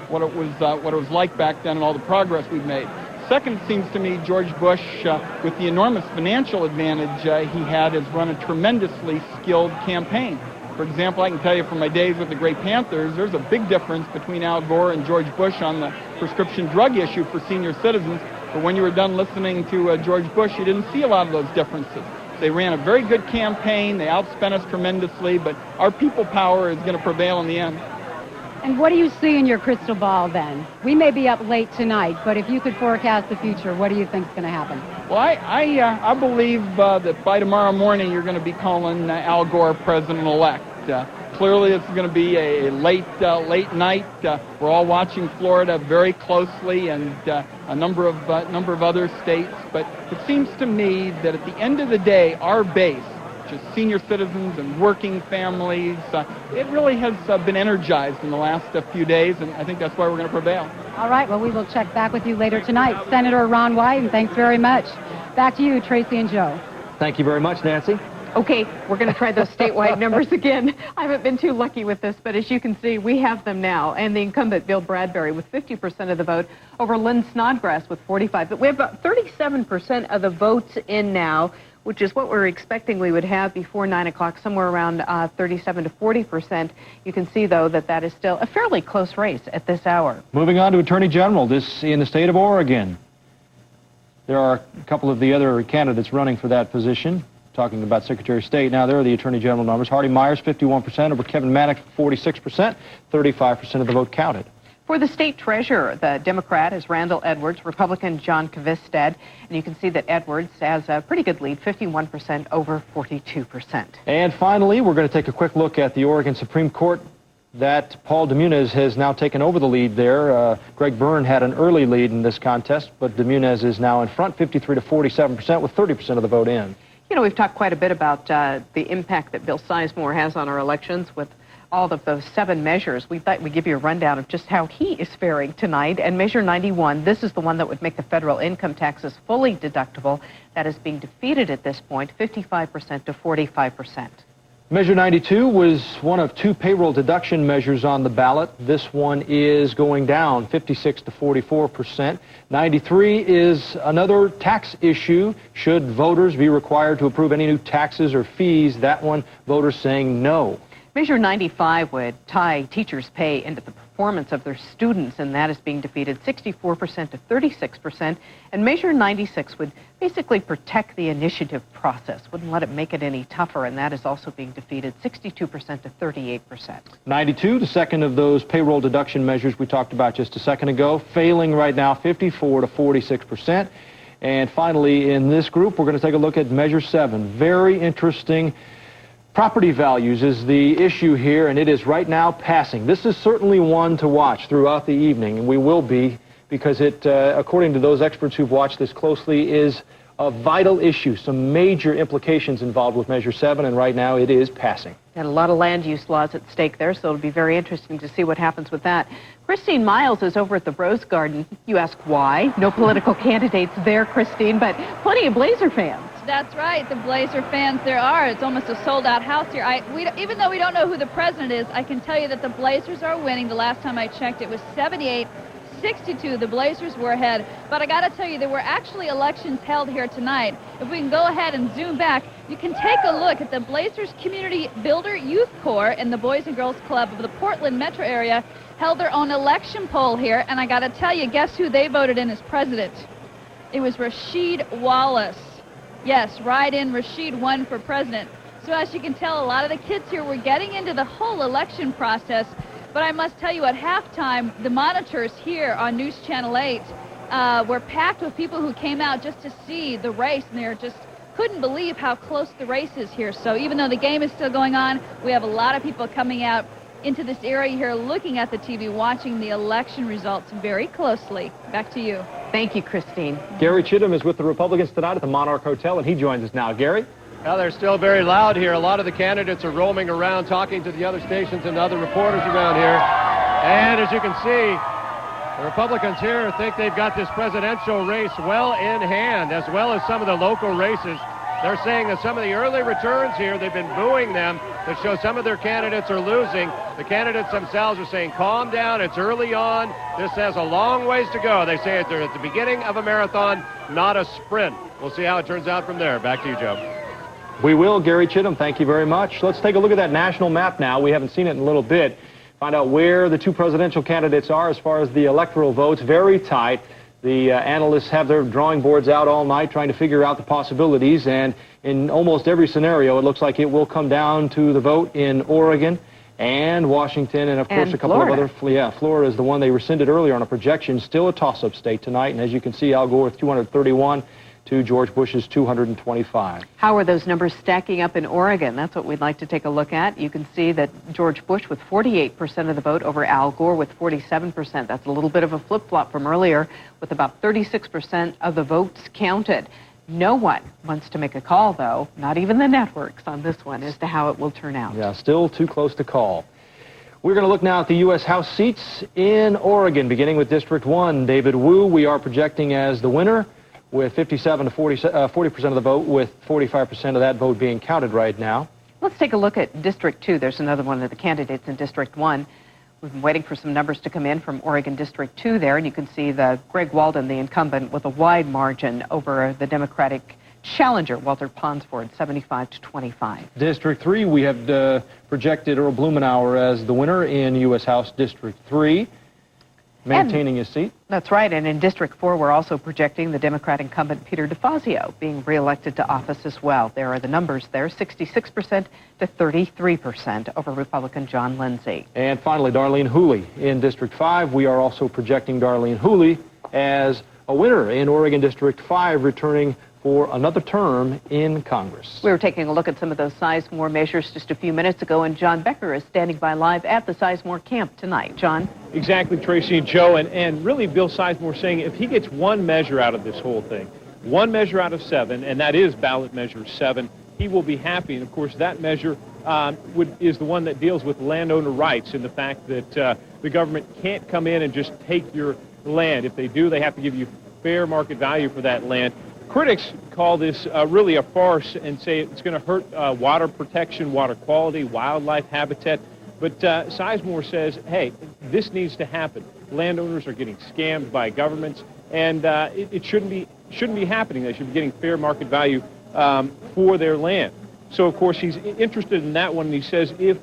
what it was like back then and all the progress we've made. Second, it seems to me George Bush, with the enormous financial advantage he had, has run a tremendously skilled campaign. For example, I can tell you from my days with the Great Panthers, there's a big difference between Al Gore and George Bush on the prescription drug issue for senior citizens. But when you were done listening to George Bush, you didn't see a lot of those differences. They ran a very good campaign. They outspent us tremendously, but our people power is going to prevail in the end. And what do you see in your crystal ball then? We may be up late tonight, but if you could forecast the future, what do you think is going to happen? Well, I believe that by tomorrow morning you're going to be calling Al Gore president-elect. Clearly it's going to be a late night. We're all watching Florida very closely and a number of other states. But it seems to me that at the end of the day, our base, just senior citizens and working families, it really has been energized in the last few days, and I think that's why we're going to prevail. All right, well, we will check back with you later tonight. Senator Ron Wyden, thanks very much. Back to you, Tracy and Joe. Thank you very much, Nancy. Okay, we're going to try those statewide numbers again. I haven't been too lucky with this, but as you can see, we have them now. And the incumbent, Bill Bradbury, with 50% of the vote over Lynn Snodgrass with 45%. But we have about 37% of the votes in now, which is what we're expecting we would have before 9 o'clock, somewhere around 37 to 40%. You can see, though, that is still a fairly close race at this hour. Moving on to Attorney General, this in the state of Oregon. There are a couple of the other candidates running for that position. Talking about Secretary of State, now there are the Attorney General numbers. Hardy Myers, 51% over Kevin Mannix, 46%, 35% of the vote counted. For the state treasurer, the Democrat is Randall Edwards, Republican John Kvistad, and you can see that Edwards has a pretty good lead, 51% over 42%. And finally, we're going to take a quick look at the Oregon Supreme Court. That Paul Demunez has now taken over the lead there. Greg Byrne had an early lead in this contest, but Demunez is now in front, 53 to 47%, with 30% of the vote in. You know, we've talked quite a bit about the impact that Bill Sizemore has on our elections with all of those 7 measures. We thought we'd give you a rundown of just how he is faring tonight. And Measure 91, this is the one that would make the federal income taxes fully deductible. That is being defeated at this point, 55% to 45%. Measure 92 was one of 2 payroll deduction measures on the ballot. This one is going down 56 to 44%. 93 is another tax issue. Should voters be required to approve any new taxes or fees? That one, voters saying no. Measure 95 would tie teachers' pay into the performance of their students, and that is being defeated 64% to 36%. And Measure 96 would basically protect the initiative process, wouldn't let it make it any tougher, and that is also being defeated 62% to 38%. 92, the second of those payroll deduction measures we talked about just a second ago, failing right now 54 to 46%. And finally, in this group, we're going to take a look at Measure 7. Very interesting. Property values is the issue here, and it is right now passing. This is certainly one to watch throughout the evening, and we will be, because it, according to those experts who've watched this closely, is a vital issue. Some major implications involved with Measure 7, and right now it is passing. And a lot of land use laws at stake there, so it'll be very interesting to see what happens with that. Christine Miles is over at the Rose Garden. You ask why? No political candidates there, Christine, but plenty of Blazer fans. That's right, the Blazer fans there are. It's almost a sold-out house here. Even though we don't know who the president is, I can tell you that the Blazers are winning. The last time I checked, it was 78-62. The Blazers were ahead. But I got to tell you, there were actually elections held here tonight. If we can go ahead and zoom back, you can take a look at the Blazers Community Builder Youth Corps and the Boys and Girls Club of the Portland metro area held their own election poll here. And I got to tell you, guess who they voted in as president? It was Rasheed Wallace. Yes, right in, Rasheed won for president. So as you can tell, a lot of the kids here were getting into the whole election process. But I must tell you, at halftime, the monitors here on News Channel 8 were packed with people who came out just to see the race, and they just couldn't believe how close the race is here. So even though the game is still going on, we have a lot of people coming out into this area here, looking at the TV, watching the election results very closely. Back to you. Thank you, Christine. Gary Chittum is with the Republicans tonight at the Monarch Hotel, and he joins us now. Gary? Well, they're still very loud here. A lot of the candidates are roaming around, talking to the other stations and other reporters around here. And as you can see, the Republicans here think they've got this presidential race well in hand, as well as some of the local races. They're saying that some of the early returns here, they've been booing them to show some of their candidates are losing. The candidates themselves are saying, calm down, it's early on. This has a long ways to go. They say they're at the beginning of a marathon, not a sprint. We'll see how it turns out from there. Back to you, Joe. We will, Gary Chittum. Thank you very much. Let's take a look at that national map now. We haven't seen it in a little bit. Find out where the two presidential candidates are as far as the electoral votes. Very tight. The analysts have their drawing boards out all night trying to figure out the possibilities, and in almost every scenario, it looks like it will come down to the vote in Oregon and Washington, and of course a couple Florida. of other. Yeah, Florida is the one they rescinded earlier on a projection. Still a toss-up state tonight, and as you can see, Al Gore with 231 to George Bush's 225. How are those numbers stacking up in Oregon? That's what we'd like to take a look at. You can see that George Bush with 48% of the vote over Al Gore with 47%. That's a little bit of a flip-flop from earlier, with about 36% of the votes counted. No one wants to make a call, though, not even the networks on this one, as to how it will turn out. Yeah, still too close to call. We're going to look now at the U.S. House seats in Oregon, beginning with District 1. David Wu, we are projecting as the winner, with 57 to 40% of the vote, with 45% of that vote being counted right now. Let's take a look at District 2. There's another one of the candidates in District 1. We've been waiting for some numbers to come in from Oregon District 2 there, and you can see the Greg Walden, the incumbent, with a wide margin over the Democratic challenger, Walter Ponsford, 75 to 25. District 3, we have projected Earl Blumenauer as the winner in U.S. House District 3. Maintaining his seat. That's right, and in District 4, we're also projecting the Democrat incumbent Peter DeFazio being reelected to office as well. There are the numbers there, 66% to 33% over Republican John Lindsay. And finally, Darlene Hooley in District 5. We are also projecting Darlene Hooley as a winner in Oregon District 5, returning for another term in Congress. We were taking a look at some of those Sizemore measures just a few minutes ago, and John Becker is standing by live at the Sizemore camp tonight. John? Exactly, Tracy and Joe, and really Bill Sizemore saying if he gets one measure out of this whole thing, one measure out of 7, and that is ballot measure 7, he will be happy. And of course that measure is the one that deals with landowner rights, and the fact that the government can't come in and just take your land. If they do, they have to give you fair market value for that land. Critics call this really a farce and say it's going to hurt water protection, water quality, wildlife habitat. But Sizemore says, hey, this needs to happen. Landowners are getting scammed by governments, and it shouldn't be happening. They should be getting fair market value for their land. So, of course, he's interested in that one, and he says if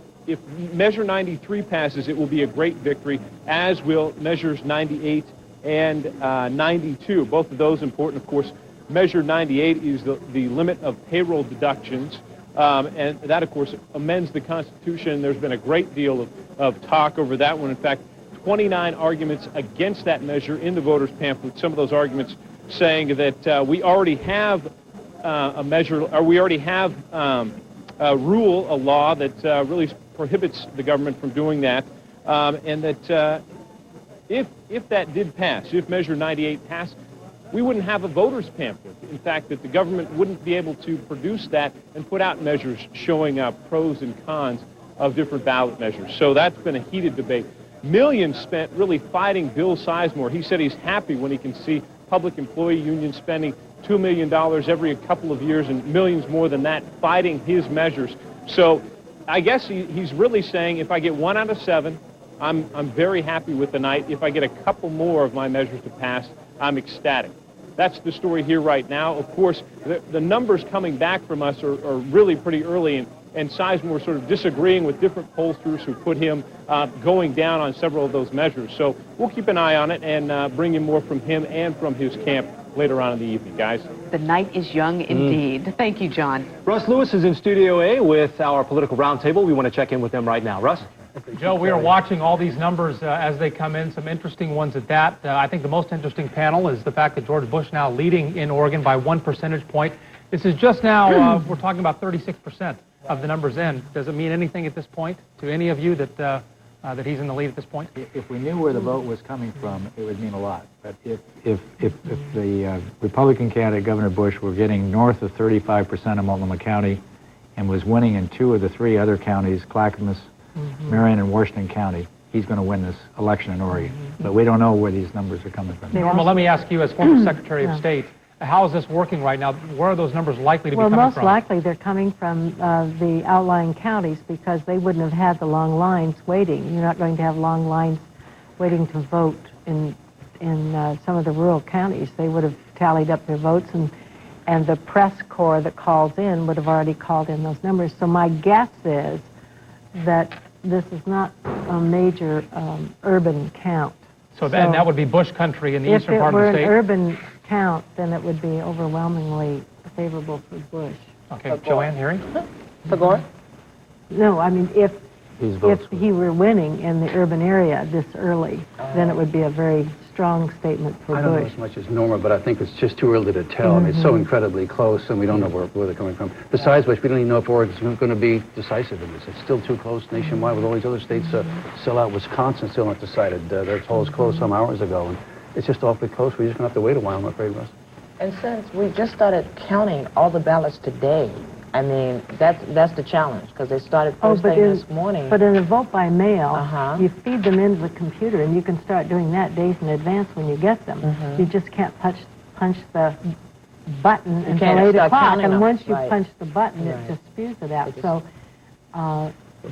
Measure 93 passes, it will be a great victory, as will Measures 98 and 92. Both of those important, of course. Measure 98 is the limit of payroll deductions, and that, of course, amends the Constitution. There's been a great deal of talk over that one. In fact, 29 arguments against that measure in the voters' pamphlet, some of those arguments saying that we already have a measure, or we already have a rule, a law that really prohibits the government from doing that, and that if that did pass, if Measure 98 passed, we wouldn't have a voters' pamphlet. In fact, that the government wouldn't be able to produce that and put out measures showing pros and cons of different ballot measures. So that's been a heated debate. Millions spent really fighting Bill Sizemore. He said he's happy when he can see public employee unions spending $2 million every couple of years and millions more than that fighting his measures. So I guess he's really saying if I get 1 out of 7, I'm very happy with the night. If I get a couple more of my measures to pass, I'm ecstatic. That's the story here right now. Of course, the numbers coming back from us are really pretty early, and Sizemore sort of disagreeing with different pollsters who put him going down on several of those measures. So we'll keep an eye on it and bring you more from him and from his camp later on in the evening, guys. The night is young indeed. Thank you, John. Russ Lewis is in Studio A with our political roundtable. We want to check in with them right now. Russ? Joe, we are watching all these numbers as they come in, some interesting ones at that. I think the most interesting panel is the fact that George Bush now leading in Oregon by 1 percentage point. This is just now, we're talking about 36% of the numbers in. Does it mean anything at this point to any of you that that he's in the lead at this point? If we knew where the vote was coming from, it would mean a lot. But if the Republican candidate, Governor Bush, were getting north of 35% of Multnomah County and was winning in 2 of the 3 other counties, Clackamas, Marion, and Washington County, he's going to win this election in Oregon. But we don't know where these numbers are coming from. Norma, let me ask you, as former Secretary of State, how is this working right now? Where are those numbers likely to be coming from? Well, most likely they're coming from the outlying counties because they wouldn't have had the long lines waiting. You're not going to have long lines waiting to vote in some of the rural counties. They would have tallied up their votes, and the press corps that calls in would have already called in those numbers. So my guess is that this is not a major urban count. So that would be Bush country in the eastern part of the state? If it were an urban count, then it would be overwhelmingly favorable for Bush. Okay, Joanne, Harry? For Gore? No, I mean, if he were winning in the urban area this early, then it would be a very strong statement for Bush. I don't know as much as Norma, but I think it's just too early to tell. I mean, it's so incredibly close, and we don't know where they're coming from. Besides which, we don't even know if Oregon's going to be decisive in this. It's still too close nationwide with all these other states still out. Wisconsin still not decided. Their polls closed some hours ago, and it's just awfully close. We're just going to have to wait a while, I'm afraid, Russ. And since we just started counting all the ballots today, I mean, that's the challenge, because they started first thing this morning. But in a vote by mail, you feed them into the computer, and you can start doing that days in advance when you get them. You just can't punch the button until 8 o'clock, and once you punch the button, it just spews it out. So,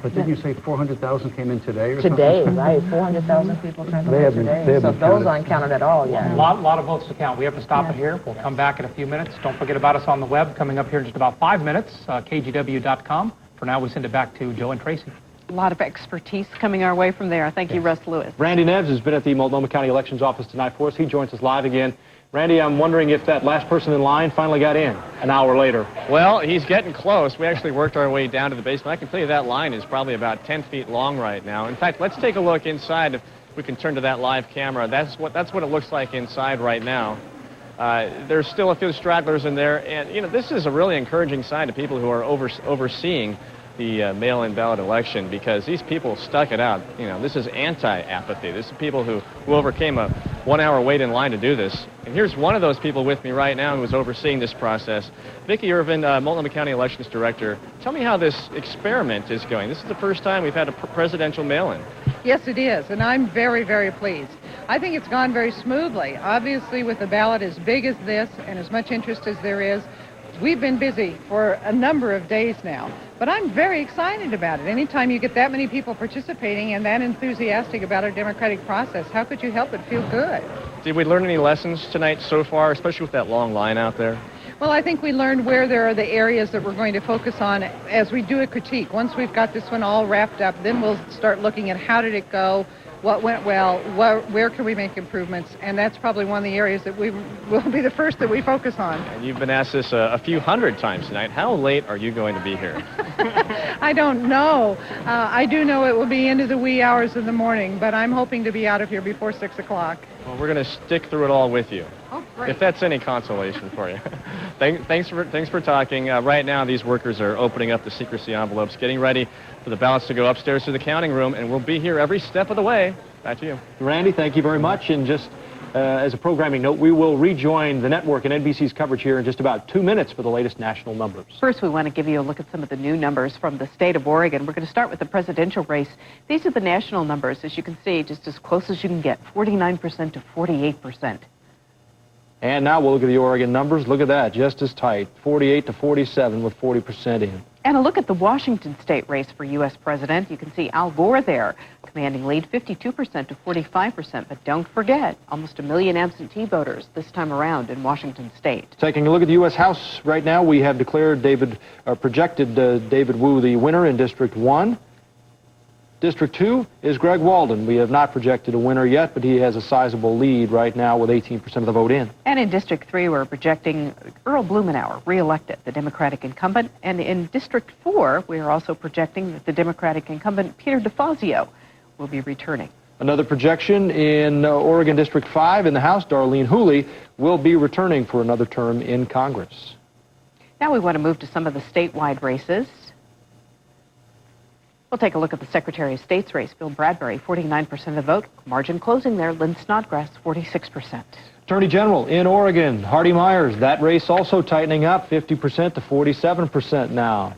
but didn't you say 400,000 came in today or today, something? Right, 400,000 people turned in today, so those aren't counted at all yet. A lot of votes to count. We have to stop it here. We'll come back in a few minutes. Don't forget about us on the web, coming up here in just about 5 minutes, KGW.com. For now, we send it back to Joe and Tracy. A lot of expertise coming our way from there. Thank you, Russ Lewis. Randy Neves has been at the Multnomah County Elections Office tonight for us. He joins us live again. Randy, I'm wondering if that last person in line finally got in an hour later. Well, he's getting close. We actually worked our way down to the basement. I can tell you that line is probably about 10 feet long right now. In fact, let's take a look inside. If we can turn to that live camera. That's what it looks like inside right now. There's still a few stragglers in there, and you know, this is a really encouraging sign to people who are overseeing the mail-in ballot election, because these people stuck it out. You know, this is anti-apathy. This is people who overcame a 1-hour wait in line to do this. And here's one of those people with me right now who is overseeing this process. Vicki Irvin, Multnomah County Elections Director. Tell me how this experiment is going. This is the first time we've had a presidential mail-in. Yes, it is, and I'm very, very pleased. I think it's gone very smoothly. Obviously, with a ballot as big as this and as much interest as there is, we've been busy for a number of days now, but I'm very excited about it. Anytime you get that many people participating and that enthusiastic about our democratic process, how could you help but feel good? Did we learn any lessons tonight so far, especially with that long line out there? Well, I think we learned where there are the areas that we're going to focus on as we do a critique. Once we've got this one all wrapped up, then we'll start looking at how did it go, what went well, where can we make improvements, and that's probably one of the areas that we will be the first that we focus on. And you've been asked this a few hundred times tonight. How late are you going to be here? I don't know. I do know it will be into the wee hours of the morning, but I'm hoping to be out of here before 6 o'clock. Well, we're going to stick through it all with you. Oh, great. If that's any consolation for you. Thanks for talking. Right now, these workers are opening up the secrecy envelopes, getting ready for the ballots to go upstairs to the counting room, and we'll be here every step of the way. Back to you. Randy, thank you very much. And just as a programming note, we will rejoin the network and NBC's coverage here in just about 2 minutes for the latest national numbers. First, we want to give you a look at some of the new numbers from the state of Oregon. We're going to start with the presidential race. These are the national numbers, as you can see, just as close as you can get, 49% to 48%. And now we'll look at the Oregon numbers. Look at that, just as tight, 48 to 47 with 40% in. And a look at the Washington state race for U.S. president. You can see Al Gore there, commanding lead 52% to 45%. But don't forget, almost 1 million absentee voters this time around in Washington state. Taking a look at the U.S. House right now, we have declared projected David Wu the winner in District 1. District 2 is Greg Walden. We have not projected a winner yet, but he has a sizable lead right now with 18% of the vote in. And in District 3, we're projecting Earl Blumenauer, re-elected, the Democratic incumbent. And in District 4, we are also projecting that the Democratic incumbent, Peter DeFazio, will be returning. Another projection in Oregon District 5 in the House, Darlene Hooley will be returning for another term in Congress. Now we want to move to some of the statewide races. We'll take a look at the Secretary of State's race. Bill Bradbury, 49% of the vote. Margin closing there. Lynn Snodgrass, 46%. Attorney General in Oregon, Hardy Myers. That race also tightening up, 50% to 47% now.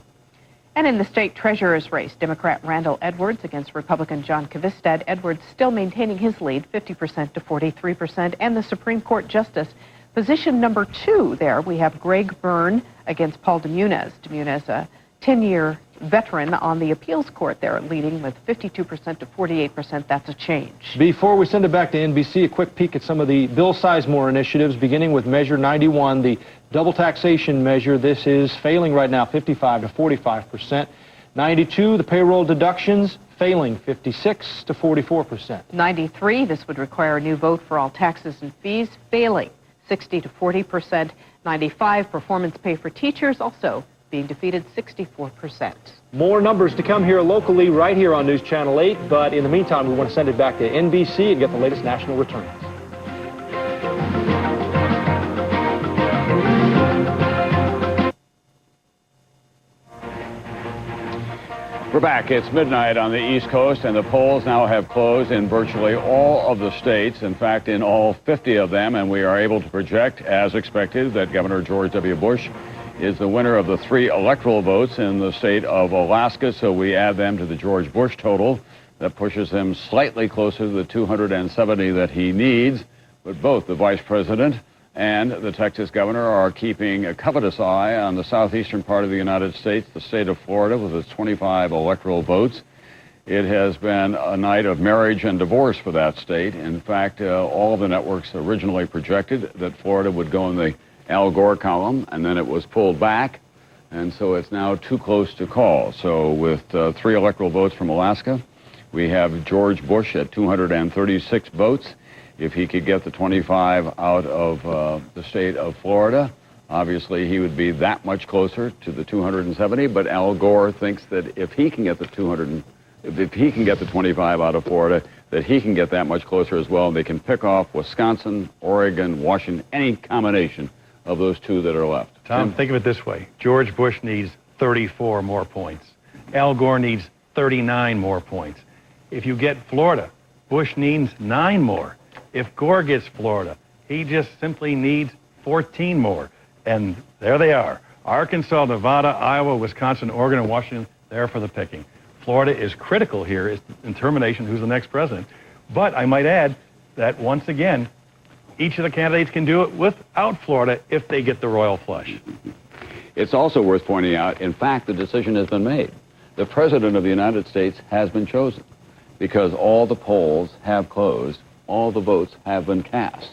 And in the state treasurer's race, Democrat Randall Edwards against Republican John Kvistad. Edwards still maintaining his lead, 50% to 43%. And the Supreme Court Justice, position number 2 there, we have Greg Byrne against Paul DeMunez. DeMunez, a 10-year veteran on the appeals court there, leading with 52% to 48%. That's a change. Before we send it back to NBC, a quick peek at some of the Bill Sizemore initiatives, beginning with Measure 91, the double taxation measure. This is failing right now, 55 to 45%. 92, the payroll deductions, failing, 56 to 44%. 93, this would require a new vote for all taxes and fees, failing, 60 to 40%. 95, performance pay for teachers, also being defeated, 64%. More numbers to come here locally, right here on News Channel 8. But in the meantime, we want to send it back to NBC and get the latest national returns. We're back. It's midnight on the East Coast, and the polls now have closed in virtually all of the states. In fact, in all 50 of them, and we are able to project, as expected, that Governor George W. Bush is the winner of the 3 electoral votes in the state of Alaska, so we add them to the George Bush total. That pushes him slightly closer to the 270 that he needs. But both the vice president and the Texas governor are keeping a covetous eye on the southeastern part of the United States, the state of Florida, with its 25 electoral votes. It has been a night of marriage and divorce for that state. In fact, all of the networks originally projected that Florida would go in the Al Gore column, and then it was pulled back, and so it's now too close to call. So with 3 electoral votes from Alaska, we have George Bush at 236 votes. If he could get the 25 out of the state of Florida, obviously he would be that much closer to the 270, but Al Gore thinks that if he can get the 25 out of Florida, that he can get that much closer as well. They can pick off Wisconsin, Oregon, Washington, any combination of those 2 that are left. Tom, think of it this way. George Bush needs 34 more points. Al Gore needs 39 more points. If you get Florida, Bush needs 9 more. If Gore gets Florida, he just simply needs 14 more. And there they are. Arkansas, Nevada, Iowa, Wisconsin, Oregon, and Washington, there for the picking. Florida is critical here in determination who's the next president. But I might add that, once again, each of the candidates can do it without Florida if they get the royal flush. It's also worth pointing out, in fact, the decision has been made. The President of the United States has been chosen because all the polls have closed, all the votes have been cast.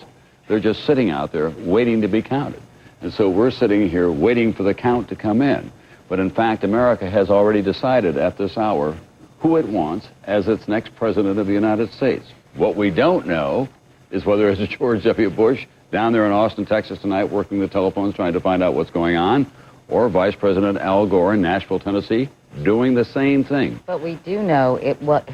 They're just sitting out there waiting to be counted. And so we're sitting here waiting for the count to come in. But in fact, America has already decided at this hour who it wants as its next President of the United States. What we don't know is whether it's George W. Bush down there in Austin, Texas tonight, working the telephones trying to find out what's going on, or Vice President Al Gore in Nashville, Tennessee, doing the same thing. But we do know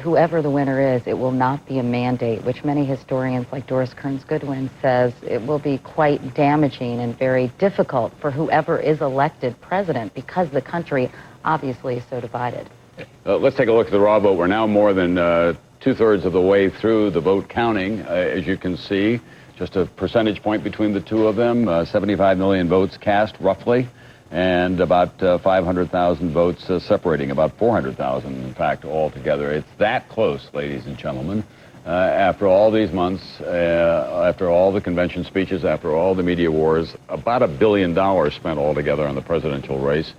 whoever the winner is, it will not be a mandate, which many historians like Doris Kearns Goodwin says it will be quite damaging and very difficult for whoever is elected president because the country obviously is so divided. Let's take a look at the raw vote. We're now more than 2/3 of the way through the vote counting. As you can see, just a percentage point between the 2 of them, 75 million votes cast roughly, and about 500,000 votes separating, about 400,000 in fact altogether. It's that close, ladies and gentlemen. After all these months, after all the convention speeches, after all the media wars, about $1 billion spent altogether on the presidential race.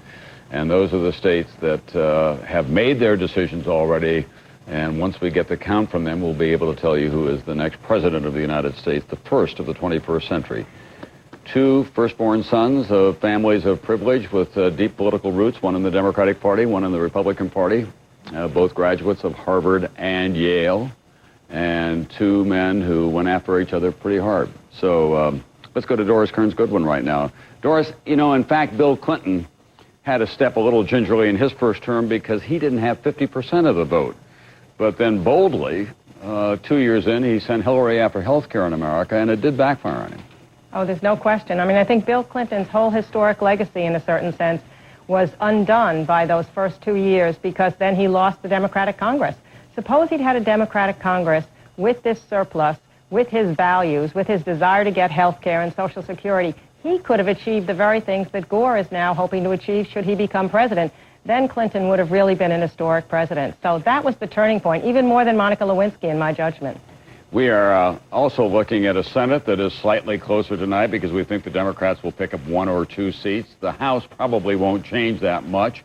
And those are the states that have made their decisions already. And once we get the count from them, we'll be able to tell you who is the next president of the United States, the first of the 21st century. 2 firstborn sons of families of privilege with deep political roots, one in the Democratic Party, one in the Republican Party. both graduates of Harvard and Yale, and two men who went after each other pretty hard. So let's go to Doris Kearns Goodwin right now. Doris, you know, in fact, Bill Clinton had to step a little gingerly in his first term because he didn't have 50% of the vote. But then boldly, 2 years in, he sent Hillary after health care in America, and it did backfire on him. Oh, there's no question. I mean, I think Bill Clinton's whole historic legacy, in a certain sense, was undone by those first 2 years because then he lost the Democratic Congress. Suppose he'd had a Democratic Congress with this surplus, with his values, with his desire to get health care and Social Security. He could have achieved the very things that Gore is now hoping to achieve should he become president. Then Clinton would have really been an historic president. So that was the turning point, even more than Monica Lewinsky, in my judgment. We are also looking at a Senate that is slightly closer tonight because we think the Democrats will pick up 1 or 2 seats. The House probably won't change that much,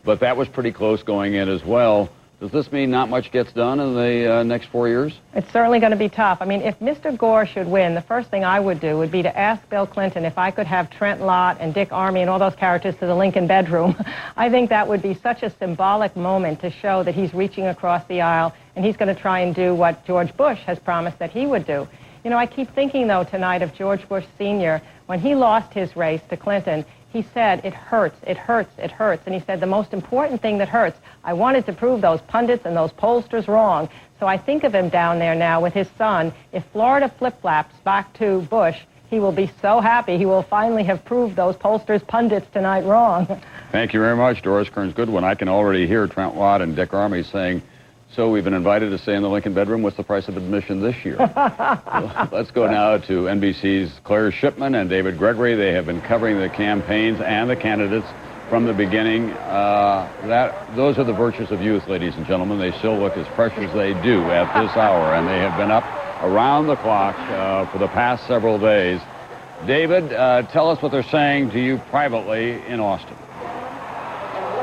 but that was pretty close going in as well. Does this mean not much gets done in the next 4 years? It's certainly going to be tough. I mean, if Mr. Gore should win, the first thing I would do would be to ask Bill Clinton if I could have Trent Lott and Dick Armey and all those characters to the Lincoln bedroom. I think that would be such a symbolic moment to show that he's reaching across the aisle and he's going to try and do what George Bush has promised that he would do. You know, I keep thinking, though, tonight of George Bush Sr. When he lost his race to Clinton, he said, it hurts, it hurts, it hurts. And he said, the most important thing that hurts, I wanted to prove those pundits and those pollsters wrong. So I think of him down there now with his son. If Florida flip-flaps back to Bush, he will be so happy. He will finally have proved those pollsters, pundits tonight wrong. Thank you very much, Doris Kearns Goodwin. I can already hear Trent Lott and Dick Armey saying, so we've been invited to stay in the Lincoln bedroom. What's the price of admission this year? Let's go now to NBC's Claire Shipman and David Gregory. They have been covering the campaigns and the candidates from the beginning. Those are the virtues of youth, ladies and gentlemen. They still look as fresh as they do at this hour, and they have been up around the clock for the past several days. David, tell us what they're saying to you privately in Austin.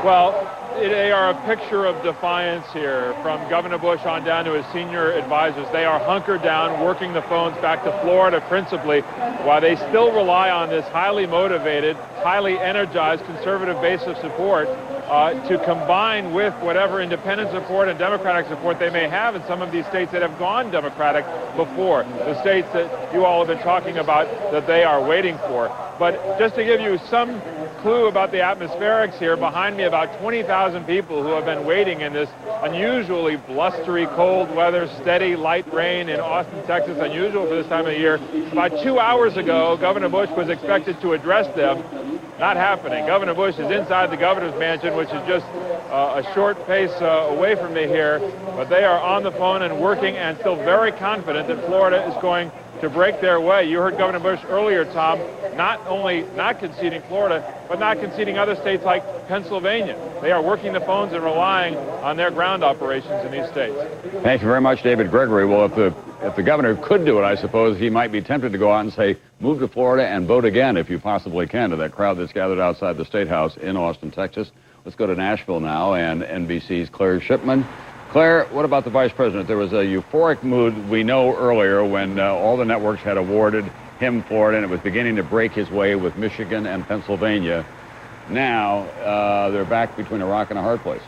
Well, they are a picture of defiance here from Governor Bush on down to his senior advisors. They are hunkered down, working the phones back to Florida principally, while they still rely on this highly motivated, highly energized conservative base of support to combine with whatever independent support and Democratic support they may have in some of these states that have gone Democratic before, the states that you all have been talking about that they are waiting for. But just to give you some clue about the atmospherics here, behind me about 20,000 people who have been waiting in this unusually blustery, cold weather, steady, light rain in Austin, Texas, unusual for this time of year. About 2 hours ago, Governor Bush was expected to address them. Not happening. Governor Bush is inside the governor's mansion, which is just a short pace away from me here, but they are on the phone and working and still very confident that Florida is going to break their way. You heard Governor Bush earlier, Tom, not only not conceding Florida, but not conceding other states like Pennsylvania. They are working the phones and relying on their ground operations in these states. Thank you very much, David Gregory. Well, if the governor could do it, I suppose he might be tempted to go out and say, move to Florida and vote again if you possibly can, to that crowd that's gathered outside the State House in Austin, Texas. Let's go to Nashville now and NBC's Claire Shipman. Claire, what about the vice president? There was a euphoric mood, we know, earlier when all the networks had awarded him Florida, and it was beginning to break his way with Michigan and Pennsylvania. Now, they're back between a rock and a hard place.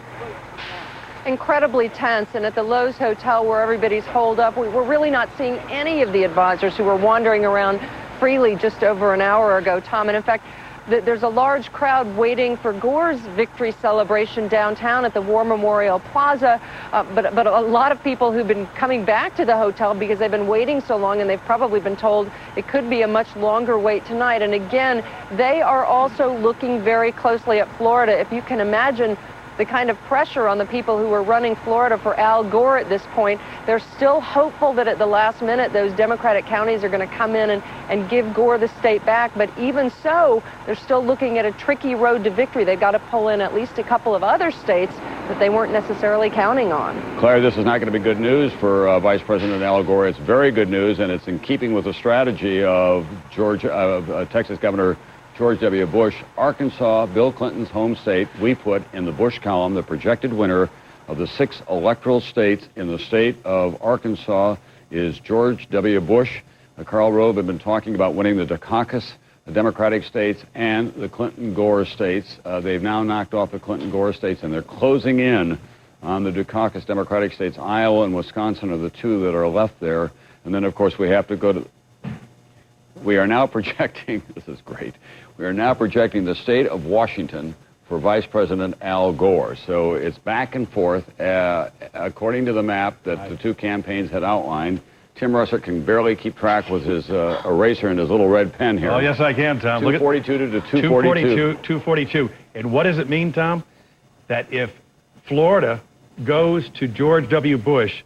Incredibly tense, and at the Lowe's Hotel where everybody's holed up, we're really not seeing any of the advisors who were wandering around freely just over an hour ago, Tom. And in fact, there's a large crowd waiting for Gore's victory celebration downtown at the War Memorial Plaza, but a lot of people who've been coming back to the hotel because they've been waiting so long, and they've probably been told it could be a much longer wait tonight. And again, they are also looking very closely at Florida. If you can imagine the kind of pressure on the people who are running Florida for Al Gore at this point, they're still hopeful that at the last minute those Democratic counties are going to come in and give Gore the state back. But even so, they're still looking at a tricky road to victory. They've got to pull in at least a couple of other states that they weren't necessarily counting on. Claire, this is not going to be good news for Vice President Al Gore. It's very good news, and it's in keeping with the strategy of Texas Governor George W. Bush. Arkansas, Bill Clinton's home state, we put in the Bush column the projected winner of the 6 electoral states in the state of Arkansas is George W. Bush. Karl Rove had been talking about winning the Dukakis, the Democratic states, and the Clinton-Gore states. They've now knocked off the Clinton-Gore states, and they're closing in On the Dukakis Democratic states, Iowa and Wisconsin are the two that are left there. And then, of course, we have to go to... We are now projecting, this is great, we are now projecting the state of Washington for Vice President Al Gore. So it's back and forth. According to the map that the two campaigns had outlined, Tim Russert can barely keep track with his eraser and his little red pen here. Oh, yes, I can, Tom. 242 to 242. 242. And what does it mean, Tom? That if Florida goes to George W. Bush,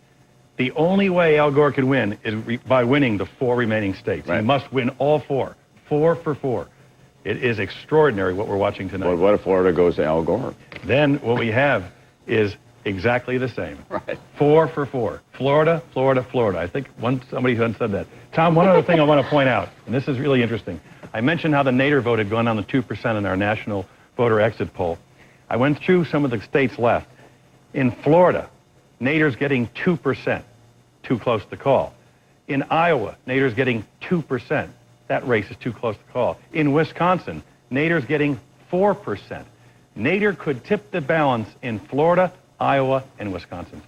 the only way Al Gore can win is by winning the 4 remaining states. Right. He must win all 4. 4 for 4. It is extraordinary what we're watching tonight. But what if Florida goes to Al Gore? Then what we have is exactly the same. Right. 4 for 4. Florida, Florida, Florida. I think somebody once said that. Tom, one other thing I want to point out, and this is really interesting. I mentioned how the Nader vote had gone down to 2% in our national voter exit poll. I went through some of the states left. In Florida, Nader's getting 2%, too close to call. In Iowa, Nader's getting 2%. That race is too close to call. In Wisconsin, Nader's getting 4%. Nader could tip the balance in Florida, Iowa, and Wisconsin.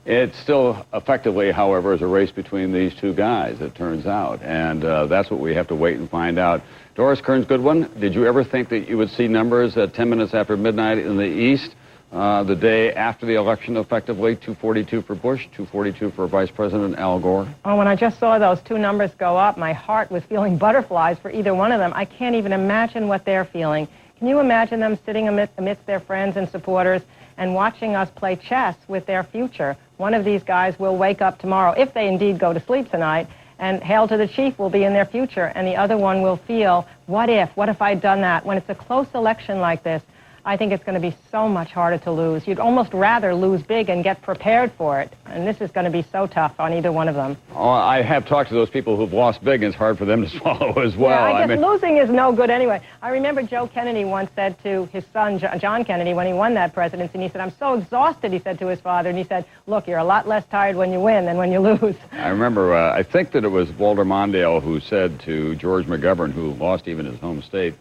It still effectively, however, is a race between these two guys, it turns out. And that's what we have to wait and find out. Doris Kearns Goodwin, did you ever think that you would see numbers at 10 minutes after midnight in the East, the day after the election, effectively, 242 for Bush, 242 for Vice President Al Gore? Oh, when I just saw those two numbers go up, my heart was feeling butterflies for either one of them. I can't even imagine what they're feeling. Can you imagine them sitting amidst their friends and supporters and watching us play chess with their future? One of these guys will wake up tomorrow, if they indeed go to sleep tonight, and Hail to the Chief will be in their future, and the other one will feel, what if I'd done that? When it's a close election like this, I think it's going to be so much harder to lose. You'd almost rather lose big and get prepared for it, and this is going to be so tough on either one of them. Oh, I have talked to those people who've lost big, and it's hard for them to swallow as well. Yeah, I guess losing is no good anyway. I remember Joe Kennedy once said to his son, John Kennedy, when he won that presidency, and he said, I'm so exhausted, he said to his father, and he said, look, you're a lot less tired when you win than when you lose. I remember, I think that it was Walter Mondale who said to George McGovern, who lost even his home state,